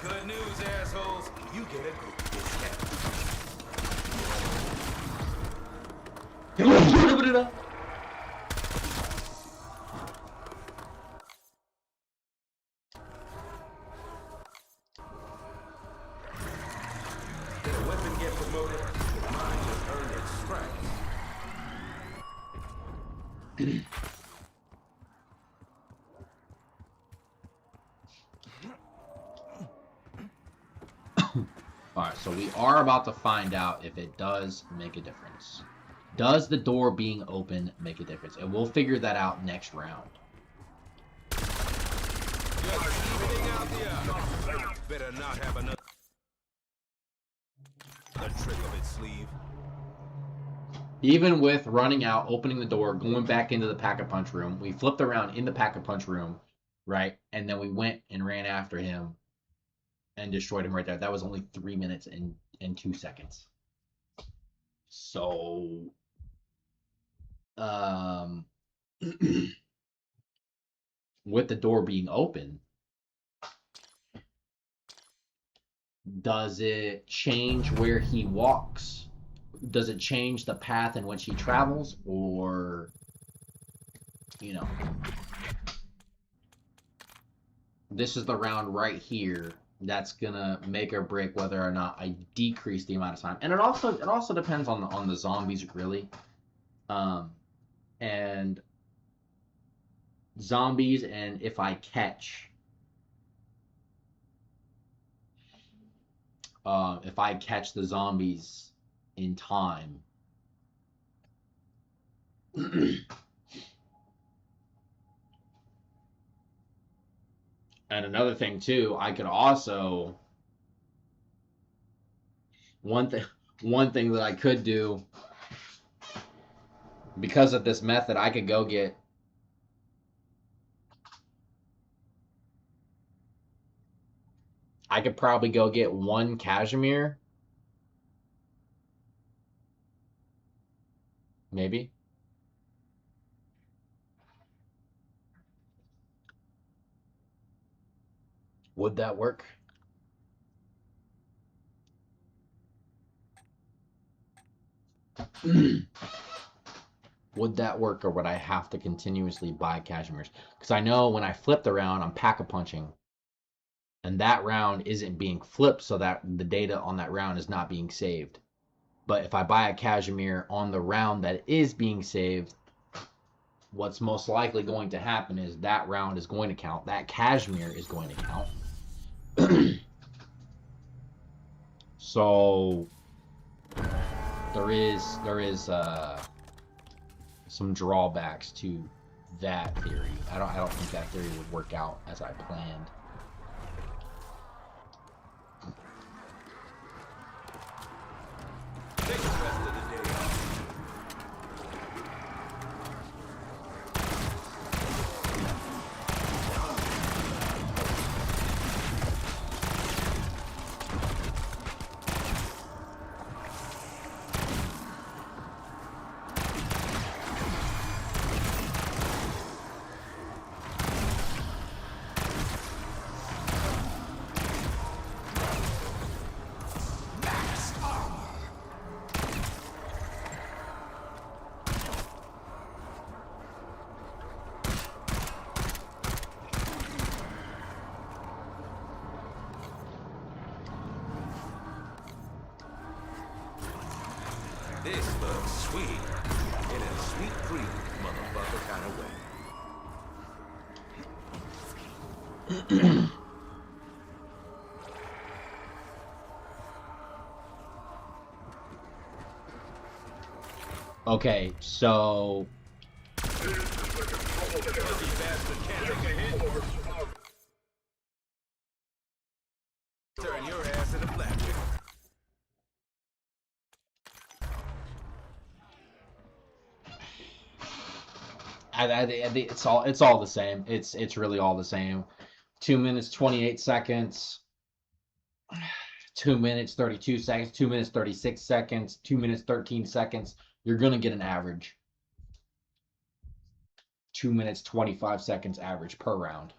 Good news, assholes. You get a group discount. Did a weapon get promoted? Mine just earned its stripes. Alright, so we are about to find out if it does make a difference. Does the door being open make a difference? And we'll figure that out next round. Just evening out the odds. Better not have another trick up its sleeve. Even with running out, opening the door, going back into the pack-a-punch room, we flipped around in the pack-a-punch room, right? And then we went and ran after him and destroyed him right there. That was only 3 minutes and 2 seconds. So, with the door being open, does it change where he walks? Does it change the path in which he travels? Or, you know, this is the round right here that's gonna make or break whether or not I decrease the amount of time. And it also depends on the zombies, really. And zombies, and if I catch the zombies in time. And another thing too, I could also one thing that I could do, because of this method, I could go get I could probably go get one cashmere. Maybe. Would that work? Would that work, or would I have to continuously buy cashmeres? Because I know when I flip the round, I'm pack-a-punching, and that round isn't being flipped, so that the data on that round is not being saved. But if I buy a cashmere on the round that is being saved, what's most likely going to happen is that round is going to count. That cashmere is going to count. So there is some drawbacks to that theory. I don't think that theory would work out as I planned. Take the rest of the day off. This looks sweet. In a sweet cream, motherfucker kind of way. Okay, so Turn your ass into black. it's all the same. It's really all the same. 2 minutes 28 seconds. 2 minutes 32 seconds. 2 minutes 36 seconds. 2 minutes 13 seconds. You're gonna get an average. 2 minutes 25 seconds average per round.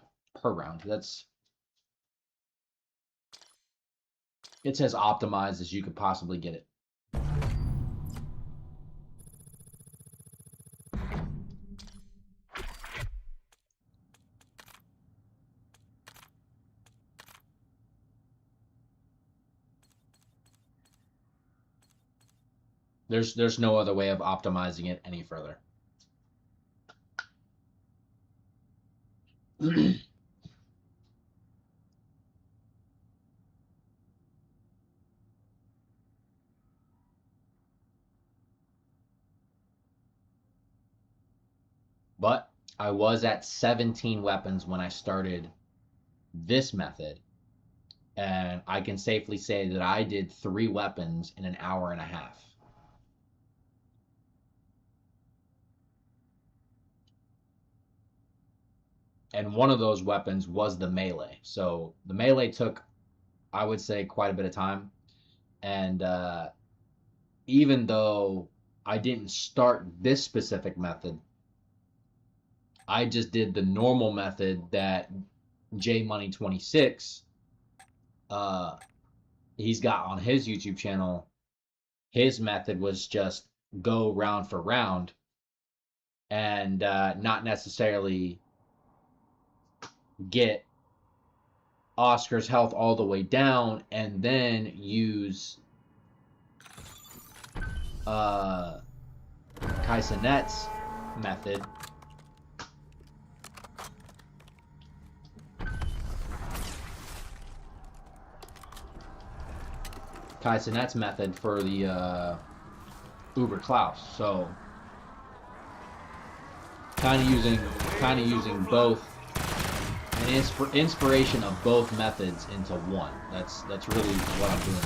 It's as optimized as you could possibly get it. There's no other way of optimizing it any further. But I was at 17 weapons when I started this method, and I can safely say that I did 3 weapons in an hour and a half. And one of those weapons was the melee. So the melee took, I would say, quite a bit of time. And even though I didn't start this specific method, I just did the normal method that JMoney26 he's got on his YouTube channel. His method was just go round for round and not necessarily get Oscar's health all the way down and then use Kaisenet's method. Kaisenet's method for the Uber Klaus. So kind of using both, an inspiration of both methods into one. That's really what I'm doing.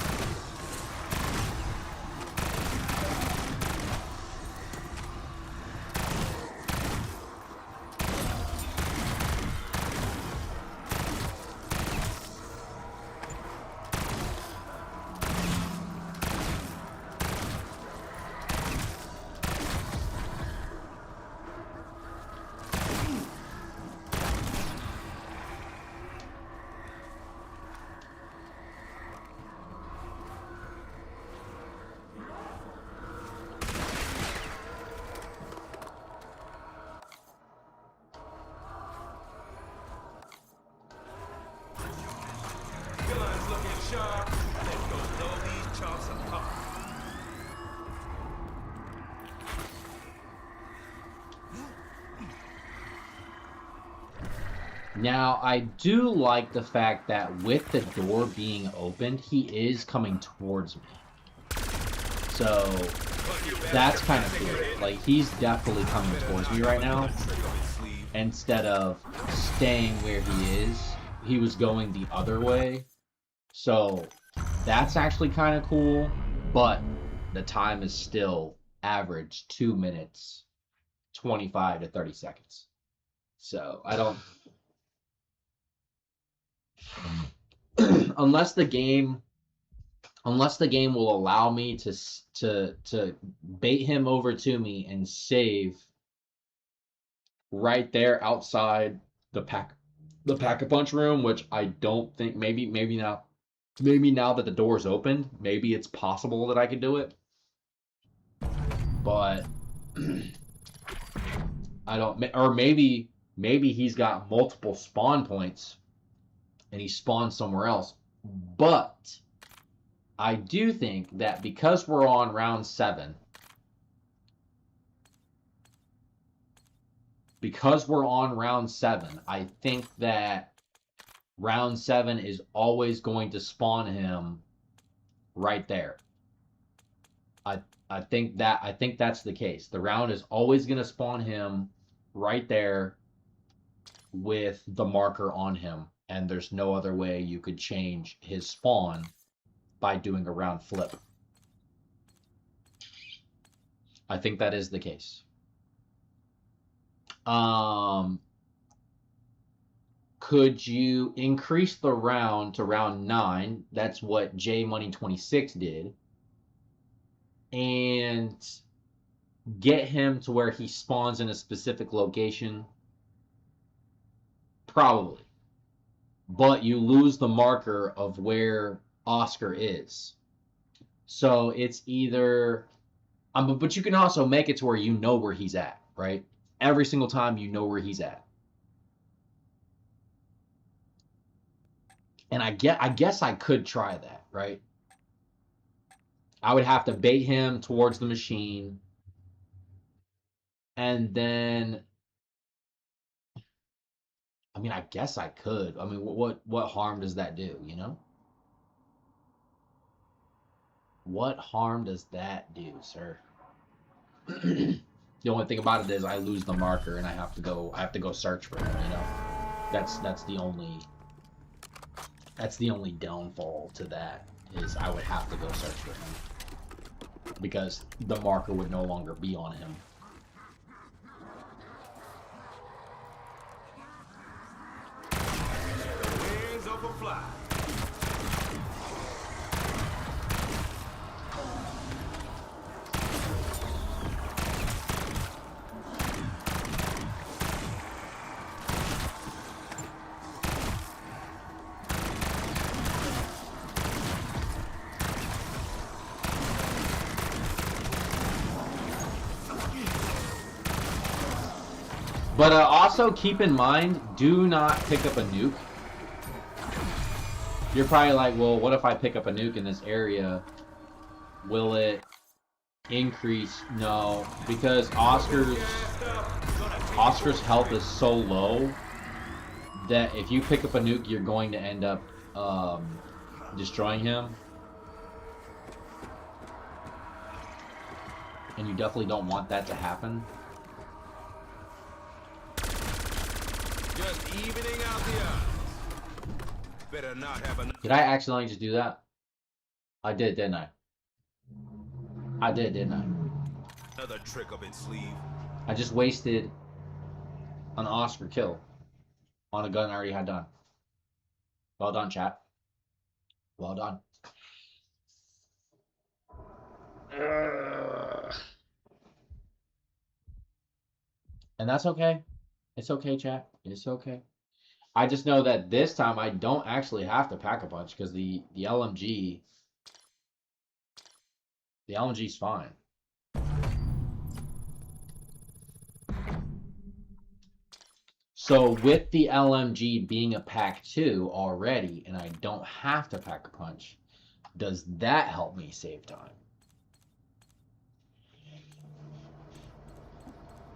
Guns looking sharp. Let's go blow these chumps apart. Now, I do like the fact that with the door being opened, he is coming towards me. So, that's kind of cool. Like, he's definitely coming towards me right now. Instead of staying where he is, he was going the other way. So, that's actually kind of cool. But the time is still average 2 minutes, 25 to 30 seconds. So, I don't... unless the game will allow me to bait him over to me and save right there outside the pack-a-punch room, which I don't think, maybe now that the door is opened, maybe it's possible that I could do it, but I don't, or maybe he's got multiple spawn points and he spawns somewhere else. But I do think that because we're on round 7, I think that round 7 is always going to spawn him right there. I think that's the case. The round is always going to spawn him right there with the marker on him, and there's no other way you could change his spawn by doing a round flip. I think that is the case. Could you increase the round to round 9? That's what J Money 26 did. And get him to where he spawns in a specific location? Probably. But you lose the marker of where Oscar is. So it's either... but you can also make it to where you know where he's at, right? Every single time you know where he's at. And I guess I could try that, right? I would have to bait him towards the machine. And then... I mean, I guess I could. I mean, what harm does that do, you know? What harm does that do, sir? The only thing about it is I lose the marker and I have to go search for him, you know? That's the only downfall to that, is I would have to go search for him. Because the marker would no longer be on him. Hands up a fly. But also keep in mind, do not pick up a nuke. You're probably like, well, what if I pick up a nuke in this area? Will it increase? No, because Oscar's health is so low that if you pick up a nuke, you're going to end up destroying him. And you definitely don't want that to happen. Just evening out the odds. Better not have enough. Did I accidentally just do that? I did, didn't I? I did, didn't I? Another trick up its sleeve. I just wasted an Oscar kill on a gun I already had done. Well done, chat. Well done. And that's okay. It's okay, chat. It's okay. I just know that this time I don't actually have to pack a punch because the LMG's fine. So with the LMG being a pack 2 already, and I don't have to pack a punch, does that help me save time?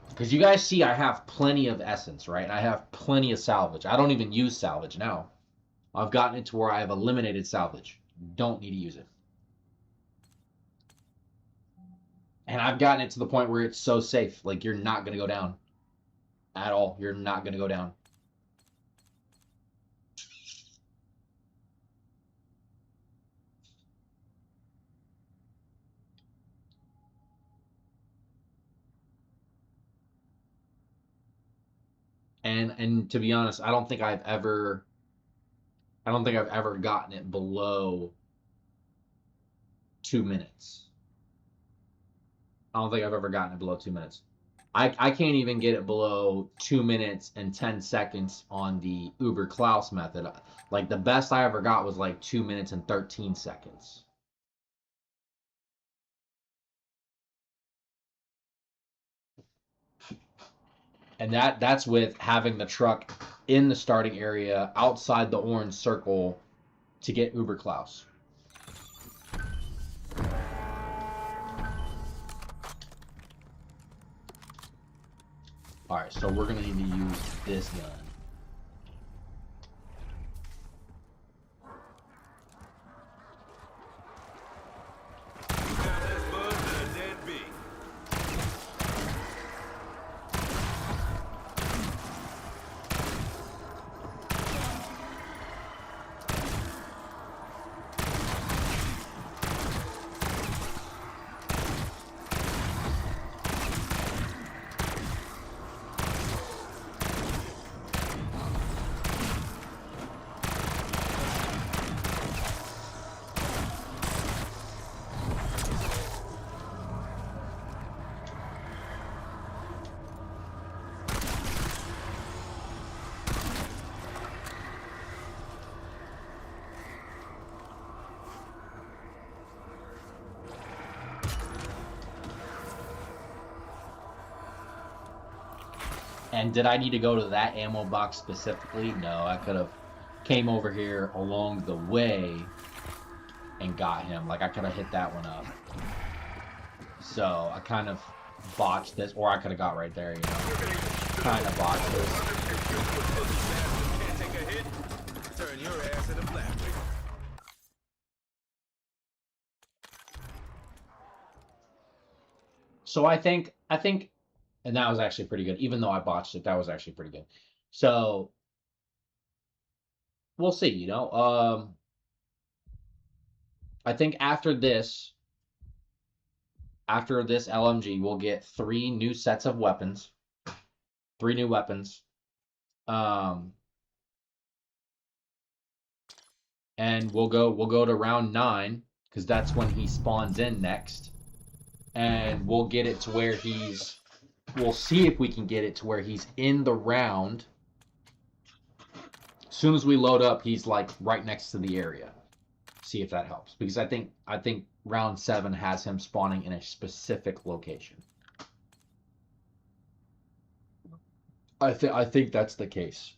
Because you guys see I have plenty of essence, right? I have plenty of salvage. I don't even use salvage now. I've gotten it to where I have eliminated salvage. Don't need to use it. And I've gotten it to the point where it's so safe. Like, you're not going to go down. At all. You're not going to go down. And to be honest, I don't think I've ever gotten it below 2 minutes. I don't think I've ever gotten it below 2 minutes. I can't even get it below 2 minutes and 10 seconds on the Uber Klaus method. Like, the best I ever got was like 2 minutes and 13 seconds. And that's with having the truck in the starting area outside the orange circle to get Uber Klaus. Alright, so we're going to need to use this gun. And did I need to go to that ammo box specifically? No, I could have came over here along the way and got him. Like, I could have hit that one up. So I kind of botched this, or I could have got right there, you know. Kind of botched this. Turn your ass into black. So I think, and that was actually pretty good. Even though I botched it, that was actually pretty good. So we'll see, you know. I think after this LMG, we'll get 3 new sets of weapons. 3 new weapons. And we'll go to round 9, because that's when he spawns in next. And we'll get it to where we'll see if we can get it to where he's in the round. As soon as we load up, he's like right next to the area. See if that helps, because I think round 7 has him spawning in a specific location. I think that's the case.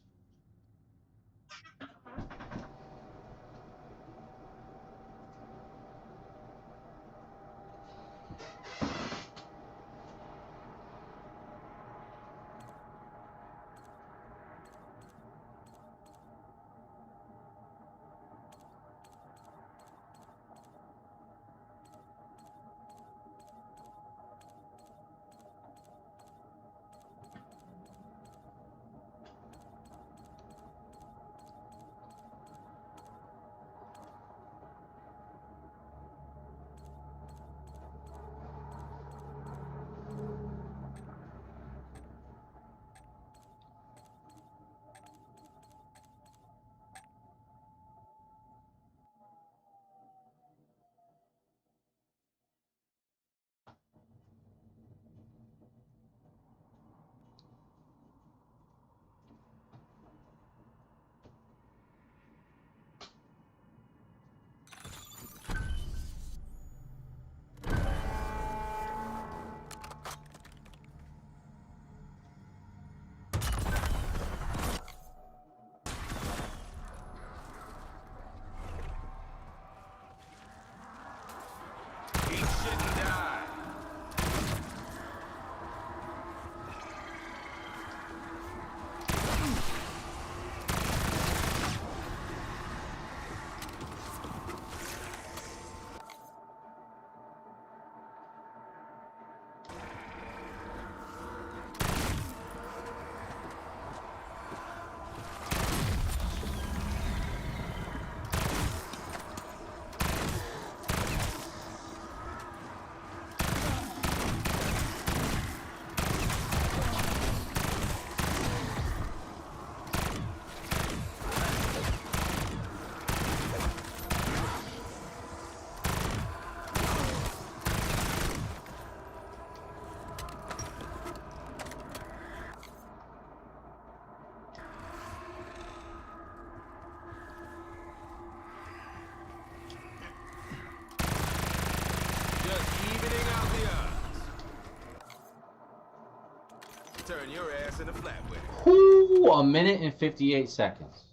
your ass in a flatware. Whoo, a minute and 58 seconds.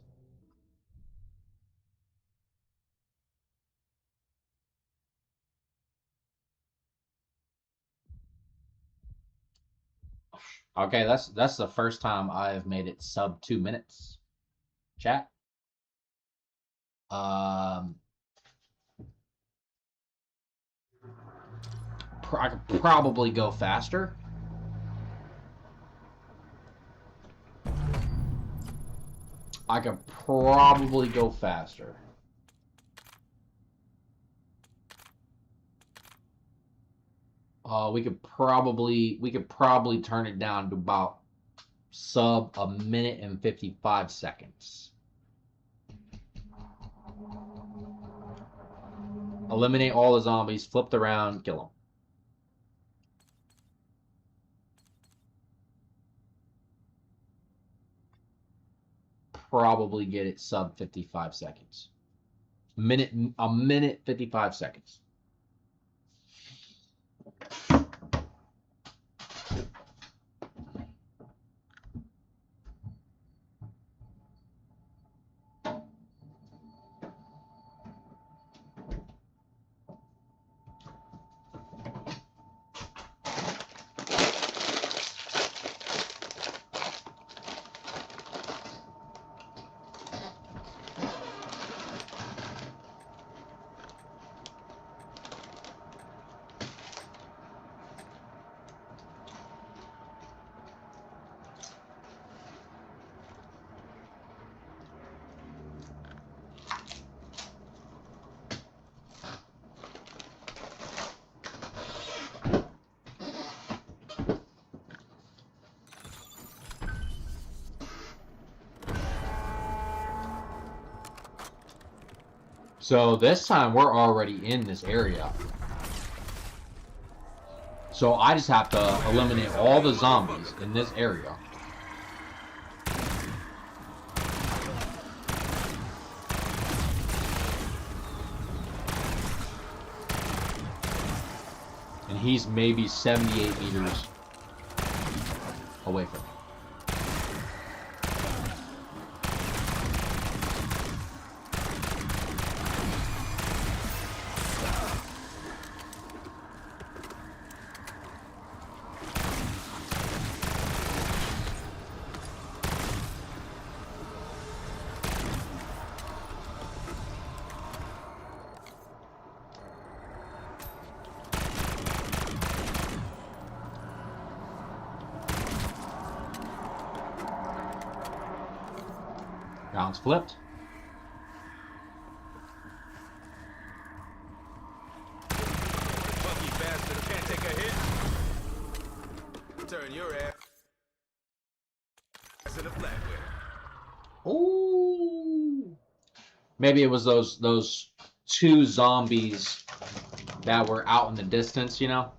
Okay, that's the first time I've made it sub 2 minutes. Chat. I could probably go faster. I could probably go faster. We could probably turn it down to about sub a minute and 55 seconds. Eliminate all the zombies, flipped around, kill them. Probably get it sub 55 seconds. A minute 55 seconds. So this time we're already in this area. So I just have to eliminate all the zombies in this area. And he's maybe 78 meters away from me. Rounds flipped. Funky bastard who can't take a hit. Turn your ass in a flatware. Ooh. Maybe it was those two zombies that were out in the distance, you know?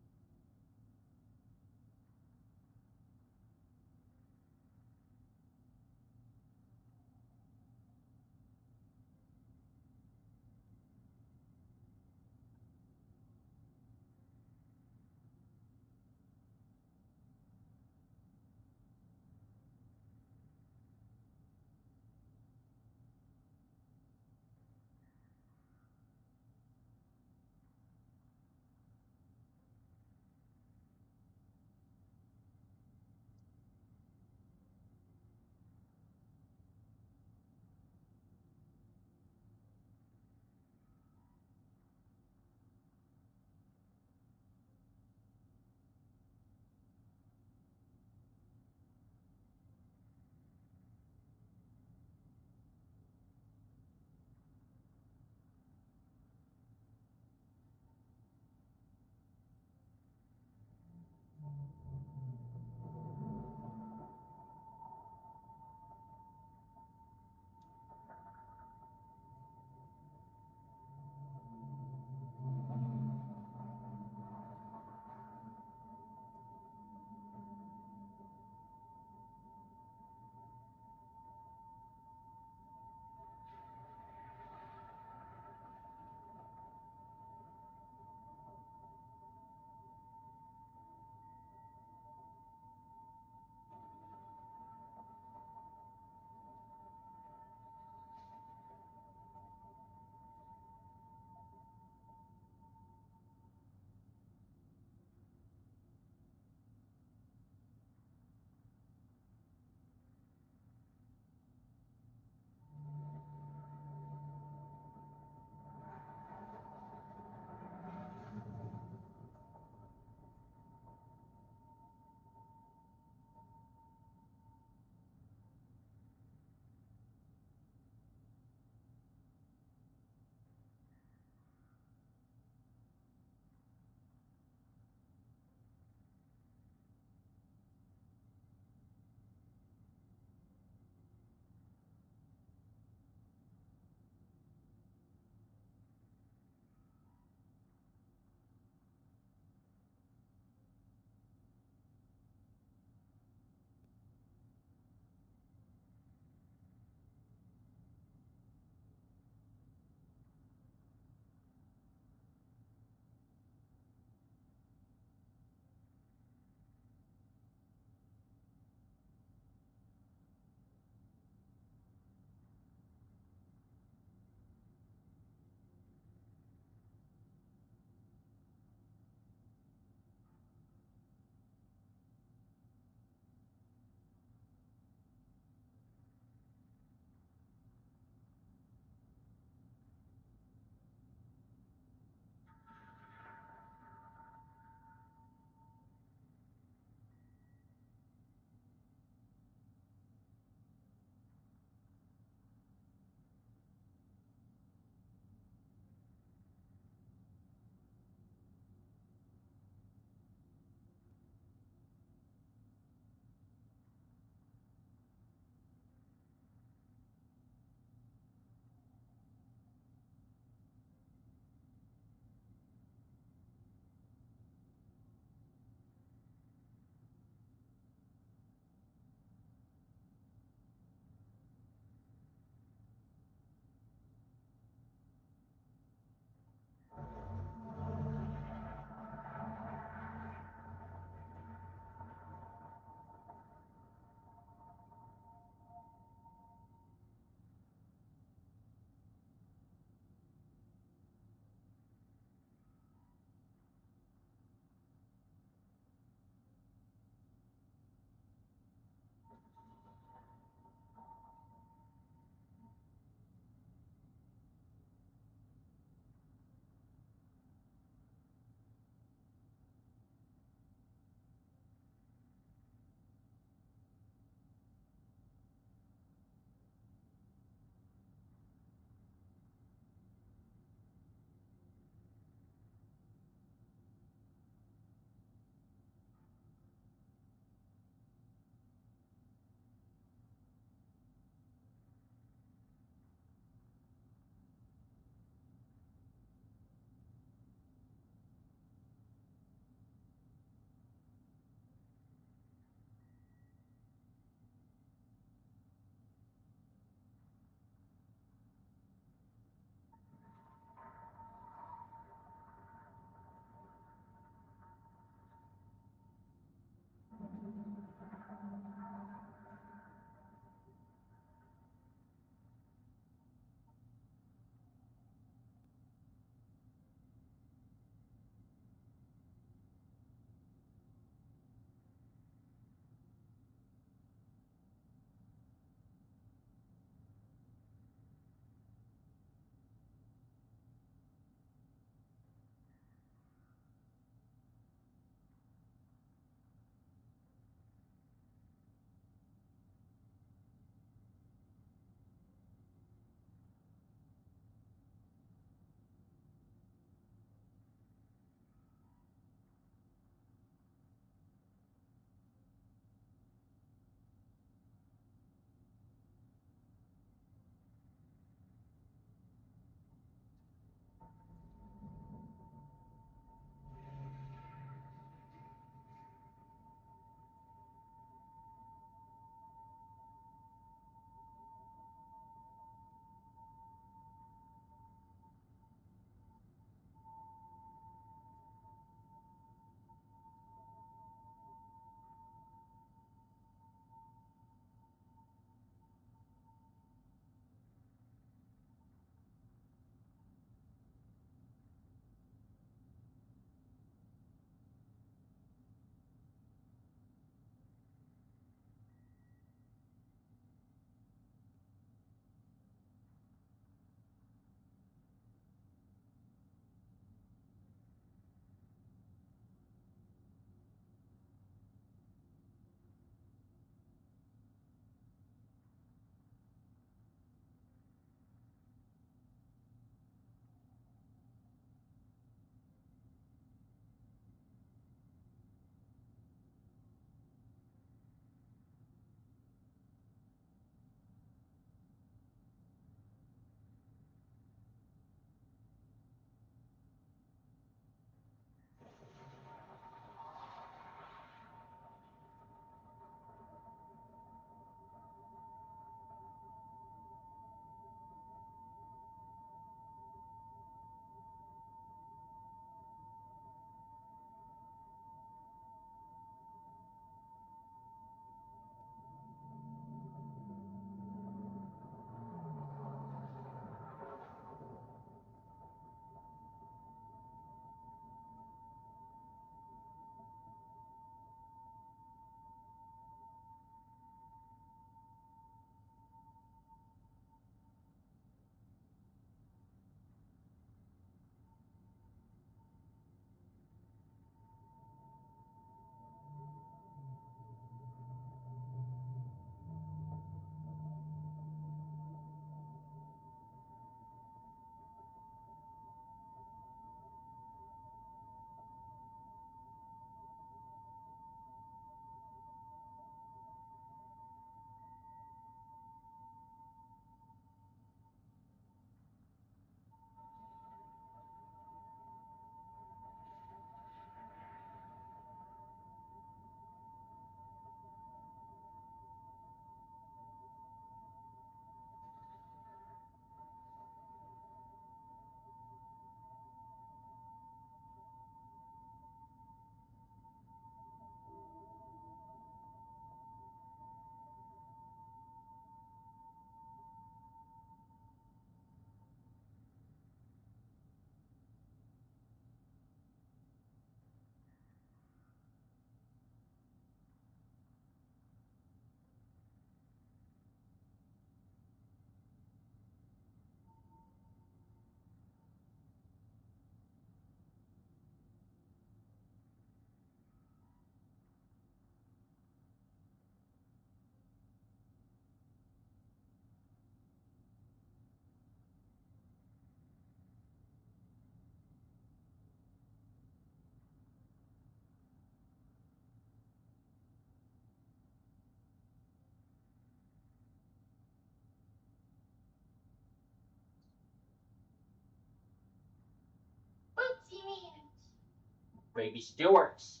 Baby Stewart's.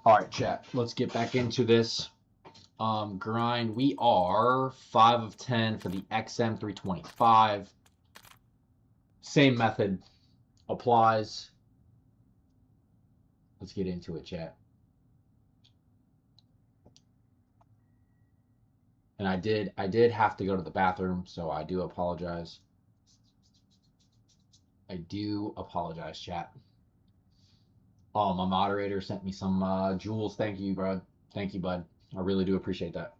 Alright, chat. Let's get back into this grind. We are 5 of 10 for the XM325. Same method applies. Let's get into it, chat. And I did have to go to the bathroom, so I do apologize. I do apologize, chat. Oh, my moderator sent me some jewels. Thank you, bro. Thank you, bud. I really do appreciate that.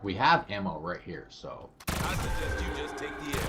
We have ammo right here, so. I suggest you just take the air.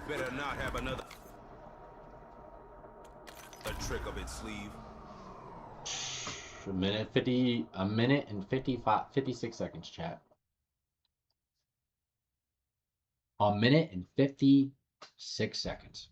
Better not have another trick up its sleeve. A minute and 56 seconds, chat. A minute and 56 seconds.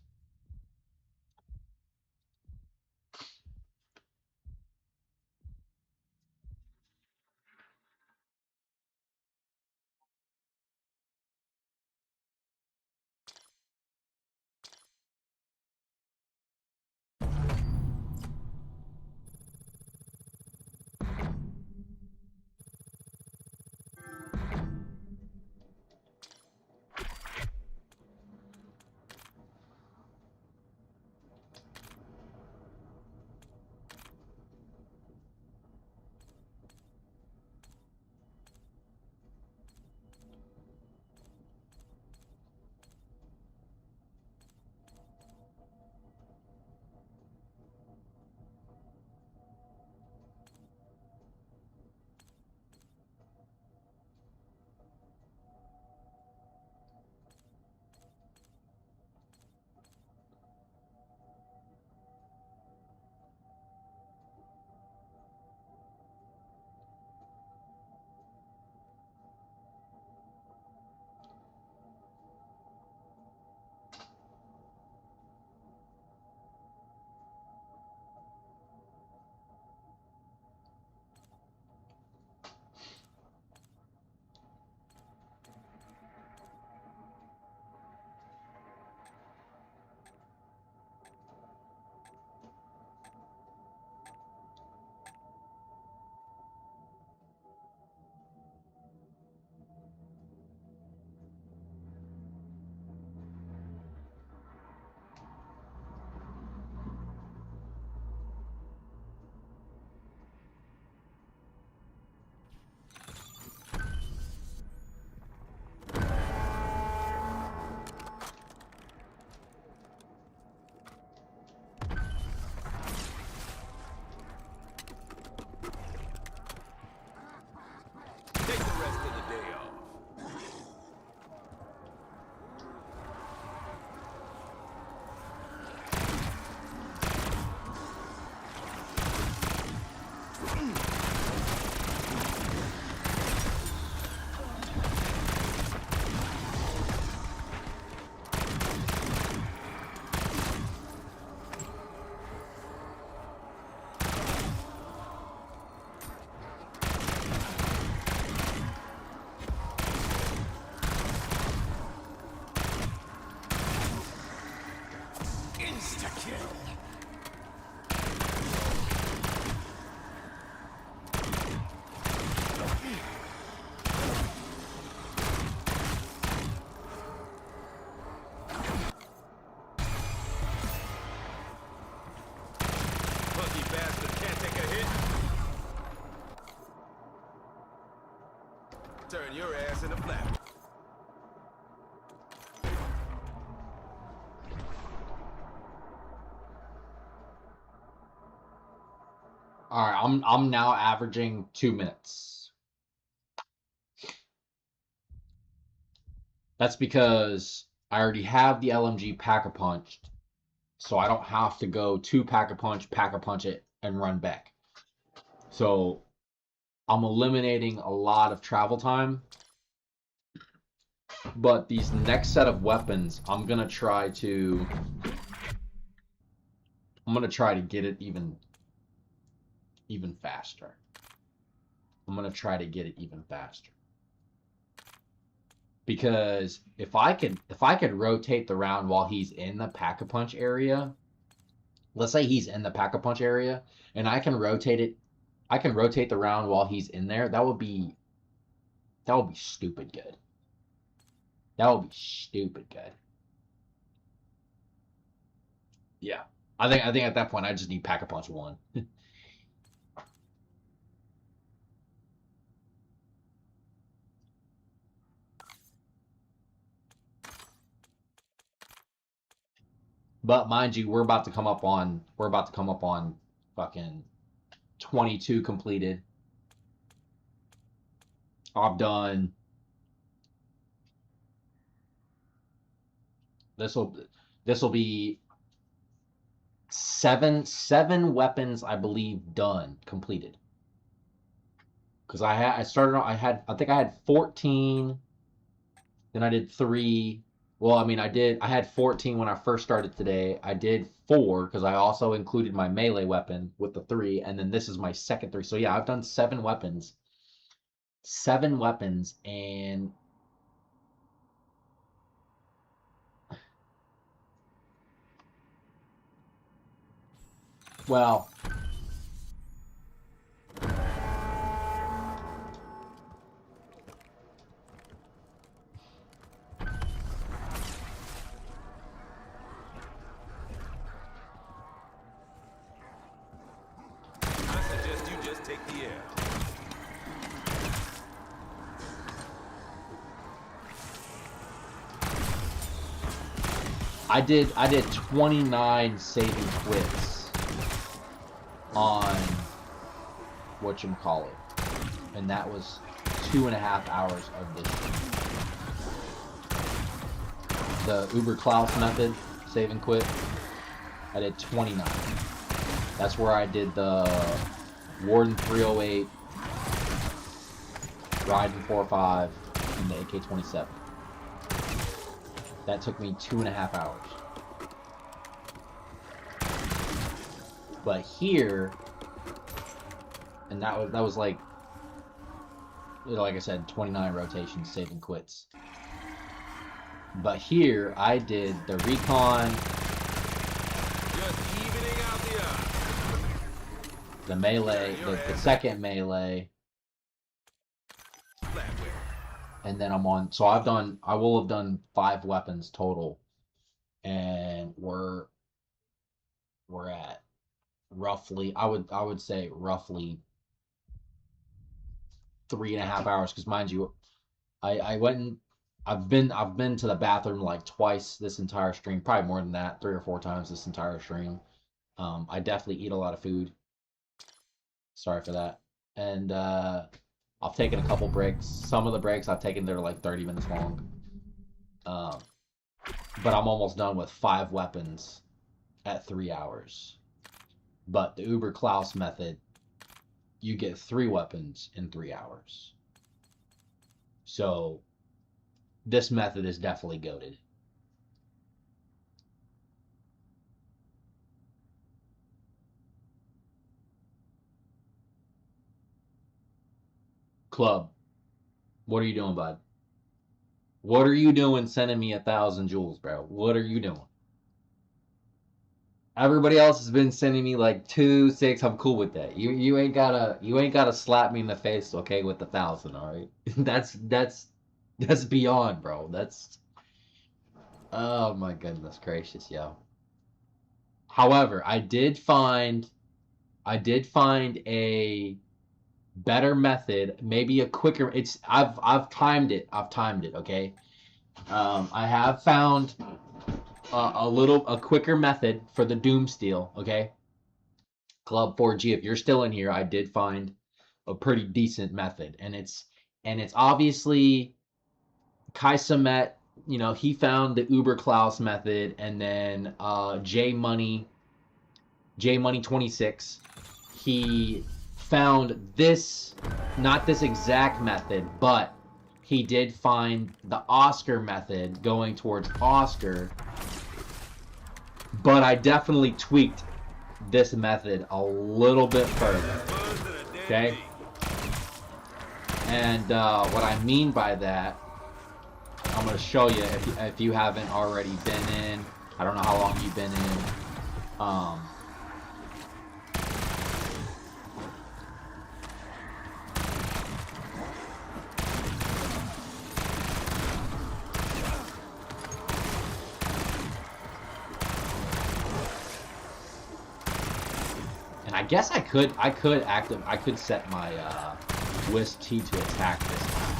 Turn your ass into flat. All right, I'm now averaging 2 minutes. That's because I already have the LMG pack-a-punch, so I don't have to go to pack-a-punch it, and run back. So I'm eliminating a lot of travel time. But these next set of weapons, I'm gonna try to get it even faster. I'm gonna try to get it even faster. Because if I could rotate the round while he's in the pack-a-punch area, let's say he's in the pack-a-punch area, and I can rotate the round while he's in there, that would be stupid good. That would be stupid good. Yeah. I think at that point I just need pack-a-punch 1. But mind you, we're about to come up on fucking 22 completed. I've done this will be seven weapons, I believe, done, completed. Because I think I had 14, then I did 3. Well, I mean, I had 14 when I first started today. I did 4 because I also included my melee weapon with the 3, and then this is my second 3. So yeah, I've done 7 weapons. 7 weapons, and well, I suggest you just take the air. I did 29 saving quits on whatchamacallit, and that was 2.5 hours of this. The Uber Klaus method, save and quit, I did 29. That's where I did the Warden 308, Riding 4.5, and the AK-27. That took me 2.5 hours. But here, and that was like I said, 29 rotations, saving quits. But here, I did the recon, Just evening out the odds. the melee, the second melee, Flatware. and then I will have done 5 weapons total, and we're at roughly, I would say roughly 3.5 hours, because mind you, I went and I've been to the bathroom like twice this entire stream, probably more than that, 3 or 4 times this entire stream. I definitely eat a lot of food. Sorry for that. And I've taken a couple breaks. Some of the breaks I've taken, they're like 30 minutes long. But I'm almost done with 5 weapons at 3 hours. But the Uber Klaus method, you get 3 weapons in 3 hours. So this method is definitely goated. Club, what are you doing, bud? What are you doing sending me 1,000 jewels, bro? What are you doing? Everybody else has been sending me like 2, 6. I'm cool with that. You ain't gotta slap me in the face, okay, with 1,000, all right? That's beyond, bro. That's, oh my goodness gracious, yo. However, I did find a better method, maybe a quicker. I've timed it. Okay. I have found a quicker method for the DOOMSTEEL. Okay. Club 4G. If you're still in here, I did find a pretty decent method, and it's obviously Kaisamet. You know, he found the Uber Klaus method, and then J Money 26. He found this, not this exact method, but he did find the Oscar method going towards Oscar. But I definitely tweaked this method a little bit further. Okay? And what I mean by that, I'm going to show you if you haven't already been in. I don't know how long you've been in. And I guess I could set my Wisp T to attack this time.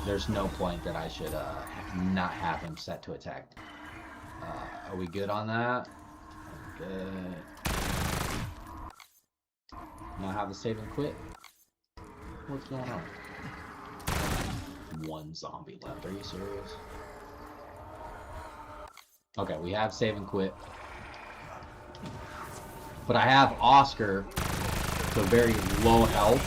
There's no point that I should not have him set to attack. Are we good on that? Good. Now have the save and quit. What's going on? One zombie left. Are you serious? Okay, we have save and quit. But I have Oscar, so very low health.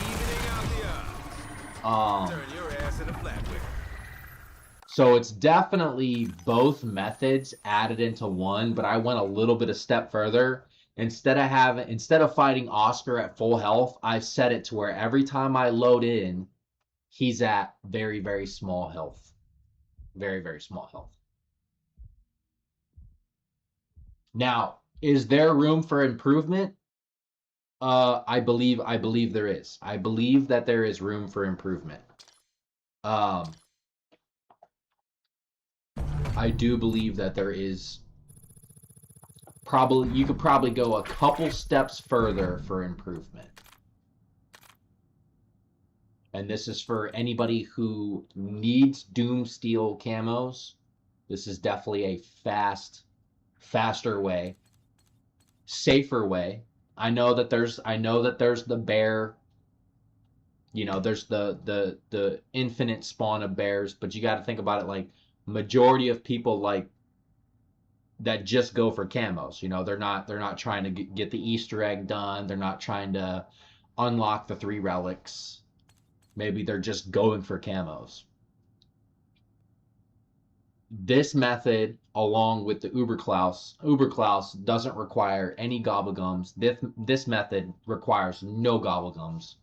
So it's definitely both methods added into one, but I went a little bit a step further. Instead of fighting Oscar at full health, I've set it to where every time I load in, he's at very, very small health. Very, very small health. Now, is there room for improvement? I believe there is. I believe that there is room for improvement. I do believe that there is. You could probably go a couple steps further for improvement. And this is for anybody who needs DOOMSTEEL camos. This is definitely a faster way, safer way. I know that there's the bear, you know, there's the infinite spawn of bears, but you got to think about it like majority of people like that just go for camos. You know, they're not trying to get the Easter egg done. They're not trying to unlock the 3 relics. Maybe they're just going for camos. This method, along with the Uber Klaus doesn't require any gobblegums. This method requires no gobblegums.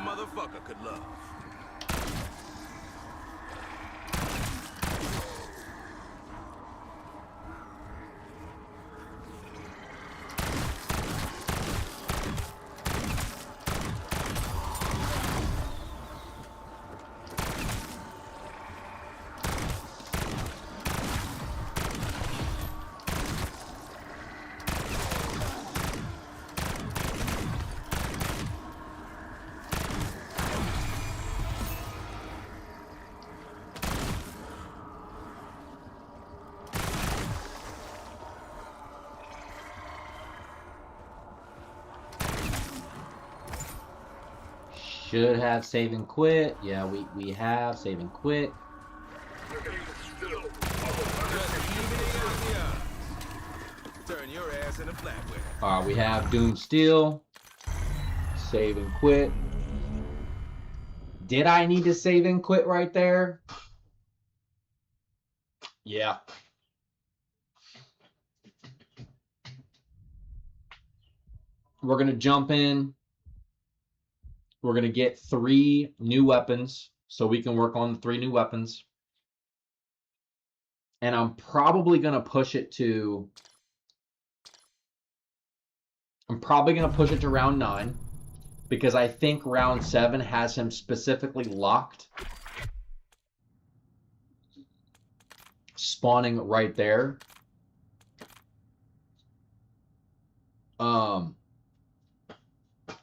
Motherfucker could love. Should have save and quit. Yeah, we have save and quit. Turn your ass into flatware. We have DOOMSTEEL. Save and quit. Did I need to save and quit right there? Yeah. We're going to jump in. We're going to get 3 new weapons so we can work on the 3 new weapons. And I'm probably going to push it to... round 9. Because I think round 7 has him specifically locked. Spawning right there.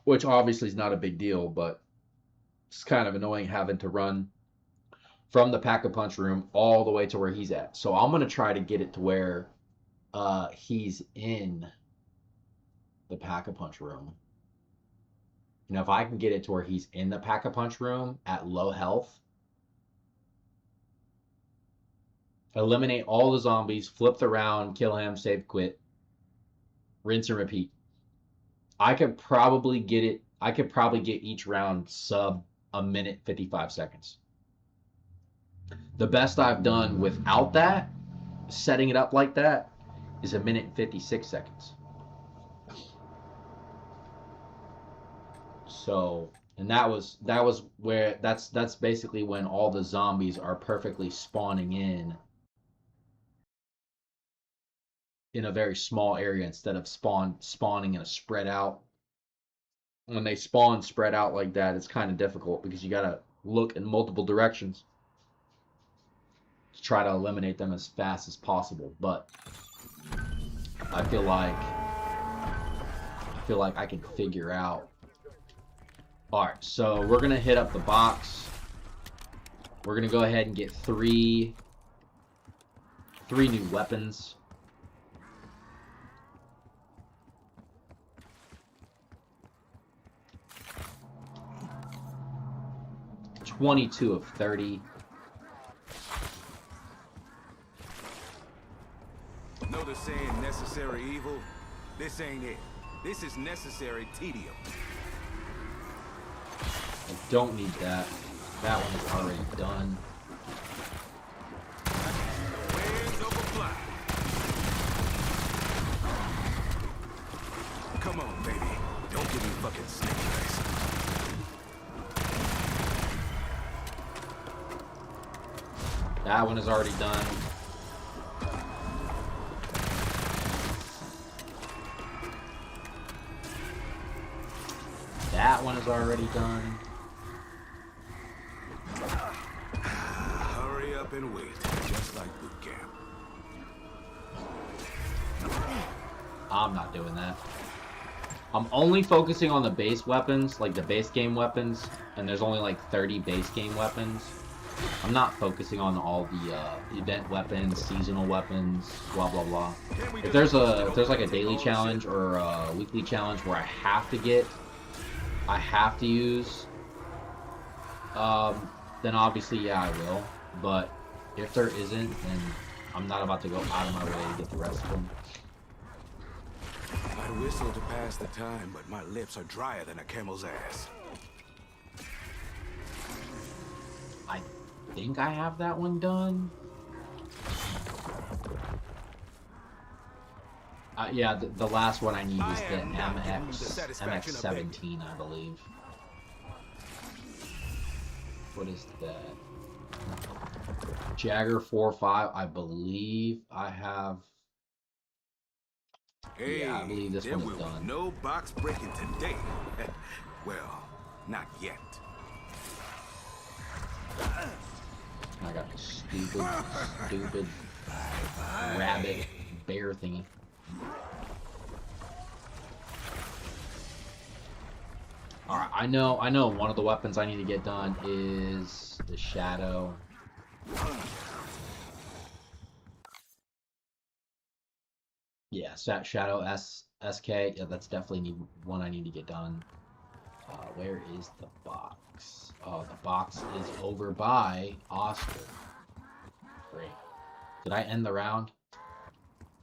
Which obviously is not a big deal, but it's kind of annoying having to run from the Pack-a-Punch room all the way to where he's at. So I'm going to try to get it to where he's in the Pack-a-Punch room. You know, if I can get it to where he's in the Pack-a-Punch room at low health, eliminate all the zombies, flip the round, kill him, save, quit, rinse and repeat. I could probably get it. I could probably get each round sub a minute 55 seconds. The best I've done without that, setting it up like that, is a minute and 56 seconds. So, and that's basically when all the zombies are perfectly spawning in a very small area instead of spawning in a spread out. When they spawn spread out like that, it's kind of difficult because you got to look in multiple directions to try to eliminate them as fast as possible. But I feel like I can figure out. All right, so we're gonna hit up the box. We're gonna go ahead and get three new weapons. $22 of $30. Know the saying necessary evil? This ain't it. This is necessary tedium. I don't need that. That one is already done. Winds over fly. Come on, baby. Don't give me fucking snake eyes. That one is already done. That one is already done. Hurry up and wait, just like boot camp. I'm not doing that. I'm only focusing on the base weapons, like the base game weapons, and there's only like 30 base game weapons. I'm not focusing on all the event weapons, seasonal weapons, blah blah blah. If there's like a daily challenge or a weekly challenge where I have to use, then obviously yeah I will. But if there isn't, then I'm not about to go out of my way to get the rest of them. I'd whistle to pass the time, but my lips are drier than a camel's ass. I think I have that one done. Yeah, the last one I need is the MX-17, I believe. What is that? Jagger 4.5, I believe I have. Hey, yeah, I believe this one is done. No box breaking today. Well, not yet. I got this stupid rabbit bear thingy. Alright, I know one of the weapons I need to get done is the Shadow. Yeah, Shadow SK. Yeah, that's definitely one I need to get done. Where is the box? Oh, the box is over by Oscar. Great. Did I end the round?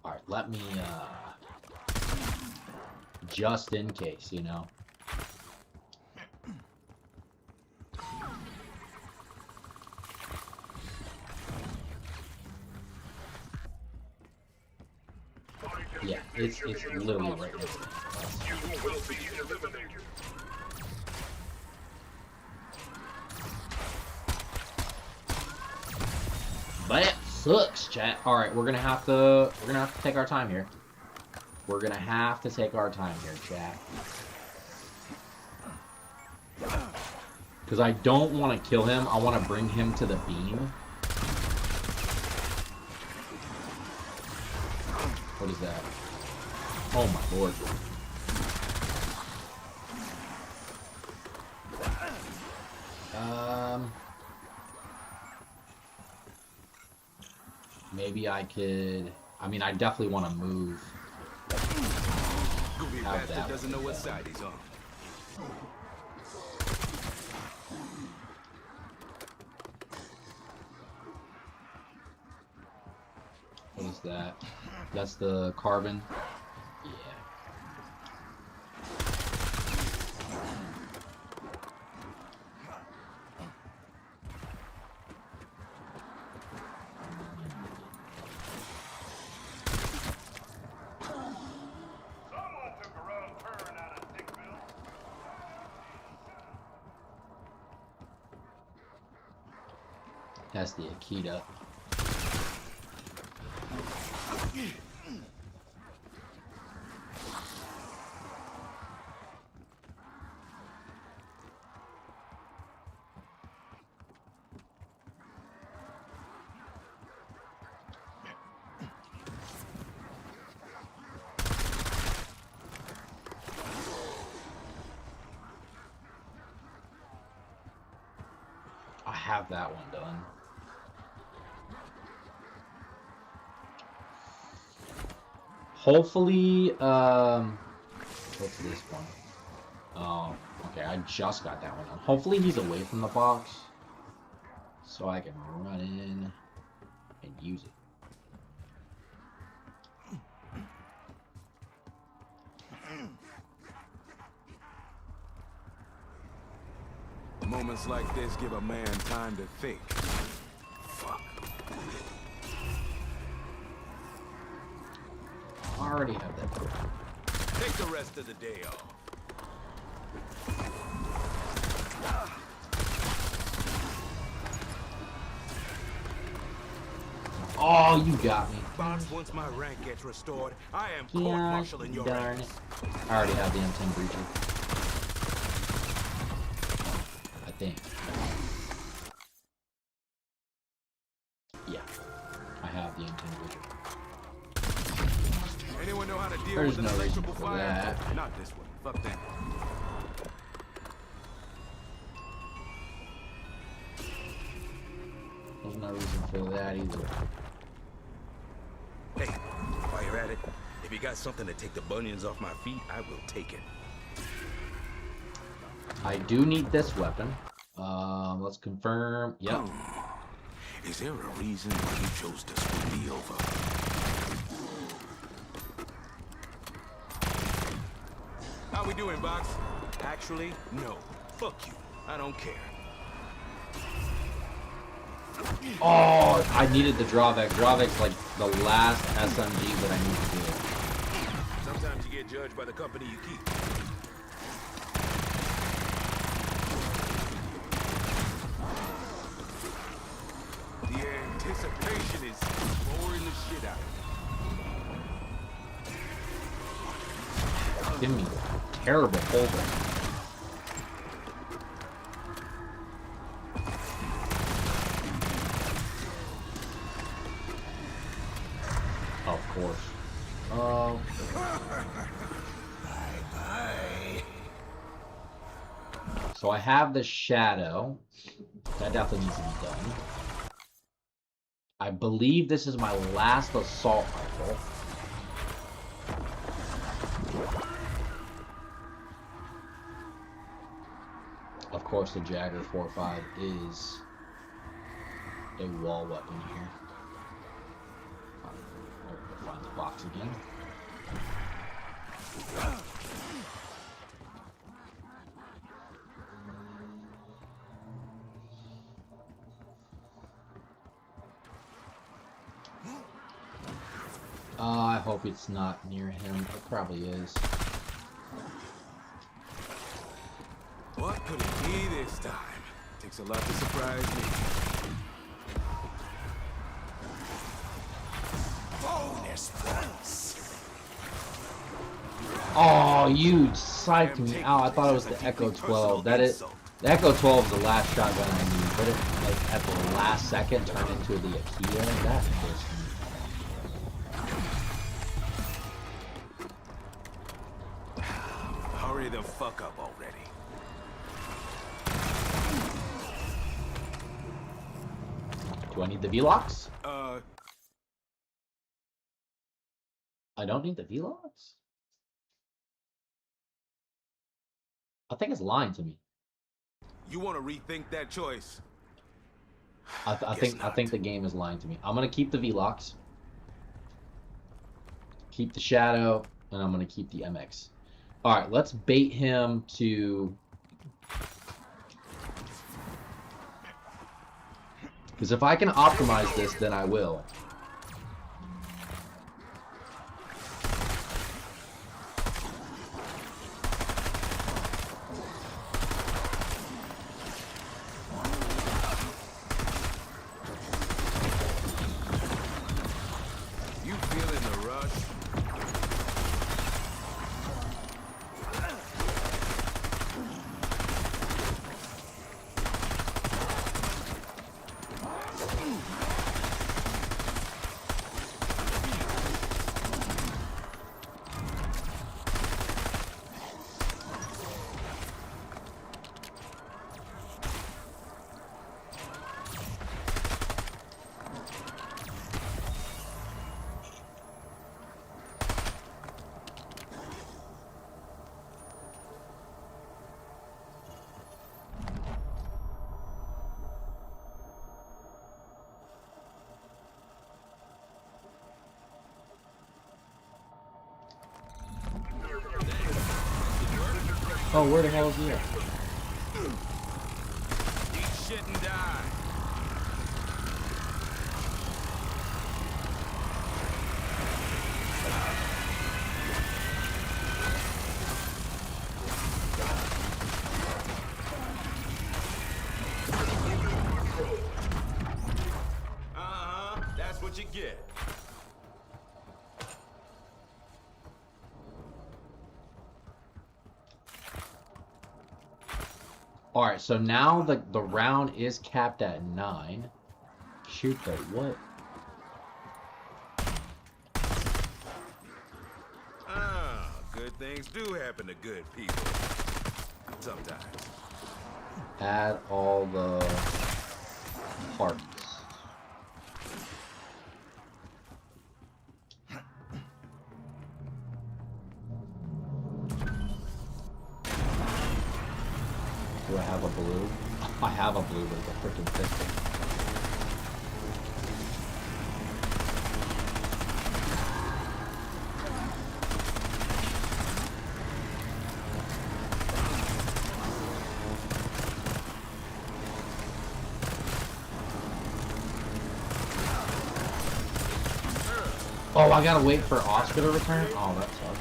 Alright, let me, just in case, you know. Yeah, it's literally right next to us. You will be eliminated. That sucks, chat. All right, we're gonna have to take our time here. We're gonna have to take our time here, chat. Because I don't want to kill him. I want to bring him to the beam. What is that? Oh my lord. Maybe I could... I mean, I definitely want to move. Goofy Have bastard that doesn't know one. what side he's on. What is that? That's the carbon? Yeah. Someone took a wrong turn out of Dickville. That's the Akita. I have that one done. Hopefully, what's this one? Oh, okay, I just got that one done. Hopefully he's away from the box, so I can run in and use it. Moments like this give a man time to think. Fuck. I already have that. Take the rest of the day off. Oh, you got me. Box, once my rank gets restored, I am Yeah, court-martialing your darn ass. it. I already have the M10 breacher. I think. Yeah, I have the M10 breacher. Anyone know how to deal There's with an no reason electrical for fire? that. Not this one. Fuck that. There's no reason for that either. Hey, while you're at it, if you got something to take the bunions off my feet, I will take it. I do need this weapon. Let's confirm. Yep. Is there a reason why you chose to screw me over? How we doing, Box? Actually, no. Fuck you. I don't care. Oh, I needed the drawback. Drawback's like the last SMG that I need to do. Sometimes you get judged by the company you keep. The anticipation is boring the shit out of me. Give me terrible holding. Of course. Bye-bye. So I have the shadow. That definitely needs to be done. I believe this is my last assault rifle. Of course, the Jagger 4.5 is a wall weapon here. Find the box again. I hope it's not near him. It probably is. What could it be this time? Takes a lot to surprise me. Bonus points. Oh, you psyched me out. I thought it was the Echo 12. That is, the Echo 12 is the last shotgun I need, but it, like, at the last second turned into the Akia. That pissed me. Hurry the fuck up already. Do I need the V-Locks? I don't need the V-Locks? I think it's lying to me. You want to rethink that choice? I think the game is lying to me. I'm gonna keep the V-Locks, keep the Shadow, and I'm gonna keep the MX. All right, let's bait him to. Because if I can optimize this, then I will. You feeling the rush? Oh, where the hell is he at? Eat shit and die. That's what you get. Alright, so now the round is capped at 9. Shoot the what? Good things do happen to good people. Sometimes. Add all the parts. Do I have a blue? I have a blue, but it's a freaking pistol. Oh, I gotta wait for Oscar to return? Oh, that sucks.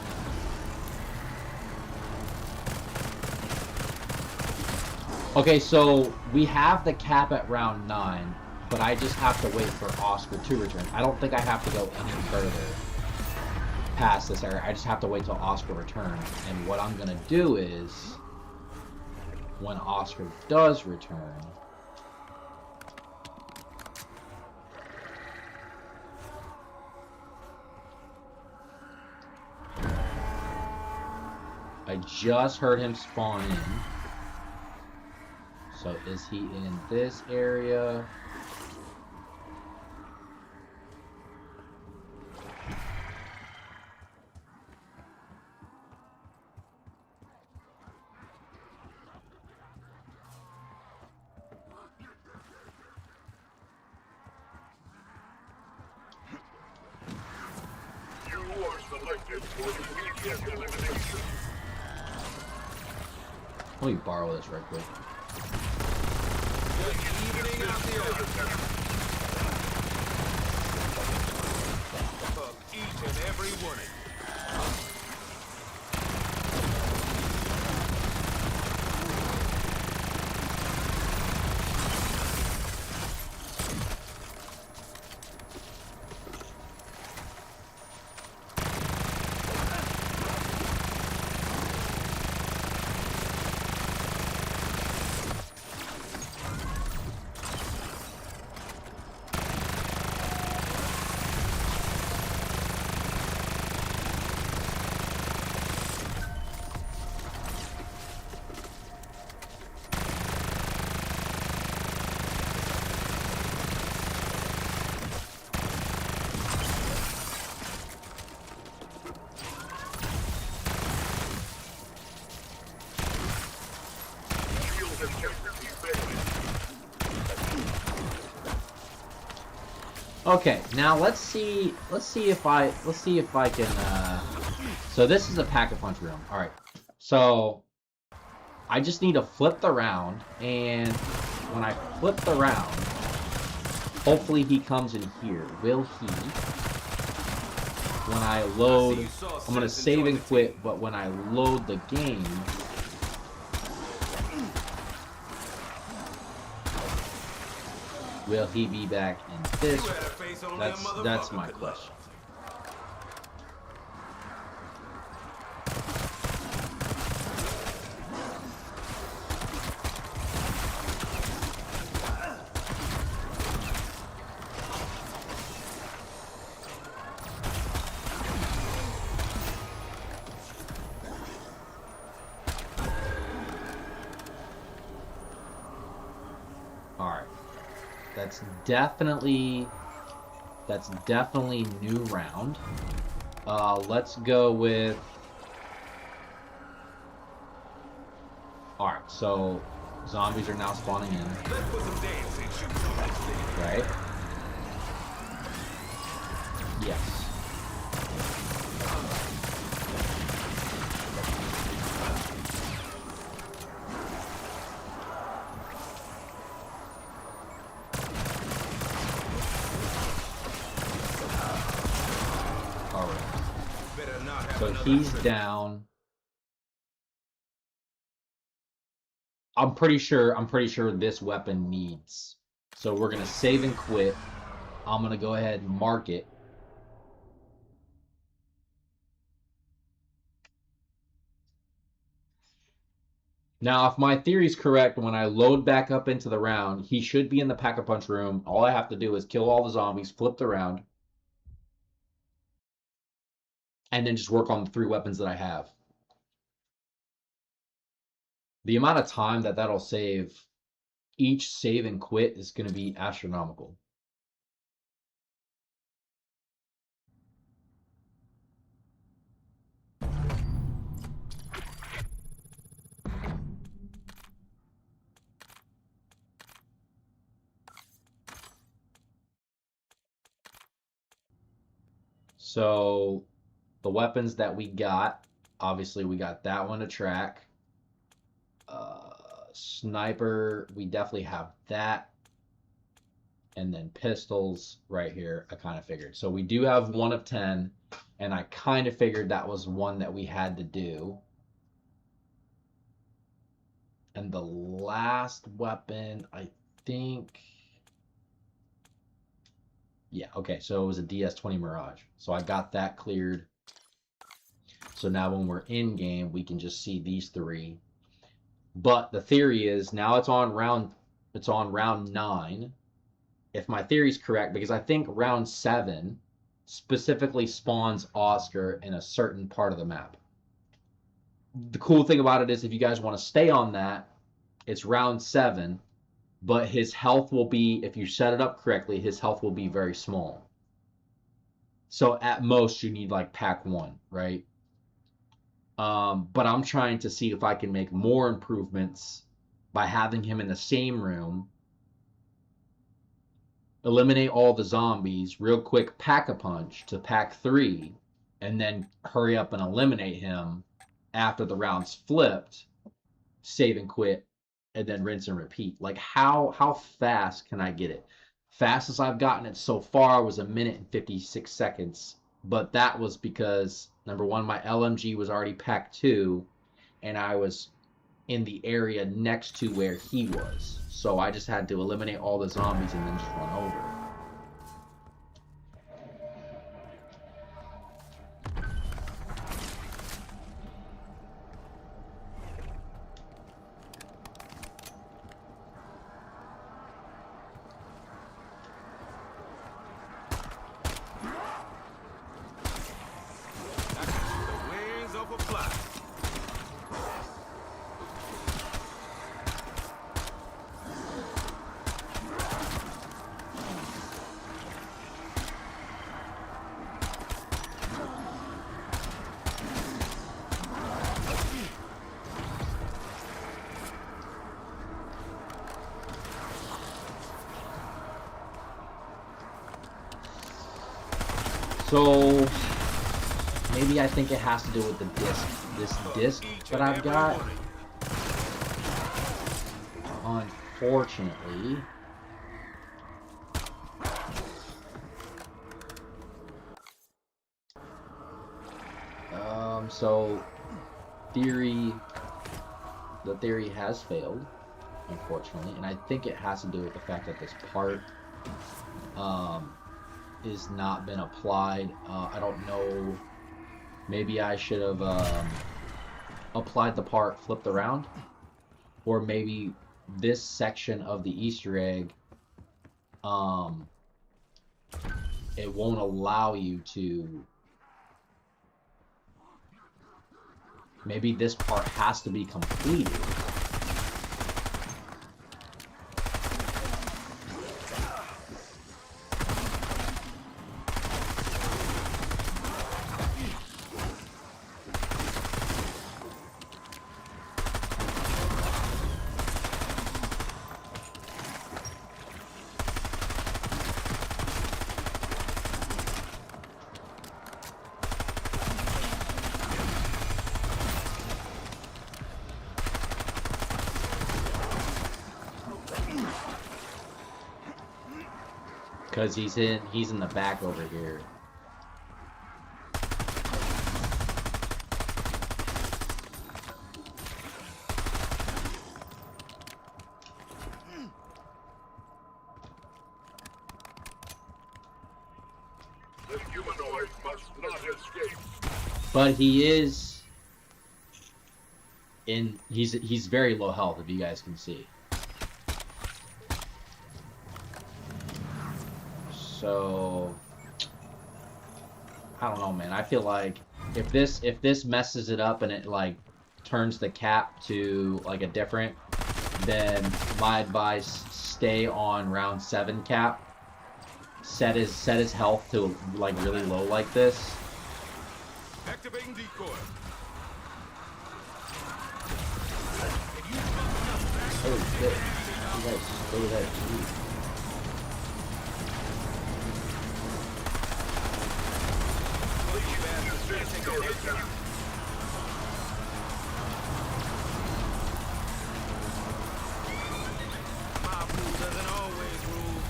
Okay, so we have the cap at round 9, but I just have to wait for Oscar to return. I don't think I have to go any further past this area. I just have to wait till Oscar returns. And what I'm gonna do is, when Oscar does return, I just heard him spawn in. So is he in this area? You are selected for immediate elimination. Let me borrow this right quick. Evening out the order. Fuck each and Okay, now let's see if I can so this is a pack-a-punch room. Alright. So I just need to flip the round, and when I flip the round, hopefully he comes in here. Will he? When I load, I'm gonna save and quit, but when I load the game, will he be back in this? That's my question. Alright. That's definitely new round. Let's go with... Alright, so zombies are now spawning in. Right? Yes. So he's down. I'm pretty sure this weapon needs. So we're gonna save and quit. I'm gonna go ahead and mark it. Now, if my theory's correct, when I load back up into the round, he should be in the pack-a-punch room. All I have to do is kill all the zombies, flip the round, and then just work on the 3 weapons that I have. The amount of time that'll save, each save and quit, is going to be astronomical. So the weapons that we got, obviously we got that one to track. Sniper, we definitely have that. And then pistols right here, I kind of figured. So we do have 1 of 10, and I kind of figured that was one that we had to do. And the last weapon, I think... Yeah, okay, so it was a DS-20 Mirage. So I got that cleared. So now when we're in game, we can just see these 3. But the theory is now it's on round 9. If my theory's correct, because I think round 7 specifically spawns Oscar in a certain part of the map. The cool thing about it is if you guys want to stay on that, it's round 7, but his health will be, if you set it up correctly, his health will be very small. So at most you need like pack 1, right? But I'm trying to see if I can make more improvements by having him in the same room, eliminate all the zombies, real quick pack-a-punch to pack 3, and then hurry up and eliminate him after the round's flipped, save and quit, and then rinse and repeat. Like, how fast can I get it? Fastest I've gotten it so far was 1 minute and 56 seconds. But that was because, number 1, my LMG was already pack 2, and I was in the area next to where he was. So I just had to eliminate all the zombies and then just run over. So maybe I think it has to do with the disc. This disc that I've got, unfortunately, so the theory has failed, unfortunately, and I think it has to do with the fact that this part is not been applied. I don't know. Maybe I should have applied the part flipped around, or maybe this section of the Easter egg, it won't allow you to. Maybe this part has to be completed. Because he's in the back over here. The humanoid must not escape. But he is in. He's very low health, if you guys can see. So I don't know, man. I feel like if this messes it up and it like turns the cap to like a different, then my advice: stay on round 7 cap. Set his health to like really low like this. Activating decoy. Oh shit! You guys, look at that. Jeez. My rule doesn't always rule.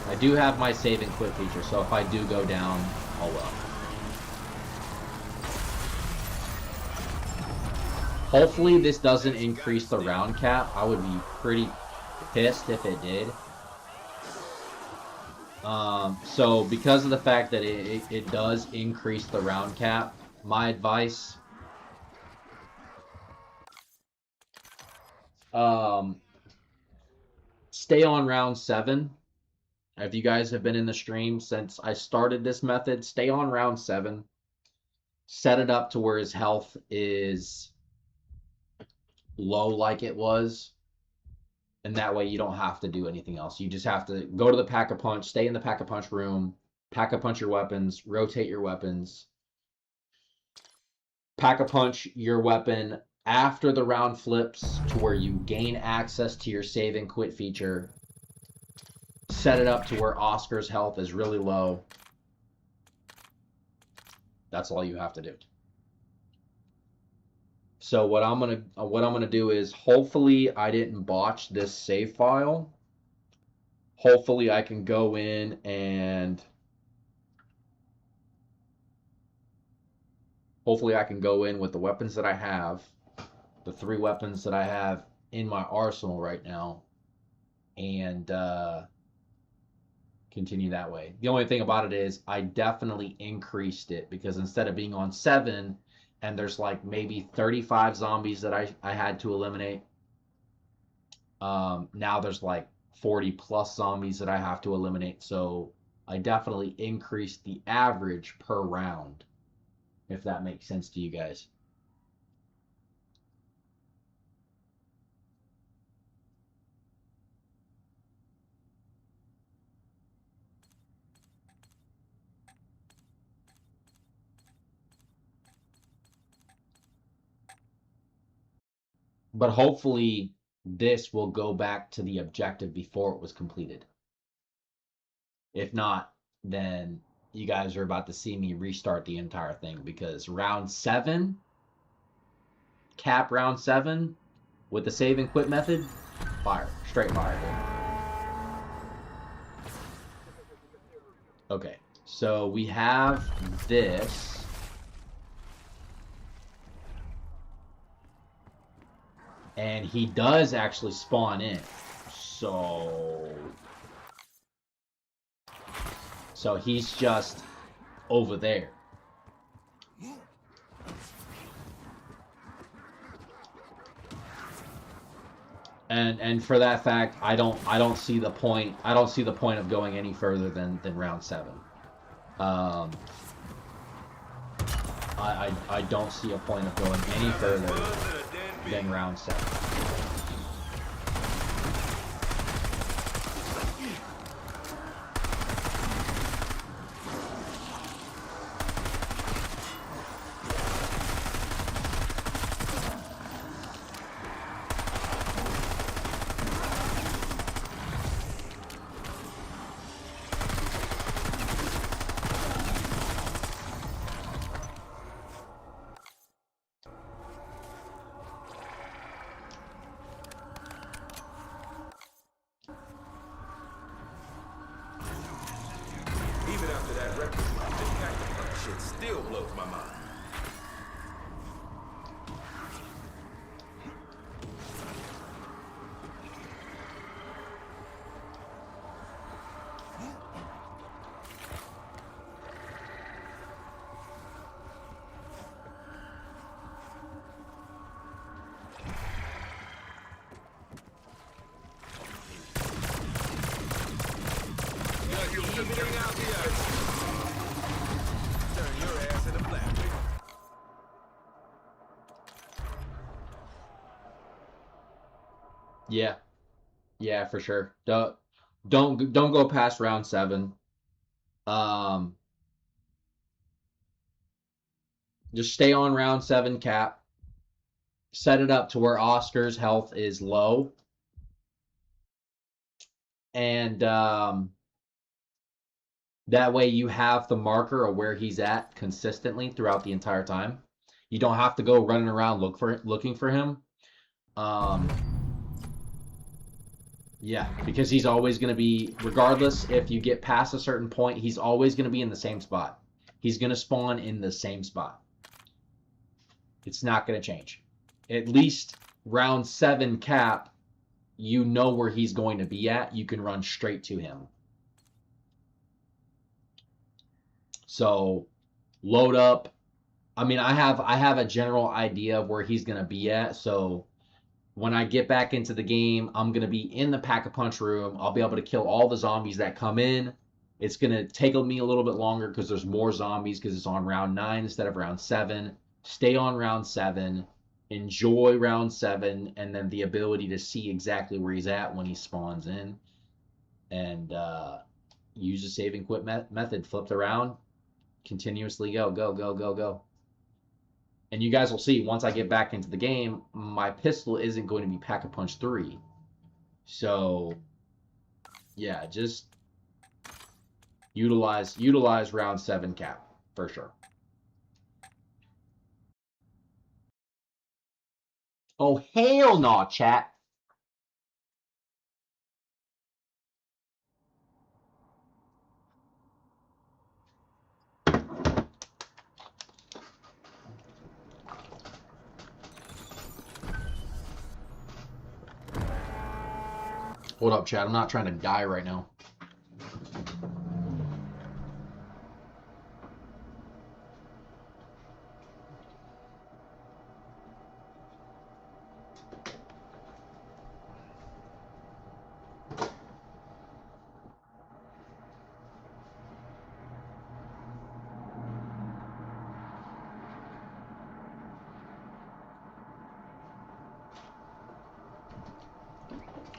I do have my save and quit feature, so if I do go down, oh well. Hopefully this doesn't increase the round cap. I would be pretty pissed if it did. So because of the fact that it does increase the round cap, my advice, stay on round 7. If you guys have been in the stream since I started this method, stay on round 7. Set it up to where his health is low like it was. And that way you don't have to do anything else. You just have to go to the Pack-a-Punch, stay in the Pack-a-Punch room, Pack-a-Punch your weapons, rotate your weapons. Pack-a-Punch your weapon after the round flips to where you gain access to your save and quit feature. Set it up to where Oscar's health is really low. That's all you have to do. So what I'm gonna do is, hopefully I didn't botch this save file. Hopefully I can go in and with the weapons that I have, the 3 weapons that I have in my arsenal right now, and continue that way. The only thing about it is I definitely increased it, because instead of being on 7 and there's like maybe 35 zombies that I had to eliminate, now there's like 40 plus zombies that I have to eliminate. So I definitely increased the average per round, if that makes sense to you guys. But hopefully this will go back to the objective before it was completed. If not, then you guys are about to see me restart the entire thing, because round 7, cap round 7 with the save and quit method, fire, straight fire, dude. Okay, so we have this. And he does actually spawn in. So he's just over there. And for that fact, I don't see the point. I don't see the point of going any further than round 7. I don't see a point of going any further than round 7. Even after that record, this pack shit still blows my mind. Turn your ass into black. Yeah, for sure. Don't go past round 7. Just stay on round 7 cap. Set it up to where Oscar's health is low. And that way you have the marker of where he's at consistently throughout the entire time. You don't have to go running around looking for him. Yeah, because he's always going to be, regardless if you get past a certain point, he's always going to be in the same spot. He's going to spawn in the same spot. It's not going to change. At least round 7 cap, you know where he's going to be at. You can run straight to him. So load up. I mean, I have a general idea of where he's going to be at. So when I get back into the game, I'm going to be in the Pack-a-Punch room. I'll be able to kill all the zombies that come in. It's going to take me a little bit longer because there's more zombies because it's on round 9 instead of round 7. Stay on round 7. Enjoy round 7. And then the ability to see exactly where he's at when he spawns in. And use the save and quit method. Flipped around. Continuously go, go, go, go, go. And you guys will see, once I get back into the game, my pistol isn't going to be Pack-a-Punch 3. So, yeah, just utilize round 7 cap, for sure. Oh, hell no, chat. Hold up, chat. I'm not trying to die right now.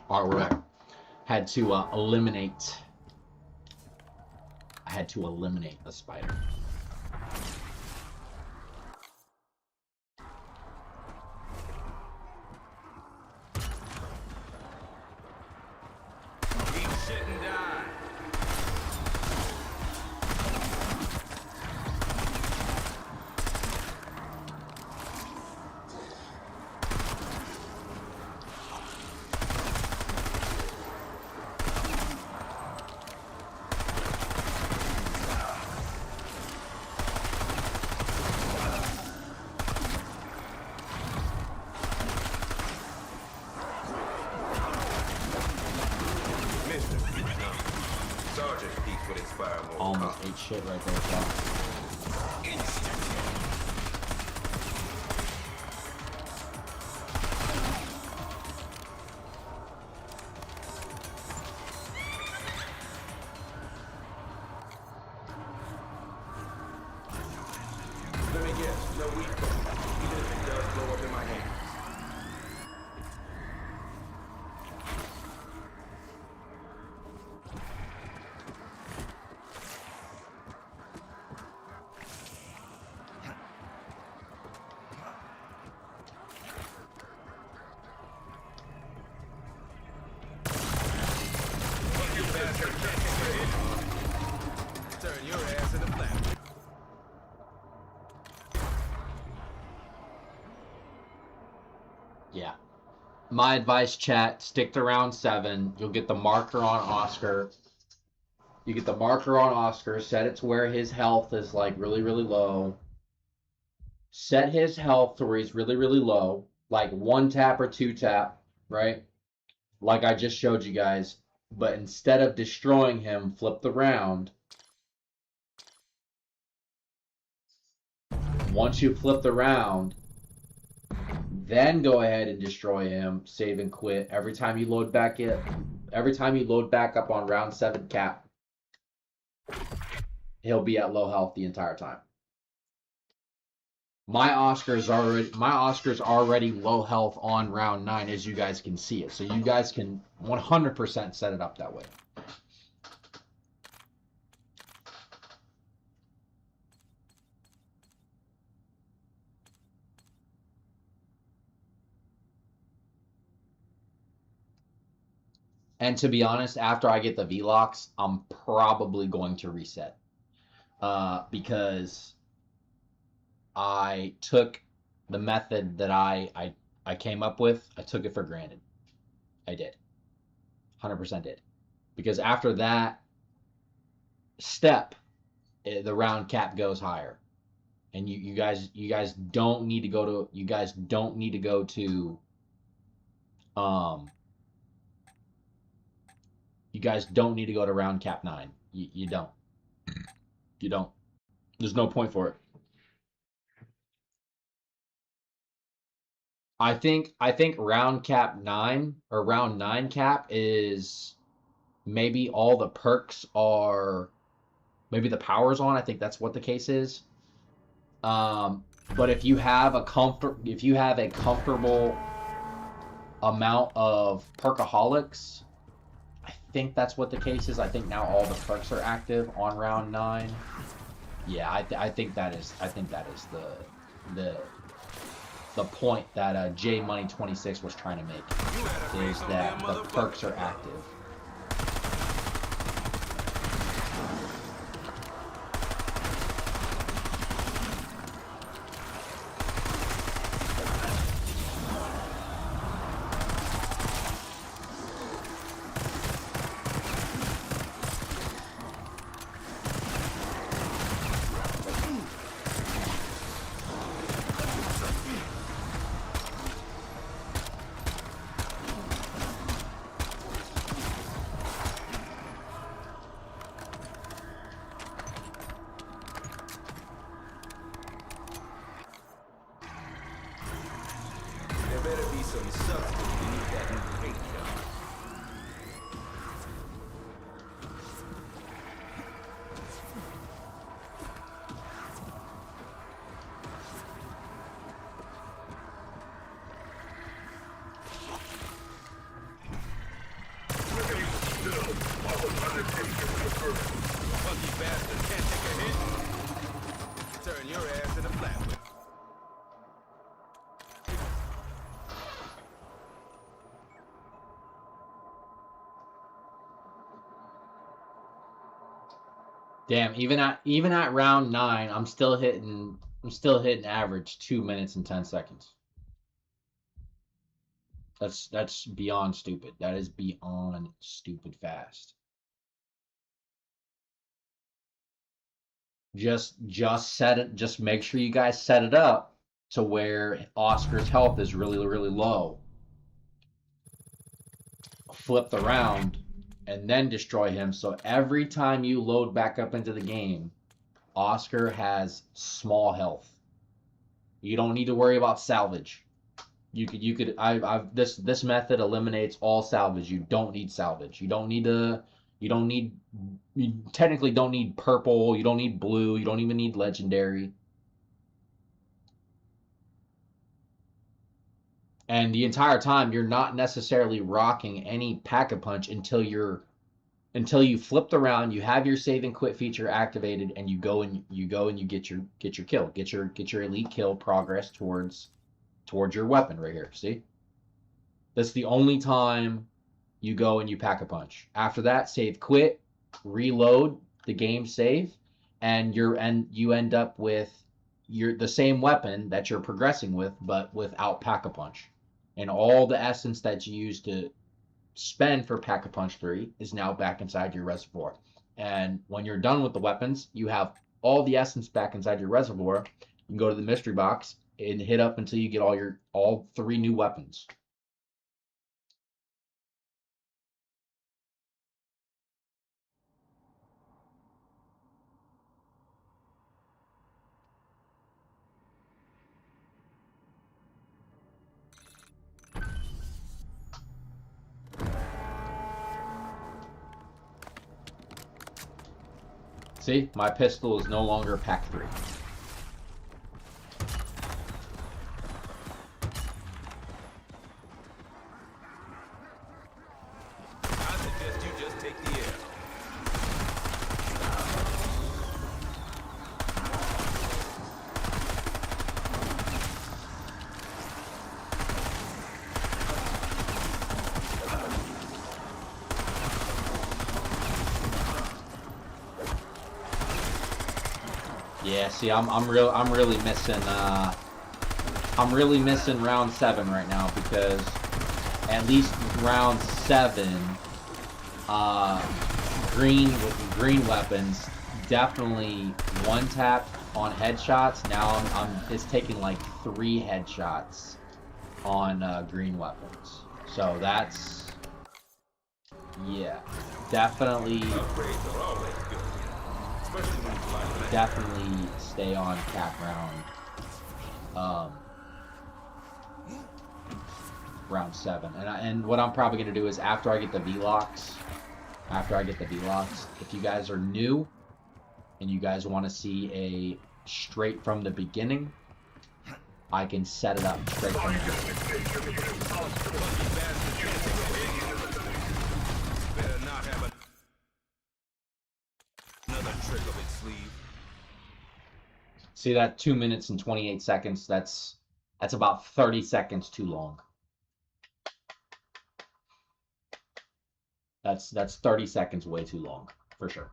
All right, we're back. Had to eliminate. I had to eliminate a spider. would inspire more. Almost ate shit right there, Chuck. Let me guess, no weak point, even if it does blow up in my hands. Turn your ass into flat. Yeah. My advice, chat, stick to round 7. You'll get the marker on Oscar. You get the marker on Oscar, set it to where his health is like really, really low. Set his health to where he's really, really low, like 1 tap or 2 tap, right? Like I just showed you guys. But instead of destroying him, flip the round. Once you flip the round, then go ahead and destroy him, save and quit. Every time you load back up on round 7 cap, he'll be at low health the entire time. My Oscar's already low health on round 9, as you guys can see it. So you guys can 100% set it up that way. And to be honest, after I get the V-Locks, I'm probably going to reset. Because I took the method that I came up with, I took it for granted. I did. 100% did. Because after that step, the round cap goes higher. And you guys don't need to go to you guys don't need to go to round cap 9. You don't. You don't. There's no point for it. I think round cap 9 or round 9 cap is maybe all the perks are maybe the power's on. I think that's what the case is. But if you have a comfortable amount of perkaholics, I think that's what the case is. I think now all the perks are active on round 9. Yeah, I think that is the point that J Money 26 was trying to make, is that the perks are active. There better be some substance beneath that new paint job. Funky bastard can't take a hit. Turn your ass into flatwood. Damn, even at round 9, I'm still hitting average 2 minutes and 10 seconds. That's beyond stupid. That is beyond stupid fast. Just make sure you guys set it up to where Oscar's health is really, really low. Flip the round, and then destroy him. So every time you load back up into the game, Oscar has small health. You don't need to worry about salvage. This method eliminates all salvage. You don't need salvage. You technically don't need purple. You don't need blue. You don't even need legendary. And the entire time, you're not necessarily rocking any Pack-a-Punch until you flipped around, you have your save and quit feature activated, and you go and you get your kill, get your elite kill progress towards your weapon right here. See, that's the only time you go and you Pack-a-Punch. After that, save quit, reload the game save, and you end up with the same weapon that you're progressing with, but without Pack-a-Punch. And all the essence that you used to spend for Pack-a-Punch 3 is now back inside your reservoir. And when you're done with the weapons, you have all the essence back inside your reservoir. You can go to the mystery box and hit up until you get all 3 new weapons. See, my pistol is no longer Pack 3. I suggest you just take the air. Yeah, see, I'm really missing round 7 right now, because at least round 7, green weapons definitely one tap on headshots. Now it's taking like 3 headshots on green weapons. So that's, yeah, definitely. Upgrades are always good. Especially when you find them. Definitely stay on cap round 7. And what I'm probably gonna do is after I get the V-Locks, if you guys are new and you guys want to see a straight from the beginning, I can set it up straight from the beginning. Better not have another trick up its sleeve. See that 2 minutes and 28 seconds? That's about 30 seconds too long. That's 30 seconds way too long, for sure.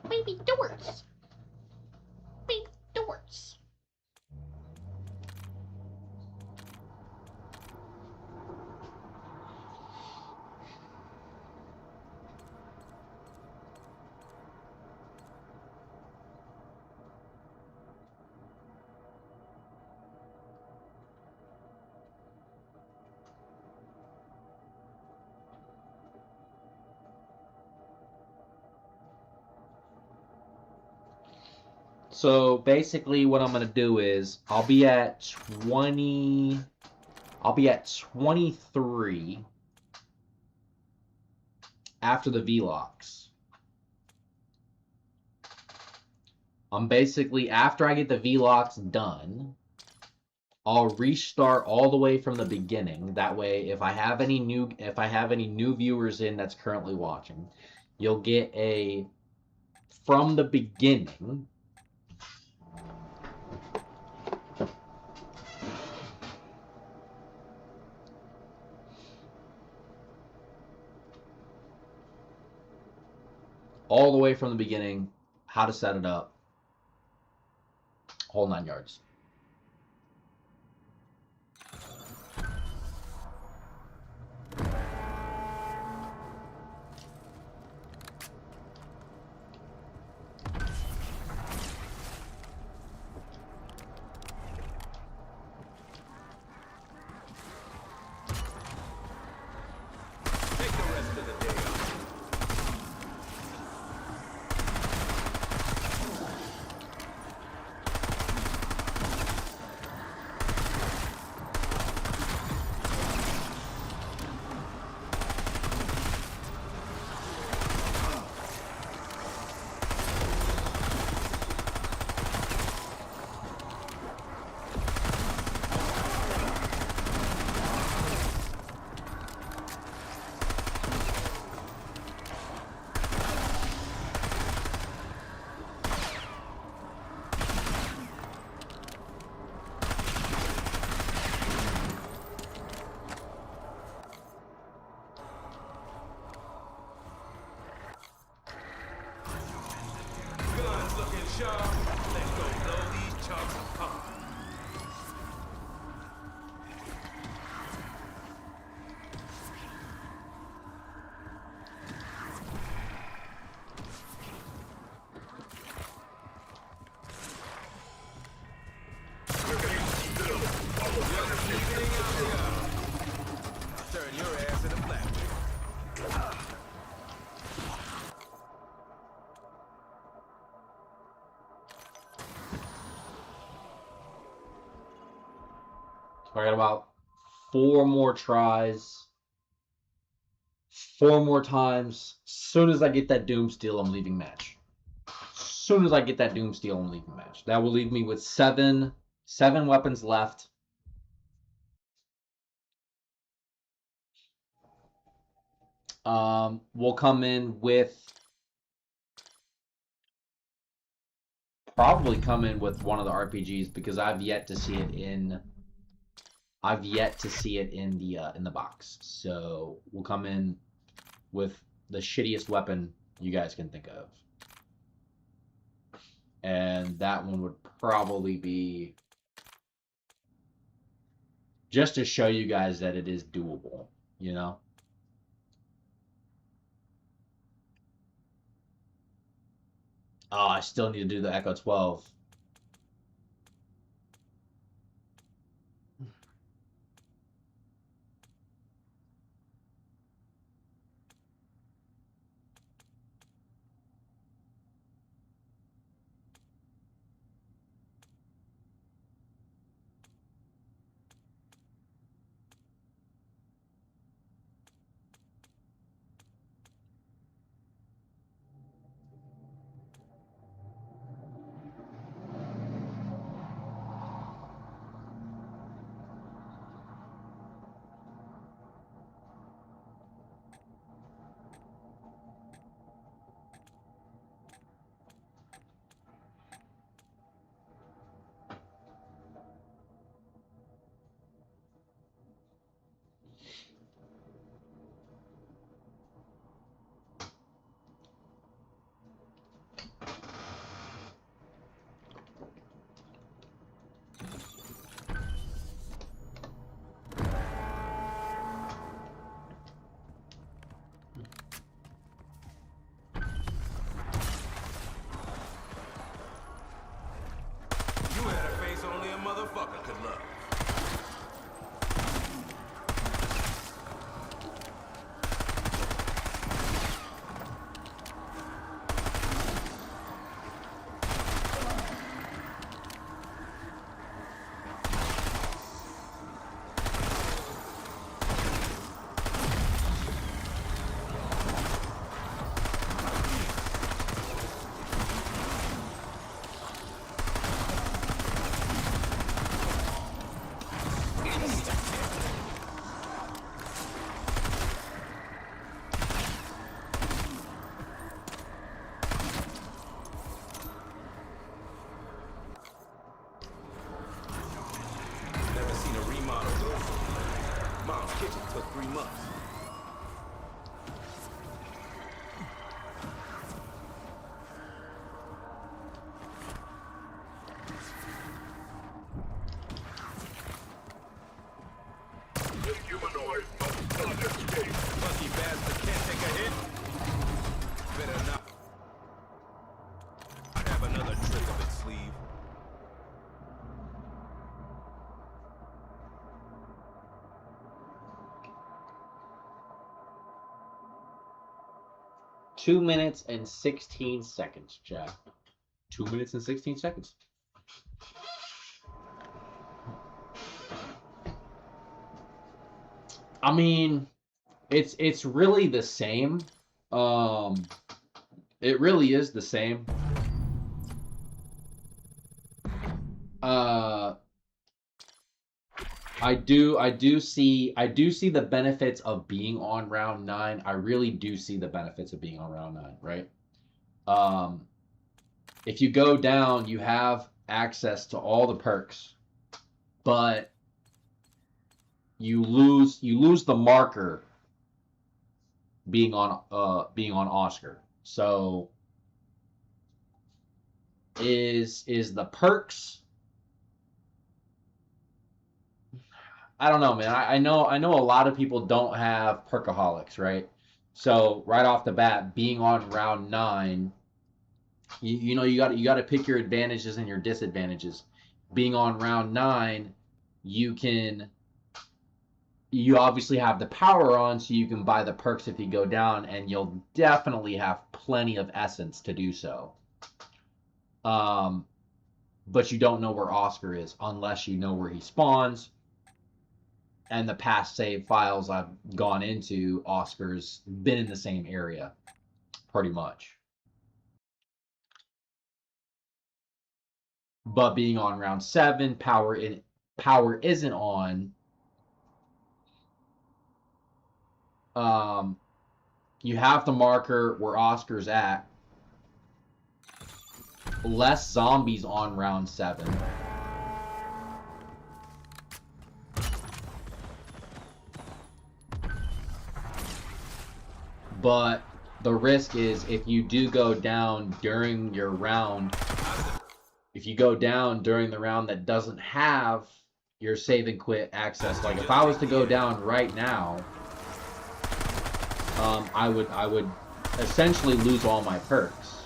Baby Dorts. Baby Dorts. So basically what I'm going to do is I'll be at 23 after the V-Locks. I'm basically, after I get the V-Locks done, I'll restart all the way from the beginning. That way, if I have any new viewers in that's currently watching, you'll get a from the beginning. All the way from the beginning, how to set it up, whole 9 yards. Take the rest of the day off. Guns looking sharp. Let's go blow these chunks apart. Turn your ass into black. So I got about 4 more tries, 4 more times. As soon as I get that DOOMSTEEL, I'm leaving match. As soon as I get that DOOMSTEEL, I'm leaving match. That will leave me with seven weapons left. We'll come in with probably come in with one of the RPGs because I've yet to see it in the box. So we'll come in with the shittiest weapon you guys can think of. And that one would probably be just to show you guys that it is doable, you know? Oh, I still need to do the Echo 12. 2 minutes and 16 seconds, chat. 2 minutes and 16 seconds. I mean, it's really the same. It really is the same. I do see the benefits of being on round 9. I really do see the benefits of being on round 9, right? If you go down, you have access to all the perks, but you lose the marker being on Oscar. So is the perks, I don't know, man. I know a lot of people don't have perkaholics, right? So right off the bat, being on round 9, you know you got to pick your advantages and your disadvantages. Being on round 9, you obviously have the power on, so you can buy the perks if you go down, and you'll definitely have plenty of essence to do so. But you don't know where Oscar is unless you know where he spawns. And the past save files I've gone into, Oscar's been in the same area, pretty much. But being on round 7, power isn't on. You have the marker where Oscar's at. Less zombies on round 7. But the risk is if you do go down during your round, if you go down during the round that doesn't have your save and quit access, like if I was to go down right now, I would essentially lose all my perks.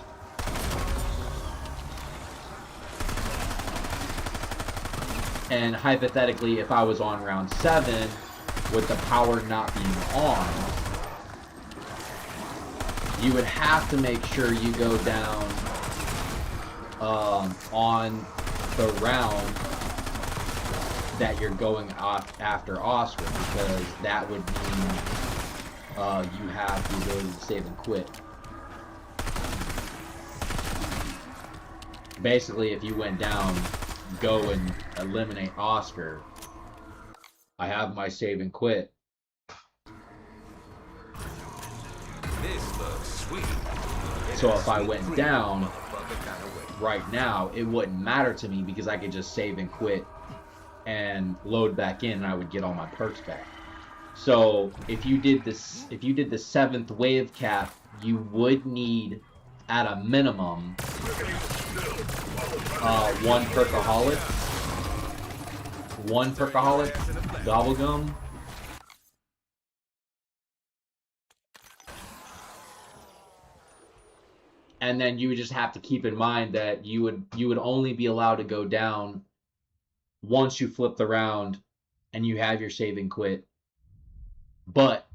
And hypothetically, if I was on round 7 with the power not being on, you would have to make sure you go down on the round that you're going off after Oscar, because that would mean you have the ability to save and quit. Basically, if you went down, go and eliminate Oscar, I have my save and quit. This looks sweet. So if I went down right now, it wouldn't matter to me because I could just save and quit and load back in, and I would get all my perks back. So if you did this, if you did the 7th wave cap, you would need at a minimum 1 perkaholic, gobblegum. And then you would just have to keep in mind that you would only be allowed to go down once you flip the round and you have your save and quit. But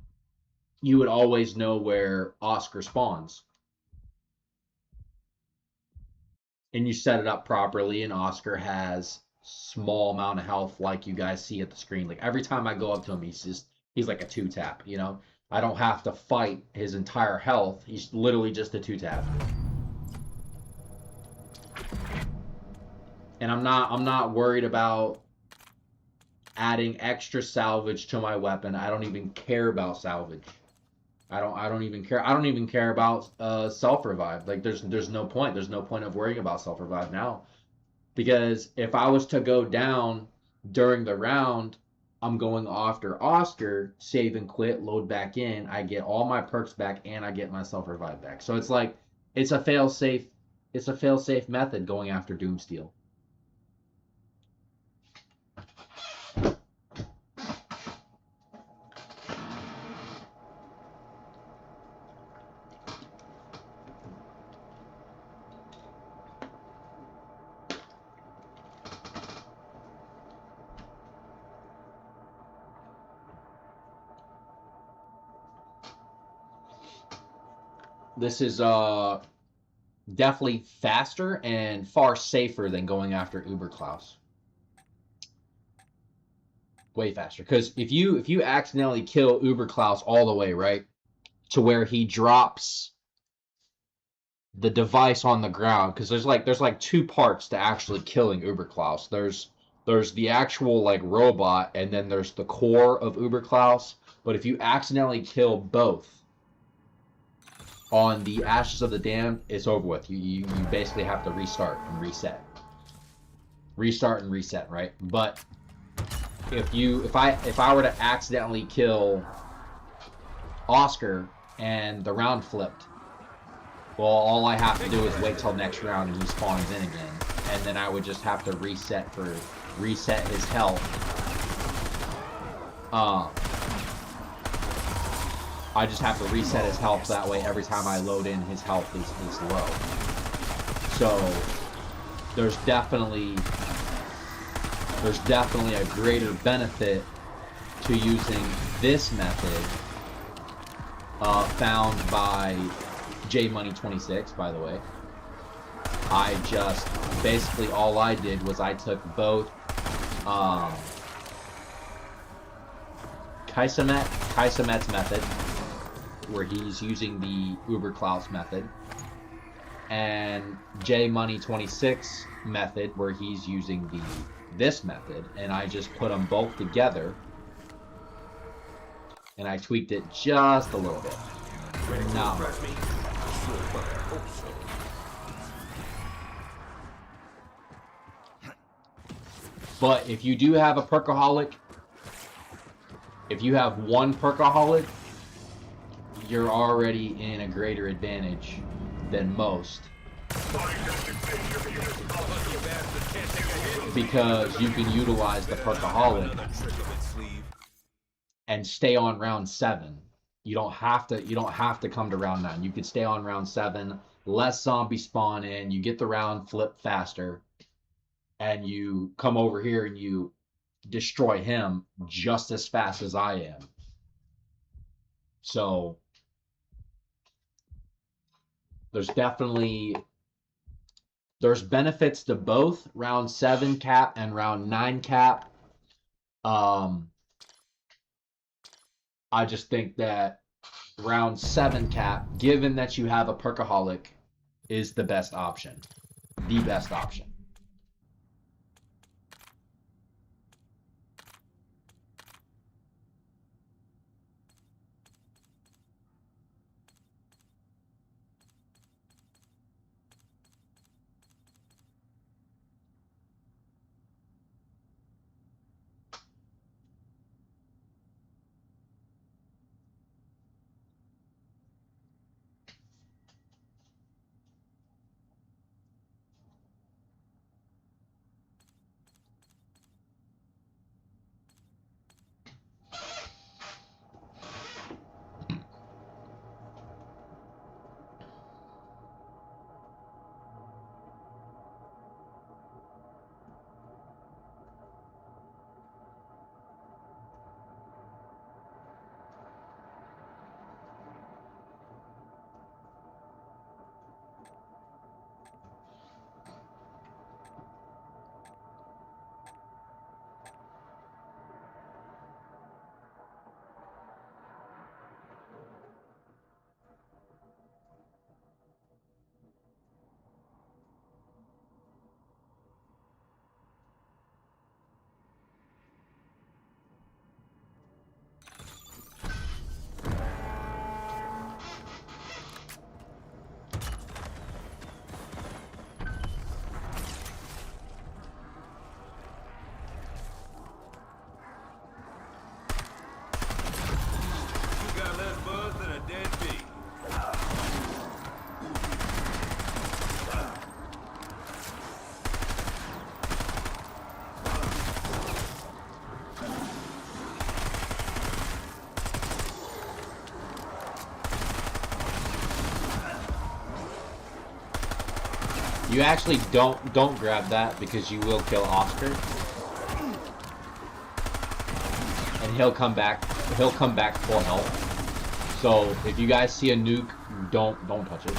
you would always know where Oscar spawns. And you set it up properly, and Oscar has small amount of health like you guys see at the screen. Like every time I go up to him, he's like a 2-tap, you know? I don't have to fight his entire health. He's literally just a 2-tap. And I'm not worried about adding extra salvage to my weapon. I don't even care about salvage. I don't even care. I don't even care about self-revive. Like there's no point. There's no point of worrying about self-revive now. Because if I was to go down during the round, I'm going after Oscar, save and quit, load back in. I get all my perks back, and I get my self-revive back. So it's like it's a fail-safe method going after DOOMSTEEL. This is definitely faster and far safer than going after Uberklaus. Way faster. Because if you accidentally kill Uberklaus all the way, right, to where he drops the device on the ground, because there's like two parts to actually killing Uberklaus. There's the actual like robot, and then there's the core of Uberklaus. But if you accidentally kill both on the Ashes of the Damned, it's over with. You basically have to restart and reset. Restart and reset, right? But if I were to accidentally kill Oscar and the round flipped, well, all I have to do is wait till next round and he spawns in again, and then I would just have to reset his health. I just have to reset his health, that way every time I load in, his health is low. So there's definitely a greater benefit to using this method, found by JMoney26, by the way. I just basically, all I did was I took both Kaisamet's method, where he's using the Uberklaus method, and JMoney26 method, where he's using this method, and I just put them both together, and I tweaked it just a little bit. Not much. But if you do have a perkaholic, if you have one perkaholic, you're already in a greater advantage than most, because you can utilize the perkaholic and stay on round 7. You don't have to come to round 9. You could stay on round 7, less zombies spawn in, you get the round flip faster, and you come over here and you destroy him just as fast as I am. So there's benefits to both round 7 cap and round 9 cap. I just think that round 7 cap, given that you have a perkaholic, is the best option. The best option. You actually don't grab that, because you will kill Oscar, and he'll come back full health. So if you guys see a nuke, don't touch it.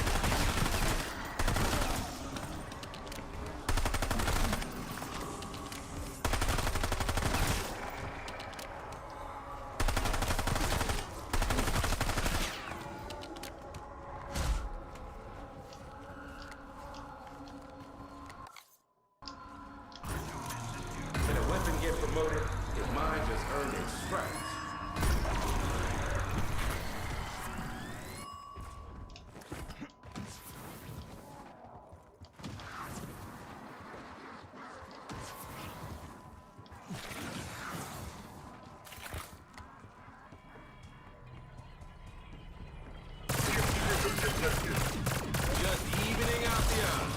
When a weapon gets promoted, his mind just earned its stripes. Just evening out the odds.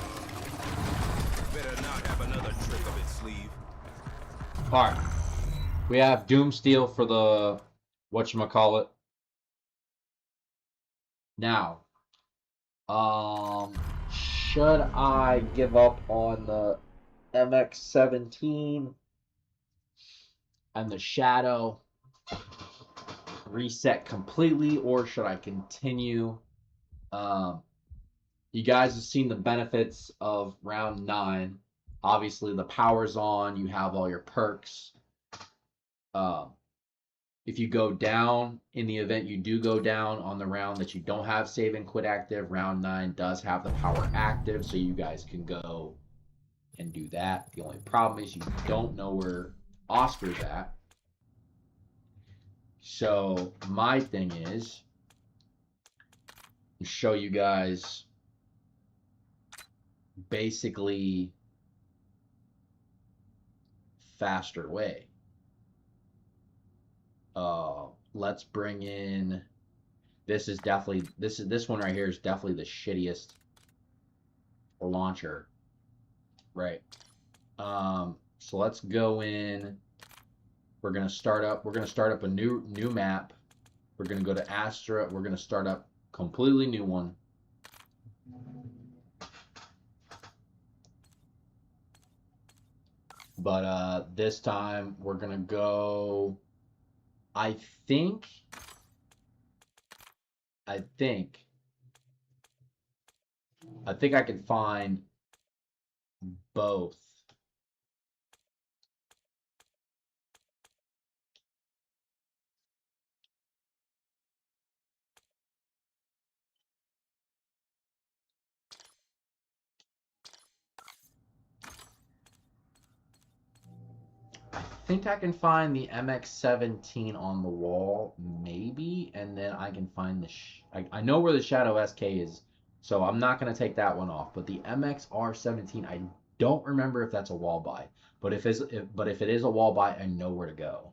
Better not have another trick up its sleeve. Alright. We have DOOMSTEEL for the whatchamacallit. Now, should I give up on the MX-17 and the Shadow reset completely, or should I continue? You guys have seen the benefits of round 9. Obviously, the power's on. You have all your perks. If you go down, in the event you do go down on the round that you don't have save and quit active, round 9 does have the power active, so you guys can go and do that. The only problem is you don't know where Oscar's at. So my thing is to show you guys basically faster way. Let's bring in, this one right here is definitely the shittiest launcher, right? So let's go in. We're gonna start up a new map. We're gonna go to Astra. We're gonna start up completely new one. But this time we're gonna go, I think I can find both. I think I can find the MX-17 on the wall, maybe, and then I can find the... I know where the Shadow SK is, so I'm not going to take that one off. But the MX-R17, I don't remember if that's a wall buy. But if it is a wall buy, I know where to go.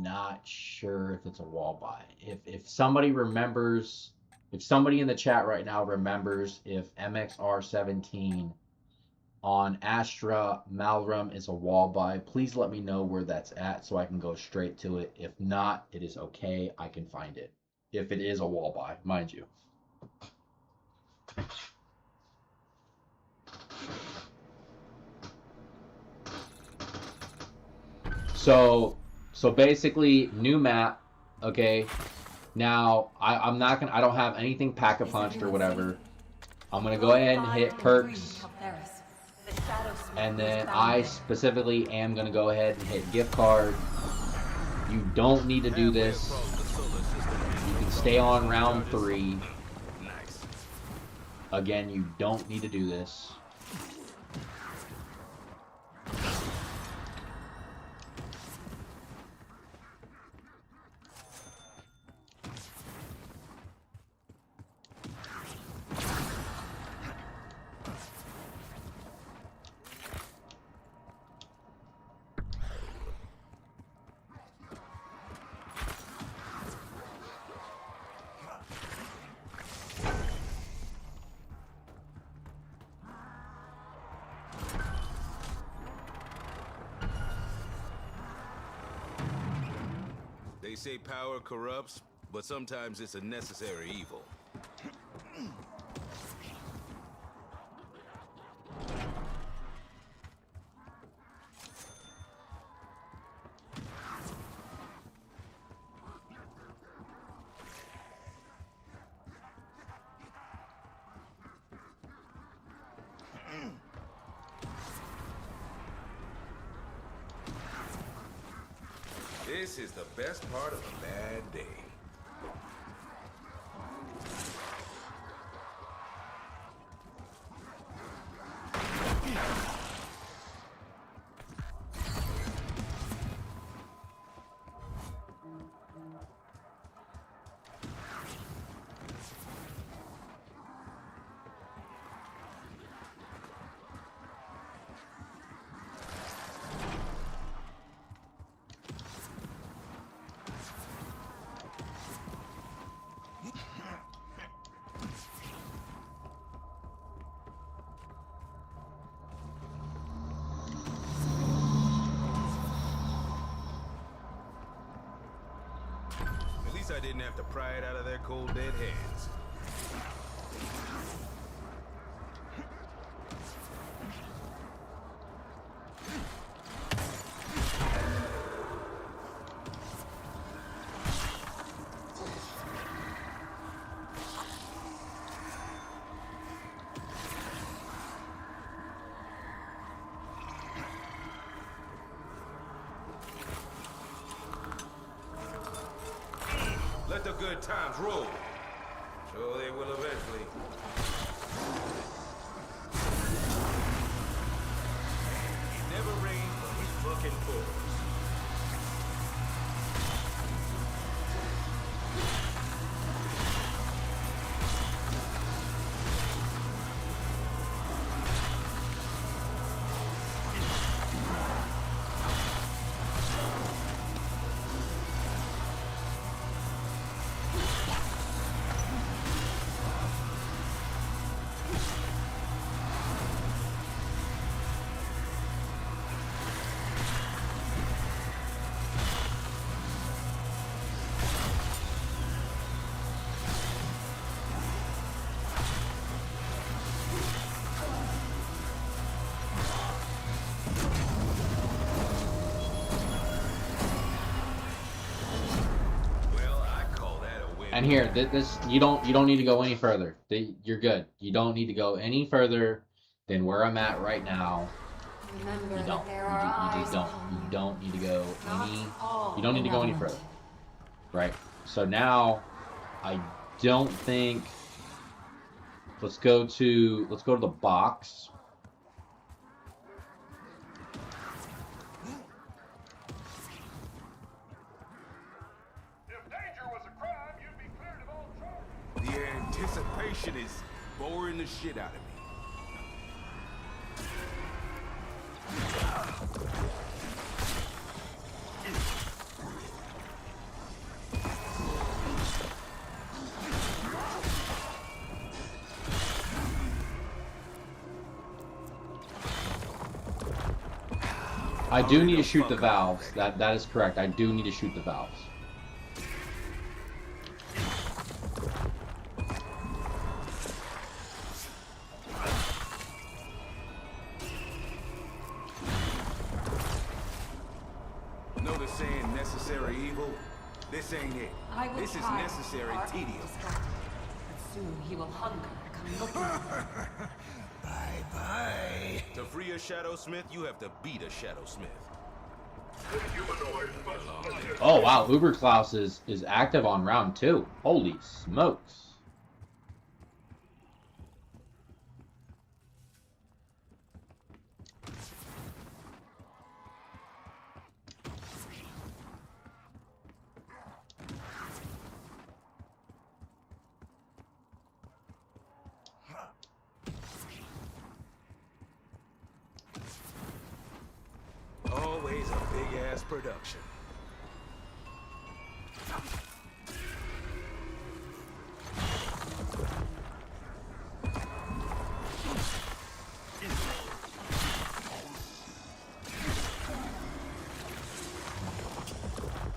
Not sure if it's a wall buy. If somebody remembers, if somebody in the chat right now remembers if MX-R17 on Astra Malrum is a wall buy, please let me know where that's at so I can go straight to it. If not, it is okay. I can find it. If it is a wall buy, mind you. So basically, new map, okay? Now, I don't have anything pack-a-punched or whatever. I'm gonna go ahead and hit perks. And then I specifically am going to go ahead and hit gift card. You don't need to do this. You can stay on round 3. Again, you don't need to do this. They say power corrupts, but sometimes it's a necessary evil. This is the best part of a bad day. At least I didn't have to pry it out of their cold dead hands. Let the good times roll. Sure they will eventually. It never rains when we fucking pours. And here, this you don't need to go any further. You're good. You don't need to go any further than where I'm at right now. Remember You that don't. there are You just eyes don't. upon You don't need to go any. all You don't need to go any benevolent. further. Right. So now, I don't think. Let's go to the box. If danger was a crime, you'd be cleared of all charges. The anticipation is boring the shit out of me. I do need to shoot the valves. That is correct. I do need to shoot the valves. Know the saying necessary evil? This ain't it. I will This is try necessary our tedium. destructive, but soon he will hunger to come looking. Bye-bye. To free a Shadow Smith, you have to beat a Shadow Smith. Oh wow, Uber Klaus is active on round 2. Holy smokes. Always a big-ass production.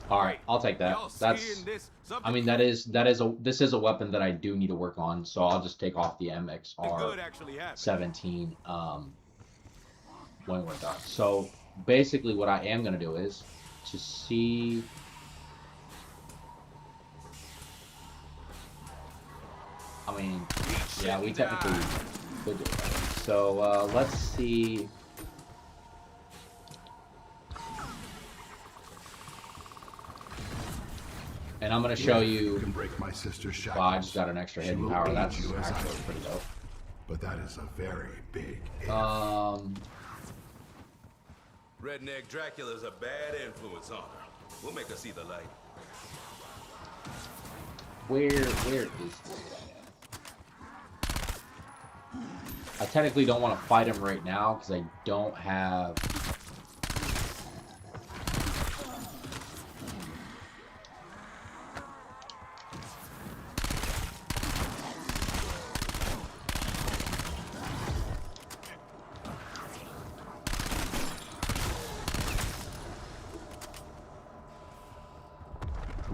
All right, I'll take that. Y'all That's. seeing this? I mean, this is a weapon that I do need to work on. So I'll just take off the Something MXR good actually happened. 17 when we're done. So basically, what I am gonna do is to see. I mean, yeah, we technically could do it. So let's see. And I'm gonna show If you. can break my sister's shackles. Well, I just got an extra she hidden will power. aid That's you as I actually do. pretty dope. But that is a very big if. Redneck Dracula's a bad influence on her. We'll make her see the light. Where is this? I technically don't want to fight him right now because I don't have.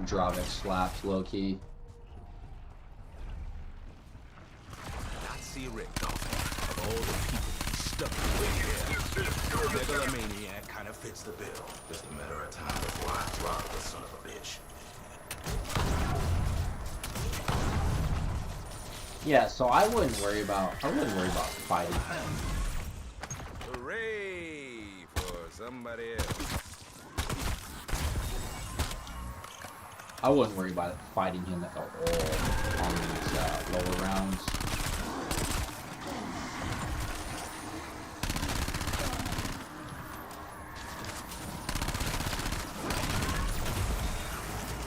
Dravik slaps low key. Not see Rick, of all the people he's stuck with here. Megalomaniac kind of fits the bill. Just a matter of time before I drop the son of a bitch. Yeah, so I wouldn't worry about fighting him. Hooray for somebody else. I wouldn't worry about fighting him at all on these lower rounds.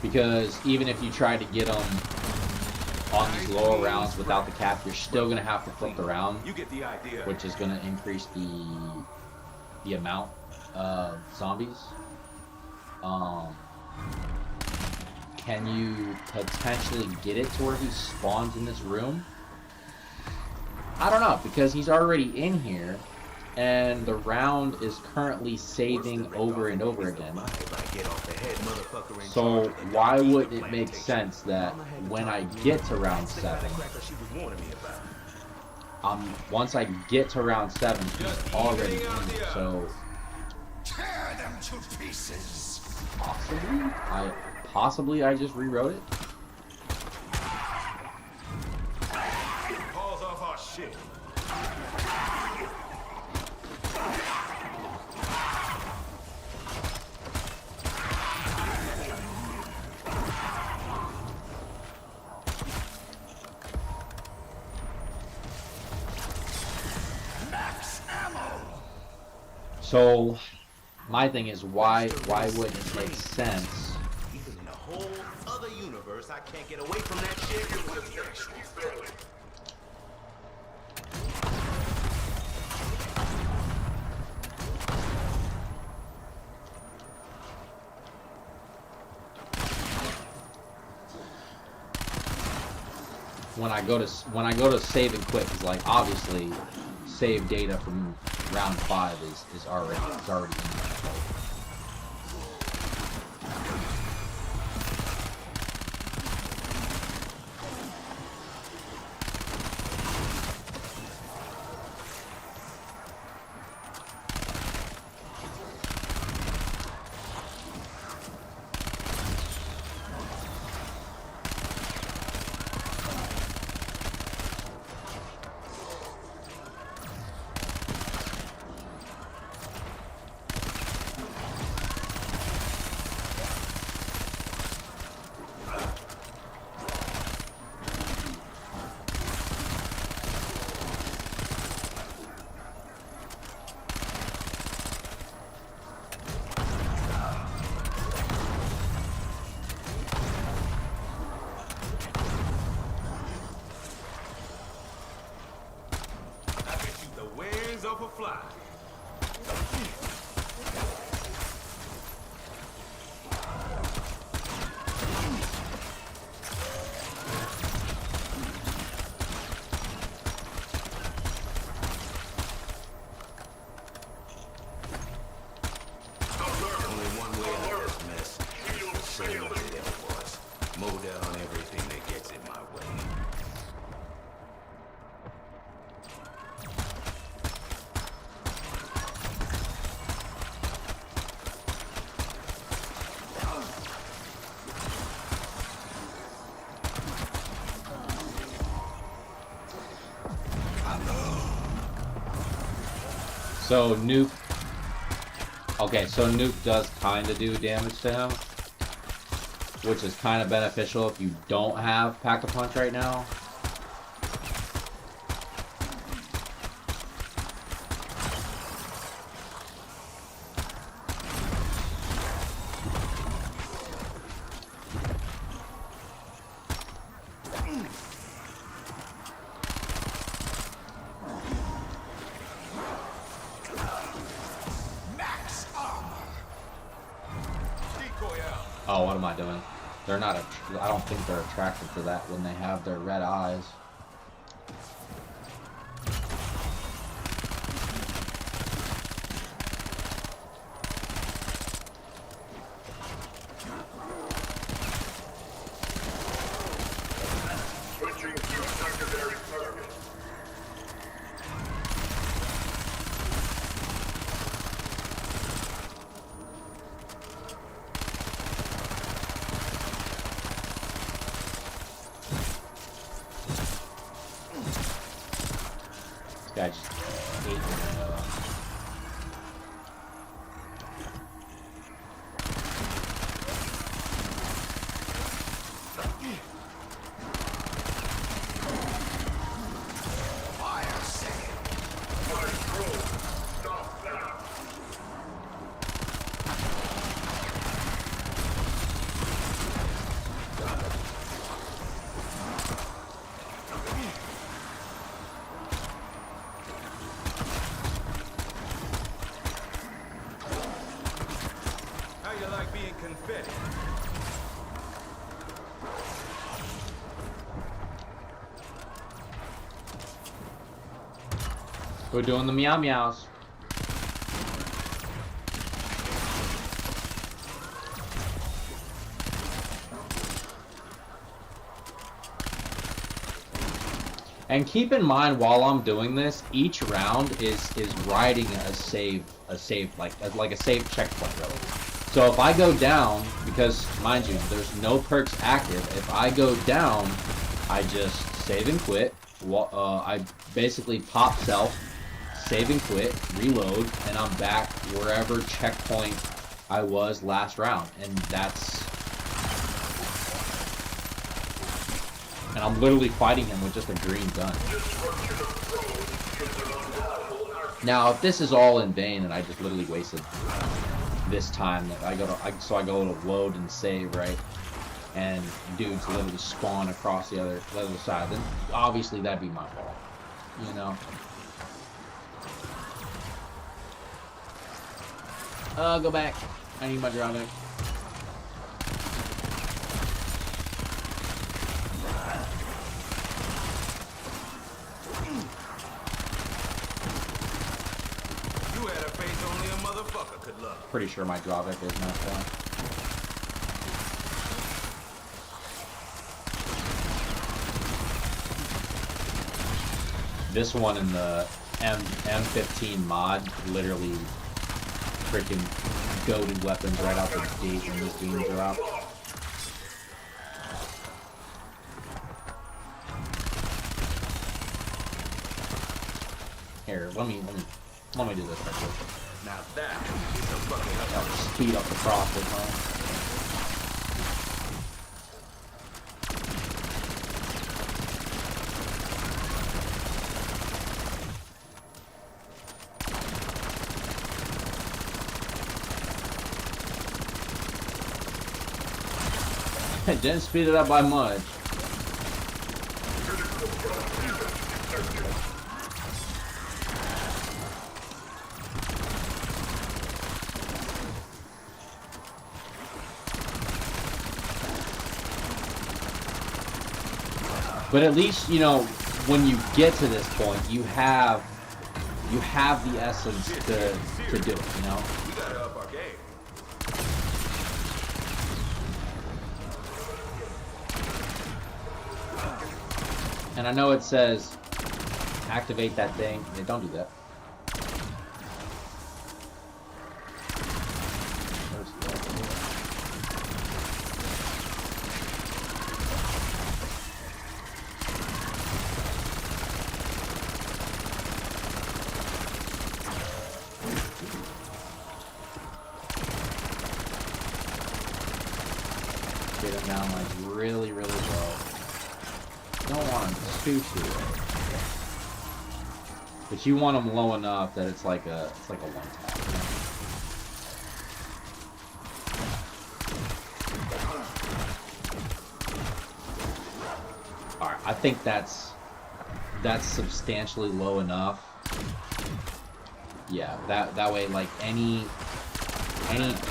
Because even if you try to get him on these lower rounds without the cap, you're still gonna have to flip the round, You get the idea. which is gonna increase the amount of zombies. Can you potentially get it to where he spawns in this room? I don't know, because he's already in here, and the round is currently saving over and over again. So why wouldn't it make sense that when I get to round 7, once I get to round 7, he's already in here, so Tear them to pieces. possibly I just rewrote it. Paws off our shit. Max ammo. So my thing is why wouldn't it make sense? Even in a whole other universe, I can't get away from that shit. When I go to save and quit, because like obviously save data from round 5 is already in there. I can shoot the wings off a fly. Only one way out of this mess. It's the same as it ever was. Mow down everything that gets in my way. So nuke. Okay, so nuke does kind of do damage to him. which is kind of beneficial if you don't have Pack-a-Punch right now. Oh, what am I doing? They're not, I don't think they're attracted to that when they have their red eyes. Switching to secondary target. This guy just ate me. How you like being confetti? We're doing the meow meows. And keep in mind while I'm doing this, each round is riding a save like a save checkpoint really. So if I go down, because mind you, there's no perks active. If I go down, I just save and quit. I basically pop self, save and quit, reload, and I'm back wherever checkpoint I was last round. And I'm literally fighting him with just a green gun. Now, if this is all in vain and I just literally wasted this time, that I go to load and save, right? And dudes literally spawn across the other side, then obviously that'd be my fault, you know. Go back. I need my drawback. You had a face only a motherfucker could love. Pretty sure my drawback is not fun. This one in the M15 mod, literally freaking goated weapons right out the gate when this game dropped. Here, let me do this right quick. Now that is a fucking That'll speed up the process, huh? It didn't speed it up by much. But at least, you know, when you get to this point, you have the essence to do it, you know? We gotta up our game. And I know it says activate that thing. Yeah, don't do that. down like really, really low. Don't want him too low. But you want him low enough that it's like a one tap. Alright, I think that's substantially low enough. Yeah, that way like any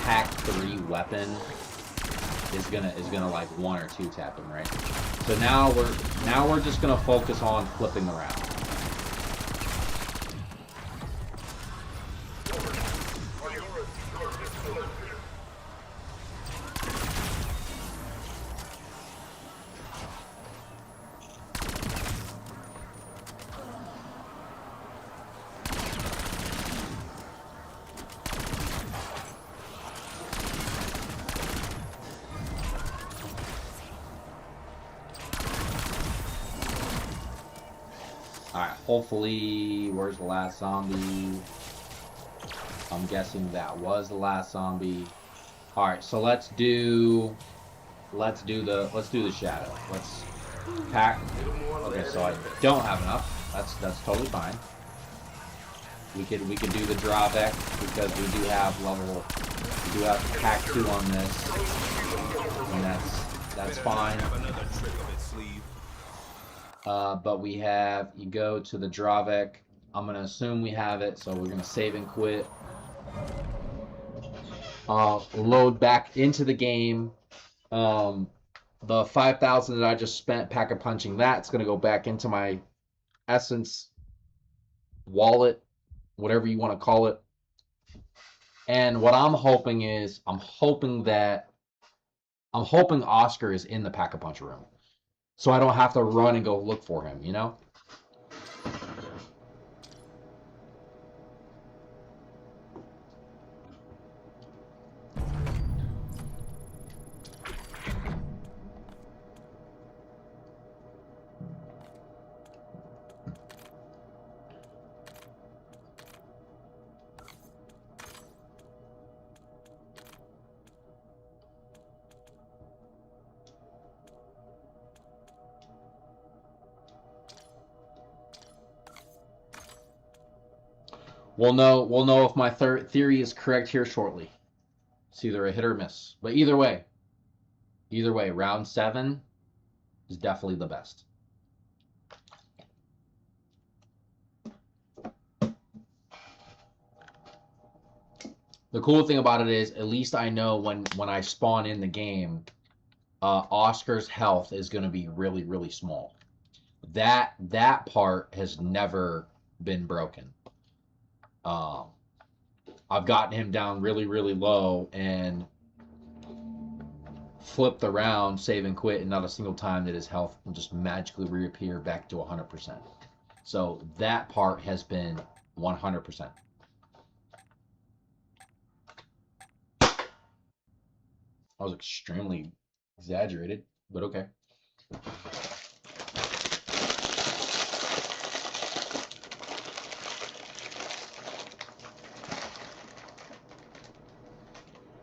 pack 3 weapon is gonna like 1 or 2 tap him, right? So now we're just gonna focus on flipping around. Alright, hopefully, where's the last zombie? I'm guessing that was the last zombie. Alright, so let's do the shadow. Let's pack. Okay, so I don't have enough. That's totally fine. We could do the drawback because we do have pack 2 on this. And that's fine. But we have, you go to the Dravek. I'm going to assume we have it, so we're going to save and quit. Load back into the game. The 5,000 that I just spent pack-a-punching that's going to go back into my Essence wallet, whatever you want to call it. And what I'm hoping is, I'm hoping Oscar is in the pack-a-punch room. So I don't have to run and go look for him, you know? We'll know if my theory is correct here shortly. It's either a hit or miss. But either way, round 7 is definitely the best. The cool thing about it is, at least I know when I spawn in the game, Oscar's health is going to be really, really small. That part has never been broken. I've gotten him down really, really low and flipped around, save and quit, and not a single time did his health will just magically reappear back to 100%. So that part has been 100%. I was extremely exaggerated, but okay.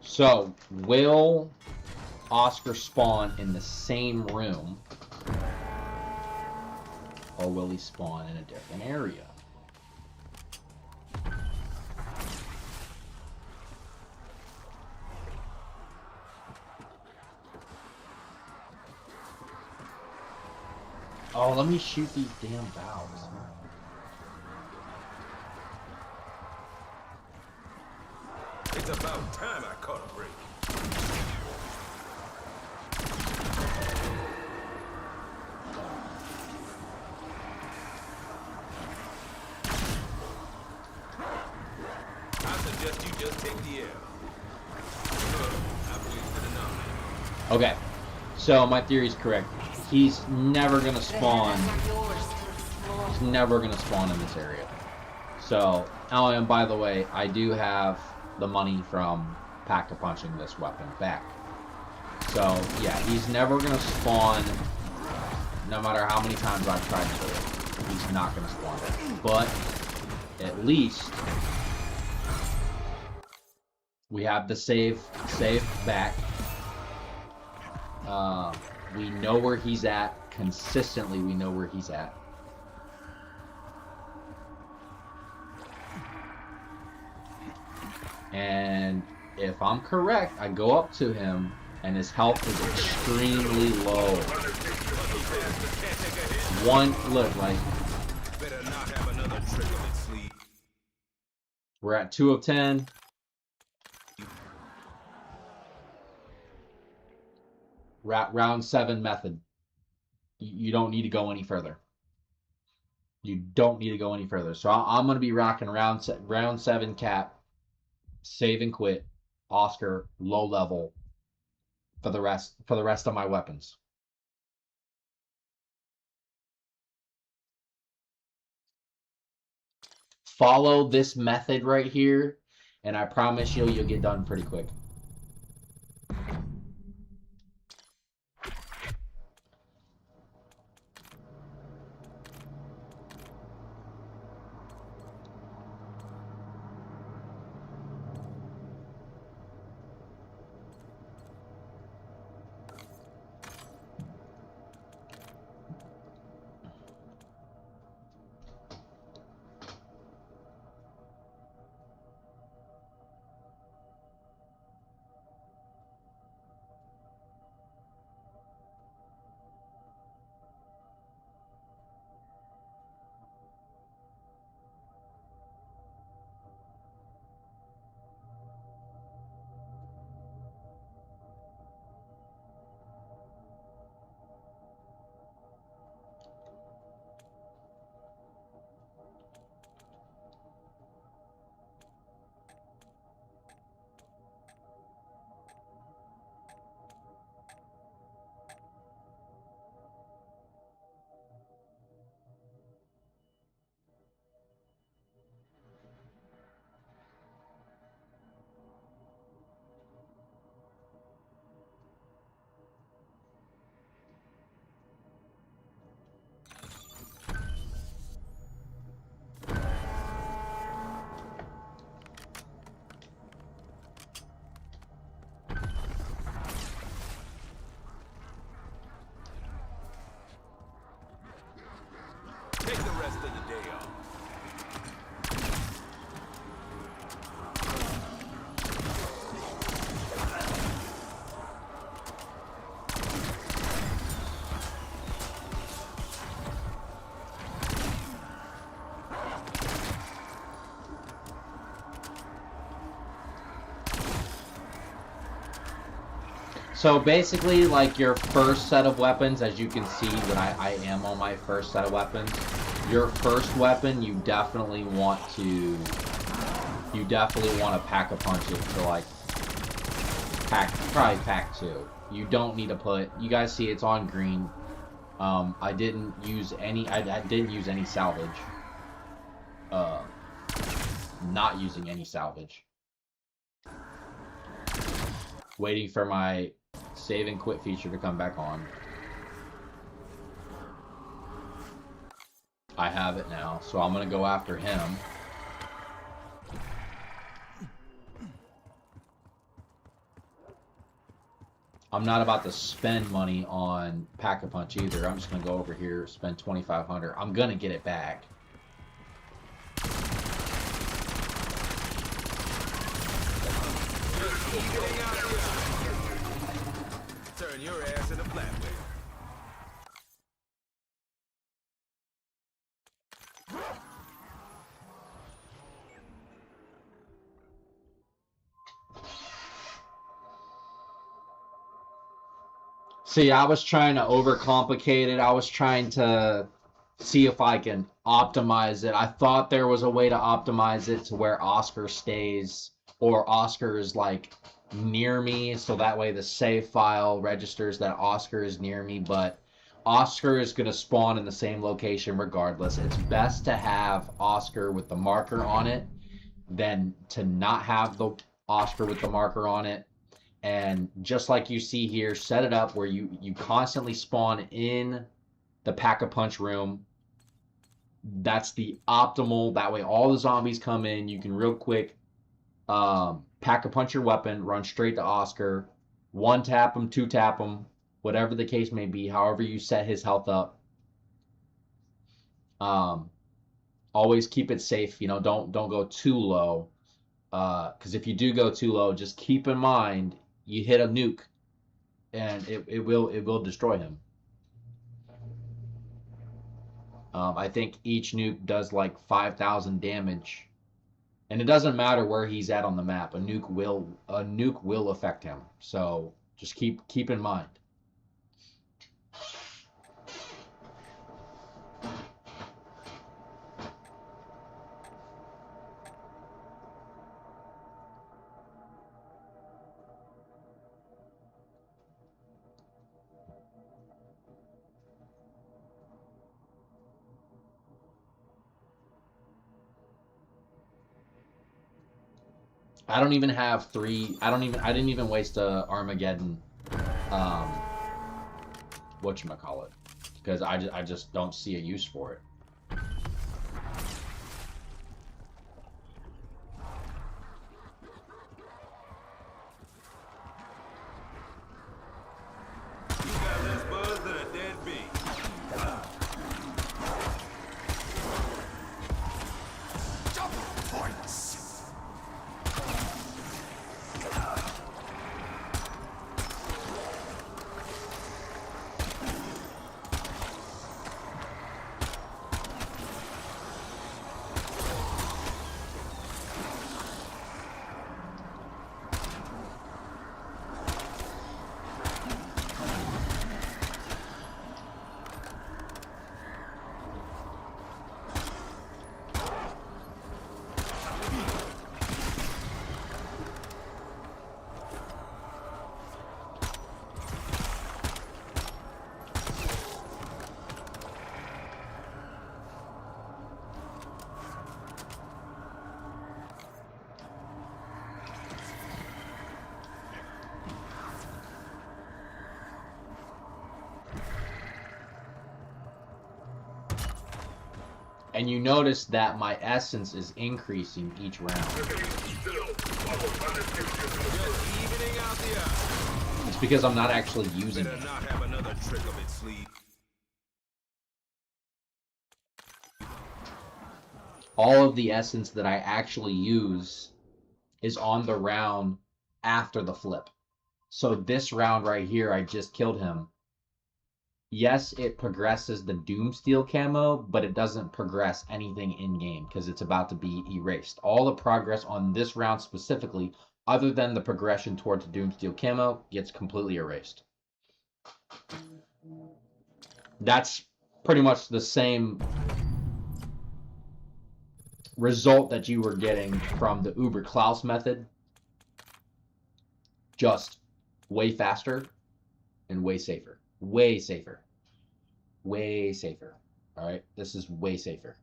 So, will Oscar spawn in the same room, or will he spawn in a different area? Oh, let me shoot these damn valves. It's about time I caught a break. I suggest you just take the L. I've wasted enough. Okay, so my theory is correct. He's never gonna spawn. He's never gonna spawn in this area. So, oh, and by the way, I do have the money from pack-a-punching this weapon back. So, yeah, he's never gonna spawn, no matter how many times I've tried to do it. He's not gonna spawn. But, at least, we have the save back. We know where he's at. Consistently, we know where he's at. And if I'm correct, I go up to him, and his health is extremely low. Look, like, Better not have another trick up its sleeve. we're at 2 of 10. Round 7 method. You don't need to go any further. You don't need to go any further. So I'm going to be rocking round 7 cap, save and quit, Oscar, low level for the rest of my weapons. Follow this method right here, and I promise you'll get done pretty quick. Take the rest of the day off. So basically, like, your first set of weapons, as you can see that I am on my first set of weapons, your first weapon, you definitely want to pack-a-punch it to, like, probably pack 2. You don't need to put, you guys see it's on green. I didn't use any salvage. Not using any salvage. Waiting for my save and quit feature to come back on. I have it now, so I'm gonna go after him. I'm not about to spend money on Pack-a-Punch either. I'm just gonna go over here, spend 2,500. I'm gonna get it back. Turn your ass into flatware. See, I was trying to overcomplicate it. I was trying to see if I can optimize it. I thought there was a way to optimize it to where Oscar stays, or Oscar is, like, near me, so that way the save file registers that Oscar is near me, but Oscar is going to spawn in the same location regardless. It's best to have Oscar with the marker on it than to not have the Oscar with the marker on it. And just like you see here, set it up where you constantly spawn in the Pack-a-Punch room. That's the optimal. That way all the zombies come in. You can real quick Pack-a-Punch your weapon, run straight to Oscar, 1 tap him, 2 tap him, whatever the case may be, however you set his health up. Always keep it safe. You know, don't go too low. Because if you do go too low, just keep in mind you hit a nuke, and it will destroy him. I think each nuke does like 5,000 damage, and it doesn't matter where he's at on the map. A nuke will affect him. So just keep in mind. I don't even have 3. I didn't even waste a Armageddon. Whatchamacallit, because I just don't see a use for it. You got less buzz than a dead bee. And you notice that my essence is increasing each round. Just evening out the odds. It's because I'm not actually using Better it. not have another trick up its sleeve. All of the essence that I actually use is on the round after the flip. So this round right here, I just killed him. Yes, it progresses the DOOMSTEEL camo, but it doesn't progress anything in-game because it's about to be erased. All the progress on this round specifically, other than the progression towards the DOOMSTEEL camo, gets completely erased. That's pretty much the same result that you were getting from the Uber Klaus method, just way faster and way safer. Way safer. Way safer. All right? This is way safer.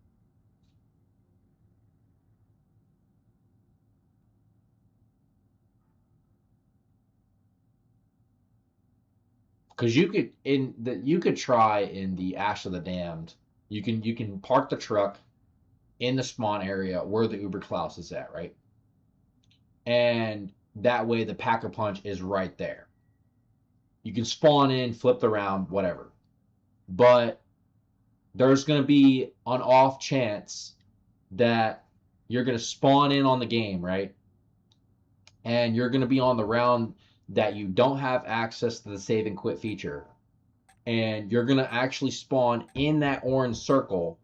Because you could try in the Ash of the Damned. You can park the truck in the spawn area where the Uber Klaus is at, right? And that way the Pack-a-Punch is right there. You can spawn in, flip the round, whatever. But there's going to be an off chance that you're going to spawn in on the game, right? And you're going to be on the round that you don't have access to the save and quit feature. And you're going to actually spawn in that orange circle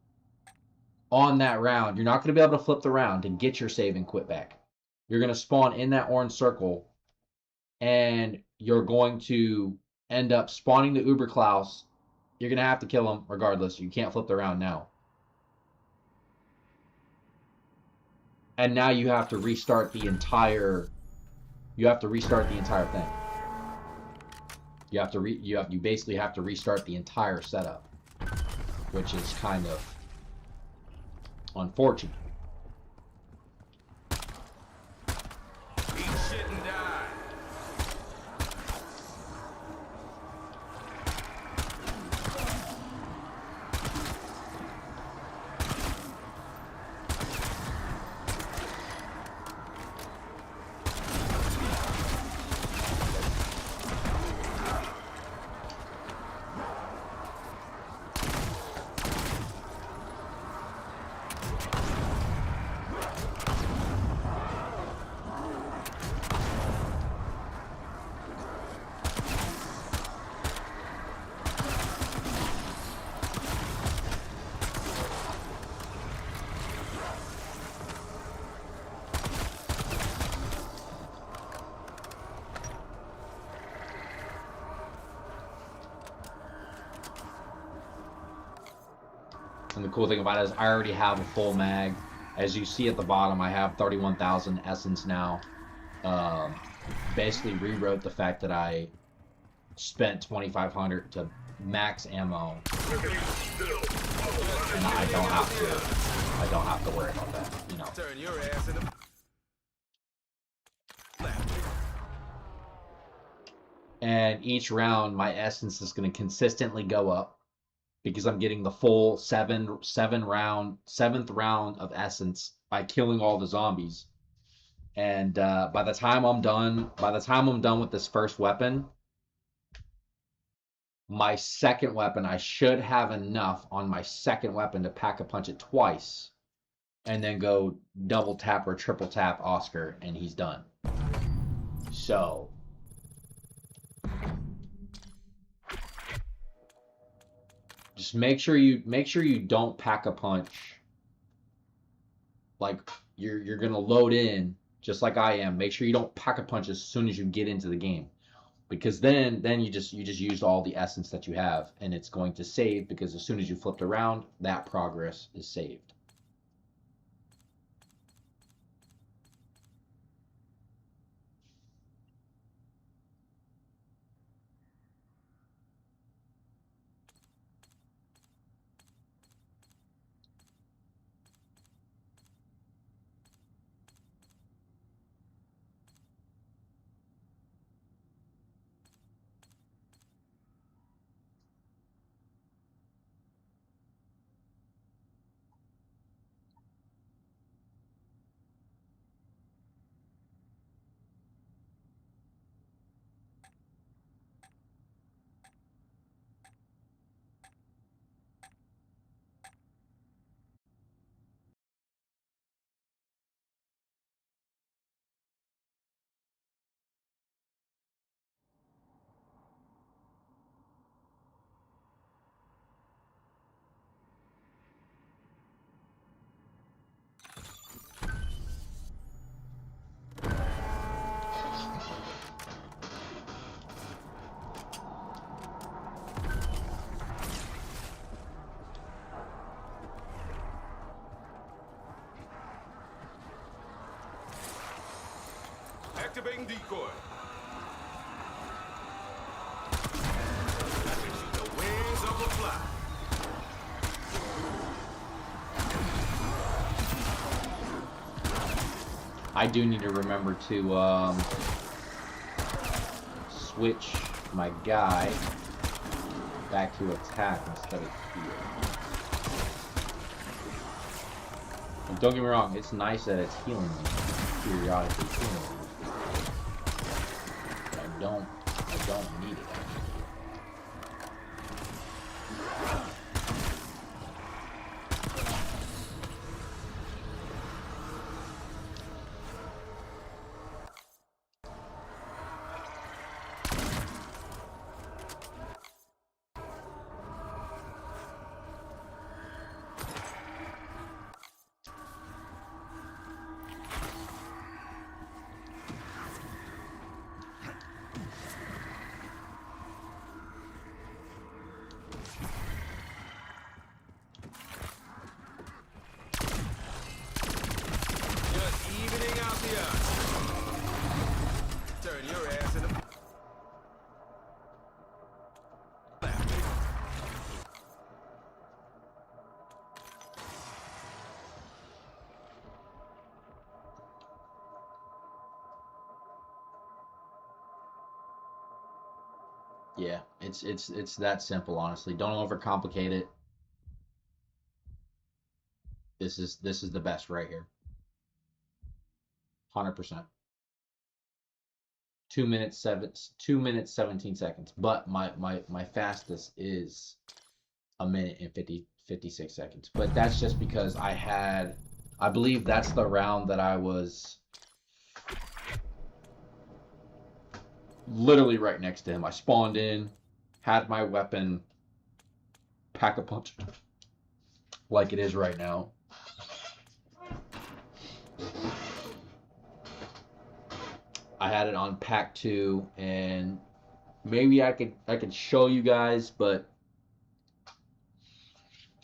on that round. You're not going to be able to flip the round to get your save and quit back. You're going to spawn in that orange circle, and you're going to end up spawning the Uber Klaus. You're going to have to kill him regardless. You can't flip the round now. And now you have to restart the entire thing. You basically have to restart the entire setup, which is kind of unfortunate. Eat shit and die. And the cool thing about it is I already have a full mag. As you see at the bottom, I have 31,000 essence now. Basically rewrote the fact that I spent 2,500 to max ammo, and I don't have to worry about that, you know. Turn your ass into And each round, my essence is going to consistently go up because I'm getting the full seventh round of essence by killing all the zombies. And by the time I'm done with this first weapon, my second weapon, I should have enough on my second weapon to pack a punch it twice, and then go double tap or triple tap Oscar, and he's done. So just make sure you don't pack a punch. Like you're gonna load in just like I am. Make sure you don't pack a punch as soon as you get into the game, because then you just used all the essence that you have, and it's going to save, because as soon as you flipped around, that progress is saved. activating decoy. The wings of a fly. I do need to remember to switch my guy back to attack instead of heal. And don't get me wrong, it's nice that it's healing me, periodically healing me. But I don't need it. Yeah, it's that simple, honestly. Don't overcomplicate it. This is the best right here. 100%. 2 minutes 17 seconds. But my fastest is 1 minute and 56 seconds. But that's just because I believe that's the round that I was literally right next to him. I spawned in, had my weapon, pack a punch like it is right now. I had it on pack 2, and maybe I could show you guys, but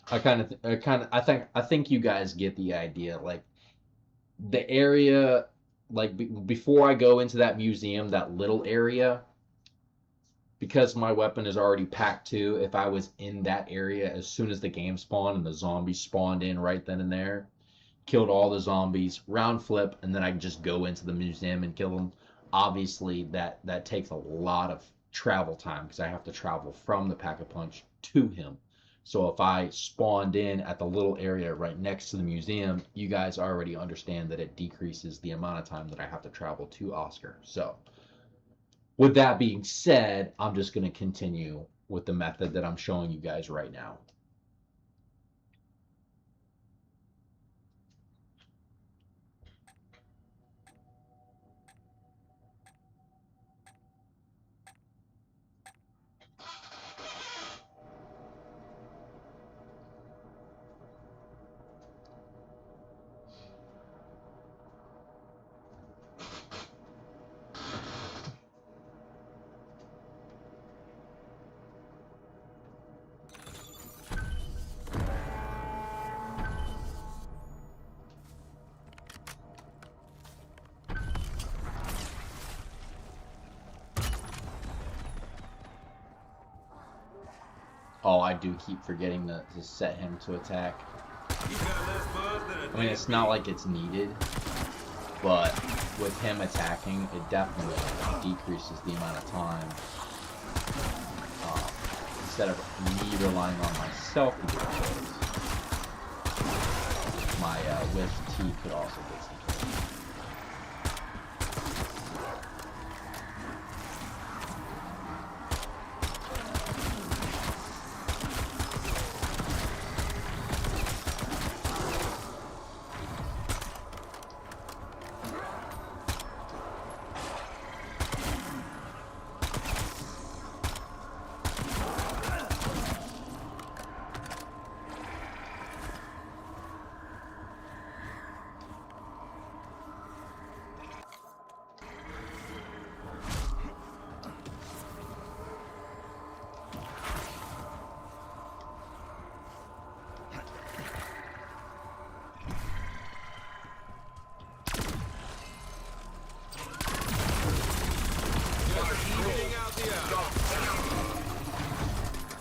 I think you guys get the idea. Like the area, like before I go into that museum, that little area, because my weapon is already packed too. If I was in that area as soon as the game spawned and the zombies spawned in right then and there, killed all the zombies, round flip, and then I can just go into the museum and kill them. Obviously, that takes a lot of travel time because I have to travel from the Pack-a-Punch to him. So if I spawned in at the little area right next to the museum, you guys already understand that it decreases the amount of time that I have to travel to Oscar. So with that being said, I'm just going to continue with the method that I'm showing you guys right now. Oh, I do keep forgetting to set him to attack. I mean, it's not like it's needed, but with him attacking, it definitely decreases the amount of time. Instead of me relying on myself to get kills, my Wisp T could also get some kills.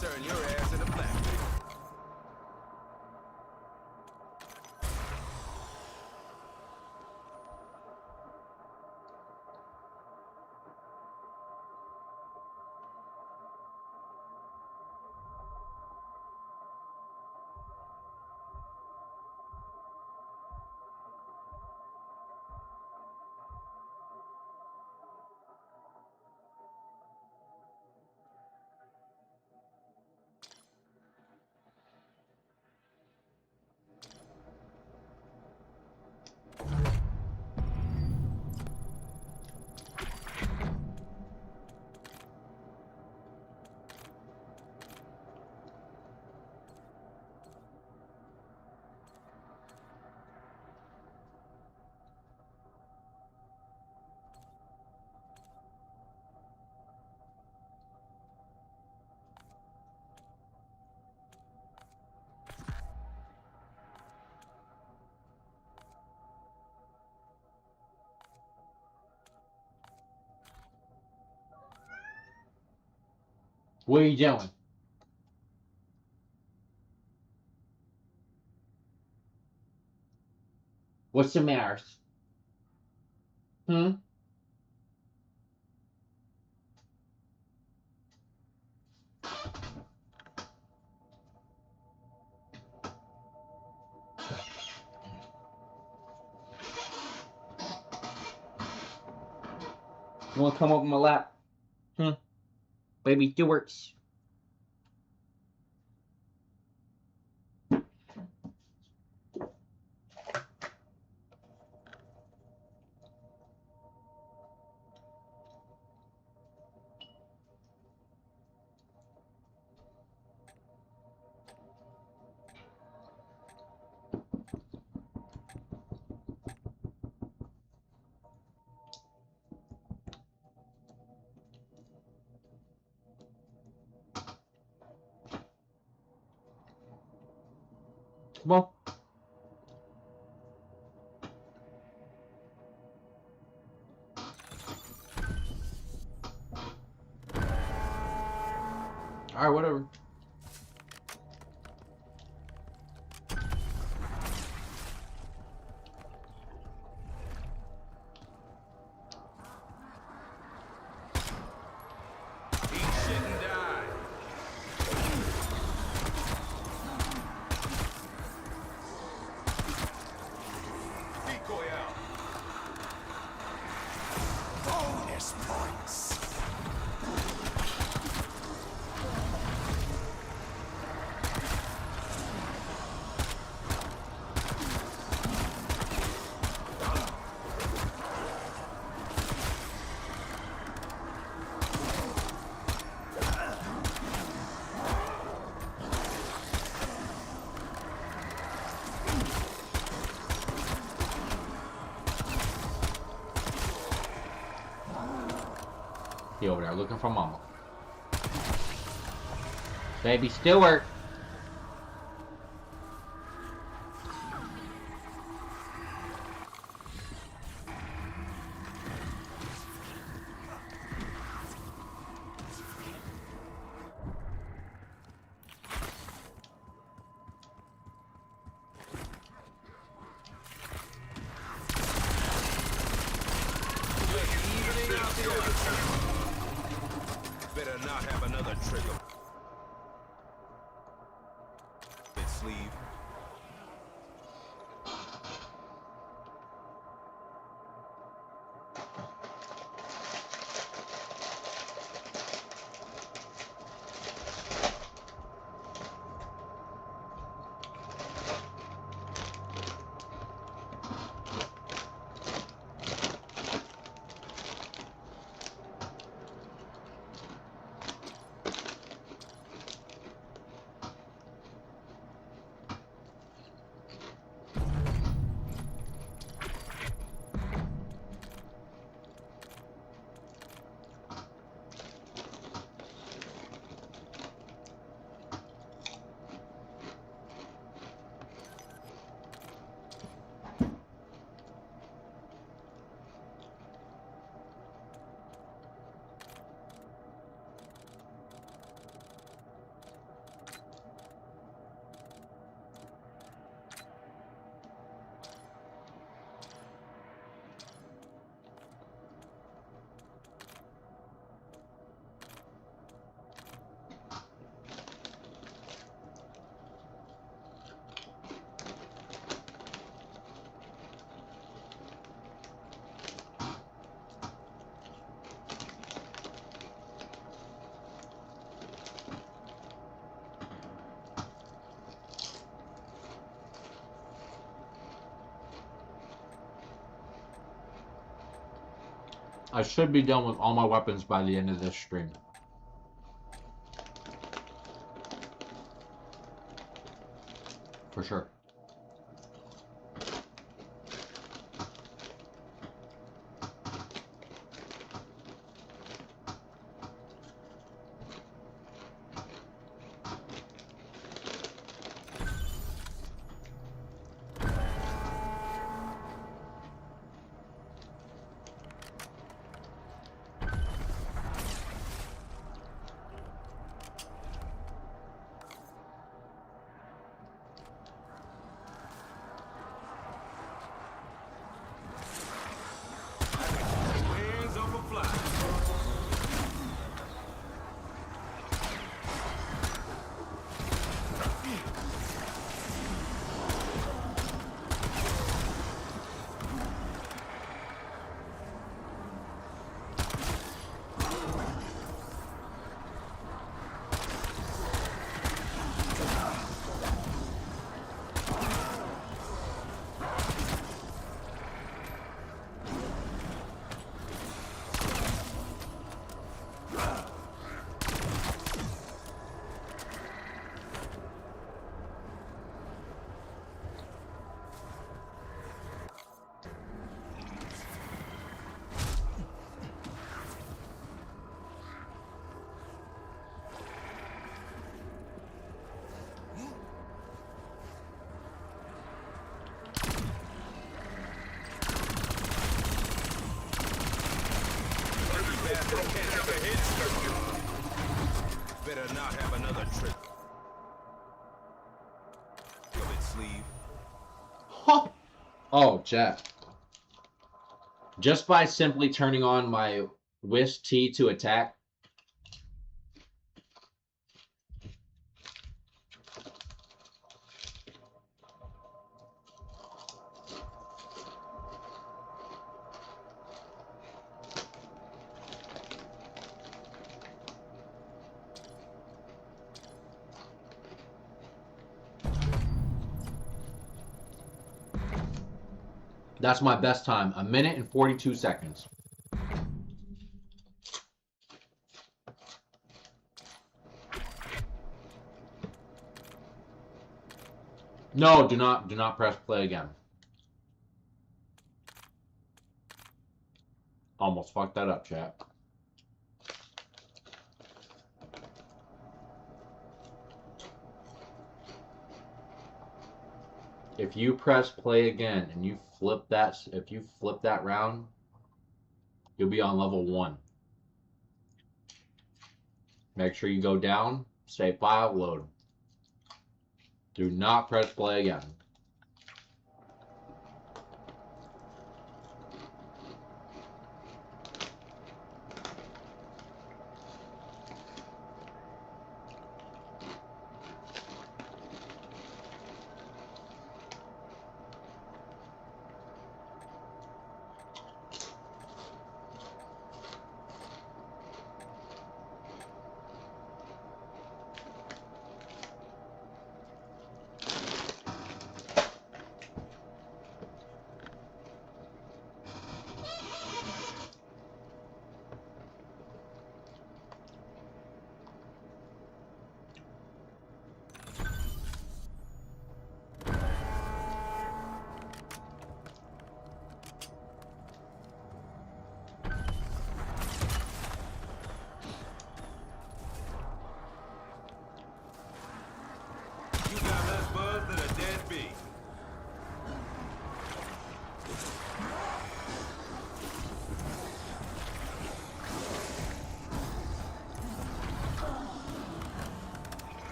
Turn your ass into plastic. What are you doing? What's the matter? Hmm? You want to come up in my lap? Hmm? Baby Stewart's. Well, alright, whatever. Eat shit and die. Decoy out. Bonus points. He over there looking for mama. Baby Stewart. Evening out the odds. Better not have another trigger. Sleeve. I should be done with all my weapons by the end of this stream. For sure. not have another trick of its sleeve. Huh. Oh, chat. Just by simply turning on my Wisp T to attack. That's my best time. 1 minute and 42 seconds. No, do not press play again. Almost fucked that up, chat. If you press play again and you flip that, if you flip that round, you'll be on level 1. Make sure you go down, save file, load. Do not press play again. You got less buzz than a dead bee.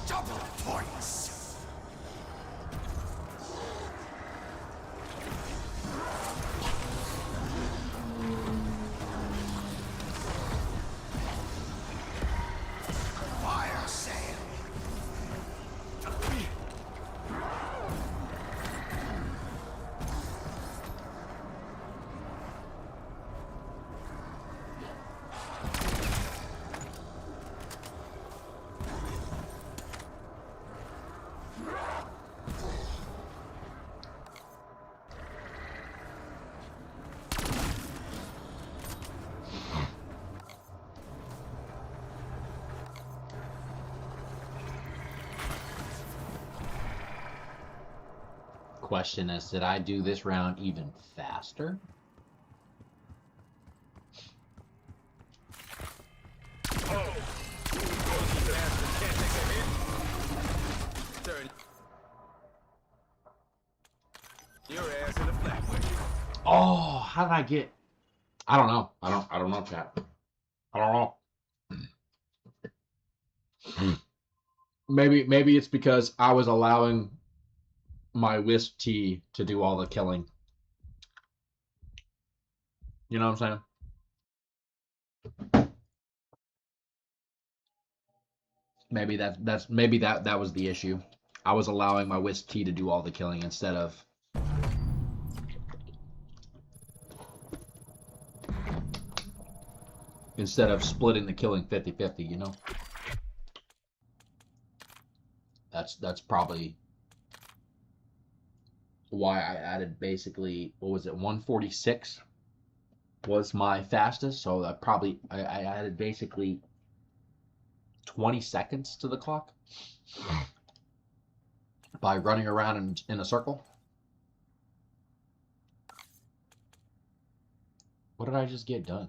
Double points. Fire sale. Question is, did I do this round even faster? Oh, you bastard can't take a hit. Turn your ass in the flatway. Oh, how did I get? I don't know. I don't know, chat. I don't know. Maybe it's because I was allowing my Wisp T to do all the killing. You know what I'm saying? Maybe that was the issue. I was allowing my Wisp T to do all the killing instead of splitting the killing 50-50, you know? That's probably why I added basically, what was it, 146 was my fastest, so I added basically 20 seconds to the clock by running around in a circle. What did I just get done?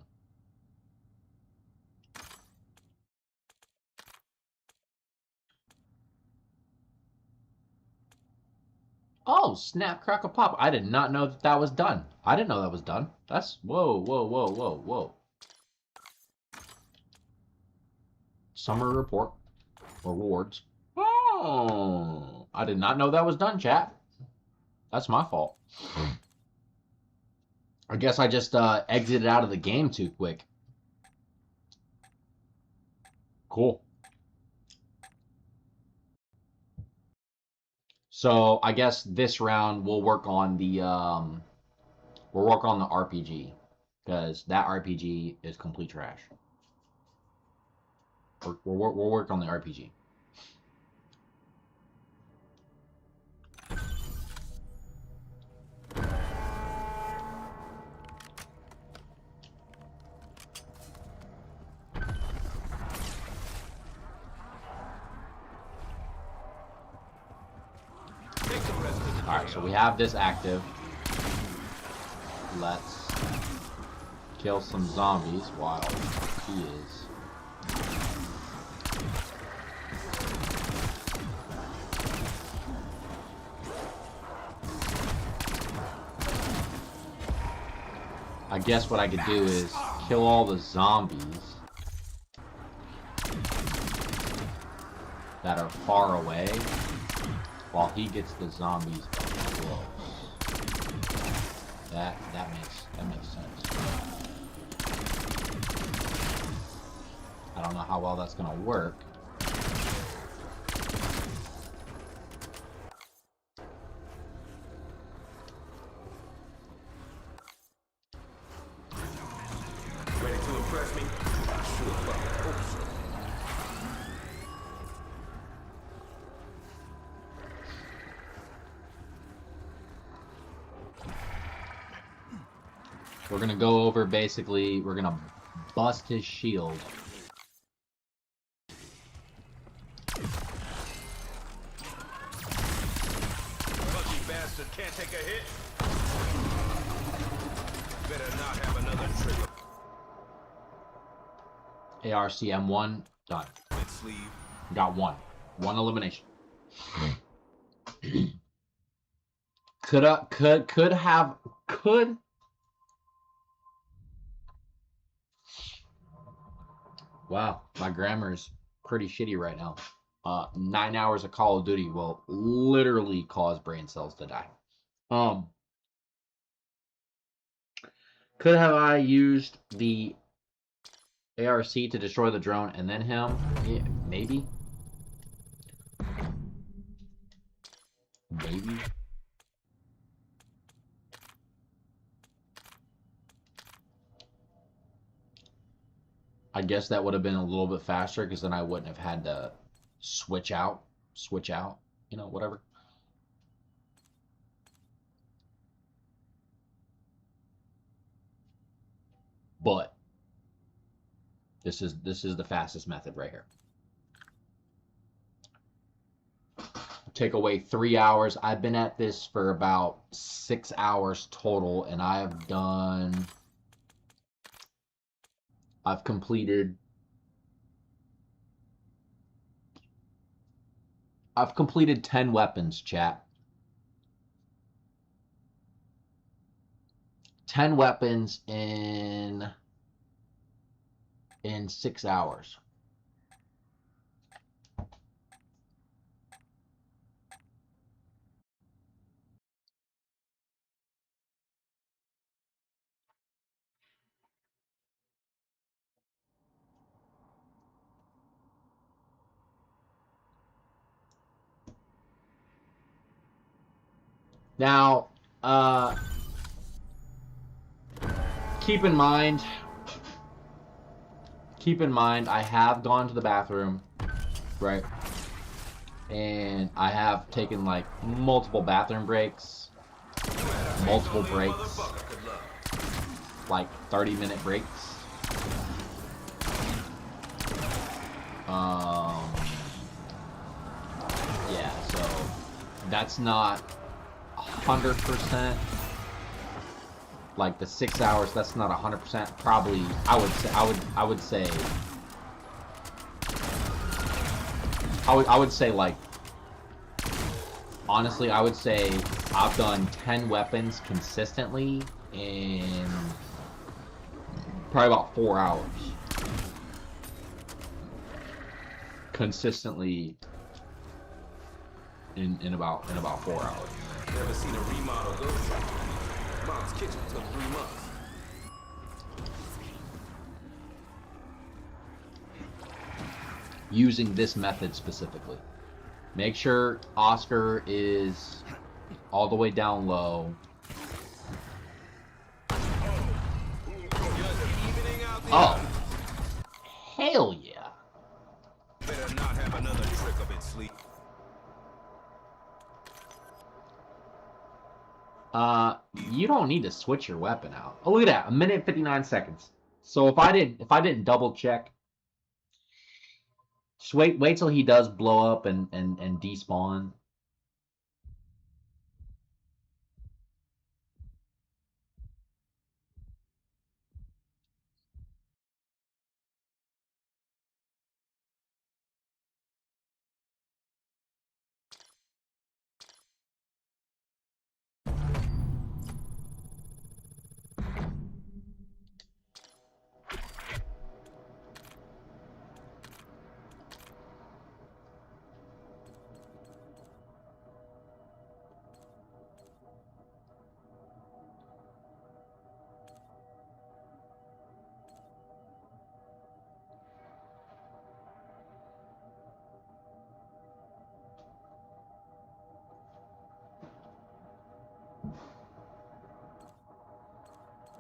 Oh, snap, crackle, pop. I did not know that was done. I didn't know that was done. That's, whoa, whoa, whoa, whoa, whoa. Summer report. Rewards. Oh, I did not know that was done, chat. That's my fault. I guess I just exited out of the game too quick. Cool. So I guess this round we'll work on the RPG, because that RPG is complete trash. We'll work on the RPG. Alright, so we have this active. Let's kill some zombies while he is. I guess what I could do is kill all the zombies that are far away while he gets the zombies up close. That makes sense. I don't know how well that's gonna work. Ready to impress me? I sure fucking hope so. We're gonna go over, basically, we're gonna bust his shield. Lucky bastard can't take a hit. Better not have another trigger. ARCM1, done. Sleeve. Got one. One elimination. Could Wow, my grammar is pretty shitty right now. 9 hours of Call of Duty will literally cause brain cells to die. Could have I used the ARC to destroy the drone and then him? Yeah, maybe. Maybe. I guess that would have been a little bit faster, because then I wouldn't have had to switch out, you know, whatever. But this is the fastest method right here. Take away 3 hours. I've been at this for about 6 hours total, and I've completed 10 weapons, chat. 10 weapons in 6 hours. Now, keep in mind, I have gone to the bathroom, right? And I have taken like multiple bathroom breaks, like 30-minute breaks. Yeah, so that's not 100%. Like the 6 hours, that's not 100%. Probably, I would say like, honestly, I would say I've done 10 weapons consistently in probably about 4 hours. consistently in about 4 hours. Never seen a remodel go so. Mom's kitchen took 3 months. Using this method specifically. Make sure Oscar is all the way down low. Oh, hell yeah. Better not have another trick up its sleeve. You don't need to switch your weapon out. Oh, look at that, 1 minute 59 seconds. So if I didn't double check, just wait till he does blow up and despawn.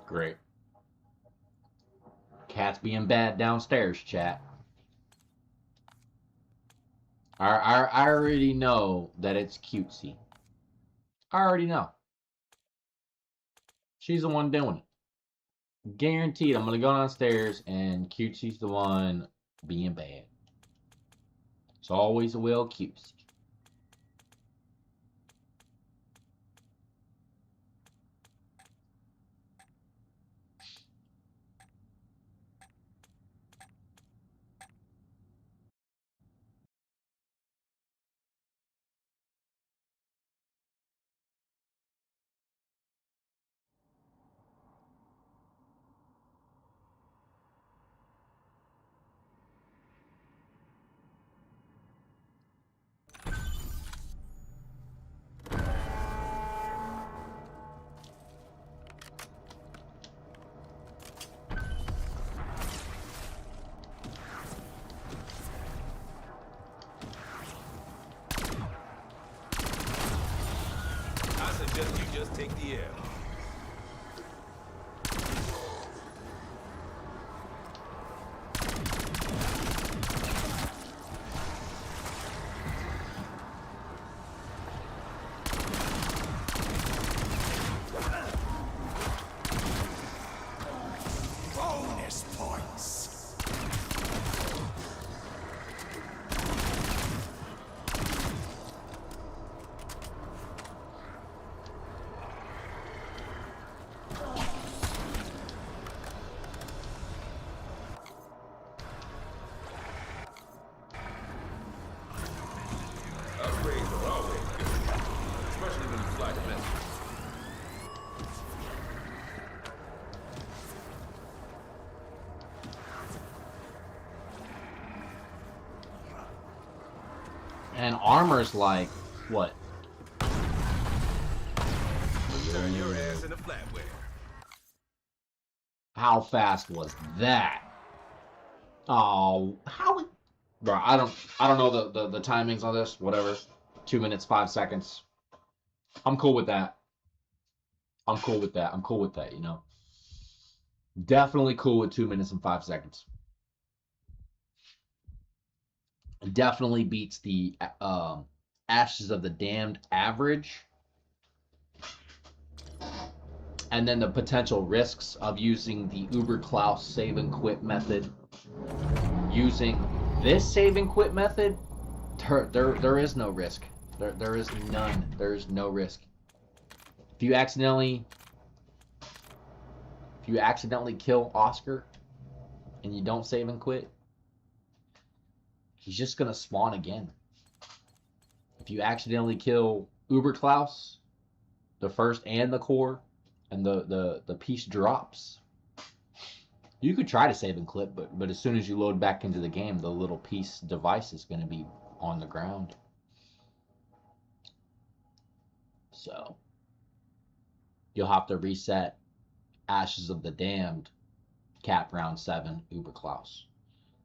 Great. Cat's being bad downstairs, chat. I already know that it's cutesy. I already know. She's the one doing it. Guaranteed, I'm gonna go downstairs and cutesy's the one being bad. It's always a Will cutesy. I suggest you just take the L. Bonus points. Upgrades are always good, especially when you fly domestic. And armor's like, what? Turn your ass into flatware. How fast was that? Oh, how? Bro, I don't know the timings on this. Whatever, 2 minutes 5 seconds. I'm cool with that. I'm cool with that. I'm cool with that. You know, definitely cool with 2 minutes and 5 seconds. Definitely beats the Ashes of the Damned average. And then the potential risks of using the Uber Klaus save and quit method. Using this save and quit method, there is no risk. There is none. There is no risk. If you accidentally kill Oscar and you don't save and quit, he's just gonna spawn again. If you accidentally kill Uber Klaus, the first and the core, and the piece drops, You could try to save and clip, but as soon as you load back into the game, the little piece device is going to be on the ground. So you'll have to reset Ashes of the Damned, Cap Round 7, Uber Klaus.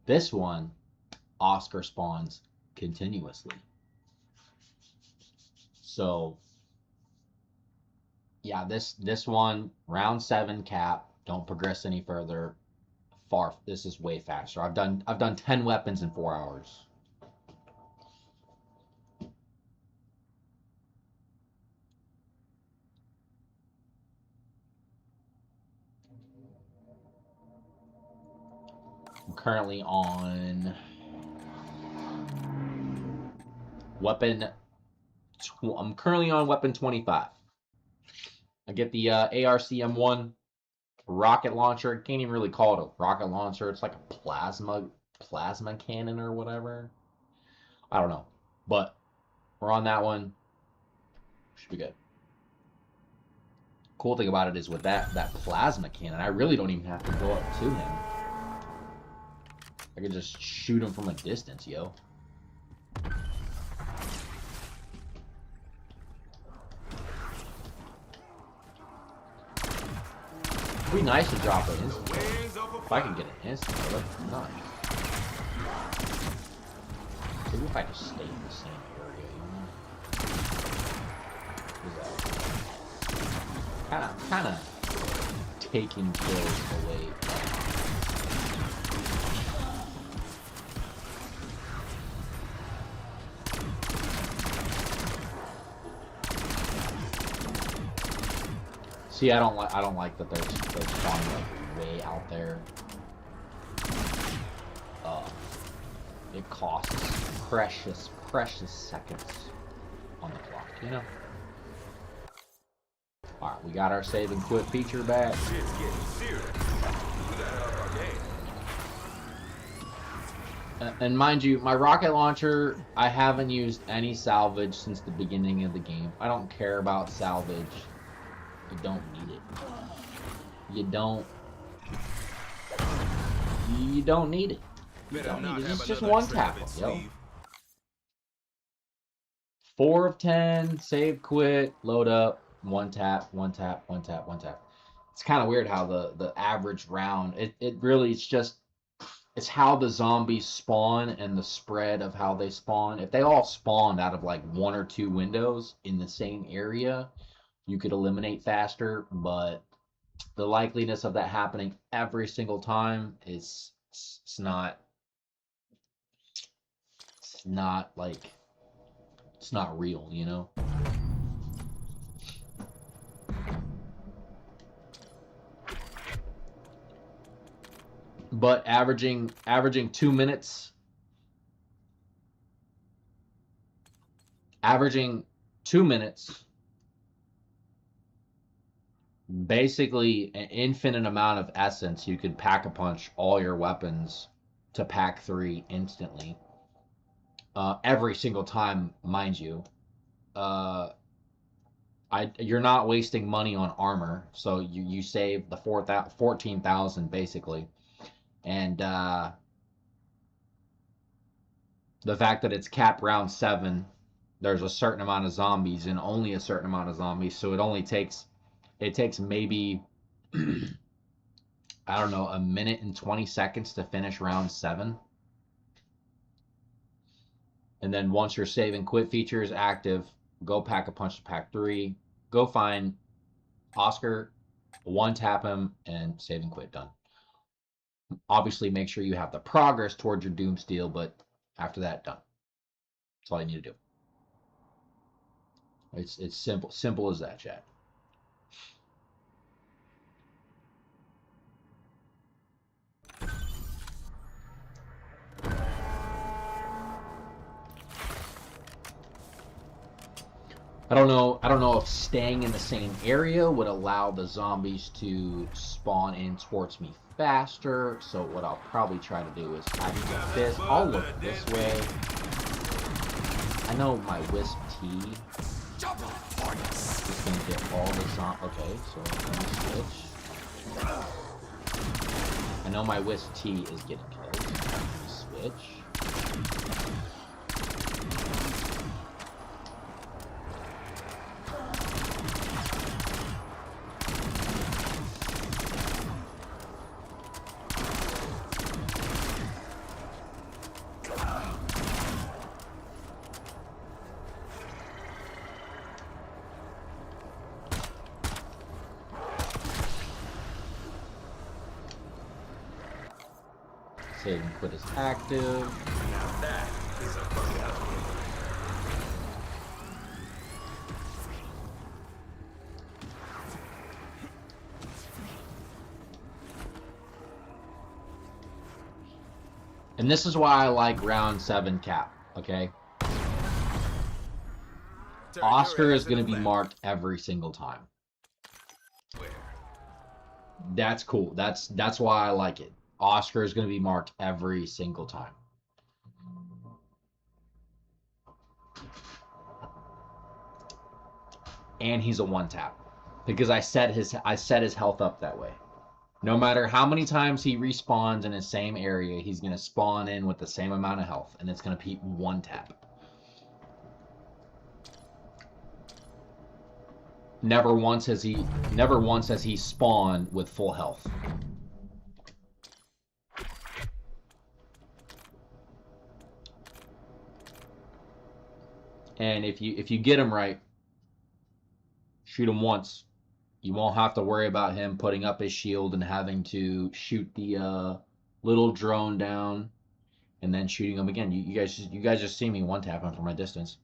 This one, Oscar spawns continuously. So yeah, this one, round 7 cap, don't progress any further. This is way faster. I've done 10 weapons in 4 hours. I'm currently on weapon I'm currently on weapon 25. I get the ARC-M1 rocket launcher. Can't even really call it a rocket launcher. It's like a plasma cannon or whatever. I don't know. But we're on that one. Should be good. Cool thing about it is with that plasma cannon, I really don't even have to go up to him. I can just shoot him from a distance, yo. It'd be nice to drop an instant. If I can get an instant, that's nice. Maybe if I just stay in the same area, you know? Kind of taking kills away. See, I don't like that they're spawning like way out there. It costs precious seconds on the clock, you know. All right, we got our save and quit feature back. Shit's getting serious. We gotta up our game. And mind you, my rocket launcher, I haven't used any salvage since the beginning of the game. I don't care about salvage. You don't need it. You don't need it. You don't need it. It's just one tap, yo. 4 of 10, save, quit, load up, one tap, one tap, one tap, one tap. It's kind of weird how the average round, it really, it's how the zombies spawn and the spread of how they spawn. If they all spawned out of like 1 or 2 windows in the same area, you could eliminate faster, but the likeliness of that happening every single time is it's not real, you know. But averaging 2 minutes, basically an infinite amount of essence. You could pack a punch all your weapons to pack 3 instantly. Every single time, mind you. You're not wasting money on armor, so you save the 14,000 basically. And the fact that it's cap round 7, there's a certain amount of zombies and only a certain amount of zombies, so it takes maybe I don't know, 1 minute and 20 seconds to finish round 7. And then once your save and quit feature is active, go pack a punch to pack 3. Go find Oscar, one tap him, and save and quit, done. Obviously, make sure you have the progress towards your DOOMSTEEL, but after that, done. That's all you need to do. It's simple as that, chat. I don't know if staying in the same area would allow the zombies to spawn in towards me faster. So what I'll probably try to do is I'll look this way. I know my Wisp T is going to get all the zombies. Okay, so let me switch. I know my Wisp T is getting killed. Switch. Save and quit is active. Now that is a fucking upgrade. And this is why I like round 7 cap, okay? Oscar is going to be marked every single time. Where? That's cool. That's why I like it. Oscar is going to be marked every single time. And he's a 1-tap because I set his health up that way. No matter how many times he respawns in the same area, he's going to spawn in with the same amount of health, and it's going to be 1-tap. Never once has he spawned with full health. And if you get him right, shoot him once. You won't have to worry about him putting up his shield and having to shoot the little drone down and then shooting him again. You guys just see me 1-tap him from my distance.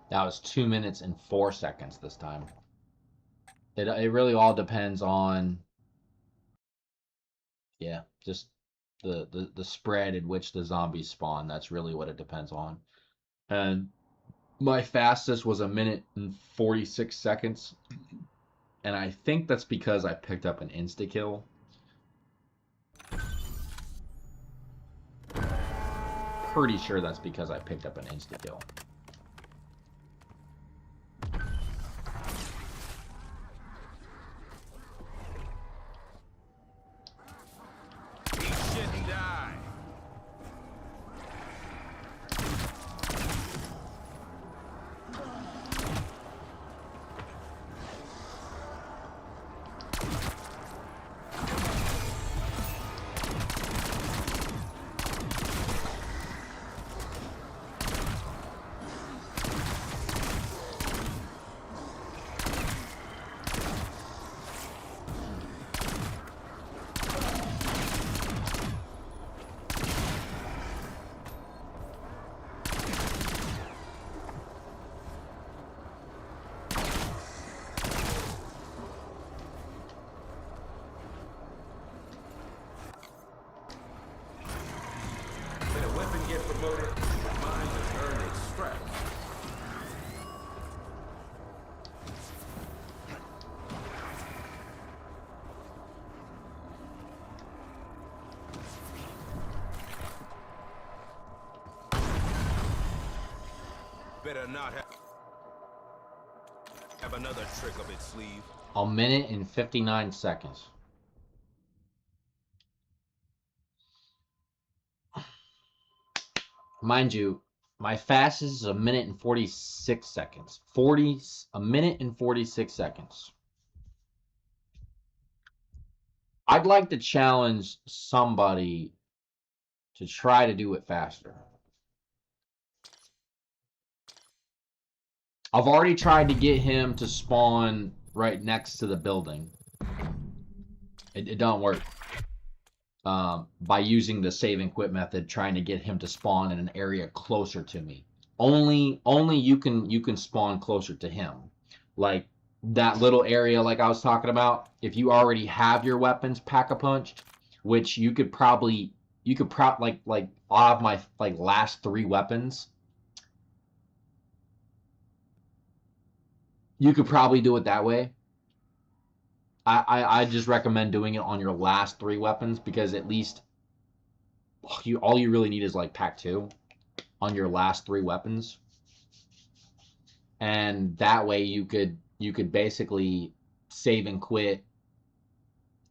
That was 2 minutes and 4 seconds this time. It really all depends on, yeah, just the spread in which the zombies spawn. That's really what it depends on. And my fastest was 1 minute and 46 seconds. And I think that's because I picked up an insta-kill. Pretty sure that's because I picked up an insta-kill. Better not have another trick up its sleeve. 1 minute and 59 seconds. Mind you, my fastest is 1 minute and 46 seconds. 1 minute and 46 seconds. I'd like to challenge somebody to try to do it faster. I've already tried to get him to spawn right next to the building. It don't work. By using the save and quit method, trying to get him to spawn in an area closer to me. Only you can spawn closer to him. Like that little area like I was talking about, if you already have your weapons pack-a-punched, which you could probably like I'll have my like last 3 weapons. You could probably do it that way. I just recommend doing it on your last 3 weapons, because at least all you really need is like pack 2 on your last 3 weapons, and that way you could basically save and quit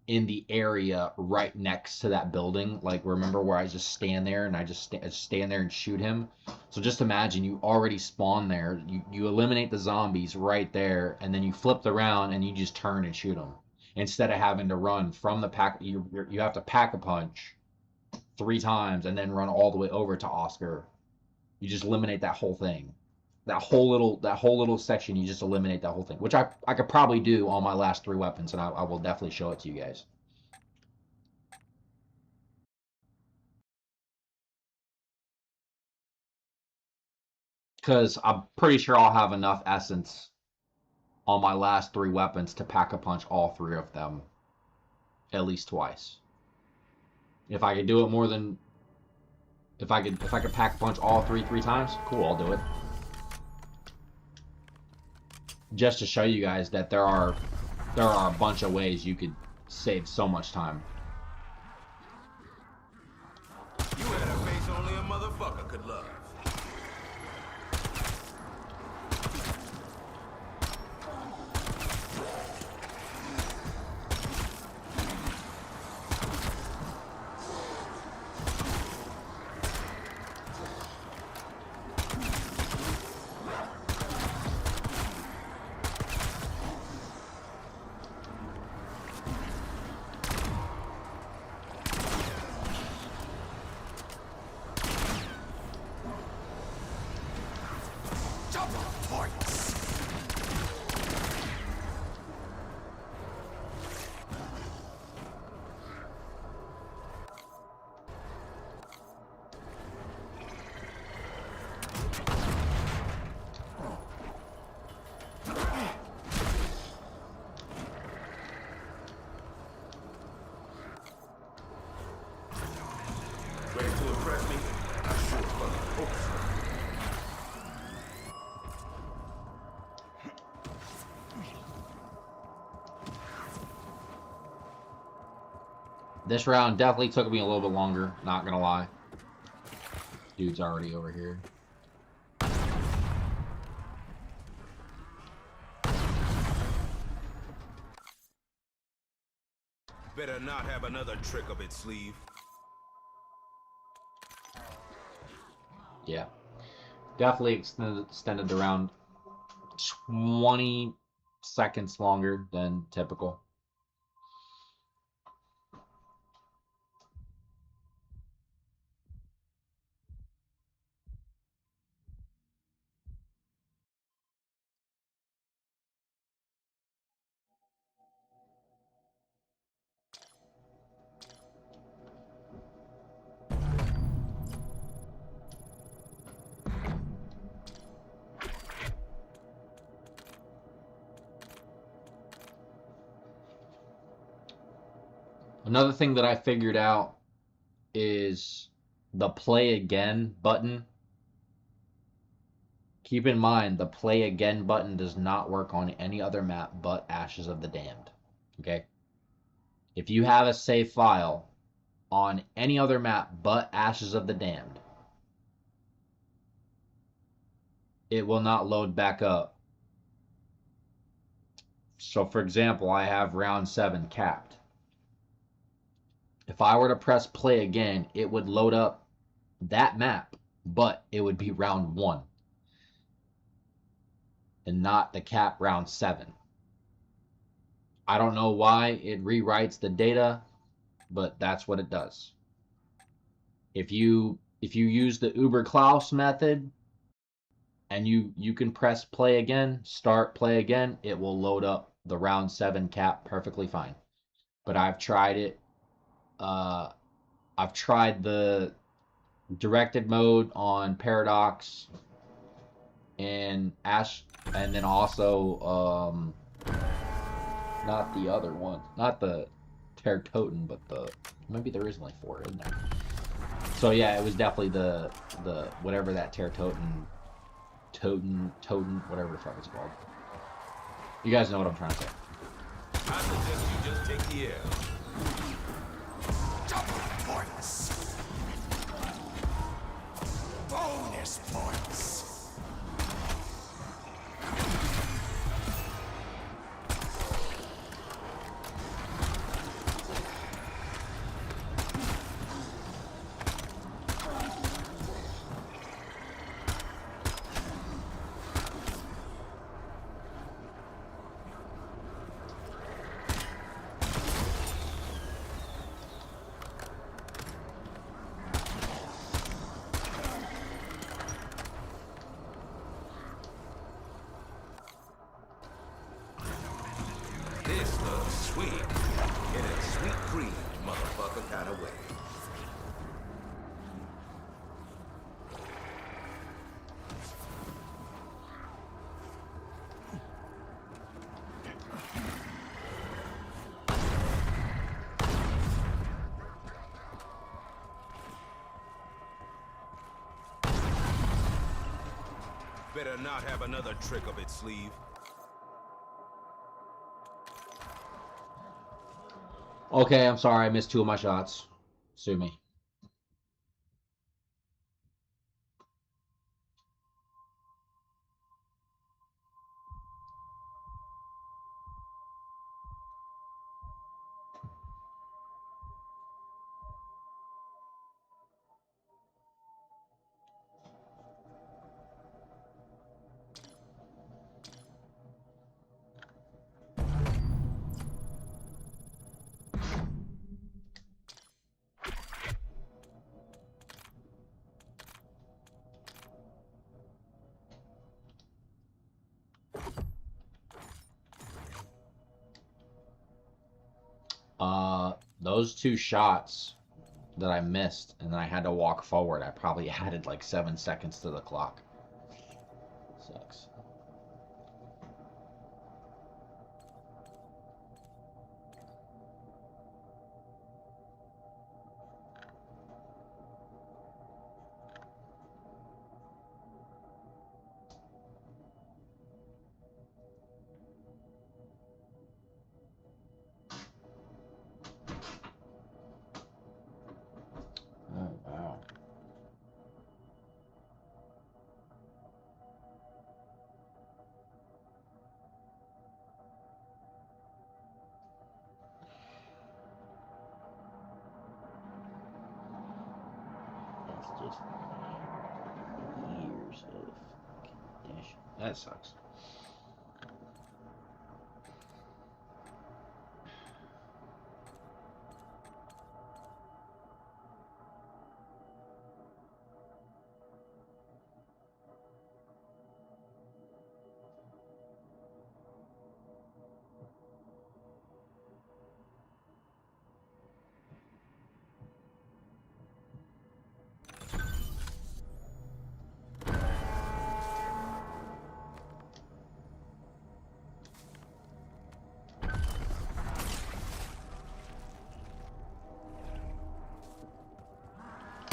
in the area right next to that building. Like, remember where I just stand there and I just stand there and shoot him? So just imagine you already spawn there. You eliminate the zombies right there, and then you flip around and you just turn and shoot them. Instead of having to run from the pack, you have to pack a punch 3 times and then run all the way over to Oscar. You just eliminate that whole thing. That whole little section, you just eliminate that whole thing, which I could probably do on my last 3 weapons, and I will definitely show it to you guys. Because I'm pretty sure I'll have enough essence on my last 3 weapons to pack a punch all 3 of them at least twice. If I could do it more than if I could pack a punch all 3 times, cool, I'll do it. Just to show you guys that there are a bunch of ways you could save so much time. You had a face only a motherfucker could love. Ready to impress me? I sure fucking hope so. This round definitely took me a little bit longer, not gonna lie. Dude's already over here. Better not have another trick up its sleeve. Yeah. Definitely extended the round 20 seconds longer than typical. Another thing that I figured out is the play again button. Keep in mind, the play again button does not work on any other map but Ashes of the Damned. Okay? If you have a save file on any other map but Ashes of the Damned, it will not load back up. So, for example, I have round 7 capped. If I were to press play again, it would load up that map, but it would be round 1 and not the cap round 7. I don't know why it rewrites the data, but that's what it does. If you use the Uber Klaus method and you can press play again, start play again, it will load up the round 7 cap perfectly fine. But I've tried it. I've tried the directed mode on Paradox and Ash, and then also Not the other one. Not the Tertoten, but the... Maybe there is only 4 in there. So yeah, it was definitely the whatever that Tertoten... Toten, whatever the fuck it's called. You guys know what I'm trying to say. I suggest you just take the L. Double points. Bonus points. This looks sweet. In a sweet cream, motherfucker kind of way. Better not have another trick up its sleeve. Okay, I'm sorry, I missed 2 of my shots. Sue me. Those 2 shots that I missed and then I had to walk forward, I probably added like 7 seconds to the clock. Sucks. Oh, wow. That's just years of condition. That sucks.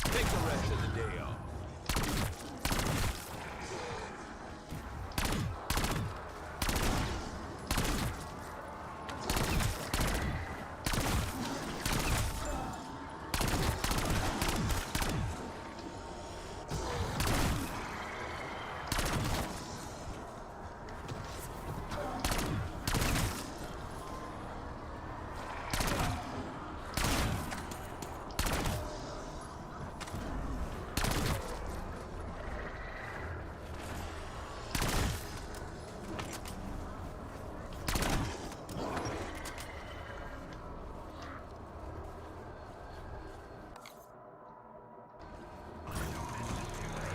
Take the rest of the day off.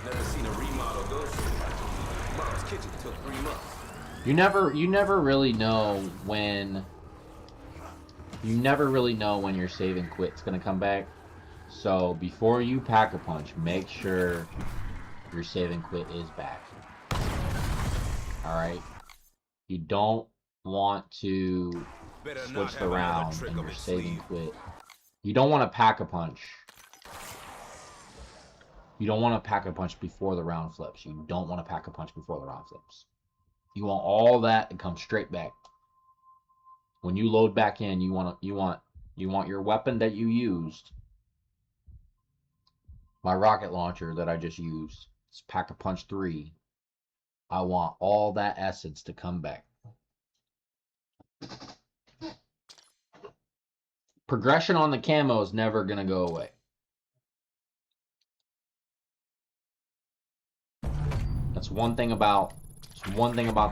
Never seen a remodel go so much. Mom's kitchen took 3 months. You never really know when your save and quit's gonna come back. So before you pack a punch, make sure your save and quit is back. Alright? You don't want to Better not switch the have another round, trick and up you're its saving sleeve. quit. You don't want to pack a punch. You don't want to pack a punch before the round flips. You don't want to pack a punch before the round flips. You want all that to come straight back. When you load back in, you want your weapon that you used. My rocket launcher that I just used. It's Pack a Punch 3. I want all that essence to come back. Progression on the camo is never gonna go away. That's one thing about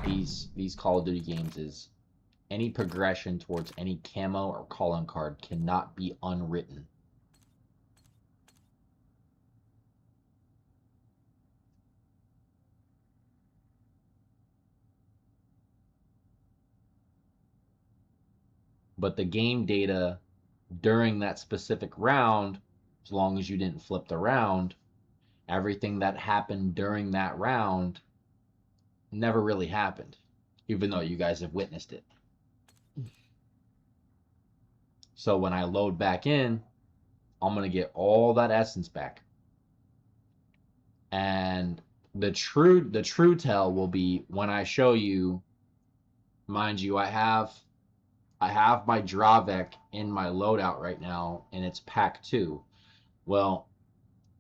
these Call of Duty games is any progression towards any camo or calling card cannot be unwritten. But the game data during that specific round, as long as you didn't flip the round, everything that happened during that round never really happened, even though you guys have witnessed it. So when I load back in, I'm going to get all that essence back. And the true tell will be when I show you, mind you, I have my Dravek in my loadout right now, and it's pack 2. Well,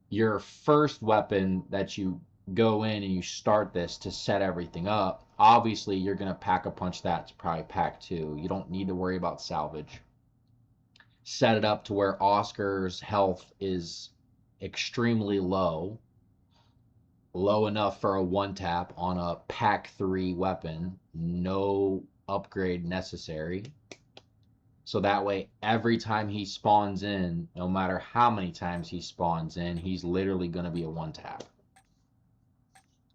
your first weapon that you go in and you start this to set everything up, obviously you're going to pack a punch that's probably pack 2. You don't need to worry about salvage. Set it up to where Oscar's health is extremely low enough for a one tap on a pack 3 weapon, no upgrade necessary. So that way, every time he spawns in, no matter how many times he spawns in, he's literally going to be a one tap.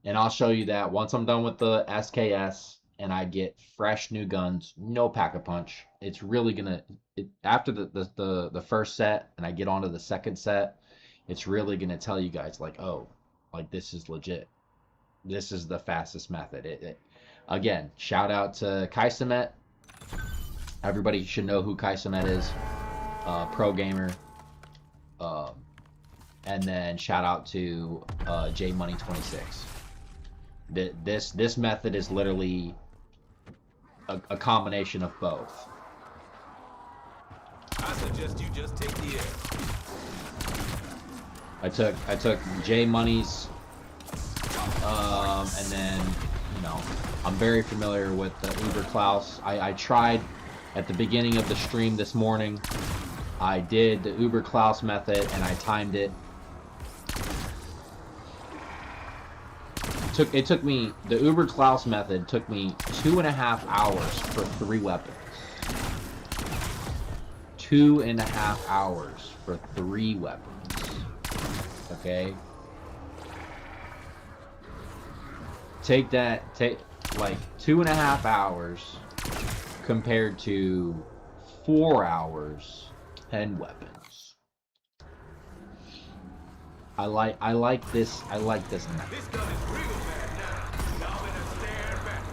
And I'll show you that once I'm done with the SKS and I get fresh new guns, no pack-a-punch. It's really going to, after the first set and I get onto the second set, it's really going to tell you guys like, oh, like this is legit. This is the fastest method. Again, shout out to Kaisamet. Everybody should know who Kaisamet is. Pro gamer. And then shout out to JMoney26. This method is literally a combination of both. I suggest you just take the L. I took J Money's, and then I'm very familiar with the Uber Klaus. I tried at the beginning of the stream this morning. I did the Uber Klaus method and I timed it. It took me, the Uber Klaus method took me 2.5 hours for 3 weapons. 2.5 hours for 3 weapons. Okay? Take like 2.5 hours compared to 4 hours, 10 weapons. I like this method. This gun is real bad now. Y'all better stand back.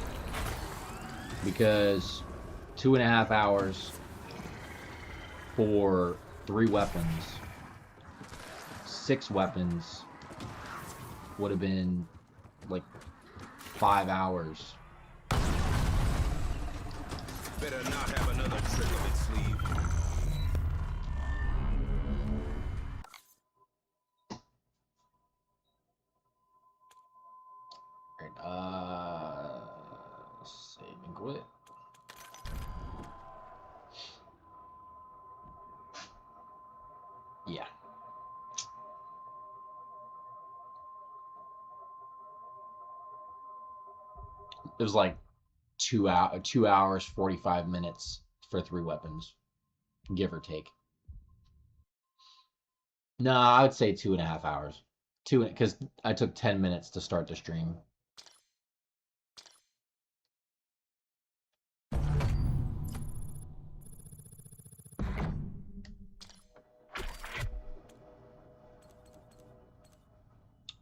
Because 2.5 hours for 3 weapons, 6 weapons would have been like 5 hours. Better not have another trick up its sleeve. Save and quit. Yeah. It was like 2 hours 45 minutes for 3 weapons, give or take. No, I would say 2.5 hours. Because I took 10 minutes to start the stream.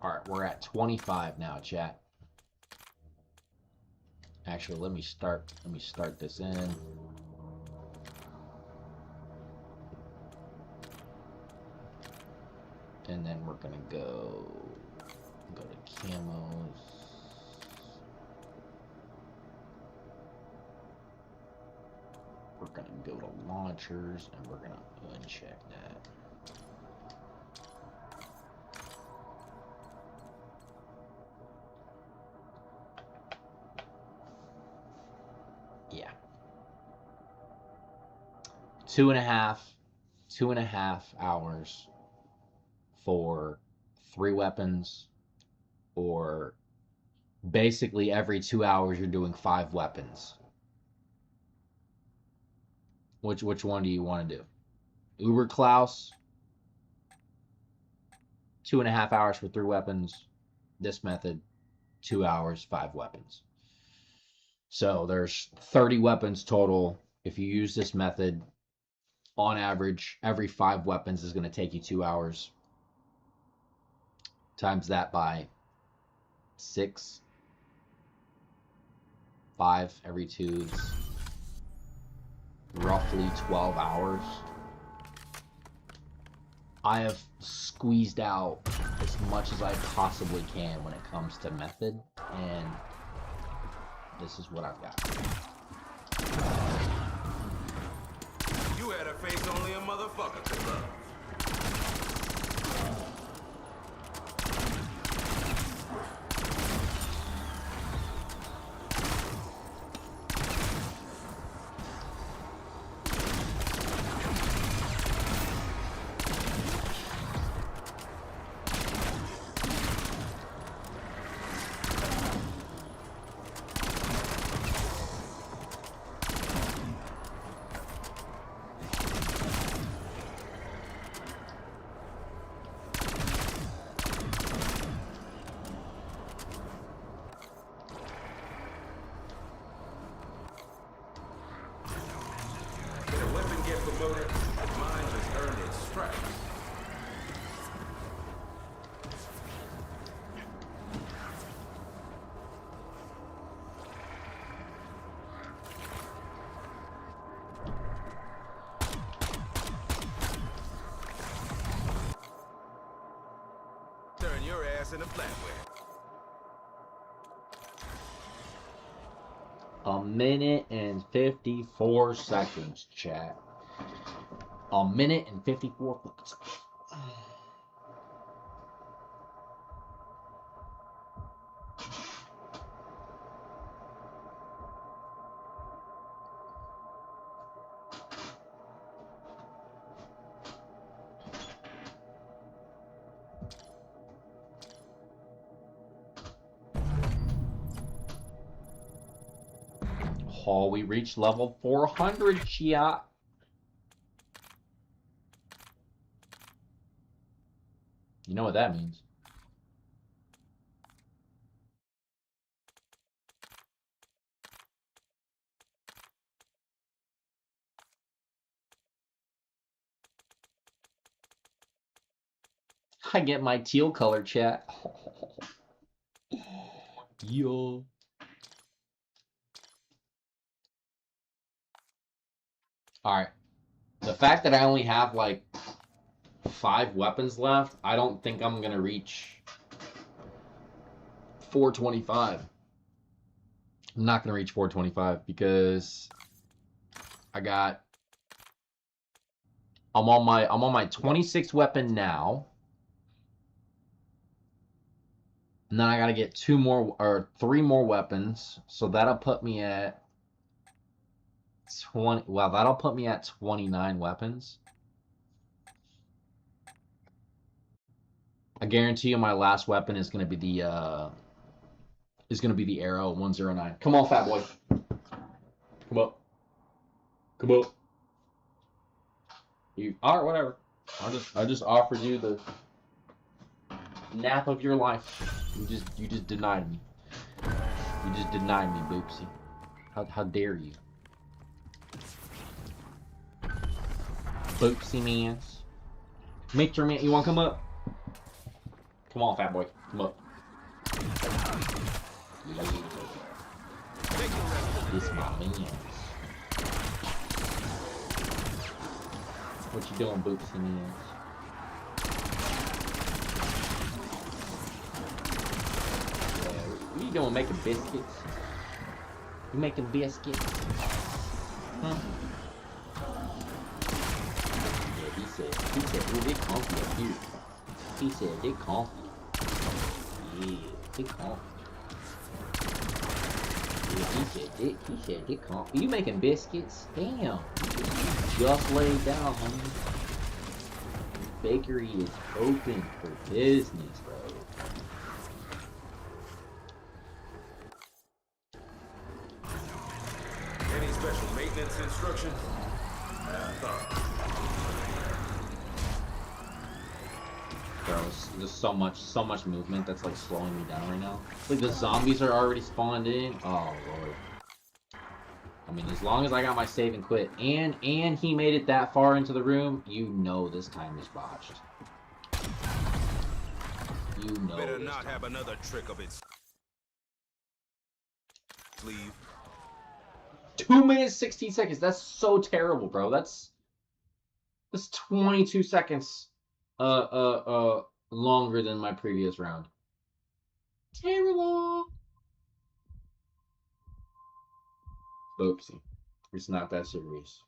Alright, we're at 25 now, chat. Actually, let me start this in. And then we're gonna go to camos. We're gonna go to launchers, and we're gonna uncheck that. Yeah. 2.5 hours for 3 weapons, or basically every 2 hours you're doing 5 weapons. Which one do you want to do? Uber Klaus, 2.5 hours for 3 weapons. This method, 2 hours, 5 weapons. So there's 30 weapons total. If you use this method, on average, every 5 weapons is going to take you 2 hours. Times that by 6. 5 every 2 is roughly 12 hours. I have squeezed out as much as I possibly can when it comes to method, and this is what I've got. You had a face only a motherfucker could love. Promoted, mine just earned its stripes. Turn your ass into flatware. A minute and 54 seconds, chat. A minute and 54 seconds. Oh, we reached level 400, chat. You know what that means. I get my teal color, chat. Yo. Alright. The fact that I only have like 5 weapons left, I don't think I'm gonna reach 425. I'm not gonna reach 425 because I'm on my 26th weapon now. And then I gotta get 3 more weapons. So that'll put me at 20. Well, that'll put me at 29 weapons. I guarantee you my last weapon is gonna be the arrow 109. Come on, fat boy. Come up. Come up. Alright, whatever. I just offered you the nap of your life. You just denied me. You just denied me, Boopsy. How dare you? Boopsy mans. Mixer man, you wanna come up? Come on, fat boy. Come up. This my man. What you doing, Boopsy mans? you doing, making biscuits? You making biscuits? Huh? Yeah, he said, ooh, they comfy up here. He said, they comfy. Yeah, they comfy. Yeah, he said, they comfy. You making biscuits? Damn. Just laid down, homie. Bakery is open for business, bro. Any special maintenance instructions? Bro, there's so much movement that's like slowing me down right now. Like the zombies are already spawned in. Oh lord. I mean, as long as I got my save and quit, and he made it that far into the room, you know this time is botched. You know. Better not have another trick of its sleeve. 2 minutes 16 seconds. That's so terrible, bro. That's 22 seconds longer than my previous round. Terrible. Oopsie. It's not that serious.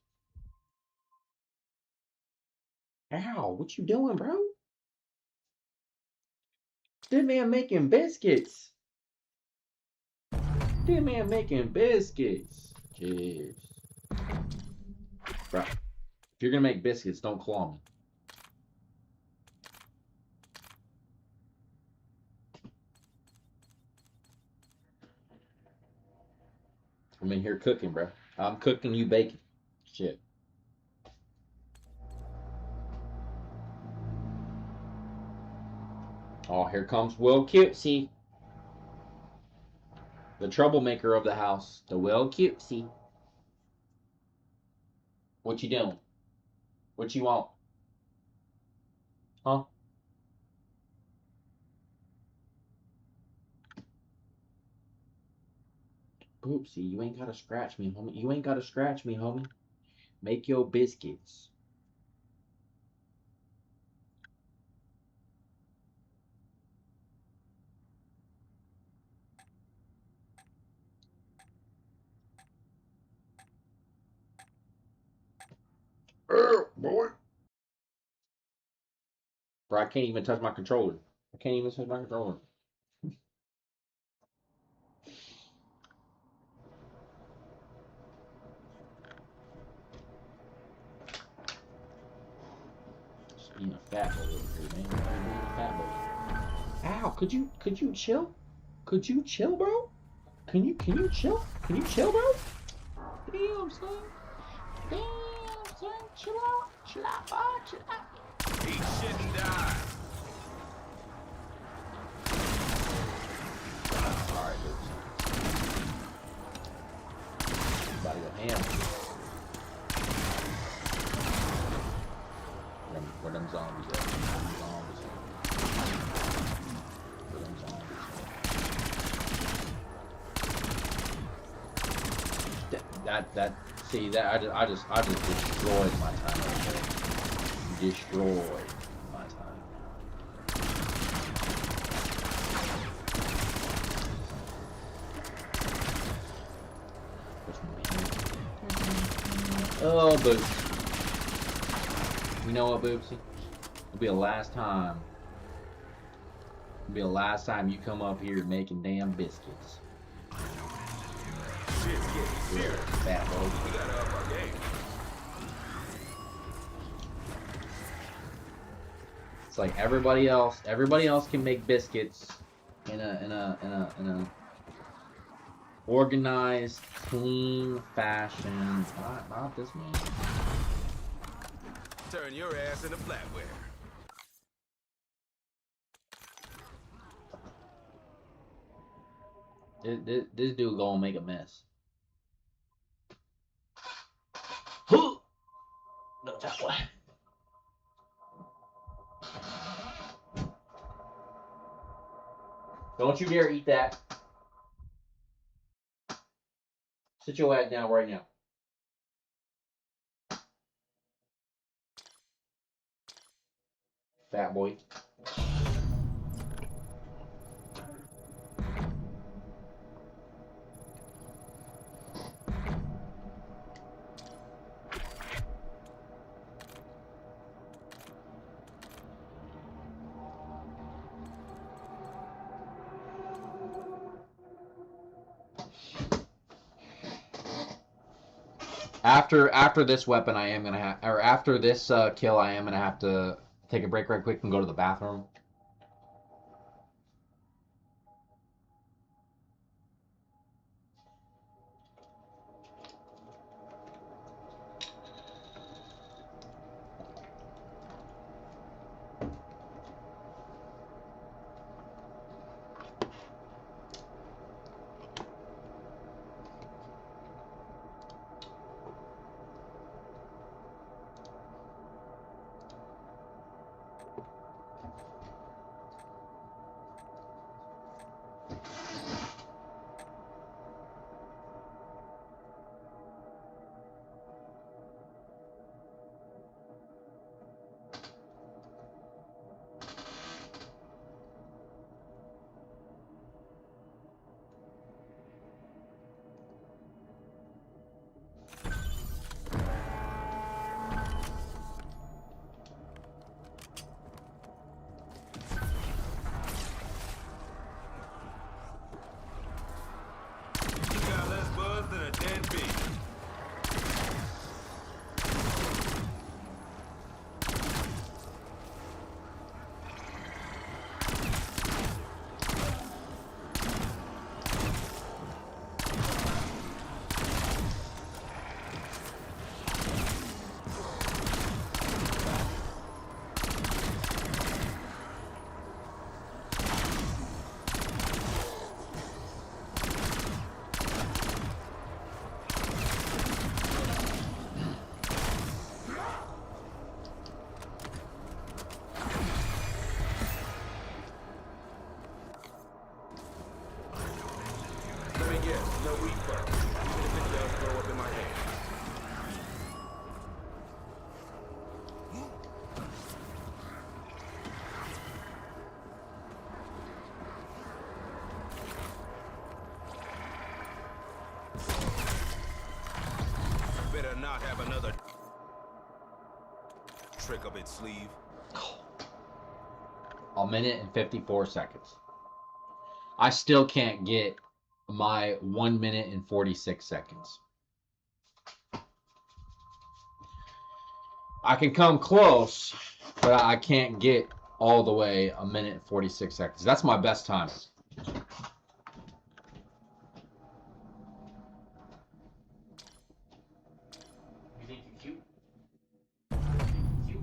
Ow, what you doing, bro? This man making biscuits. This man making biscuits. Jeez. Bro, if you're gonna make biscuits, don't claw me. I'm in here cooking, bro. I'm cooking, you baking. Shit. Oh, here comes Will Cutesy. The troublemaker of the house. The Will Cutesy. What you doing? What you want? Huh? Oopsie, you ain't gotta scratch me, homie. You ain't gotta scratch me, homie. Make your biscuits. Boy. Bro, I can't even touch my controller. I can't even touch my controller. Just being a fat boy over here, man. Being a fat boy. Ow, could you chill? Could you chill, bro? Can you chill? Can you chill, bro? Damn, son. Damn, son. Chill out. Chill out, bud. Chill out. Eat shit and die. Alright, dude. About to go ham. Where them zombies at? Where them zombies at? Where them zombies at? See, that I just destroyed my time right there. Destroyed my time. Oh, Boopsy. You know what, Boopsy? It'll be the last time. It'll be the last time you come up here making damn biscuits. Shit's getting serious. Fat boy. We gotta up our game. It's like everybody else can make biscuits in a organized, clean fashion. Not this man. Turn your ass into flatware. This dude gonna make a mess. No, that way. Don't you dare eat that. Sit your ass down right now. Fat boy. After this weapon, I am gonna have, or after this kill, I am gonna have to take a break right quick and go to the bathroom. You got less buzz than a dead bee. Let me guess, no refund. Even if it does blow up in my hand. Better not have another trick up its sleeve. A minute and 54 seconds. I still can't get my 1 minute and 46 seconds. I can come close, but I can't get all the way a minute and 46 seconds. That's my best time. You think you're cute? Cute?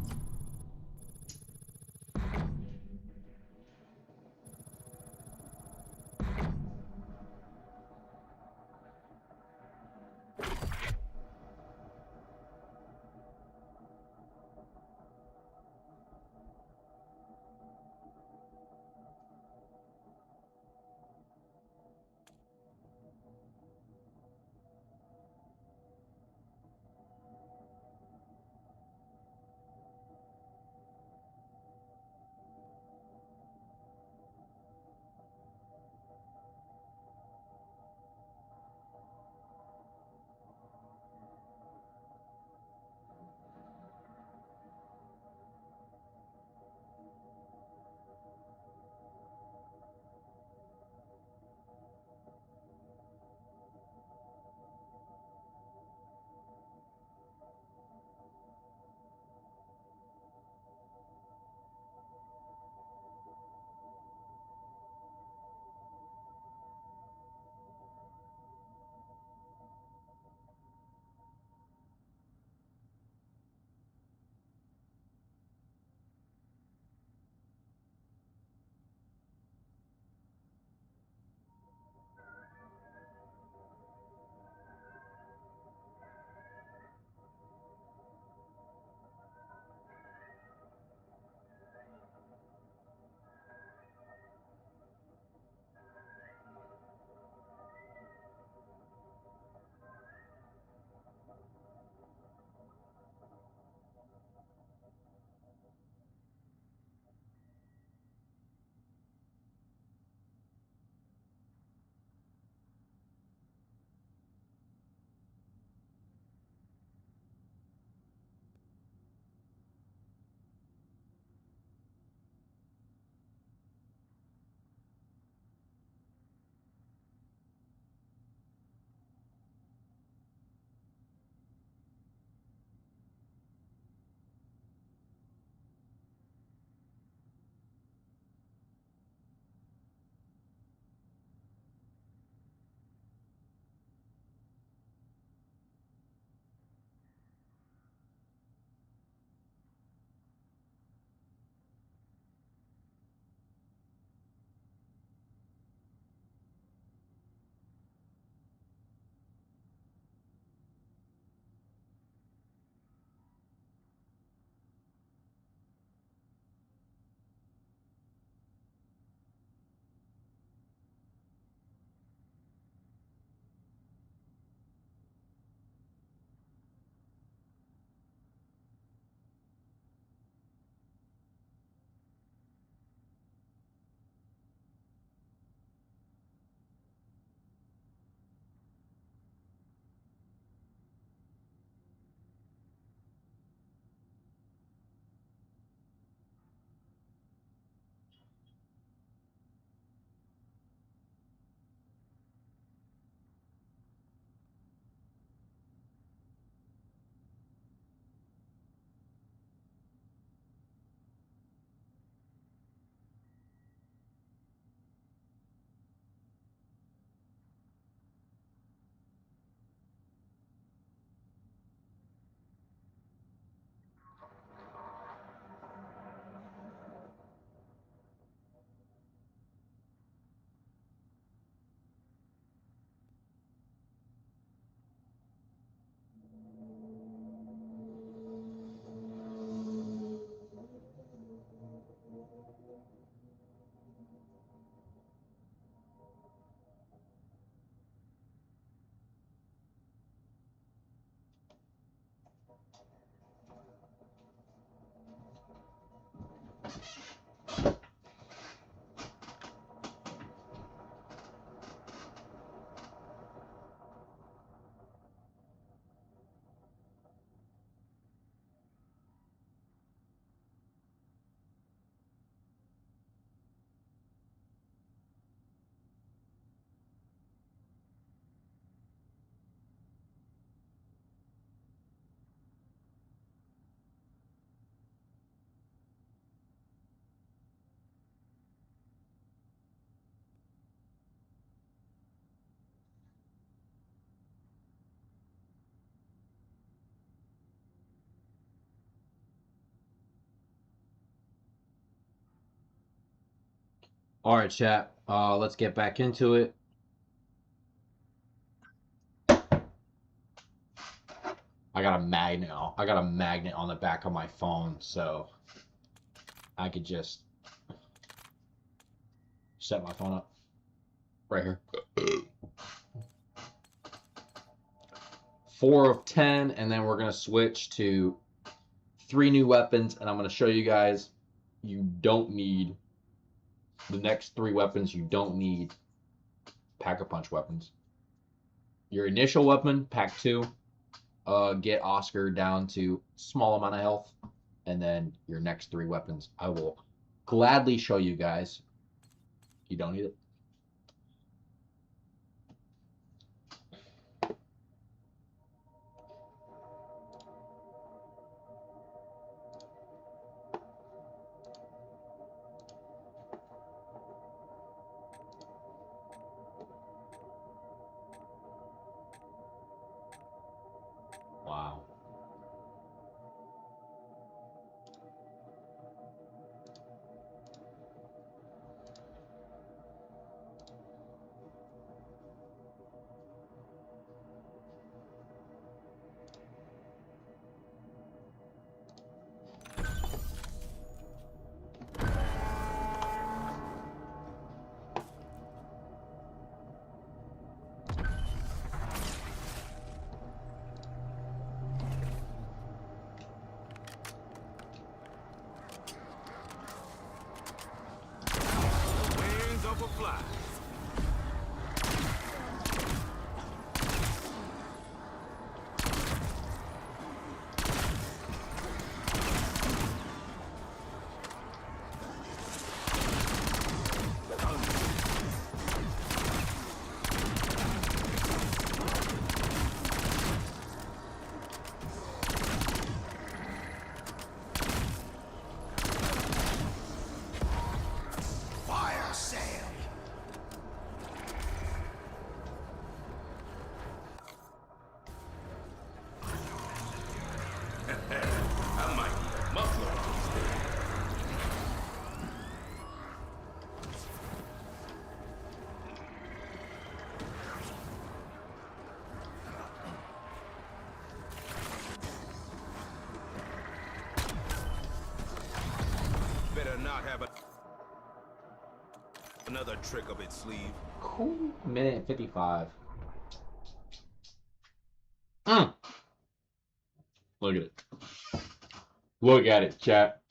All right, chat. Let's get back into it. I got a magnet. I got a magnet on the back of my phone, so I could just set my phone up right here. 4 of 10, and then we're gonna switch to 3 new weapons, and I'm gonna show you guys. You don't need the next 3 weapons. You don't need pack-a-punch weapons. Your initial weapon, pack 2, get Oscar down to small amount of health, and then your next 3 weapons, I will gladly show you guys. You don't need it. Wow. Wings of a fly. Fire sale. I might need a muffler instead. Better not have another trick up its sleeve. Cool. Minute 55. Look at it. Look at it, chat.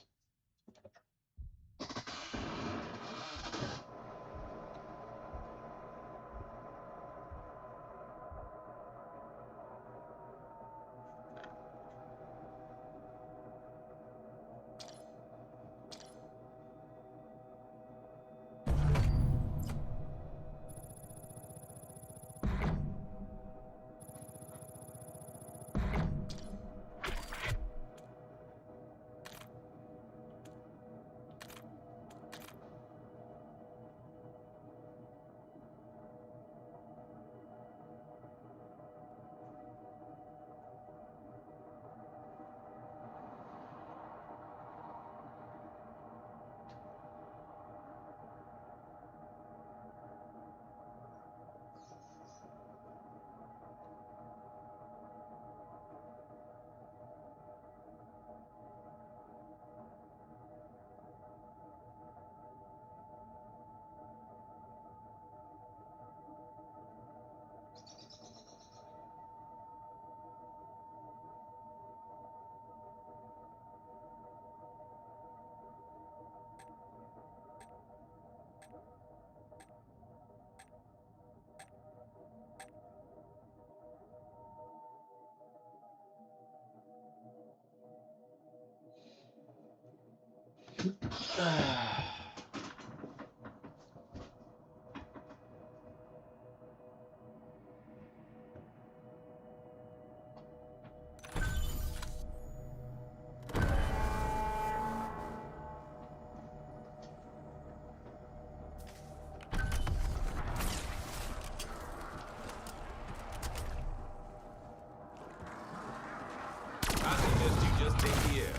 I suggest you just take the air.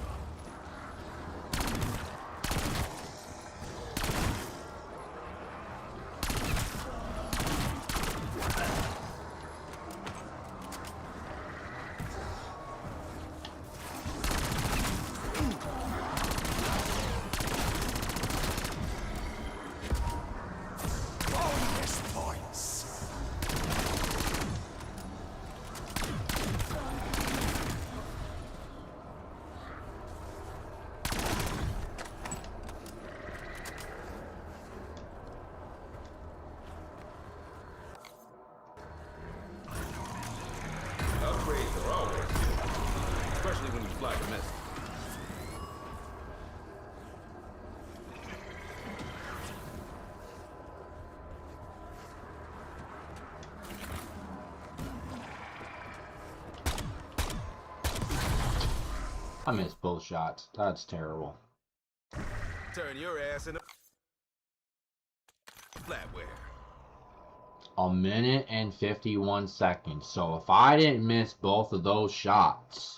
I missed both shots. That's terrible. Turn your ass into flatware. A minute and 51 seconds. So if I didn't miss both of those shots.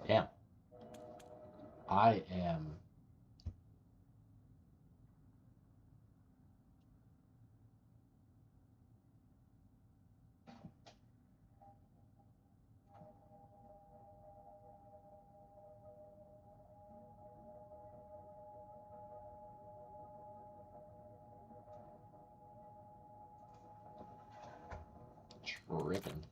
Damn. I am. Tripping.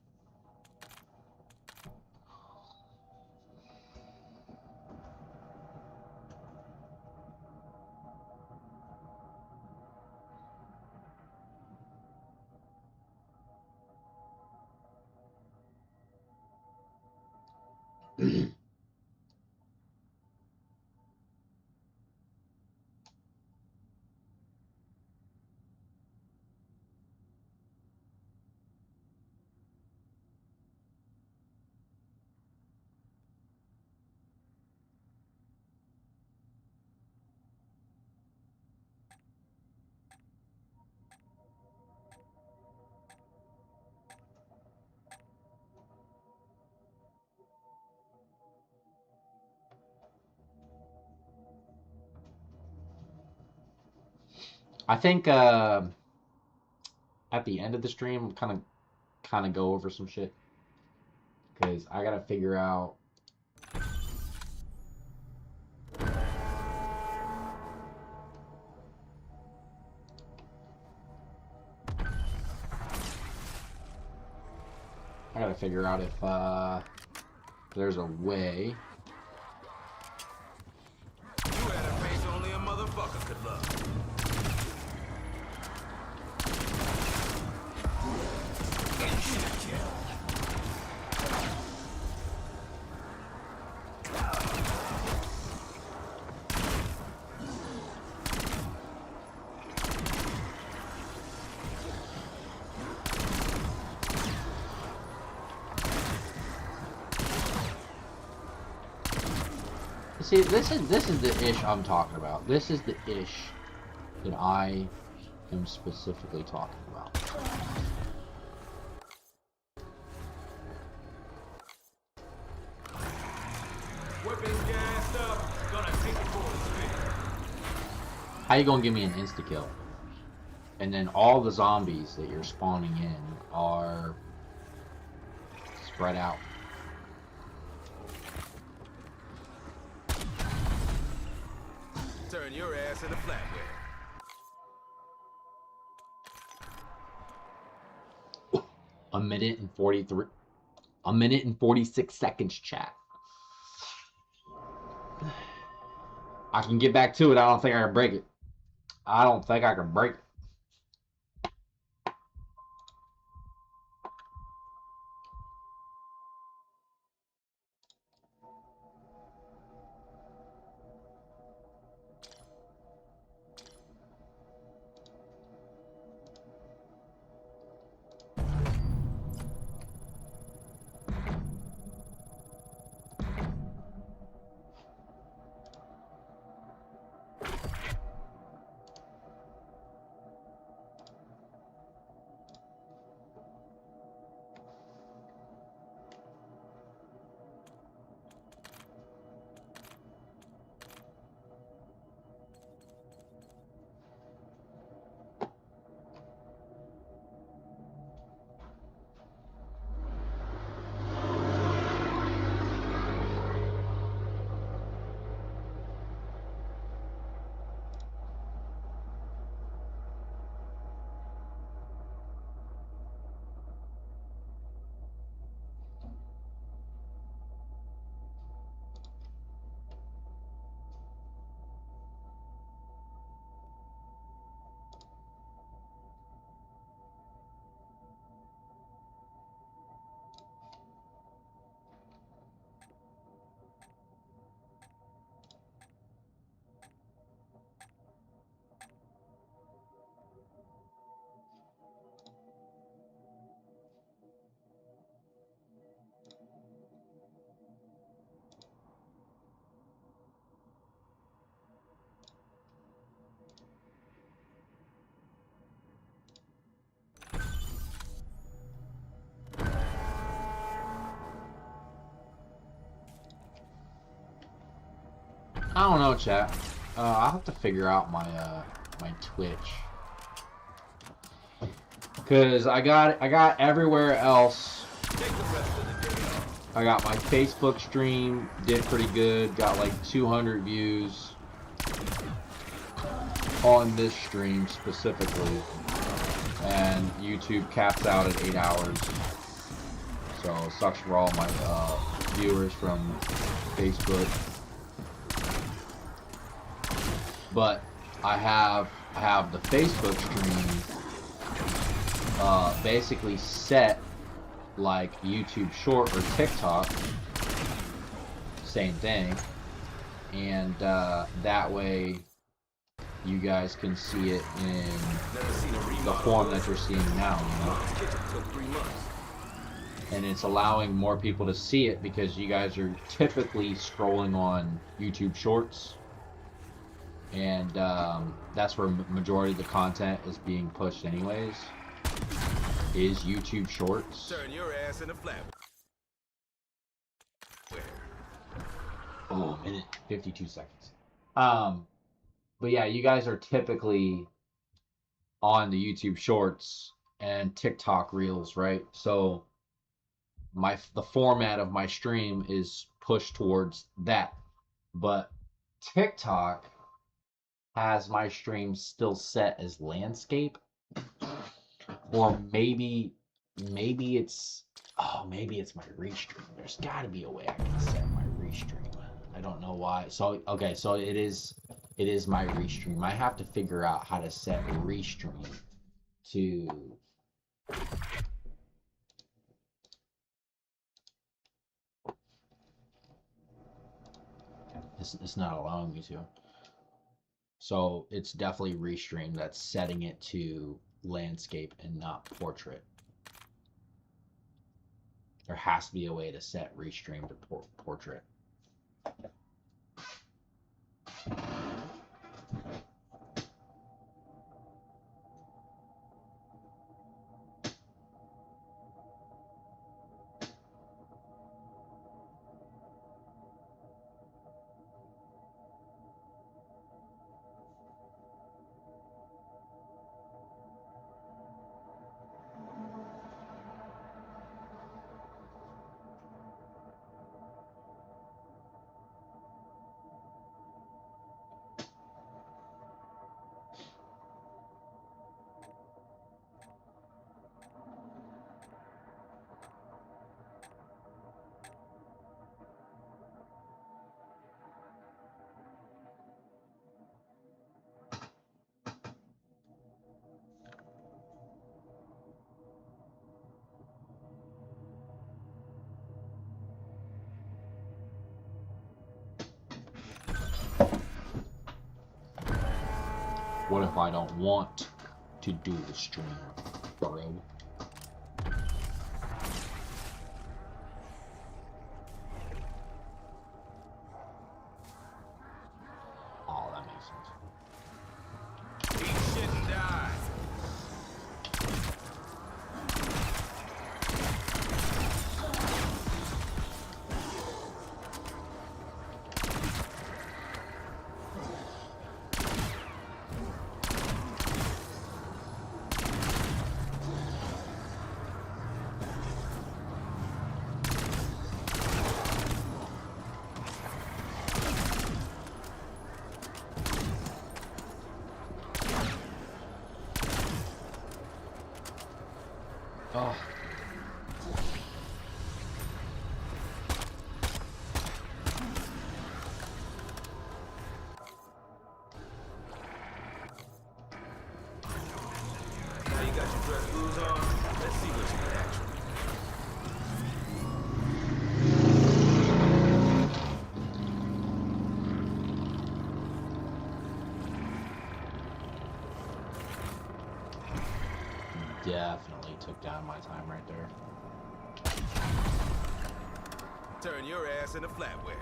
I think at the end of the stream, kind of go over some shit because I gotta figure out. I gotta figure out if there's a way. You had a face only a motherfucker could love. See, this is the ish I'm talking about. This is the ish that I am specifically talking about. Weapons gassed up. Gonna take it for a spin. How you gonna give me an insta kill? And then all the zombies that you're spawning in are spread out. Turn your ass into flatware. A minute and 43. A minute and 46 seconds, chat. I can get back to it. I don't think I can break it. I don't think I can break it. I don't know, chat. I'll have to figure out my my Twitch. Cause I got everywhere else. I got my Facebook stream, did pretty good, got like 200 views on this stream specifically, and YouTube caps out at 8 hours. So it sucks for all my viewers from Facebook. But I have the Facebook stream basically set like YouTube Short or TikTok, same thing, and that way you guys can see it in the form that you're seeing now, you know? And it's allowing more people to see it because you guys are typically scrolling on YouTube Shorts, and that's where majority of the content is being pushed anyways, is YouTube Shorts. Turn your ass in a flat. Oh, minute 52 seconds. But yeah, you guys are typically on the YouTube Shorts and TikTok Reels, right? So the format of my stream is pushed towards that. But TikTok has my stream still set as landscape, or maybe it's maybe it's my restream. There's got to be a way I can set my restream. I don't know why. So okay, so it is my restream. I have to figure out how to set restream to it's not allowing me to. So it's definitely restream that's setting it to landscape and not portrait. There has to be a way to set restream to portrait. What if I don't want to do the stream, bro? Oh, that makes sense. Eat shit and die. Oh. Now you got your dress blues on. Let's see what you can actually. Definitely took down my time right there. Turn your ass into flatware.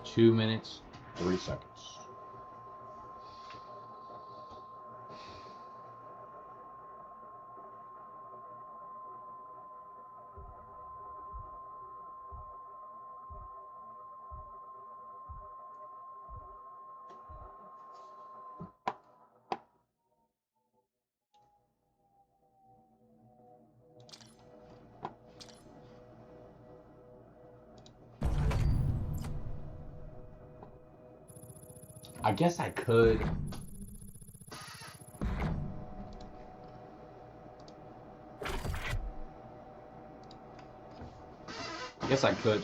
2 minutes, 3 seconds. I guess I could.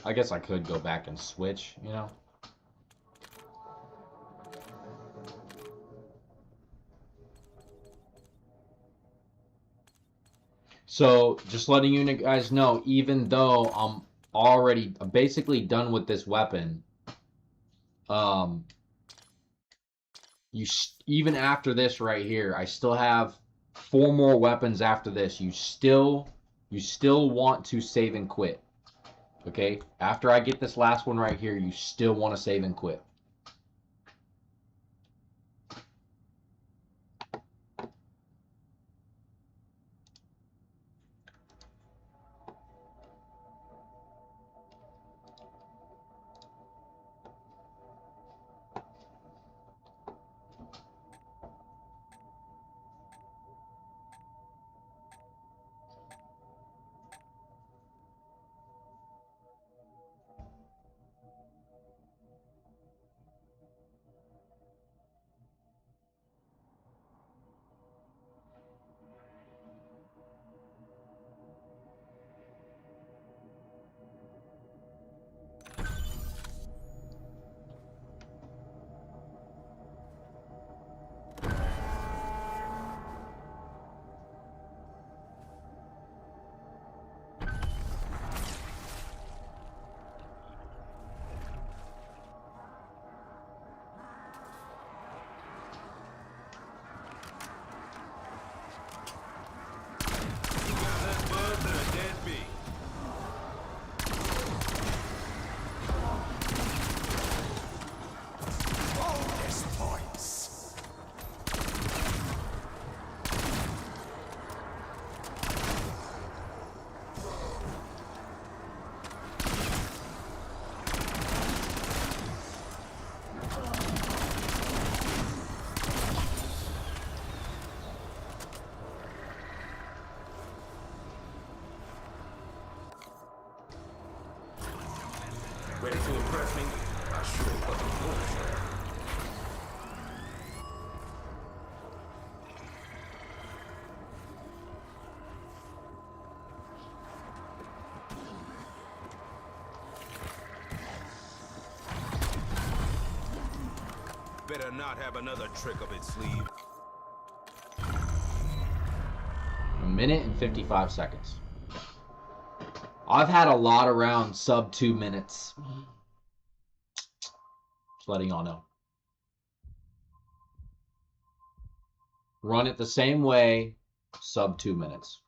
I guess I could go back and switch, you know? So, just letting you guys know, even though I'm already basically done with this weapon, even after this right here, I still have 4 more weapons after this. You still want to save and quit. Okay? After I get this last one right here, you still want to save and quit. Bonus points. Ready to impress me? I sure fucking hope so. Better not have another trick up its sleeve. 1 minute and 55 seconds. I've had a lot around sub 2 minutes. Just letting y'all know. Run it the same way, sub 2 minutes.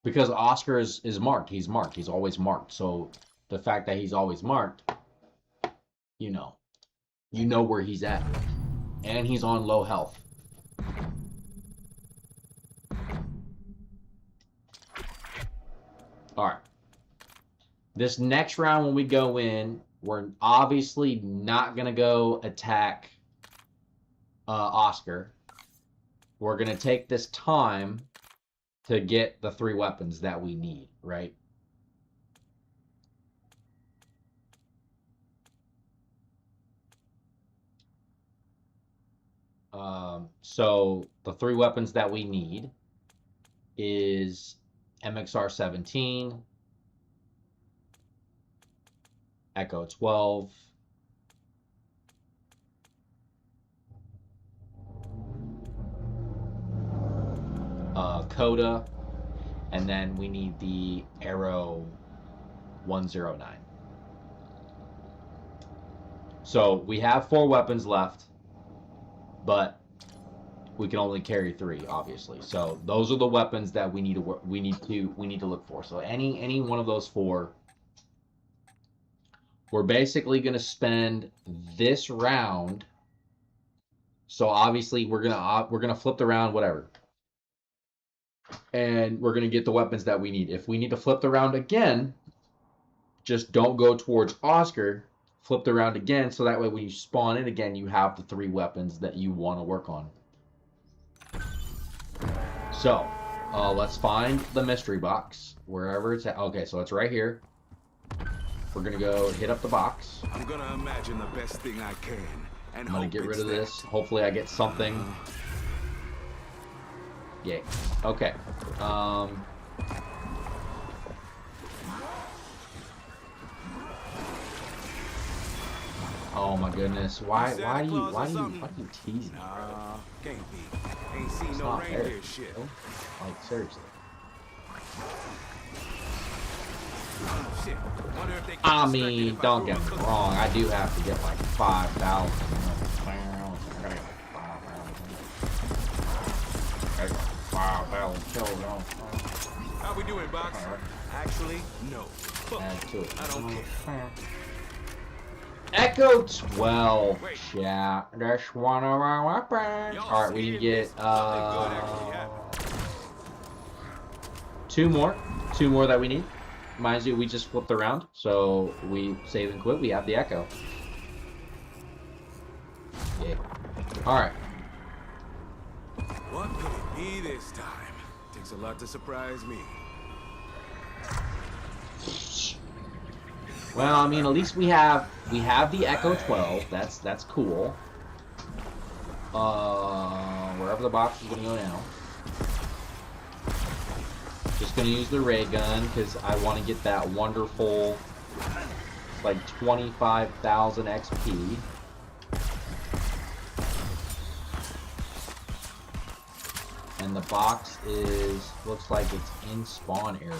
Because Oscar is marked. He's marked. He's always marked. So the fact that he's always marked, you know where he's at. And he's on low health. Alright. This next round when we go in, we're obviously not going to go attack Oscar. We're going to take this time to get the 3 weapons that we need, right? So the 3 weapons that we need is MXR-17, Echo 12, Coda, and then we need the Arrow 109. So we have 4 weapons left, but we can only carry 3, obviously. So those are the weapons that we need to look for. So any one of those 4, we're basically going to spend this round. So obviously we're gonna flip the round, whatever, and we're gonna get the weapons that we need. If we need to flip the round again, just don't go towards Oscar. Flip the round again, so that way when you spawn in again, you have the 3 weapons that you want to work on. So, let's find the mystery box, wherever it's at. Okay, so it's right here. We're gonna go hit up the box. I'm gonna imagine the best thing I can, and I'm gonna get rid of this. Hopefully I get something. Yay. Okay. Oh my goodness. Why do you tease me? Nah, can't be. Ain't seen It's no not fair. reindeer shit. Like, seriously. Shit. Wonder if they get I distracted mean, if I don't throw get a me cookie. wrong. I do have to get like 5,000. I gotta get 5,000 kills. How we doing, Box? Actually, no. Fuck. Add to it. I don't care. Echo 12. Yeah, that's one of our weapons. Y'all Alright, we need to seeing get this? Something good actually happened. two more that we need. Mind you, we just flipped around, so we save and quit. We have the Echo. Yeah. Alright. What could it be this time? Takes a lot to surprise me. Well, I mean, at least we have the Echo 12. That's cool. Wherever the box is gonna go now. Just gonna use the ray gun because I want to get that wonderful, like 25,000 XP. And the box looks like it's in spawn area.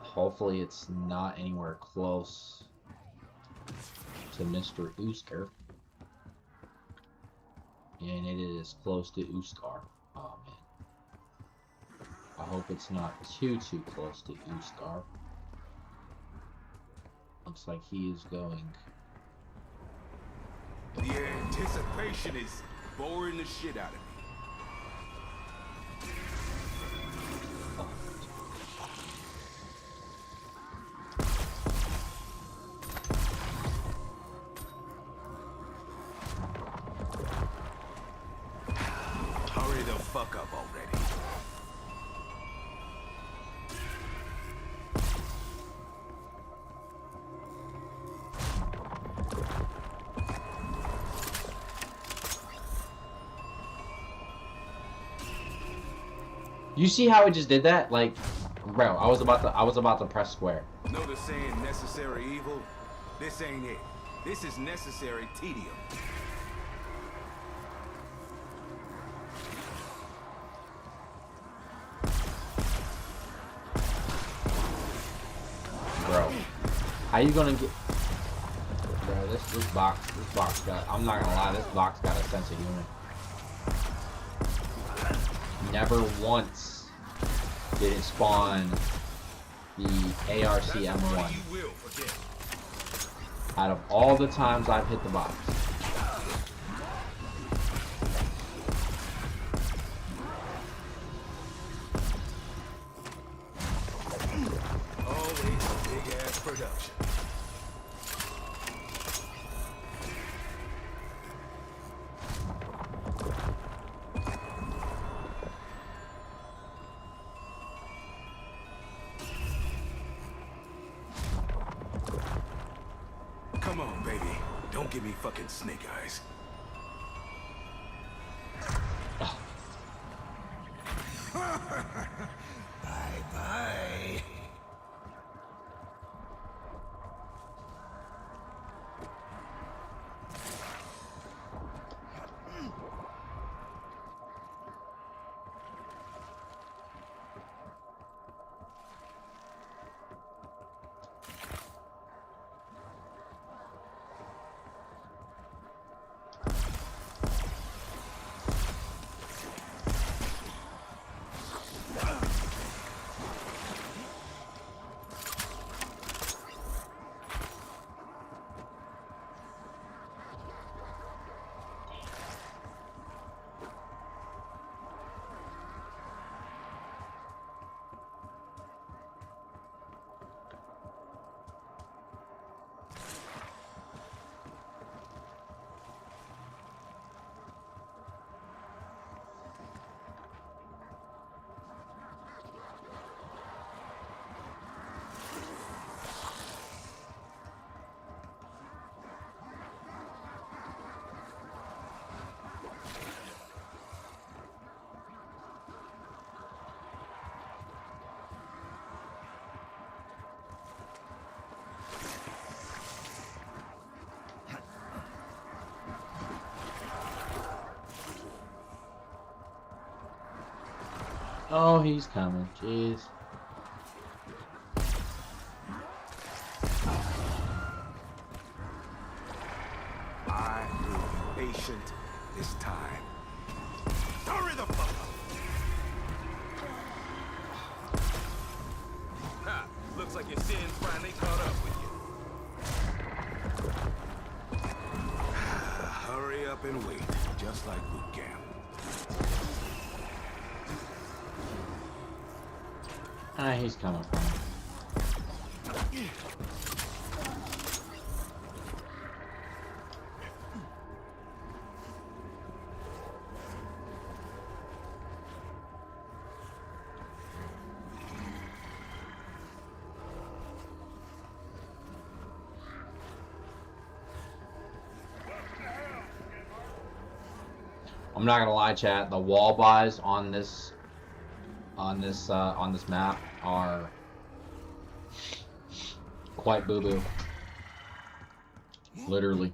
Hopefully it's not anywhere close to Mr. Usker. And it is close to Uskar. Oh man. I hope it's not too close to Uskar. Looks like he is going. The anticipation is boring the shit out of me. Hurry the fuck up already. You see how it just did that? Like, bro, I was about to press square. Know the saying necessary evil? This ain't it. This is necessary tedium. Bro, how you gonna get? Bro, this box got. I'm not gonna lie, this box got a sense of humor. Never once did it spawn the ARC M1. You will forget. Out of all the times I've hit the box. Always a big ass production. Come on, baby. Don't give me fucking snake eyes. Bye-bye. Oh, he's coming. Jeez. I will be patient this time. Hurry the fuck up! Ha! Looks like your sins finally caught up with you. Hurry up and wait, just like boot camp. Ah, he's coming from me. I'm not gonna lie, chat. The wall buys on this map are quite boo-boo. Literally.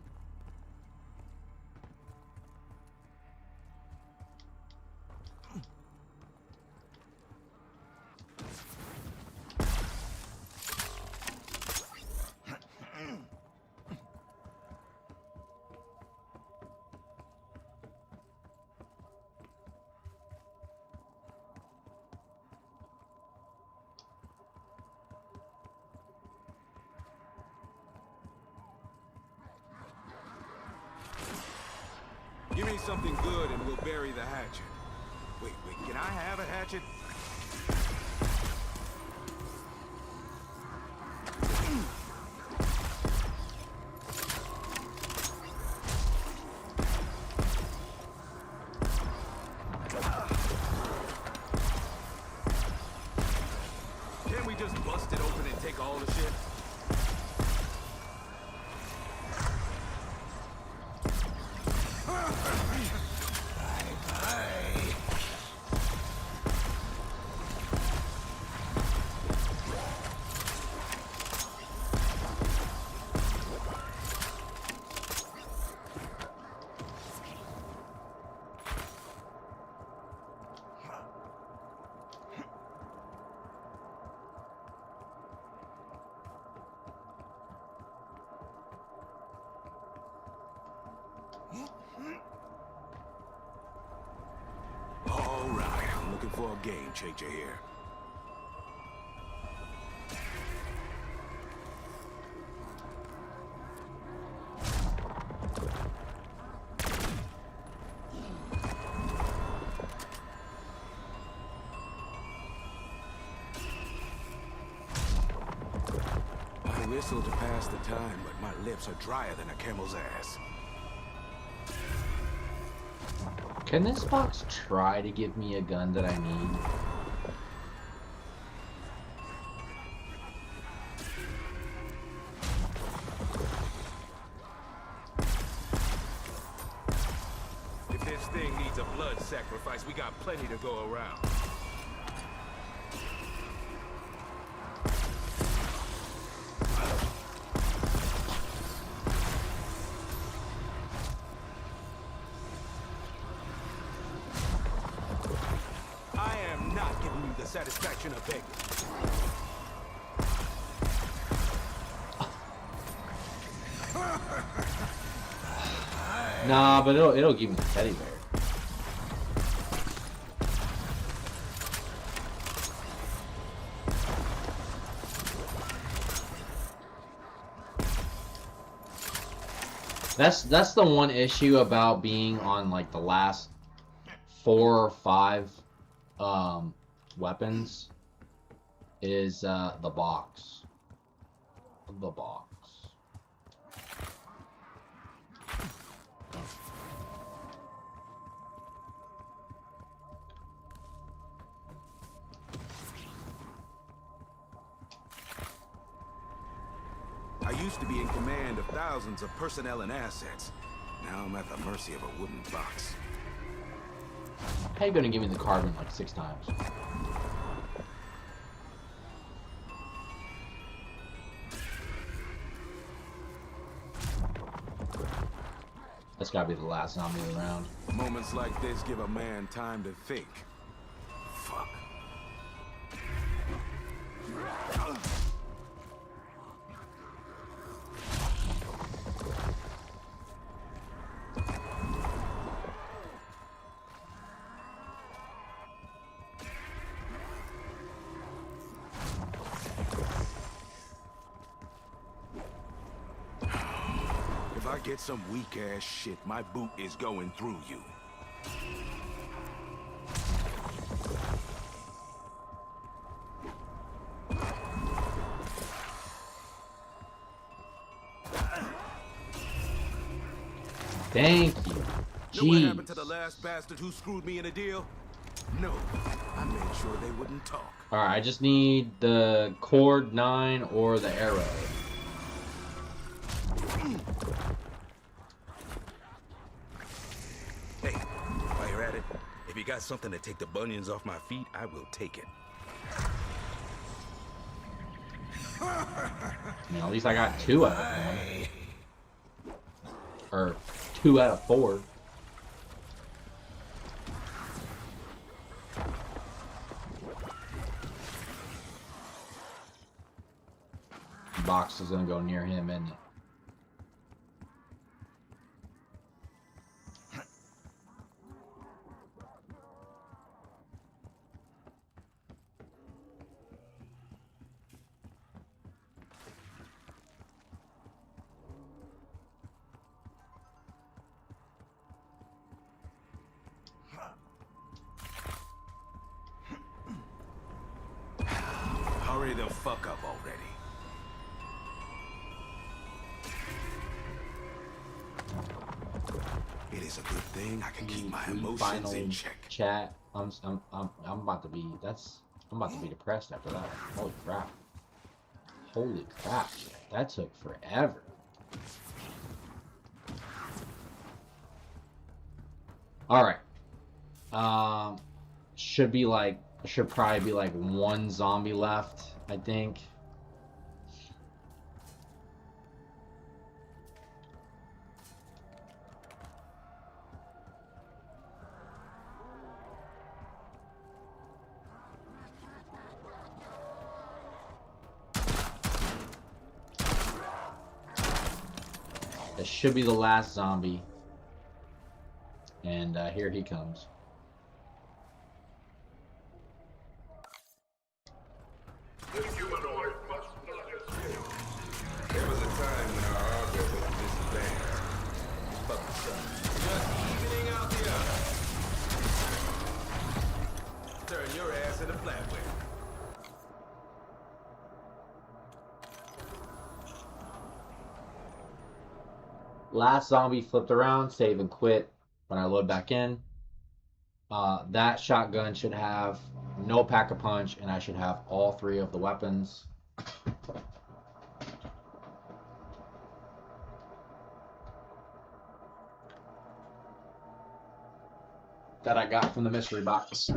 Give me something good and we'll bury the hatchet. Wait, can I have a hatchet? Can't we just bust it open and take all the shit? All right, I'm looking for a game changer here. I whistle to pass the time, but my lips are drier than a camel's ass. Can this box try to give me a gun that I need? If this thing needs a blood sacrifice, we got plenty to go around. I am not giving you the satisfaction of begging. Nah, but it'll give me the teddy bear. That's the one issue about being on like the last 4 or 5 weapons is the box. The box. I used to be in command of thousands of personnel and assets. Now I'm at the mercy of a wooden box. How you gonna give me the carbon like 6 times? That's gotta be the last zombie of the round. Moments like this give a man time to think. Fuck. If I get some weak-ass shit, my boot is going through you. Thank you. Know what happened Jeez. to the last bastard who screwed me in a deal? No. I made sure they wouldn't talk. Alright, I just need the cord 9 or the arrow. Hey, while you're at it, if you got something to take the bunions off my feet, I will take it. I mean, at least I got 2 out of 1. Or 2 out of 4. Box is gonna go near him, isn't it? Hurry the fuck up already. It is a good thing I can keep my emotions Final in check. chat. I'm about to be. I'm about to be depressed after that. Holy crap! Holy crap! That took forever. All right. Should probably be like 1 zombie left, I think. This should be the last zombie. And here he comes. This humanoid must not escape. There was a time when our hardware was a disadvantage. Fuck the sun. Just evening out the odds. Turn your ass into flatware. Last zombie flipped around, save and quit when I load back in. That shotgun should have no pack-a-punch, and I should have all 3 of the weapons. That I got from the mystery box.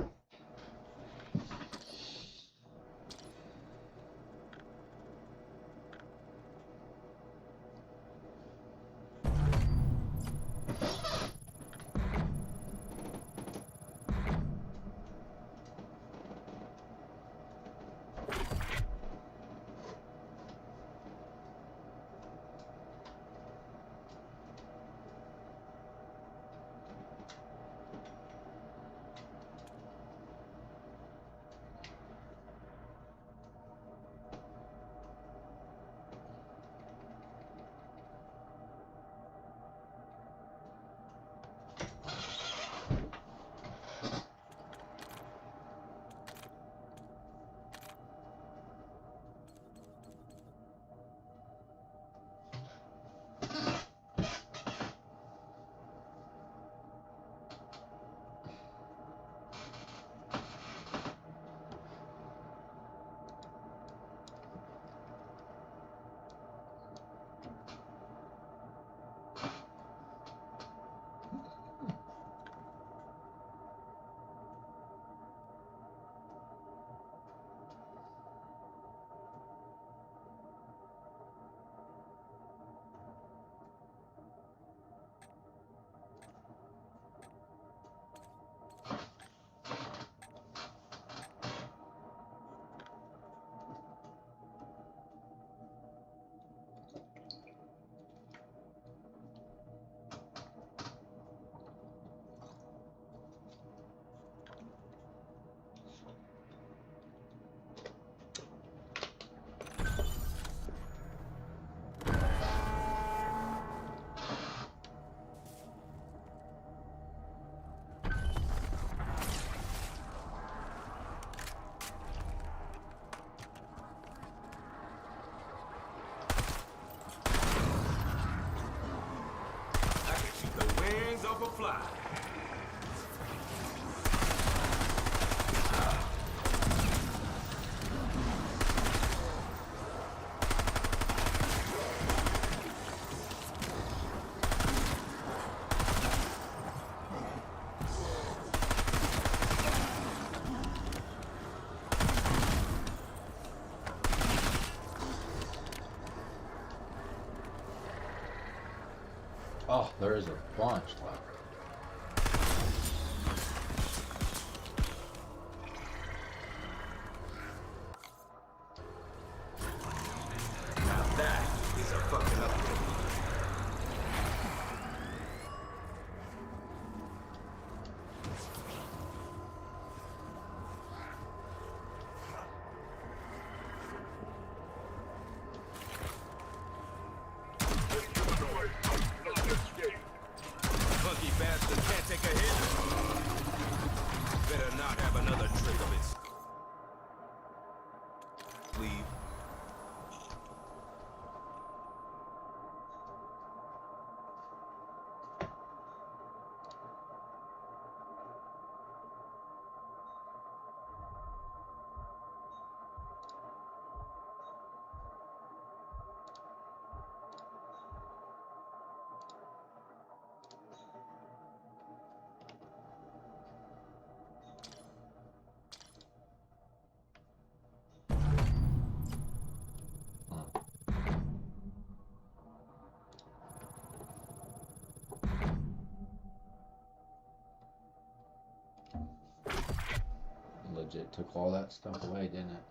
Oh, there is a bunch left. Now that is a fucking upgrade. Funky bastard can't take a hit. Better not have another trick of its sleeve. Legit took all that stuff away, didn't it?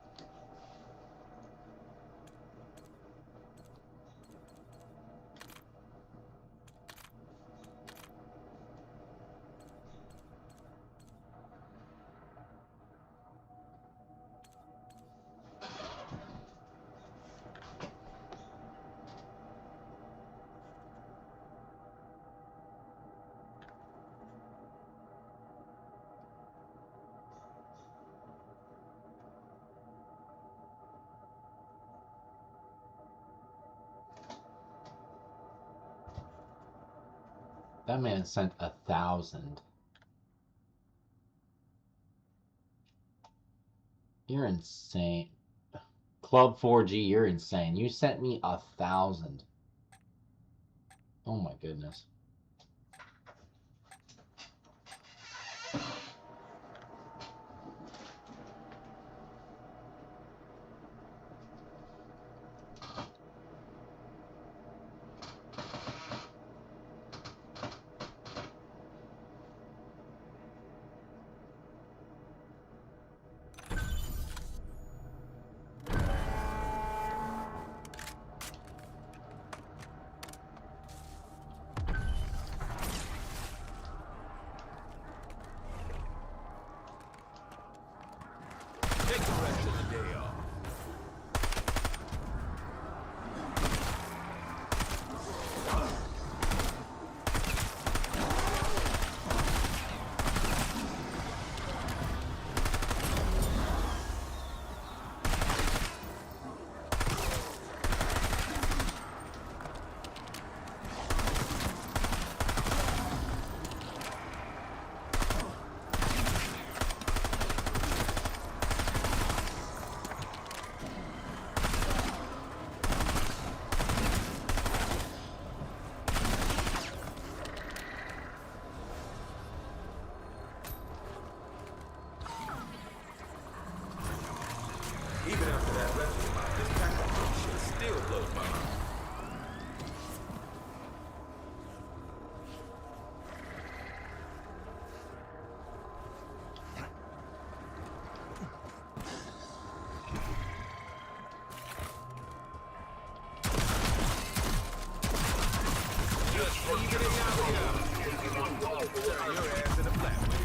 That man sent 1,000. You're insane. Club 4G, you're insane. You sent me 1,000. Oh my goodness. Take the rest of the day off. Even after that rescue, this tactical shit still blows my mind. Just leave it in out here. Turn your ass in the flatway.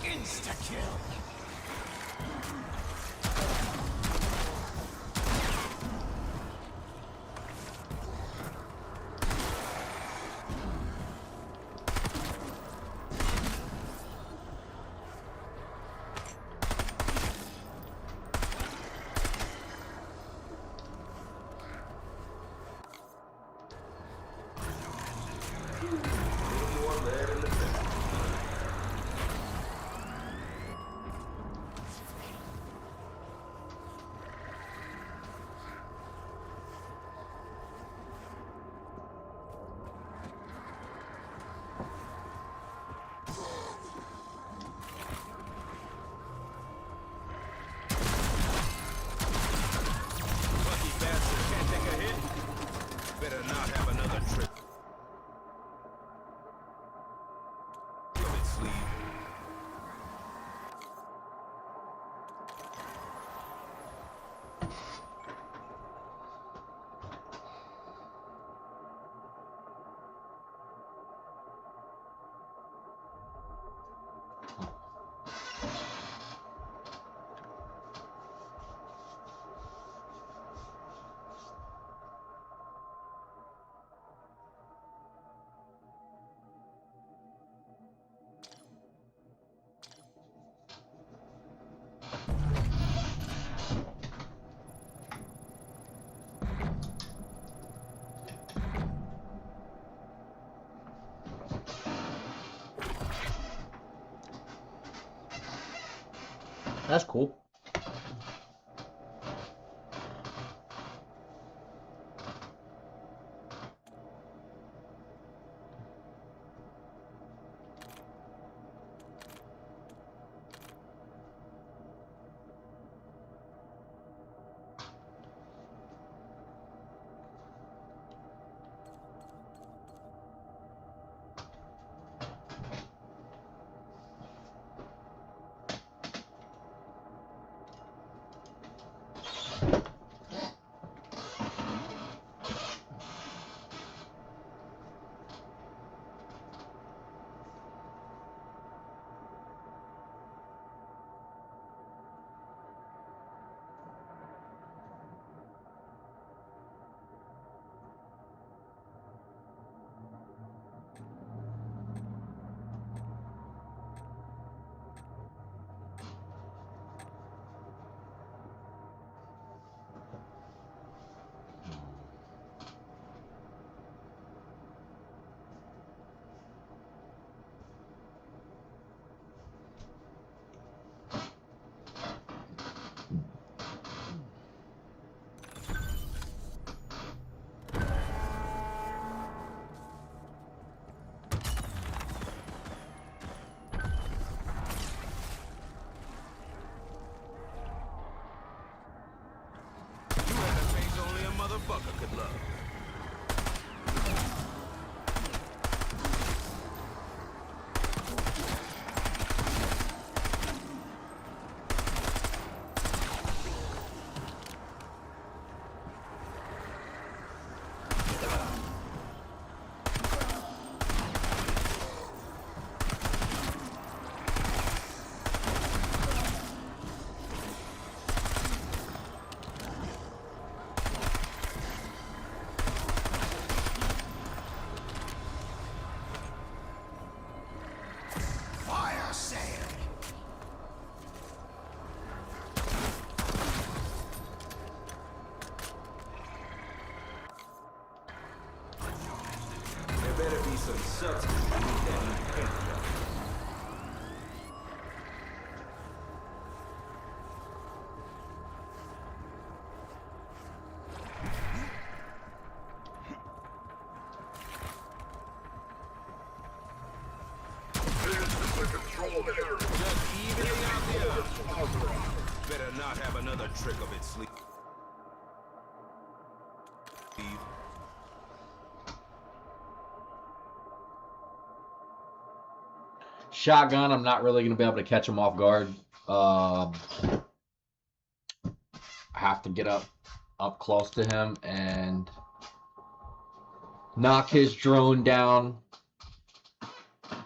Insta-kill. Lucky bastard can't take a hit. Better not have another trick up its sleeve. That's cool. You had a face only a motherfucker could love. Fire sale. There better be some substance beneath that new paint job. Just evening out the odds. Better not have another trick up its sleeve. Shotgun, I'm not really going to be able to catch him off guard. have to get up close to him and knock his drone down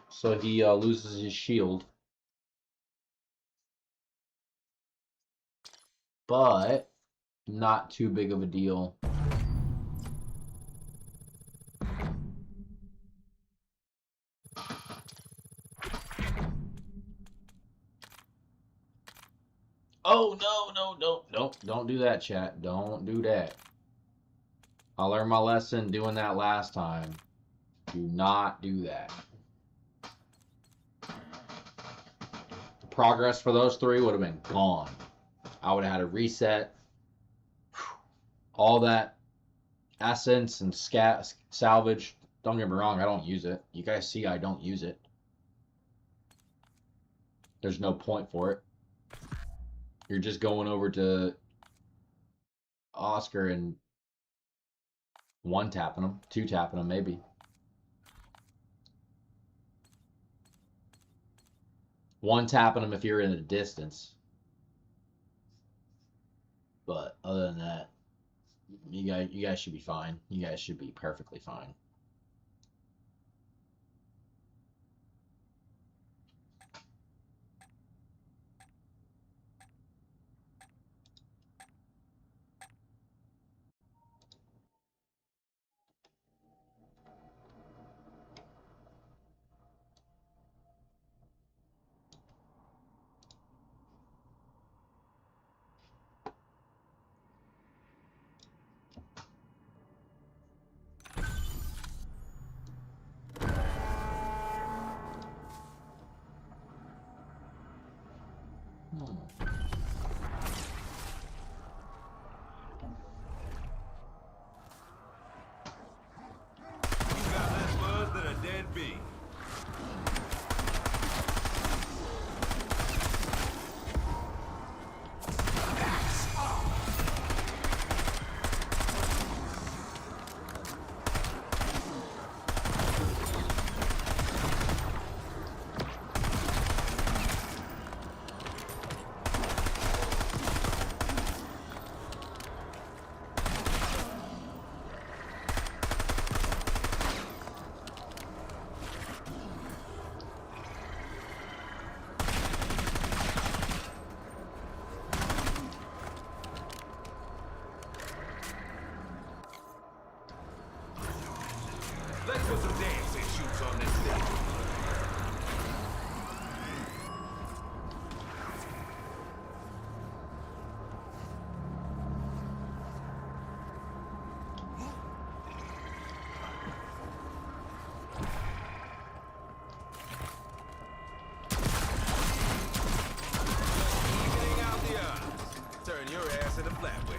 so he loses his shield. But not too big of a deal. Oh, no, don't do that, chat. Don't do that. I learned my lesson doing that last time. Do not do that. The progress for those three would have been gone. I would have had a reset. All that essence and salvage. Don't get me wrong, I don't use it. You guys see I don't use it. There's no point for it. You're just going over to Oscar and one tapping him, two tapping him maybe. One tapping him if you're in a distance. But other than that, you guys should be fine. You guys should be perfectly fine. Let's put some dancing shoes on this thing. Evening out the odds. Turn your ass into flatware.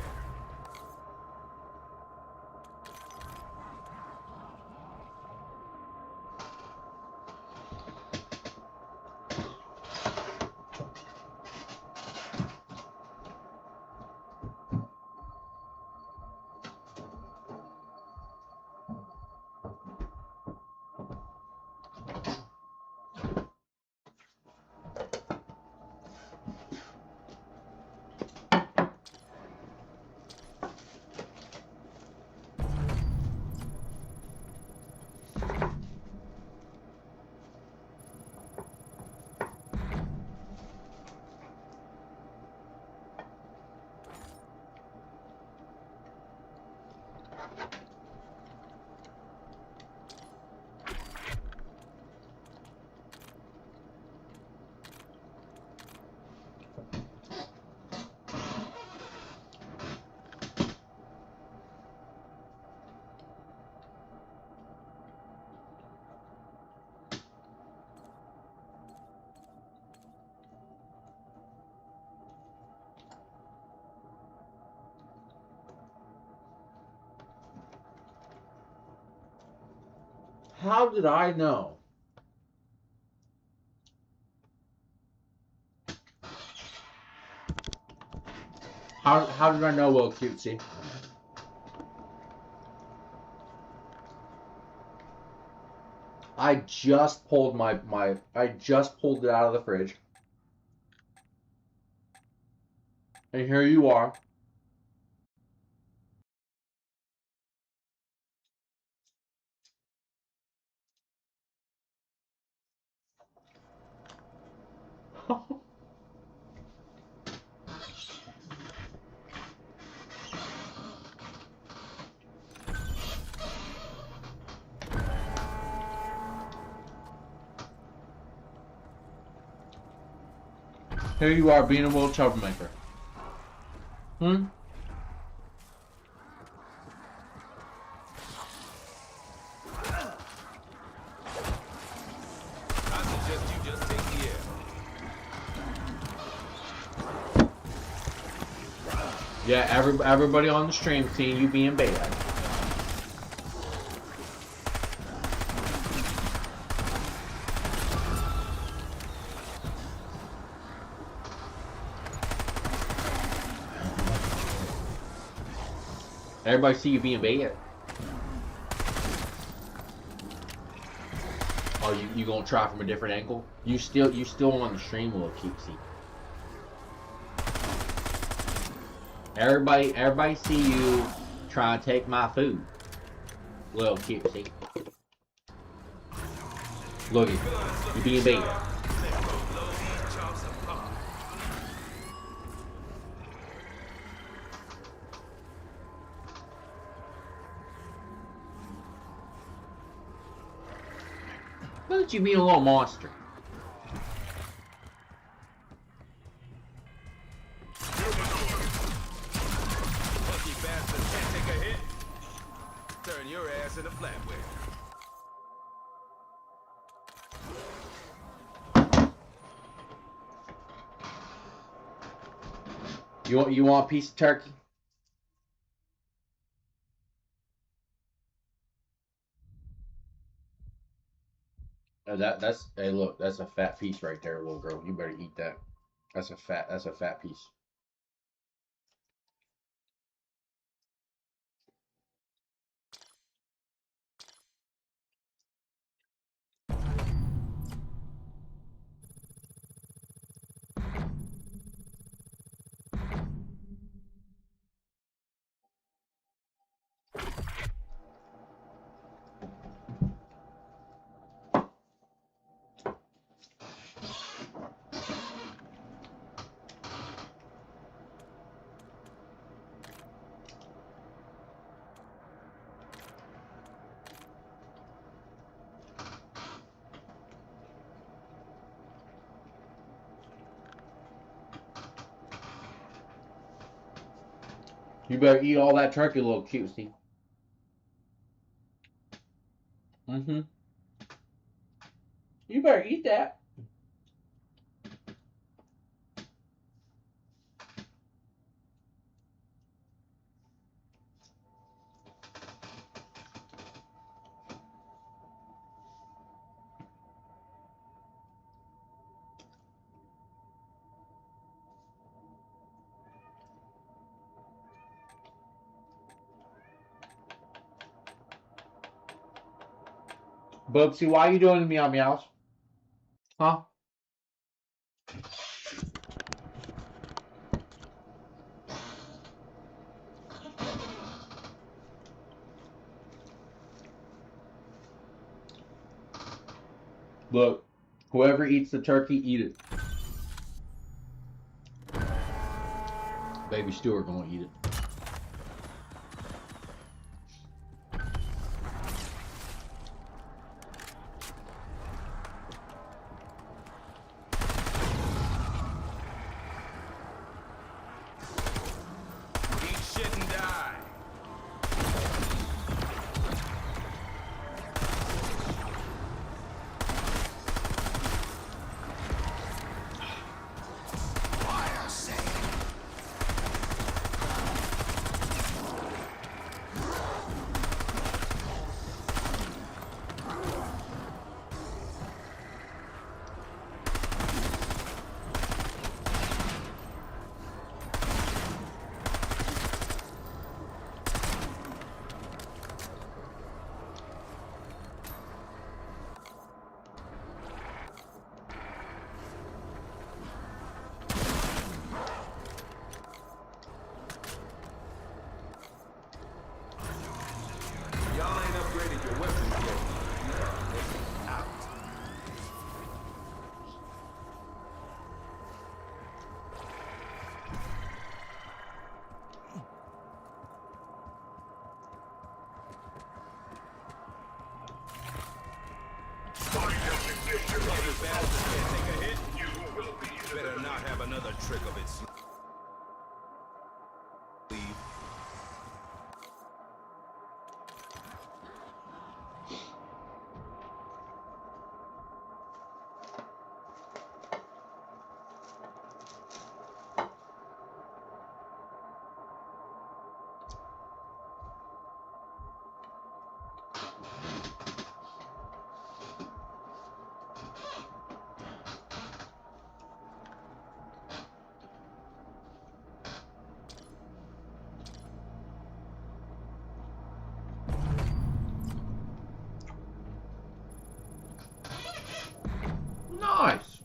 How did I know? How did I know, Will Cutesy? I just pulled I just pulled it out of the fridge. And here you are, Here you are being a little troublemaker. Hmm? I suggest you just take the air. Yeah, everybody on the stream seeing you being bad. Everybody see you being bad. Oh, you gonna try from a different angle? You still on the stream, little cutesy. Everybody see you try to take my food, little cutesy. Look at you being bad. Look at you being a little monster. Lucky bastard can't take a hit. Turn your ass into flatware. You want a piece of turkey? That's hey look, that's a fat piece right there, little girl. You better eat that. That's a fat piece. You better eat all that turkey, little cutesy. Mm-hmm. You better eat that. Bubsy, why are you doing meow meows? Huh? Look, whoever eats the turkey, eat it. Baby Stuart gonna eat it. Eat shit and die. Fire sale. Y'all ain't upgraded your weapons yet. Out. bastards can't take a hit. Better not have another trick of its sleeve. Nice.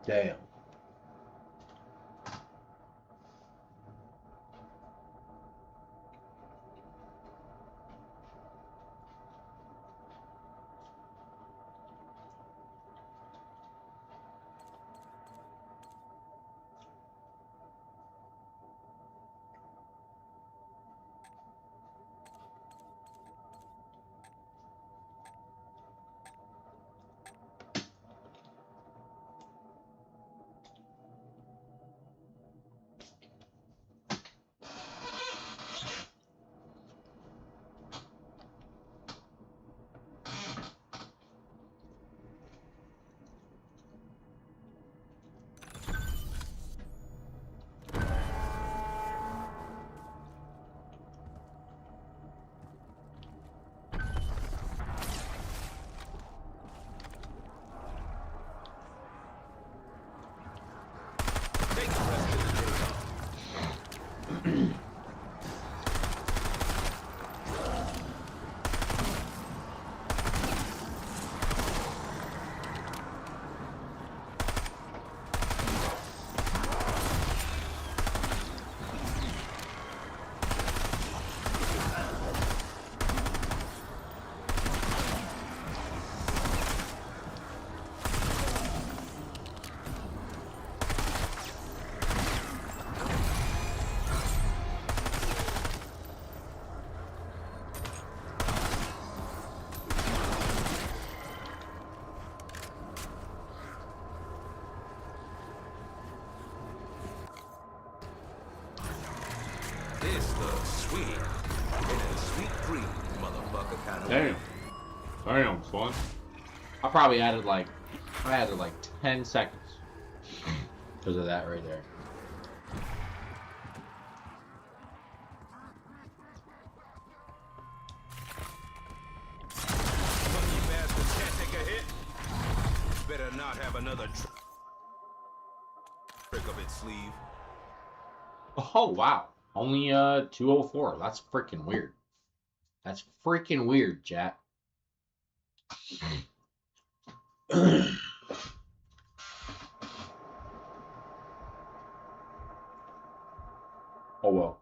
Damn. Take the rest of the day off. This looks sweet. In a sweet dream, motherfucker kind of. Damn. Damn, son. I added like 10 seconds because of that right there. Fucking bastards can't take a hit. Better not have another trick of its sleeve. Oh wow. Only 204. That's freaking weird. That's freaking weird, chat. Oh well.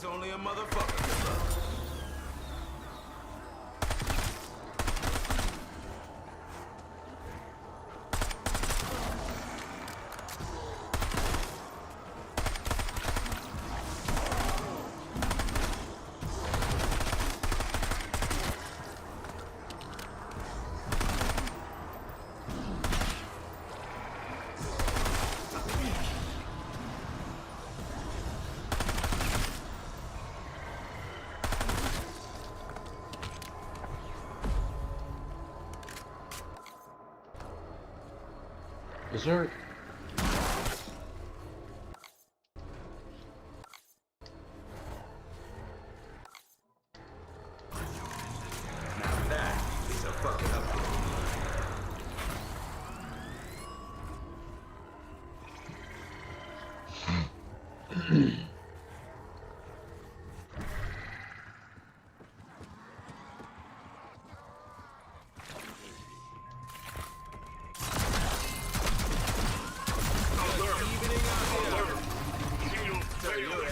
only a motherfucker can love. Is there... Now that is a fucking upgrade. Turn your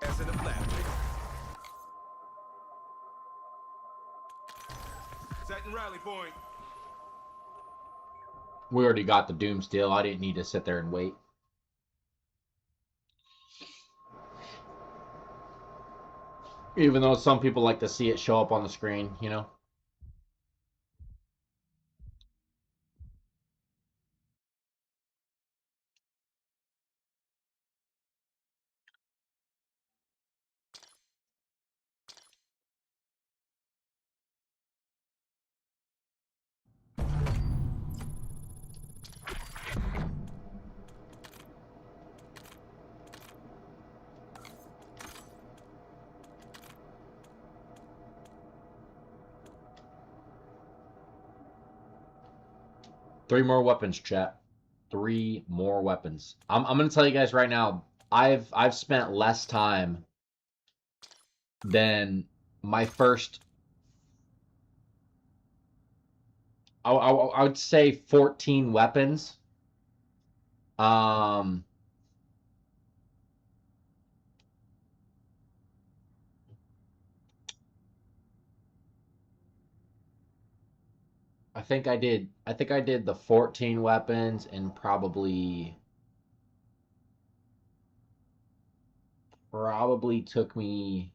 ass in the flat. Setting rally point. We already got the DOOMSTEEL. I didn't need to sit there and wait. Even though some people like to see it show up on the screen, you know? Three more weapons, chat. 3 more weapons. I'm gonna tell you guys right now, I've spent less time than my first, I would say 14 weapons. I think I did the 14 weapons and probably took me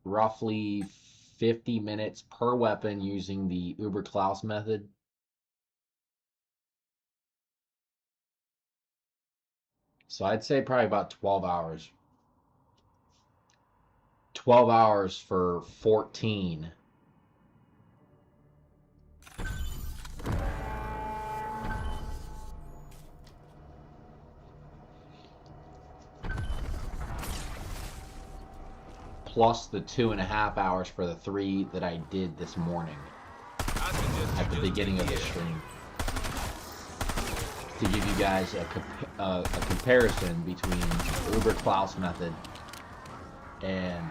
roughly 50 minutes per weapon using the Uber Klaus method. So I'd say probably about 12 hours. 12 hours for 14. Plus the 2.5 hours for the 3 that I did this morning at the beginning of the stream, to give you guys a comparison between the Uber Klaus method and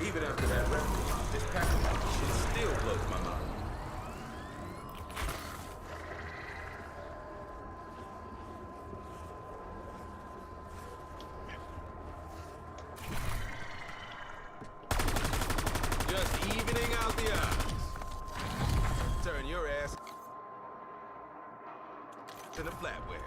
Even after that reference, this package shit still blows my mind. Just evening out the odds. Turn your ass to the flatware.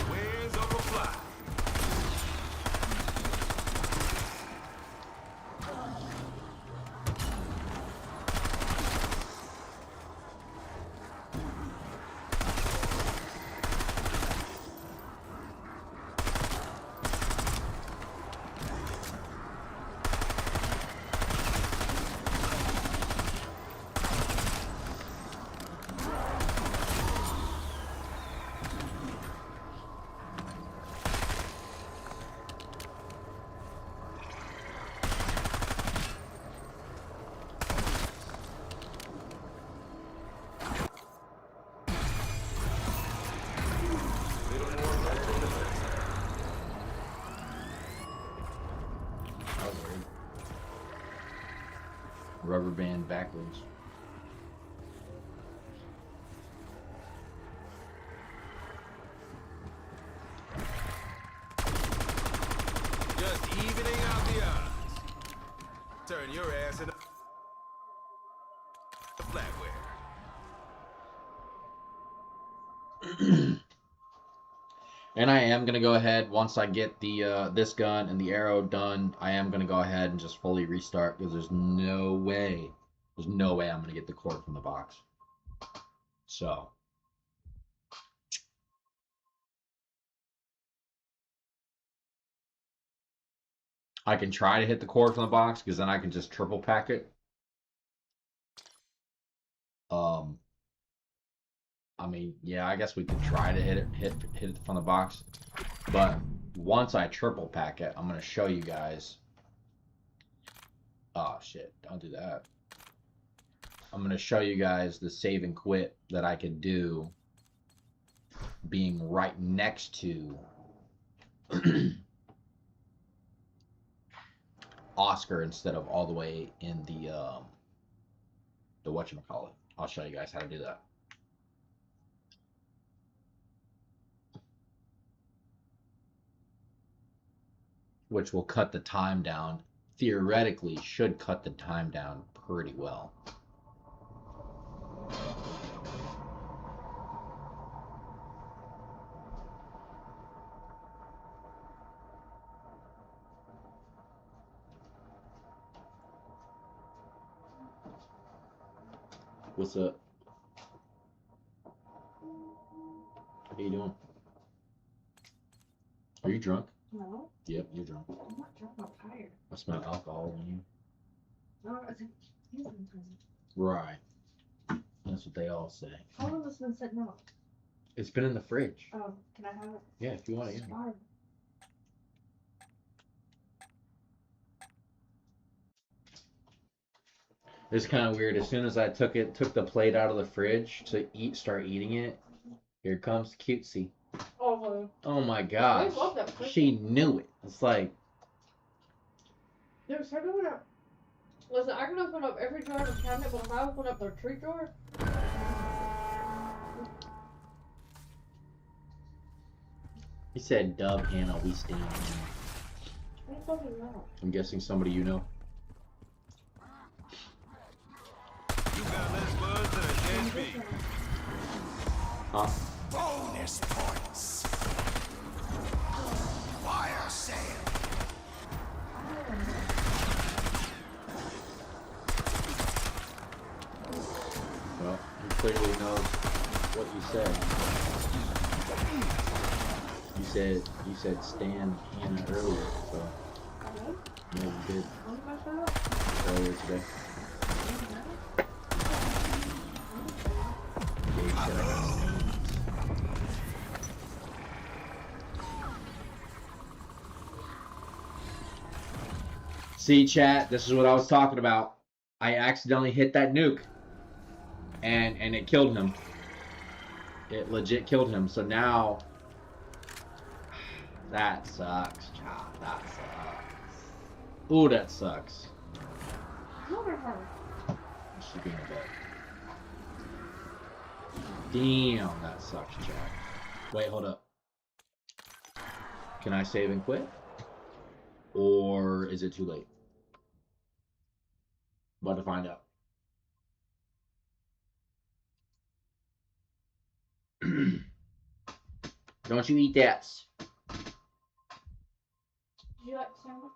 Winds of a fly. Rubber band backwards. Just evening out the odds. Turn your ass into flatware. And I am gonna go ahead once I get the this gun and the arrow done. I am gonna go ahead and just fully restart because there's no way I'm gonna get the cord from the box. So I can try to hit the cord from the box because then I can just triple pack it. I mean, yeah, I guess we could try to hit it from the box, but once I triple pack it, I'm gonna show you guys. Oh shit! Don't do that. I'm gonna show you guys the save and quit that I could do, being right next to Oscar instead of all the way in the whatchamacallit. I'll show you guys how to do that. Which will cut the time down. Theoretically, should cut the time down pretty well. What's up? How you doing? Are you drunk? No, Yep, you're drunk. I'm not drunk, I'm tired. I smell alcohol on you. No, I think he's in prison. Right. That's what they all say. How long has this been sitting out? It's been in the fridge. Oh, can I have it? Yeah, if you want it. Yeah. Starved. It's kind of weird. As soon as I took the plate out of the fridge to start eating it, here comes Cutesy. Oh, Oh my gosh. I love that cookie. She knew it. It's like, dude, start opening up. Listen, I can open up every drawer in the cabinet, but if I open up their treat drawer, he said, Dub, Hannah, we stand. I don't fucking know. I'm guessing somebody you know. You got less buzz than a dead bee. Huh? Bonus points. Fire sale. Well, he clearly knows what you said. You said stand Hannah earlier, so yeah, you did What am I about? earlier today. Yeah, you said I got stand. See, chat, this is what I was talking about. I accidentally hit that nuke, and it killed him. It legit killed him. So now, that sucks, child. That sucks. Ooh, that sucks. Never heard. sleeping in bed. Damn, that sucks, Jack. Wait, hold up. Can I save and quit? Or is it too late? About to find out. Don't you eat that. Did you like the sandwich?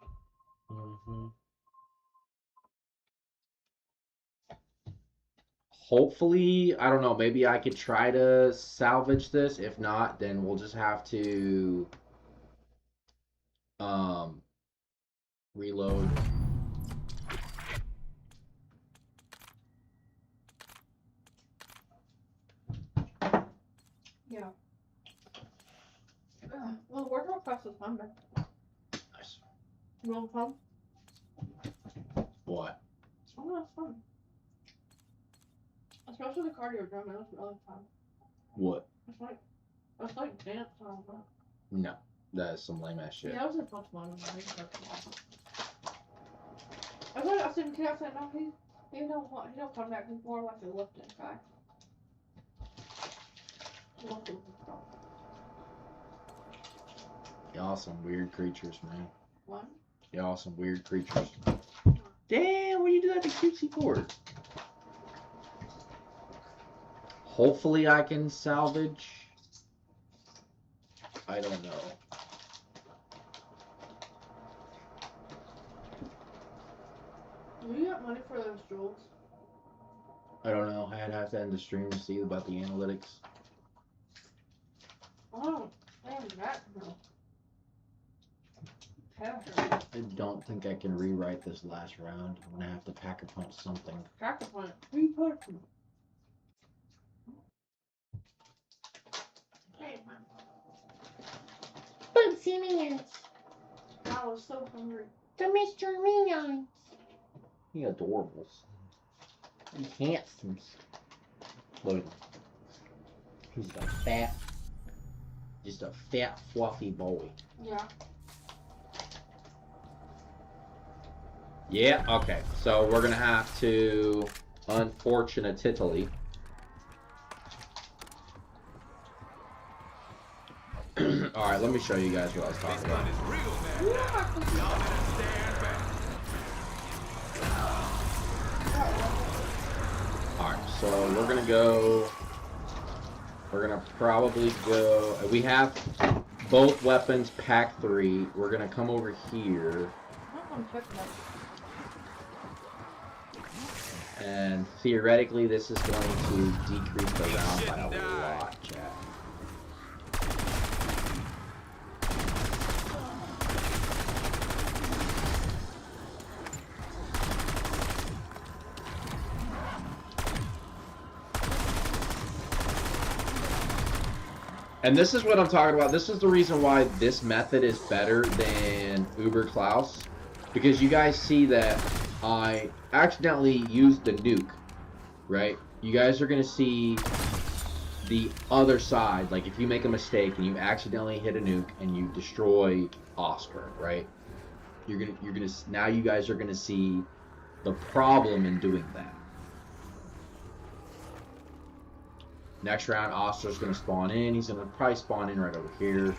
Mm-hmm. Hopefully, I don't know, maybe I could try to salvage this. If not, then we'll just have to reload. Yeah. Well, wardrobe class was fun, but Nice. you want fun? What? Oh, that's fun. Especially the cardio drum, it was really fun. What? It's like dance song, but No, that is some lame ass shit. yeah, it was just much fun. I thought I said, I said, no, he don't come back. He's more like a lifting guy. Lifting stuff. Y'all some weird creatures, man. What? Y'all some weird creatures. Damn, what you do that to cutesy for? Hopefully I can salvage. I don't know. Do you got money for those jewels? I don't know. I'd have to end the stream to see about the analytics. Oh, damn that girl. I don't think I can rewrite this last round. I'm gonna have to pack a punch something. Pack a punch. Three punches. Hey, man. Bugsy Minions. I was so hungry. The Mr. Minions. He adorables. He handsome. Look at him. He's just a fat, fluffy boy. Yeah. Yeah, okay. So we're gonna have to, unfortunately. Alright, let me show you guys what I was talking about. Alright, so we're gonna go. We're gonna probably go. We have both weapons, pack 3. We're gonna come over here. And theoretically, this is going to decrease the round by a lot, chat. And this is what I'm talking about. This is the reason why this method is better than Uber Klaus. Because you guys see that I accidentally used the nuke, right? You guys are going to see the other side. Like if you make a mistake and you accidentally hit a nuke and you destroy Oscar, right? Now you guys are going to see the problem in doing that. Next round, Oscar's going to spawn in. He's going to probably spawn in right over here.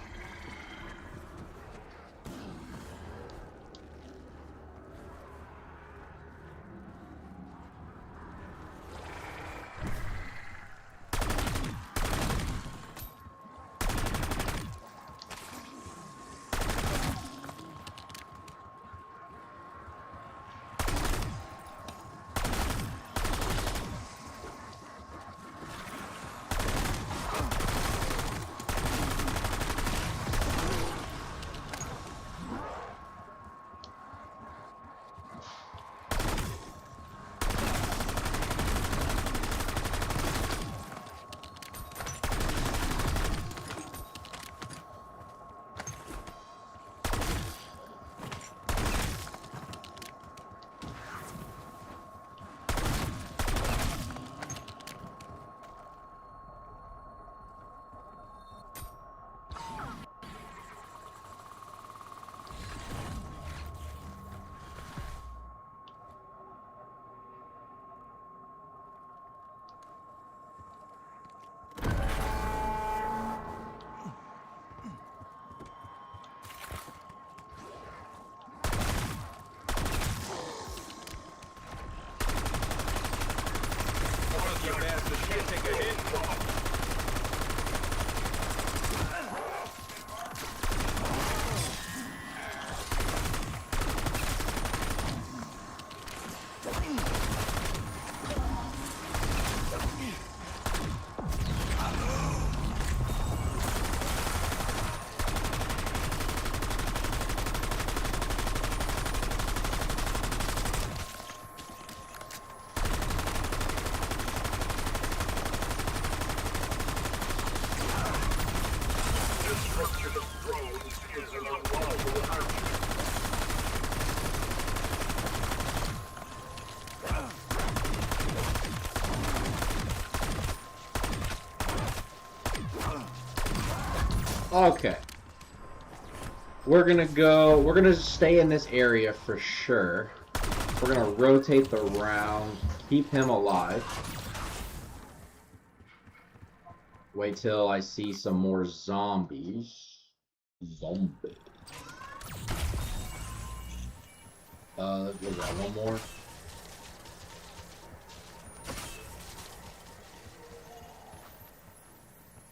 Okay. We're gonna stay in this area for sure. We're gonna rotate the round, keep him alive. Wait till I see some more zombies. Zombie. Was that one more?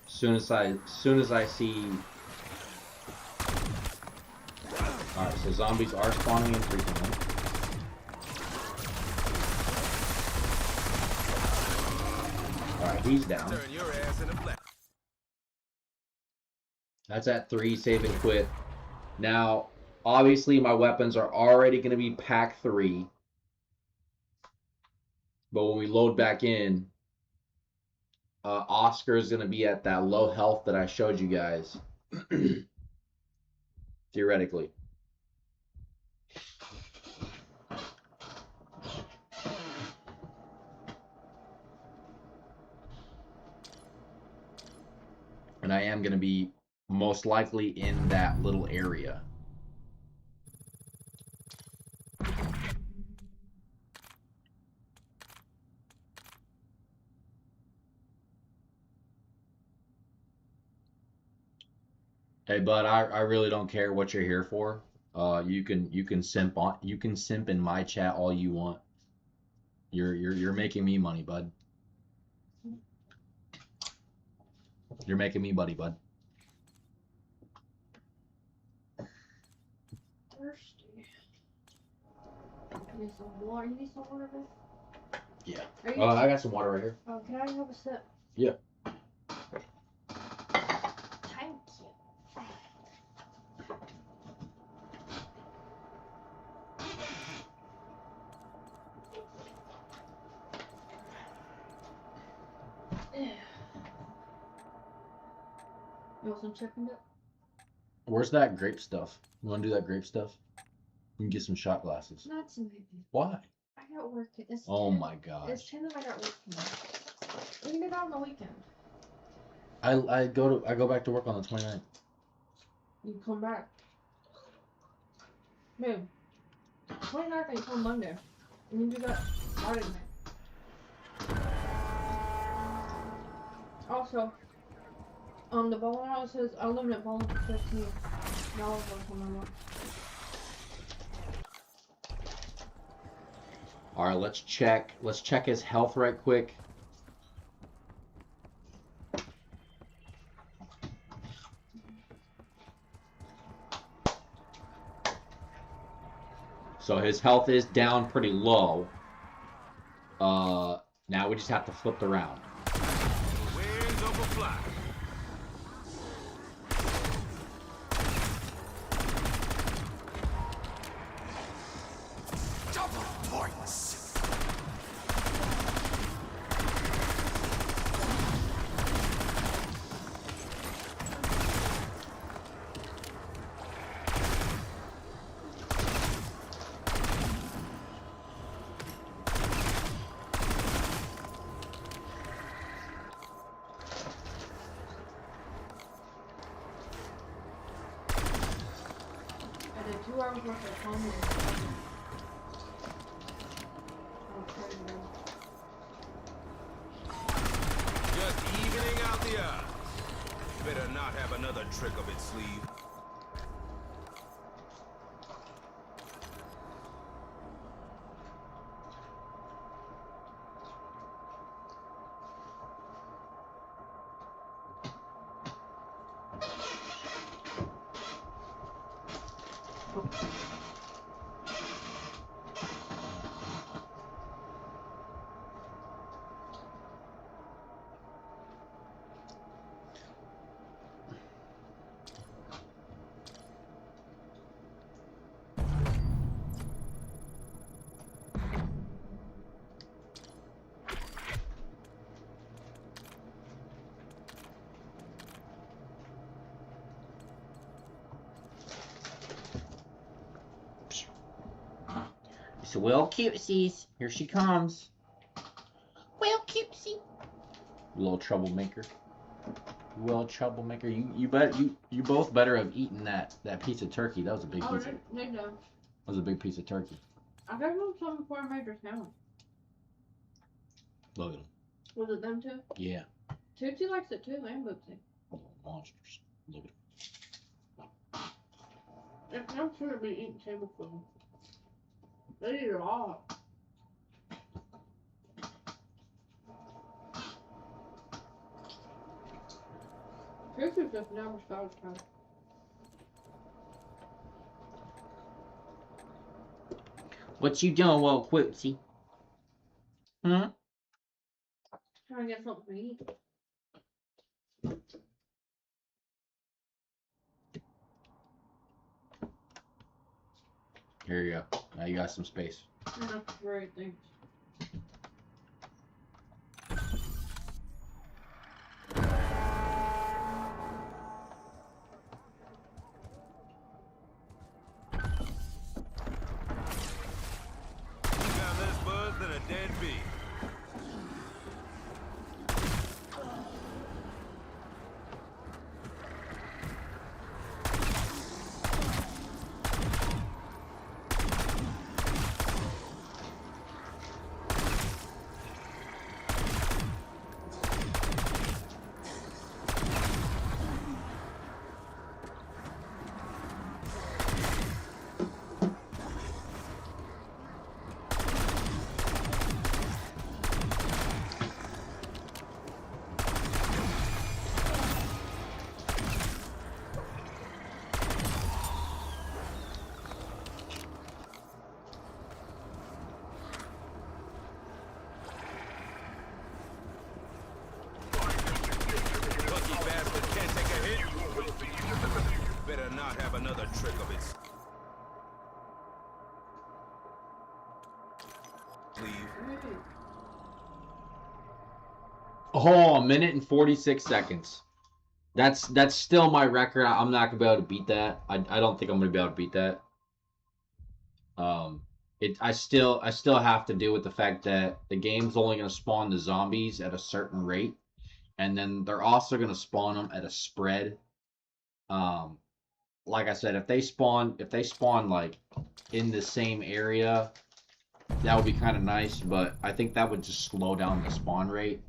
Soon as I see. Alright, so zombies are spawning infrequently. Alright, he's down. That's at 3, save and quit. Now, obviously my weapons are already going to be pack 3. But when we load back in, Oscar is going to be at that low health that I showed you guys. Theoretically. And I am going to be most likely in that little area. Hey bud, I really don't care what you're here for. You can simp in my chat all you want. You're making me money, bud. You're making me money, bud. Thirsty. Need some water. You need some water, babe? Yeah. I got some water right here. Oh, can I have a sip? Yeah. Thank you. You want some chicken dip? Where's that grape stuff? You want to do that grape stuff? You can get some shot glasses. Not tonight. Why? I got work. It's Oh 10. my gosh. It's 10 that I got work tomorrow. We can do that on the weekend. I go back to work on the 29th. You come back. Babe. 29th you come Monday. And you do that Friday night. Also, the bowling alley says unlimited bowling for $15. Alright, let's check his health right quick. So his health is down pretty low. Now we just have to flip the round. Winds over fly. Double points. I did 2 hours worth of homework. Just evening out the odds. Better not have another trick up its sleeve. So, well, cutesies, here she comes. Well, cutesy. Little troublemaker. Well, troublemaker. You both better have eaten that piece of turkey. That was a big piece. That was a big piece of turkey. I gave them some before I made your sandwich. Look at them. Was it them too? Yeah. Tootsie likes it too, and Boopsie. Little monsters. Look at them. I'm sure to be eating table food. They eat it all. Tootsie's just never satisfied. What you doing, little Quipsy? Hmm? Trying to get something to eat. Here you go. Now you got some space. That's great, thanks. You got less buzz than a dead bee. Lucky bastard can't take a hit. Better not have another trick of its. Leave. Oh, a minute and 46 seconds. That's still my record. I'm not gonna be able to beat that. I don't think I'm gonna be able to beat that. I still have to deal with the fact that the game's only gonna spawn the zombies at a certain rate, and then they're also gonna spawn them at a spread. Like I said, if they spawn like in the same area, that would be kind of nice. But I think that would just slow down the spawn rate.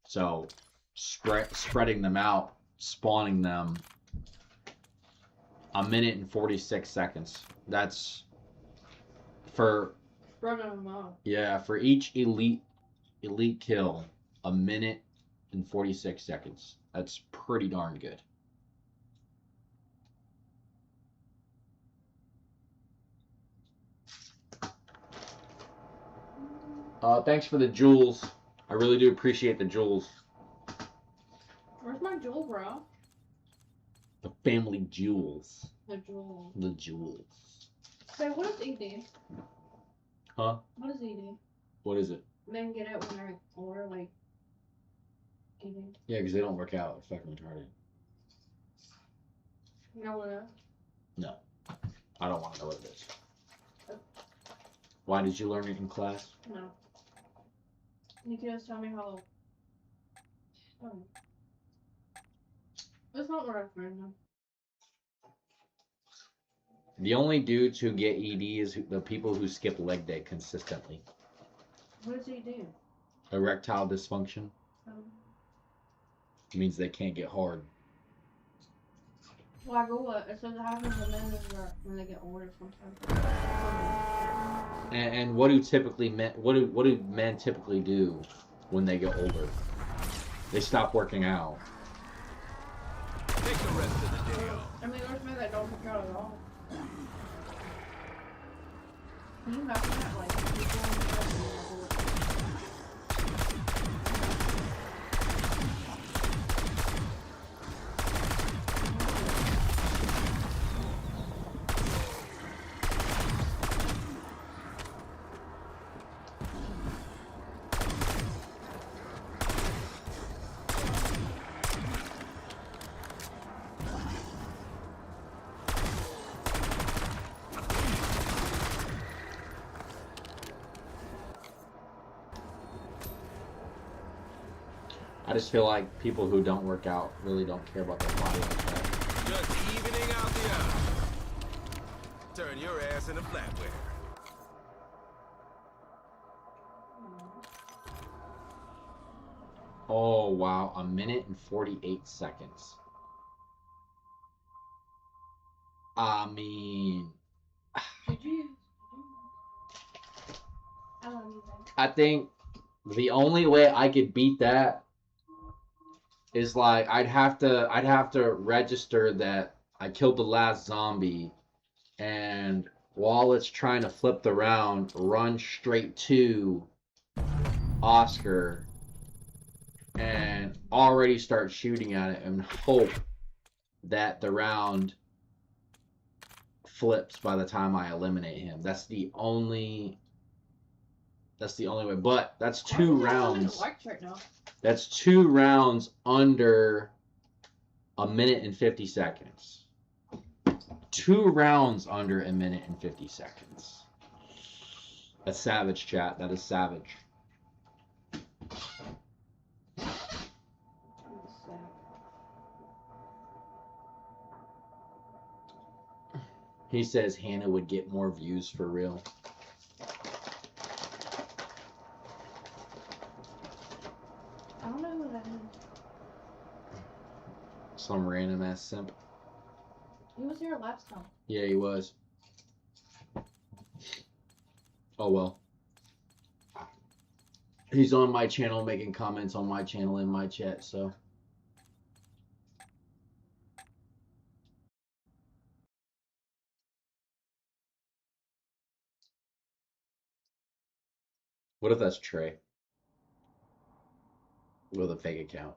So spreading them out, spawning them a minute and 46 seconds. That's for Spreading them out. yeah, for each elite kill, a minute and 46 seconds. That's pretty darn good. Thanks for the jewels. I really do appreciate the jewels. Where's my jewel, bro? The family jewels. The jewel. The jewels. Say, what does ED? Huh? What does ED? What is it? Men get it when they're older, like eating. Yeah, because they don't work out. It's fucking retarded. You know what else? No. I don't want to know what it is. Why did you learn it in class? No. You can just tell me how. Oh. That's not what I've learned though. The only dudes who get ED is the people who skip leg day consistently. What does ED? Erectile dysfunction. It means they can't get hard. Well, I go what? It says it happens to men when they get older sometimes. And what do men typically do when they get older? They stop working out. Take the rest of the day off. I mean, there's men that don't work out at all. Can you imagine that? Like, people in the I just feel like people who don't work out really don't care about their body like that. Just evening out the odds. Turn your ass into flatware. Oh, wow. 1:48. I mean, Did you? I love you, man. I think the only way I could beat that is like I'd have to register that I killed the last zombie, and while it's trying to flip the round, run straight to Oscar and already start shooting at it and hope that the round flips by the time I eliminate him. That's the only way. But that's two rounds. Right now. That's 2 rounds under 1:50. 2 rounds under 1:50. That's savage, chat. That is savage. He says Hannah would get more views for real. I don't know who that is. Some random ass simp. He was here last time. Yeah, he was. Oh well. He's on my channel making comments on my channel in my chat, so. What if that's Trey? With a fake account.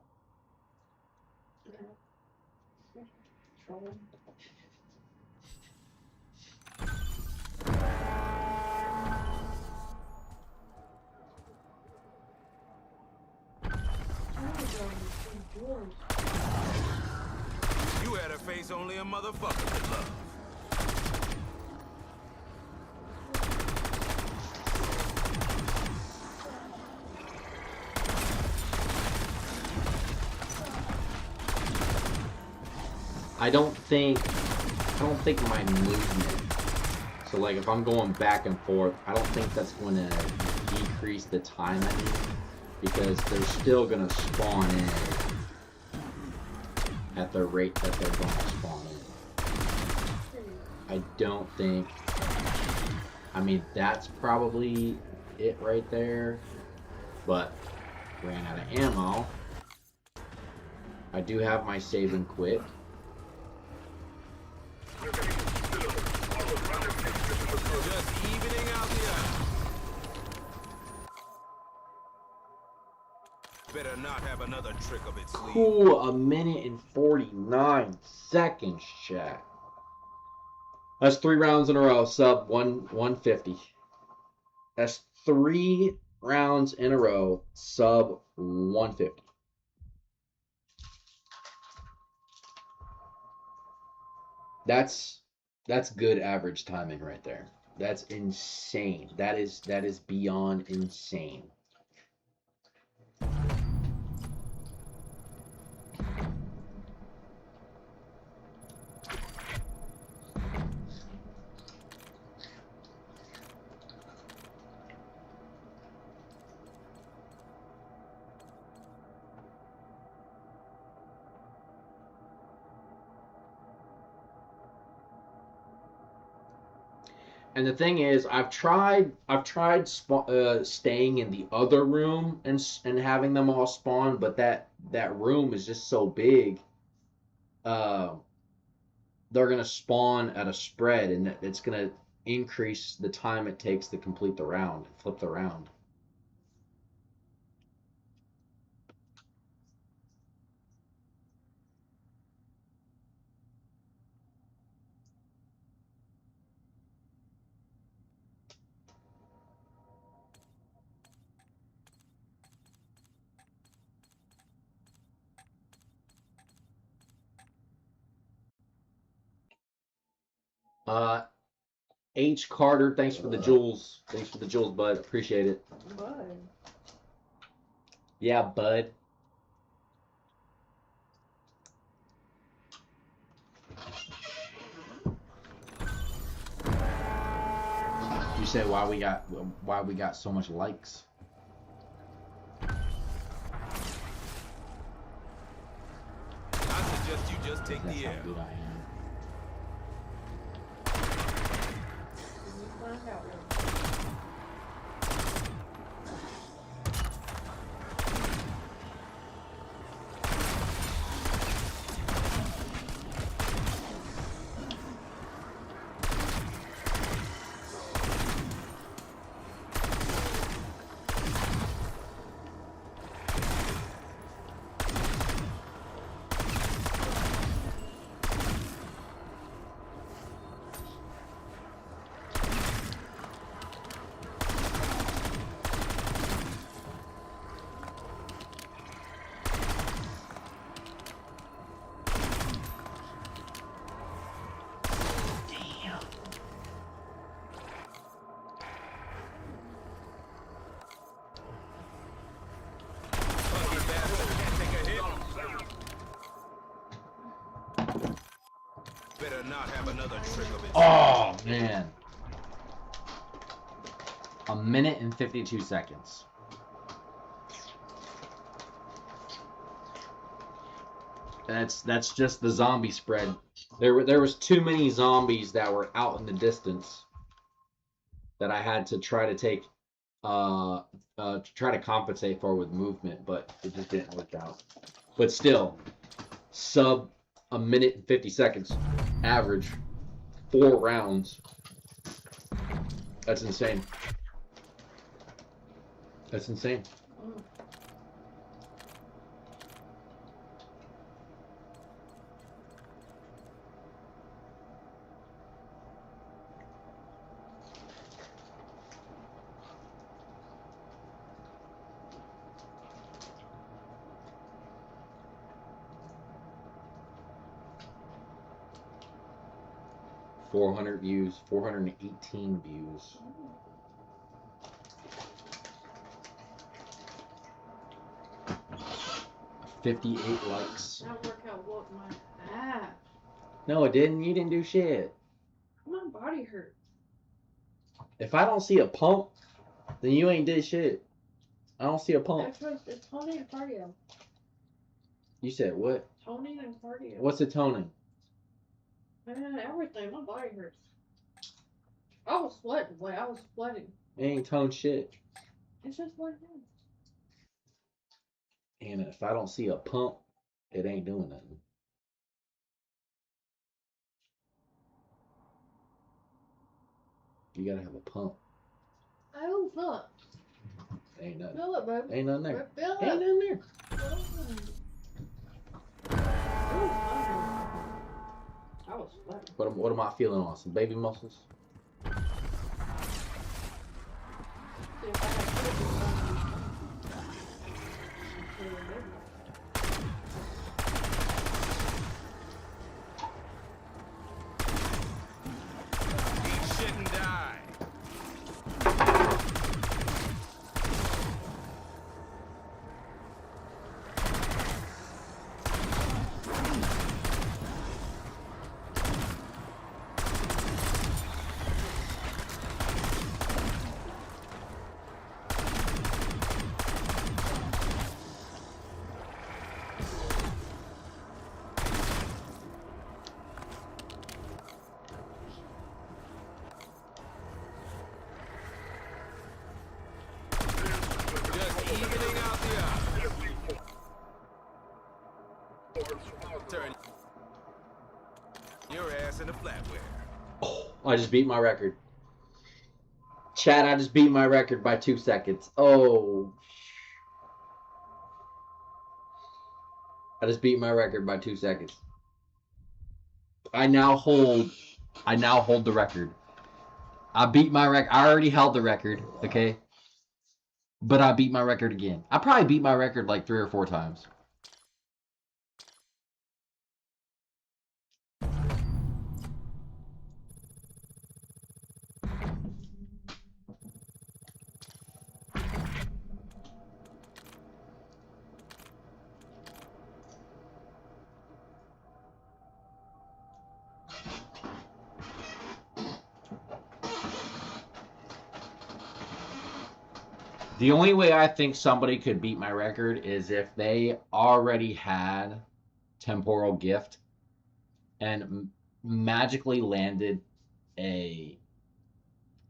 You had a face only a motherfucker could love. I don't think my movement. So like if I'm going back and forth, I don't think that's going to decrease the time I need, because they're still going to spawn in at the rate that they're going to spawn in. I don't think. I mean, that's probably it right there. But ran out of ammo. I do have my save and quit. Just evening out the odds. Better not have another trick of its sleeve. Cool, 1:49, chat. That's 3 rounds in a row, sub 150. That's 3 rounds in a row, sub 150. That's good average timing right there. That's insane. That is beyond insane. And the thing is, I've tried staying in the other room and having them all spawn, but that room is just so big. They're gonna spawn at a spread, and it's gonna increase the time it takes to complete the round, flip the round. H. Carter, thanks for the jewels. Thanks for the jewels, bud. Appreciate it. Bud. Yeah, bud. You say why we got so much likes? I suggest you just take That's the how air. good I am. You find out. Fucking bastard can't take a hit. Better not have another trick of it. Oh man. A minute and 52 seconds. That's just the zombie spread. There was too many zombies that were out in the distance that I had to try to take try to compensate for with movement, but it just didn't work out. But still, sub a minute and 50 seconds average, 4 rounds. That's insane. That's insane. Mm. 400 views, 418 views. $58 likes. That workout whooped my ass. No, it didn't. You didn't do shit. My body hurts. If I don't see a pump, then you ain't did shit. I don't see a pump. It's toning and cardio. You said what? Toning and cardio. What's the toning? Man, everything. My body hurts. I was sweating. Wait, I was sweating. It ain't toned shit. It's just what it is. And if I don't see a pump, it ain't doing nothing. You gotta have a pump. I don't feel it. Ain't nothing. Feel it, baby. Ain't nothing there. Feel it. Ain't nothing there. I was sweating. What am I feeling on? Some baby muscles? Eat shit and die. Just evening out the odds. Turn your ass into flatware. I just beat my record. Chat, I just beat my record by 2 seconds. Oh. I just beat my record by 2 seconds. I now hold the record. I beat my record. I already held the record, okay? But I beat my record again. I probably beat my record like 3 or 4 times. The only way I think somebody could beat my record is if they already had Temporal Gift and magically landed a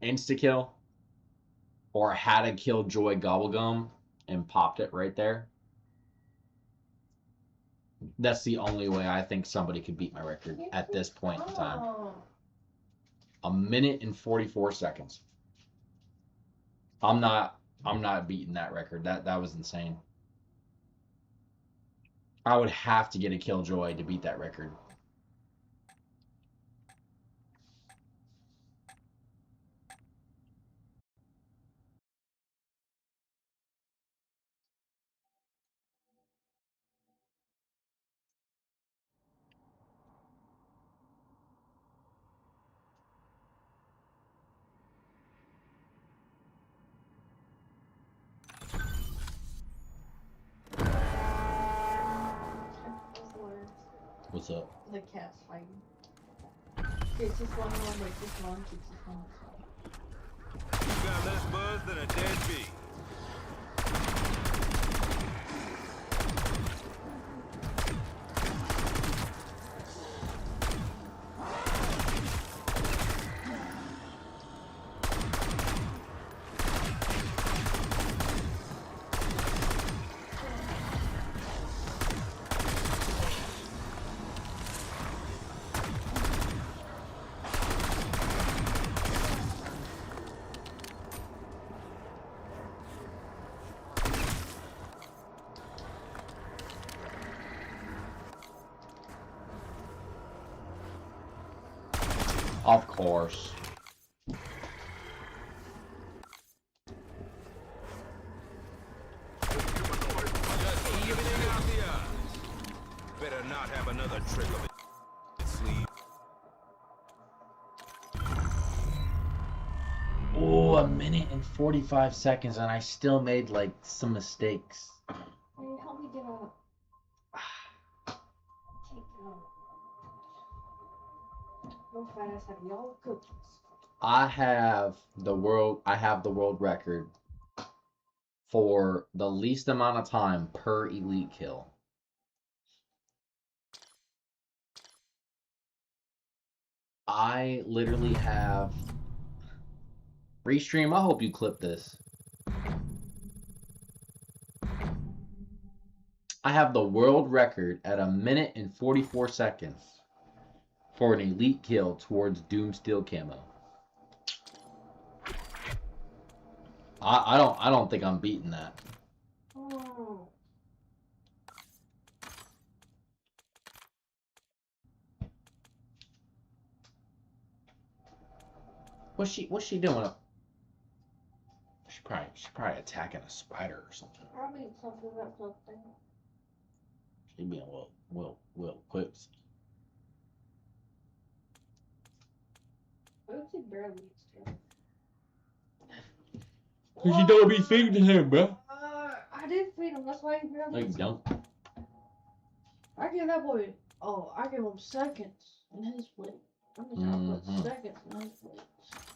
insta-kill or had a Killjoy Gobblegum and popped it right there. That's the only way I think somebody could beat my record at this point in time. 1 minute and 44 seconds. I'm not beating that record. That was insane. I would have to get a Killjoy to beat that record. What's up? The cat's fighting. It's just one, wait, just one, keeps just one. You got less buzz than a dead bee. Of course. Just evening out the odds. Better not have another trick of it. Sleep. Oh, 1 minute and 45 seconds, and I still made like some mistakes. Hey, help me get up. Take it up. No fat ass have y'all cookies. I have the world record for the least amount of time per elite kill. I literally have Restream, I hope you clip this. I have the world record at 1 minute and 44 seconds for an elite kill towards DOOMSTEEL camo. I don't think I'm beating that. Oh. What's she doing? She's probably attacking a spider or something. Probably something about something. She being well quips. Oopsie barely eats too. Cause you don't be feeding him, bro. I did feed him. That's why he barely No, you eats. don't. I give that boy. Oh, I give him seconds in his plate. I'm just gonna put seconds in his plate.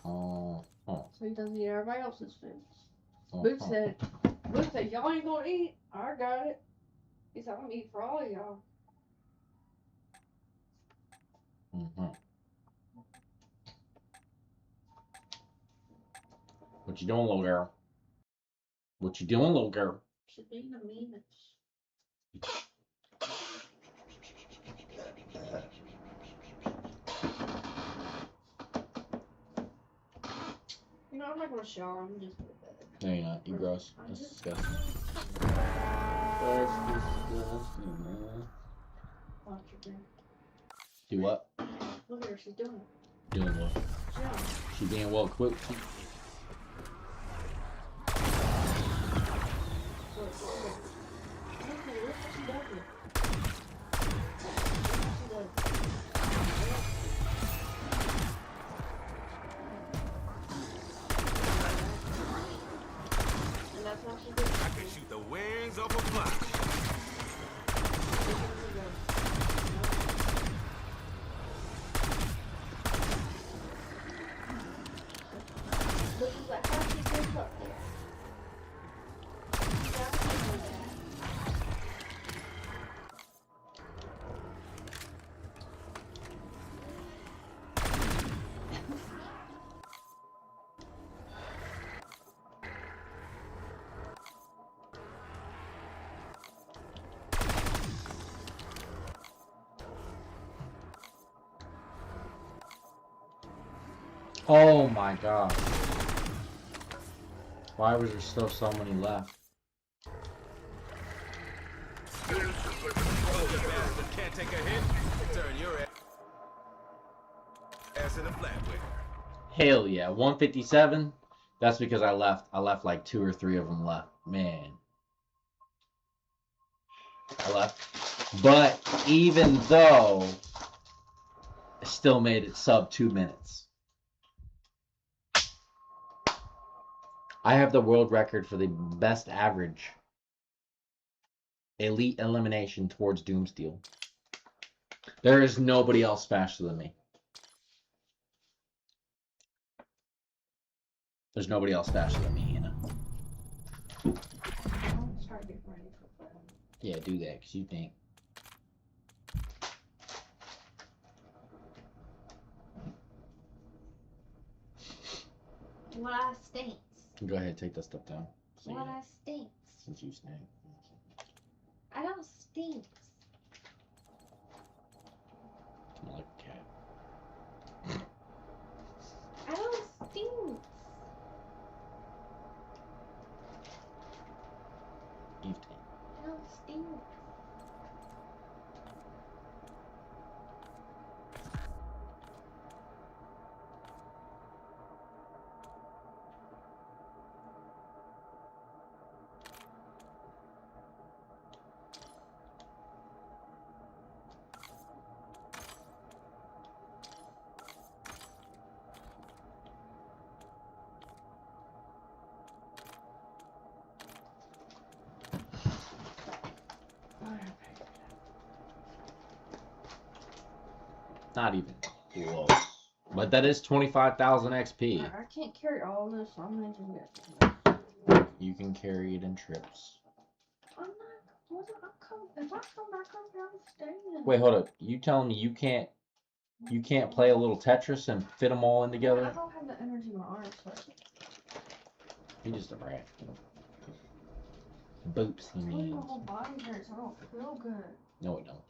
Oh. So he doesn't eat everybody else's food. Boot said, y'all ain't gonna eat. I got it. He said, I'm gonna eat for all of y'all. What you doing, little girl? What you doing, little girl? She's being the meanest. You know, I'm not gonna shower. I'm just gonna bed. No, you're not. You gross. That's disgusting. That's disgusting, man. Watch your thing. Do what? Look at her. She's doing it. Doing what? Yeah. She being well equipped. I can shoot the wings off a fly. Oh my god. Why was there still so many left? Oh, the bastard can't take a hit. Turn your ass in a flatware. Hell yeah, 157. That's because I left like 2 or 3 of them left. Man. I left. But even though I still made it sub 2 minutes. I have the world record for the best average elite elimination towards DOOMSTEEL. There is nobody else faster than me. There's nobody else faster than me, Hannah. I'll start getting ready for bed. Yeah, do that, because you think. What I stinks. Go ahead, take that stuff down. What I stinks. Since you stink. I don't stink. Smell like a cat. I don't stink. You stink. I don't stink. Not even close. But that is 25,000 XP. I can't carry all this, so I'm gonna do this. You can carry it in trips. I'm not. If I come back up here, I'm staying. Wait, hold up. You telling me you can't play a little Tetris and fit them all in I together? don't have the energy in my arms. So You're just a rat. Boops, he my means. whole body hurts. I don't feel good. No, it don't.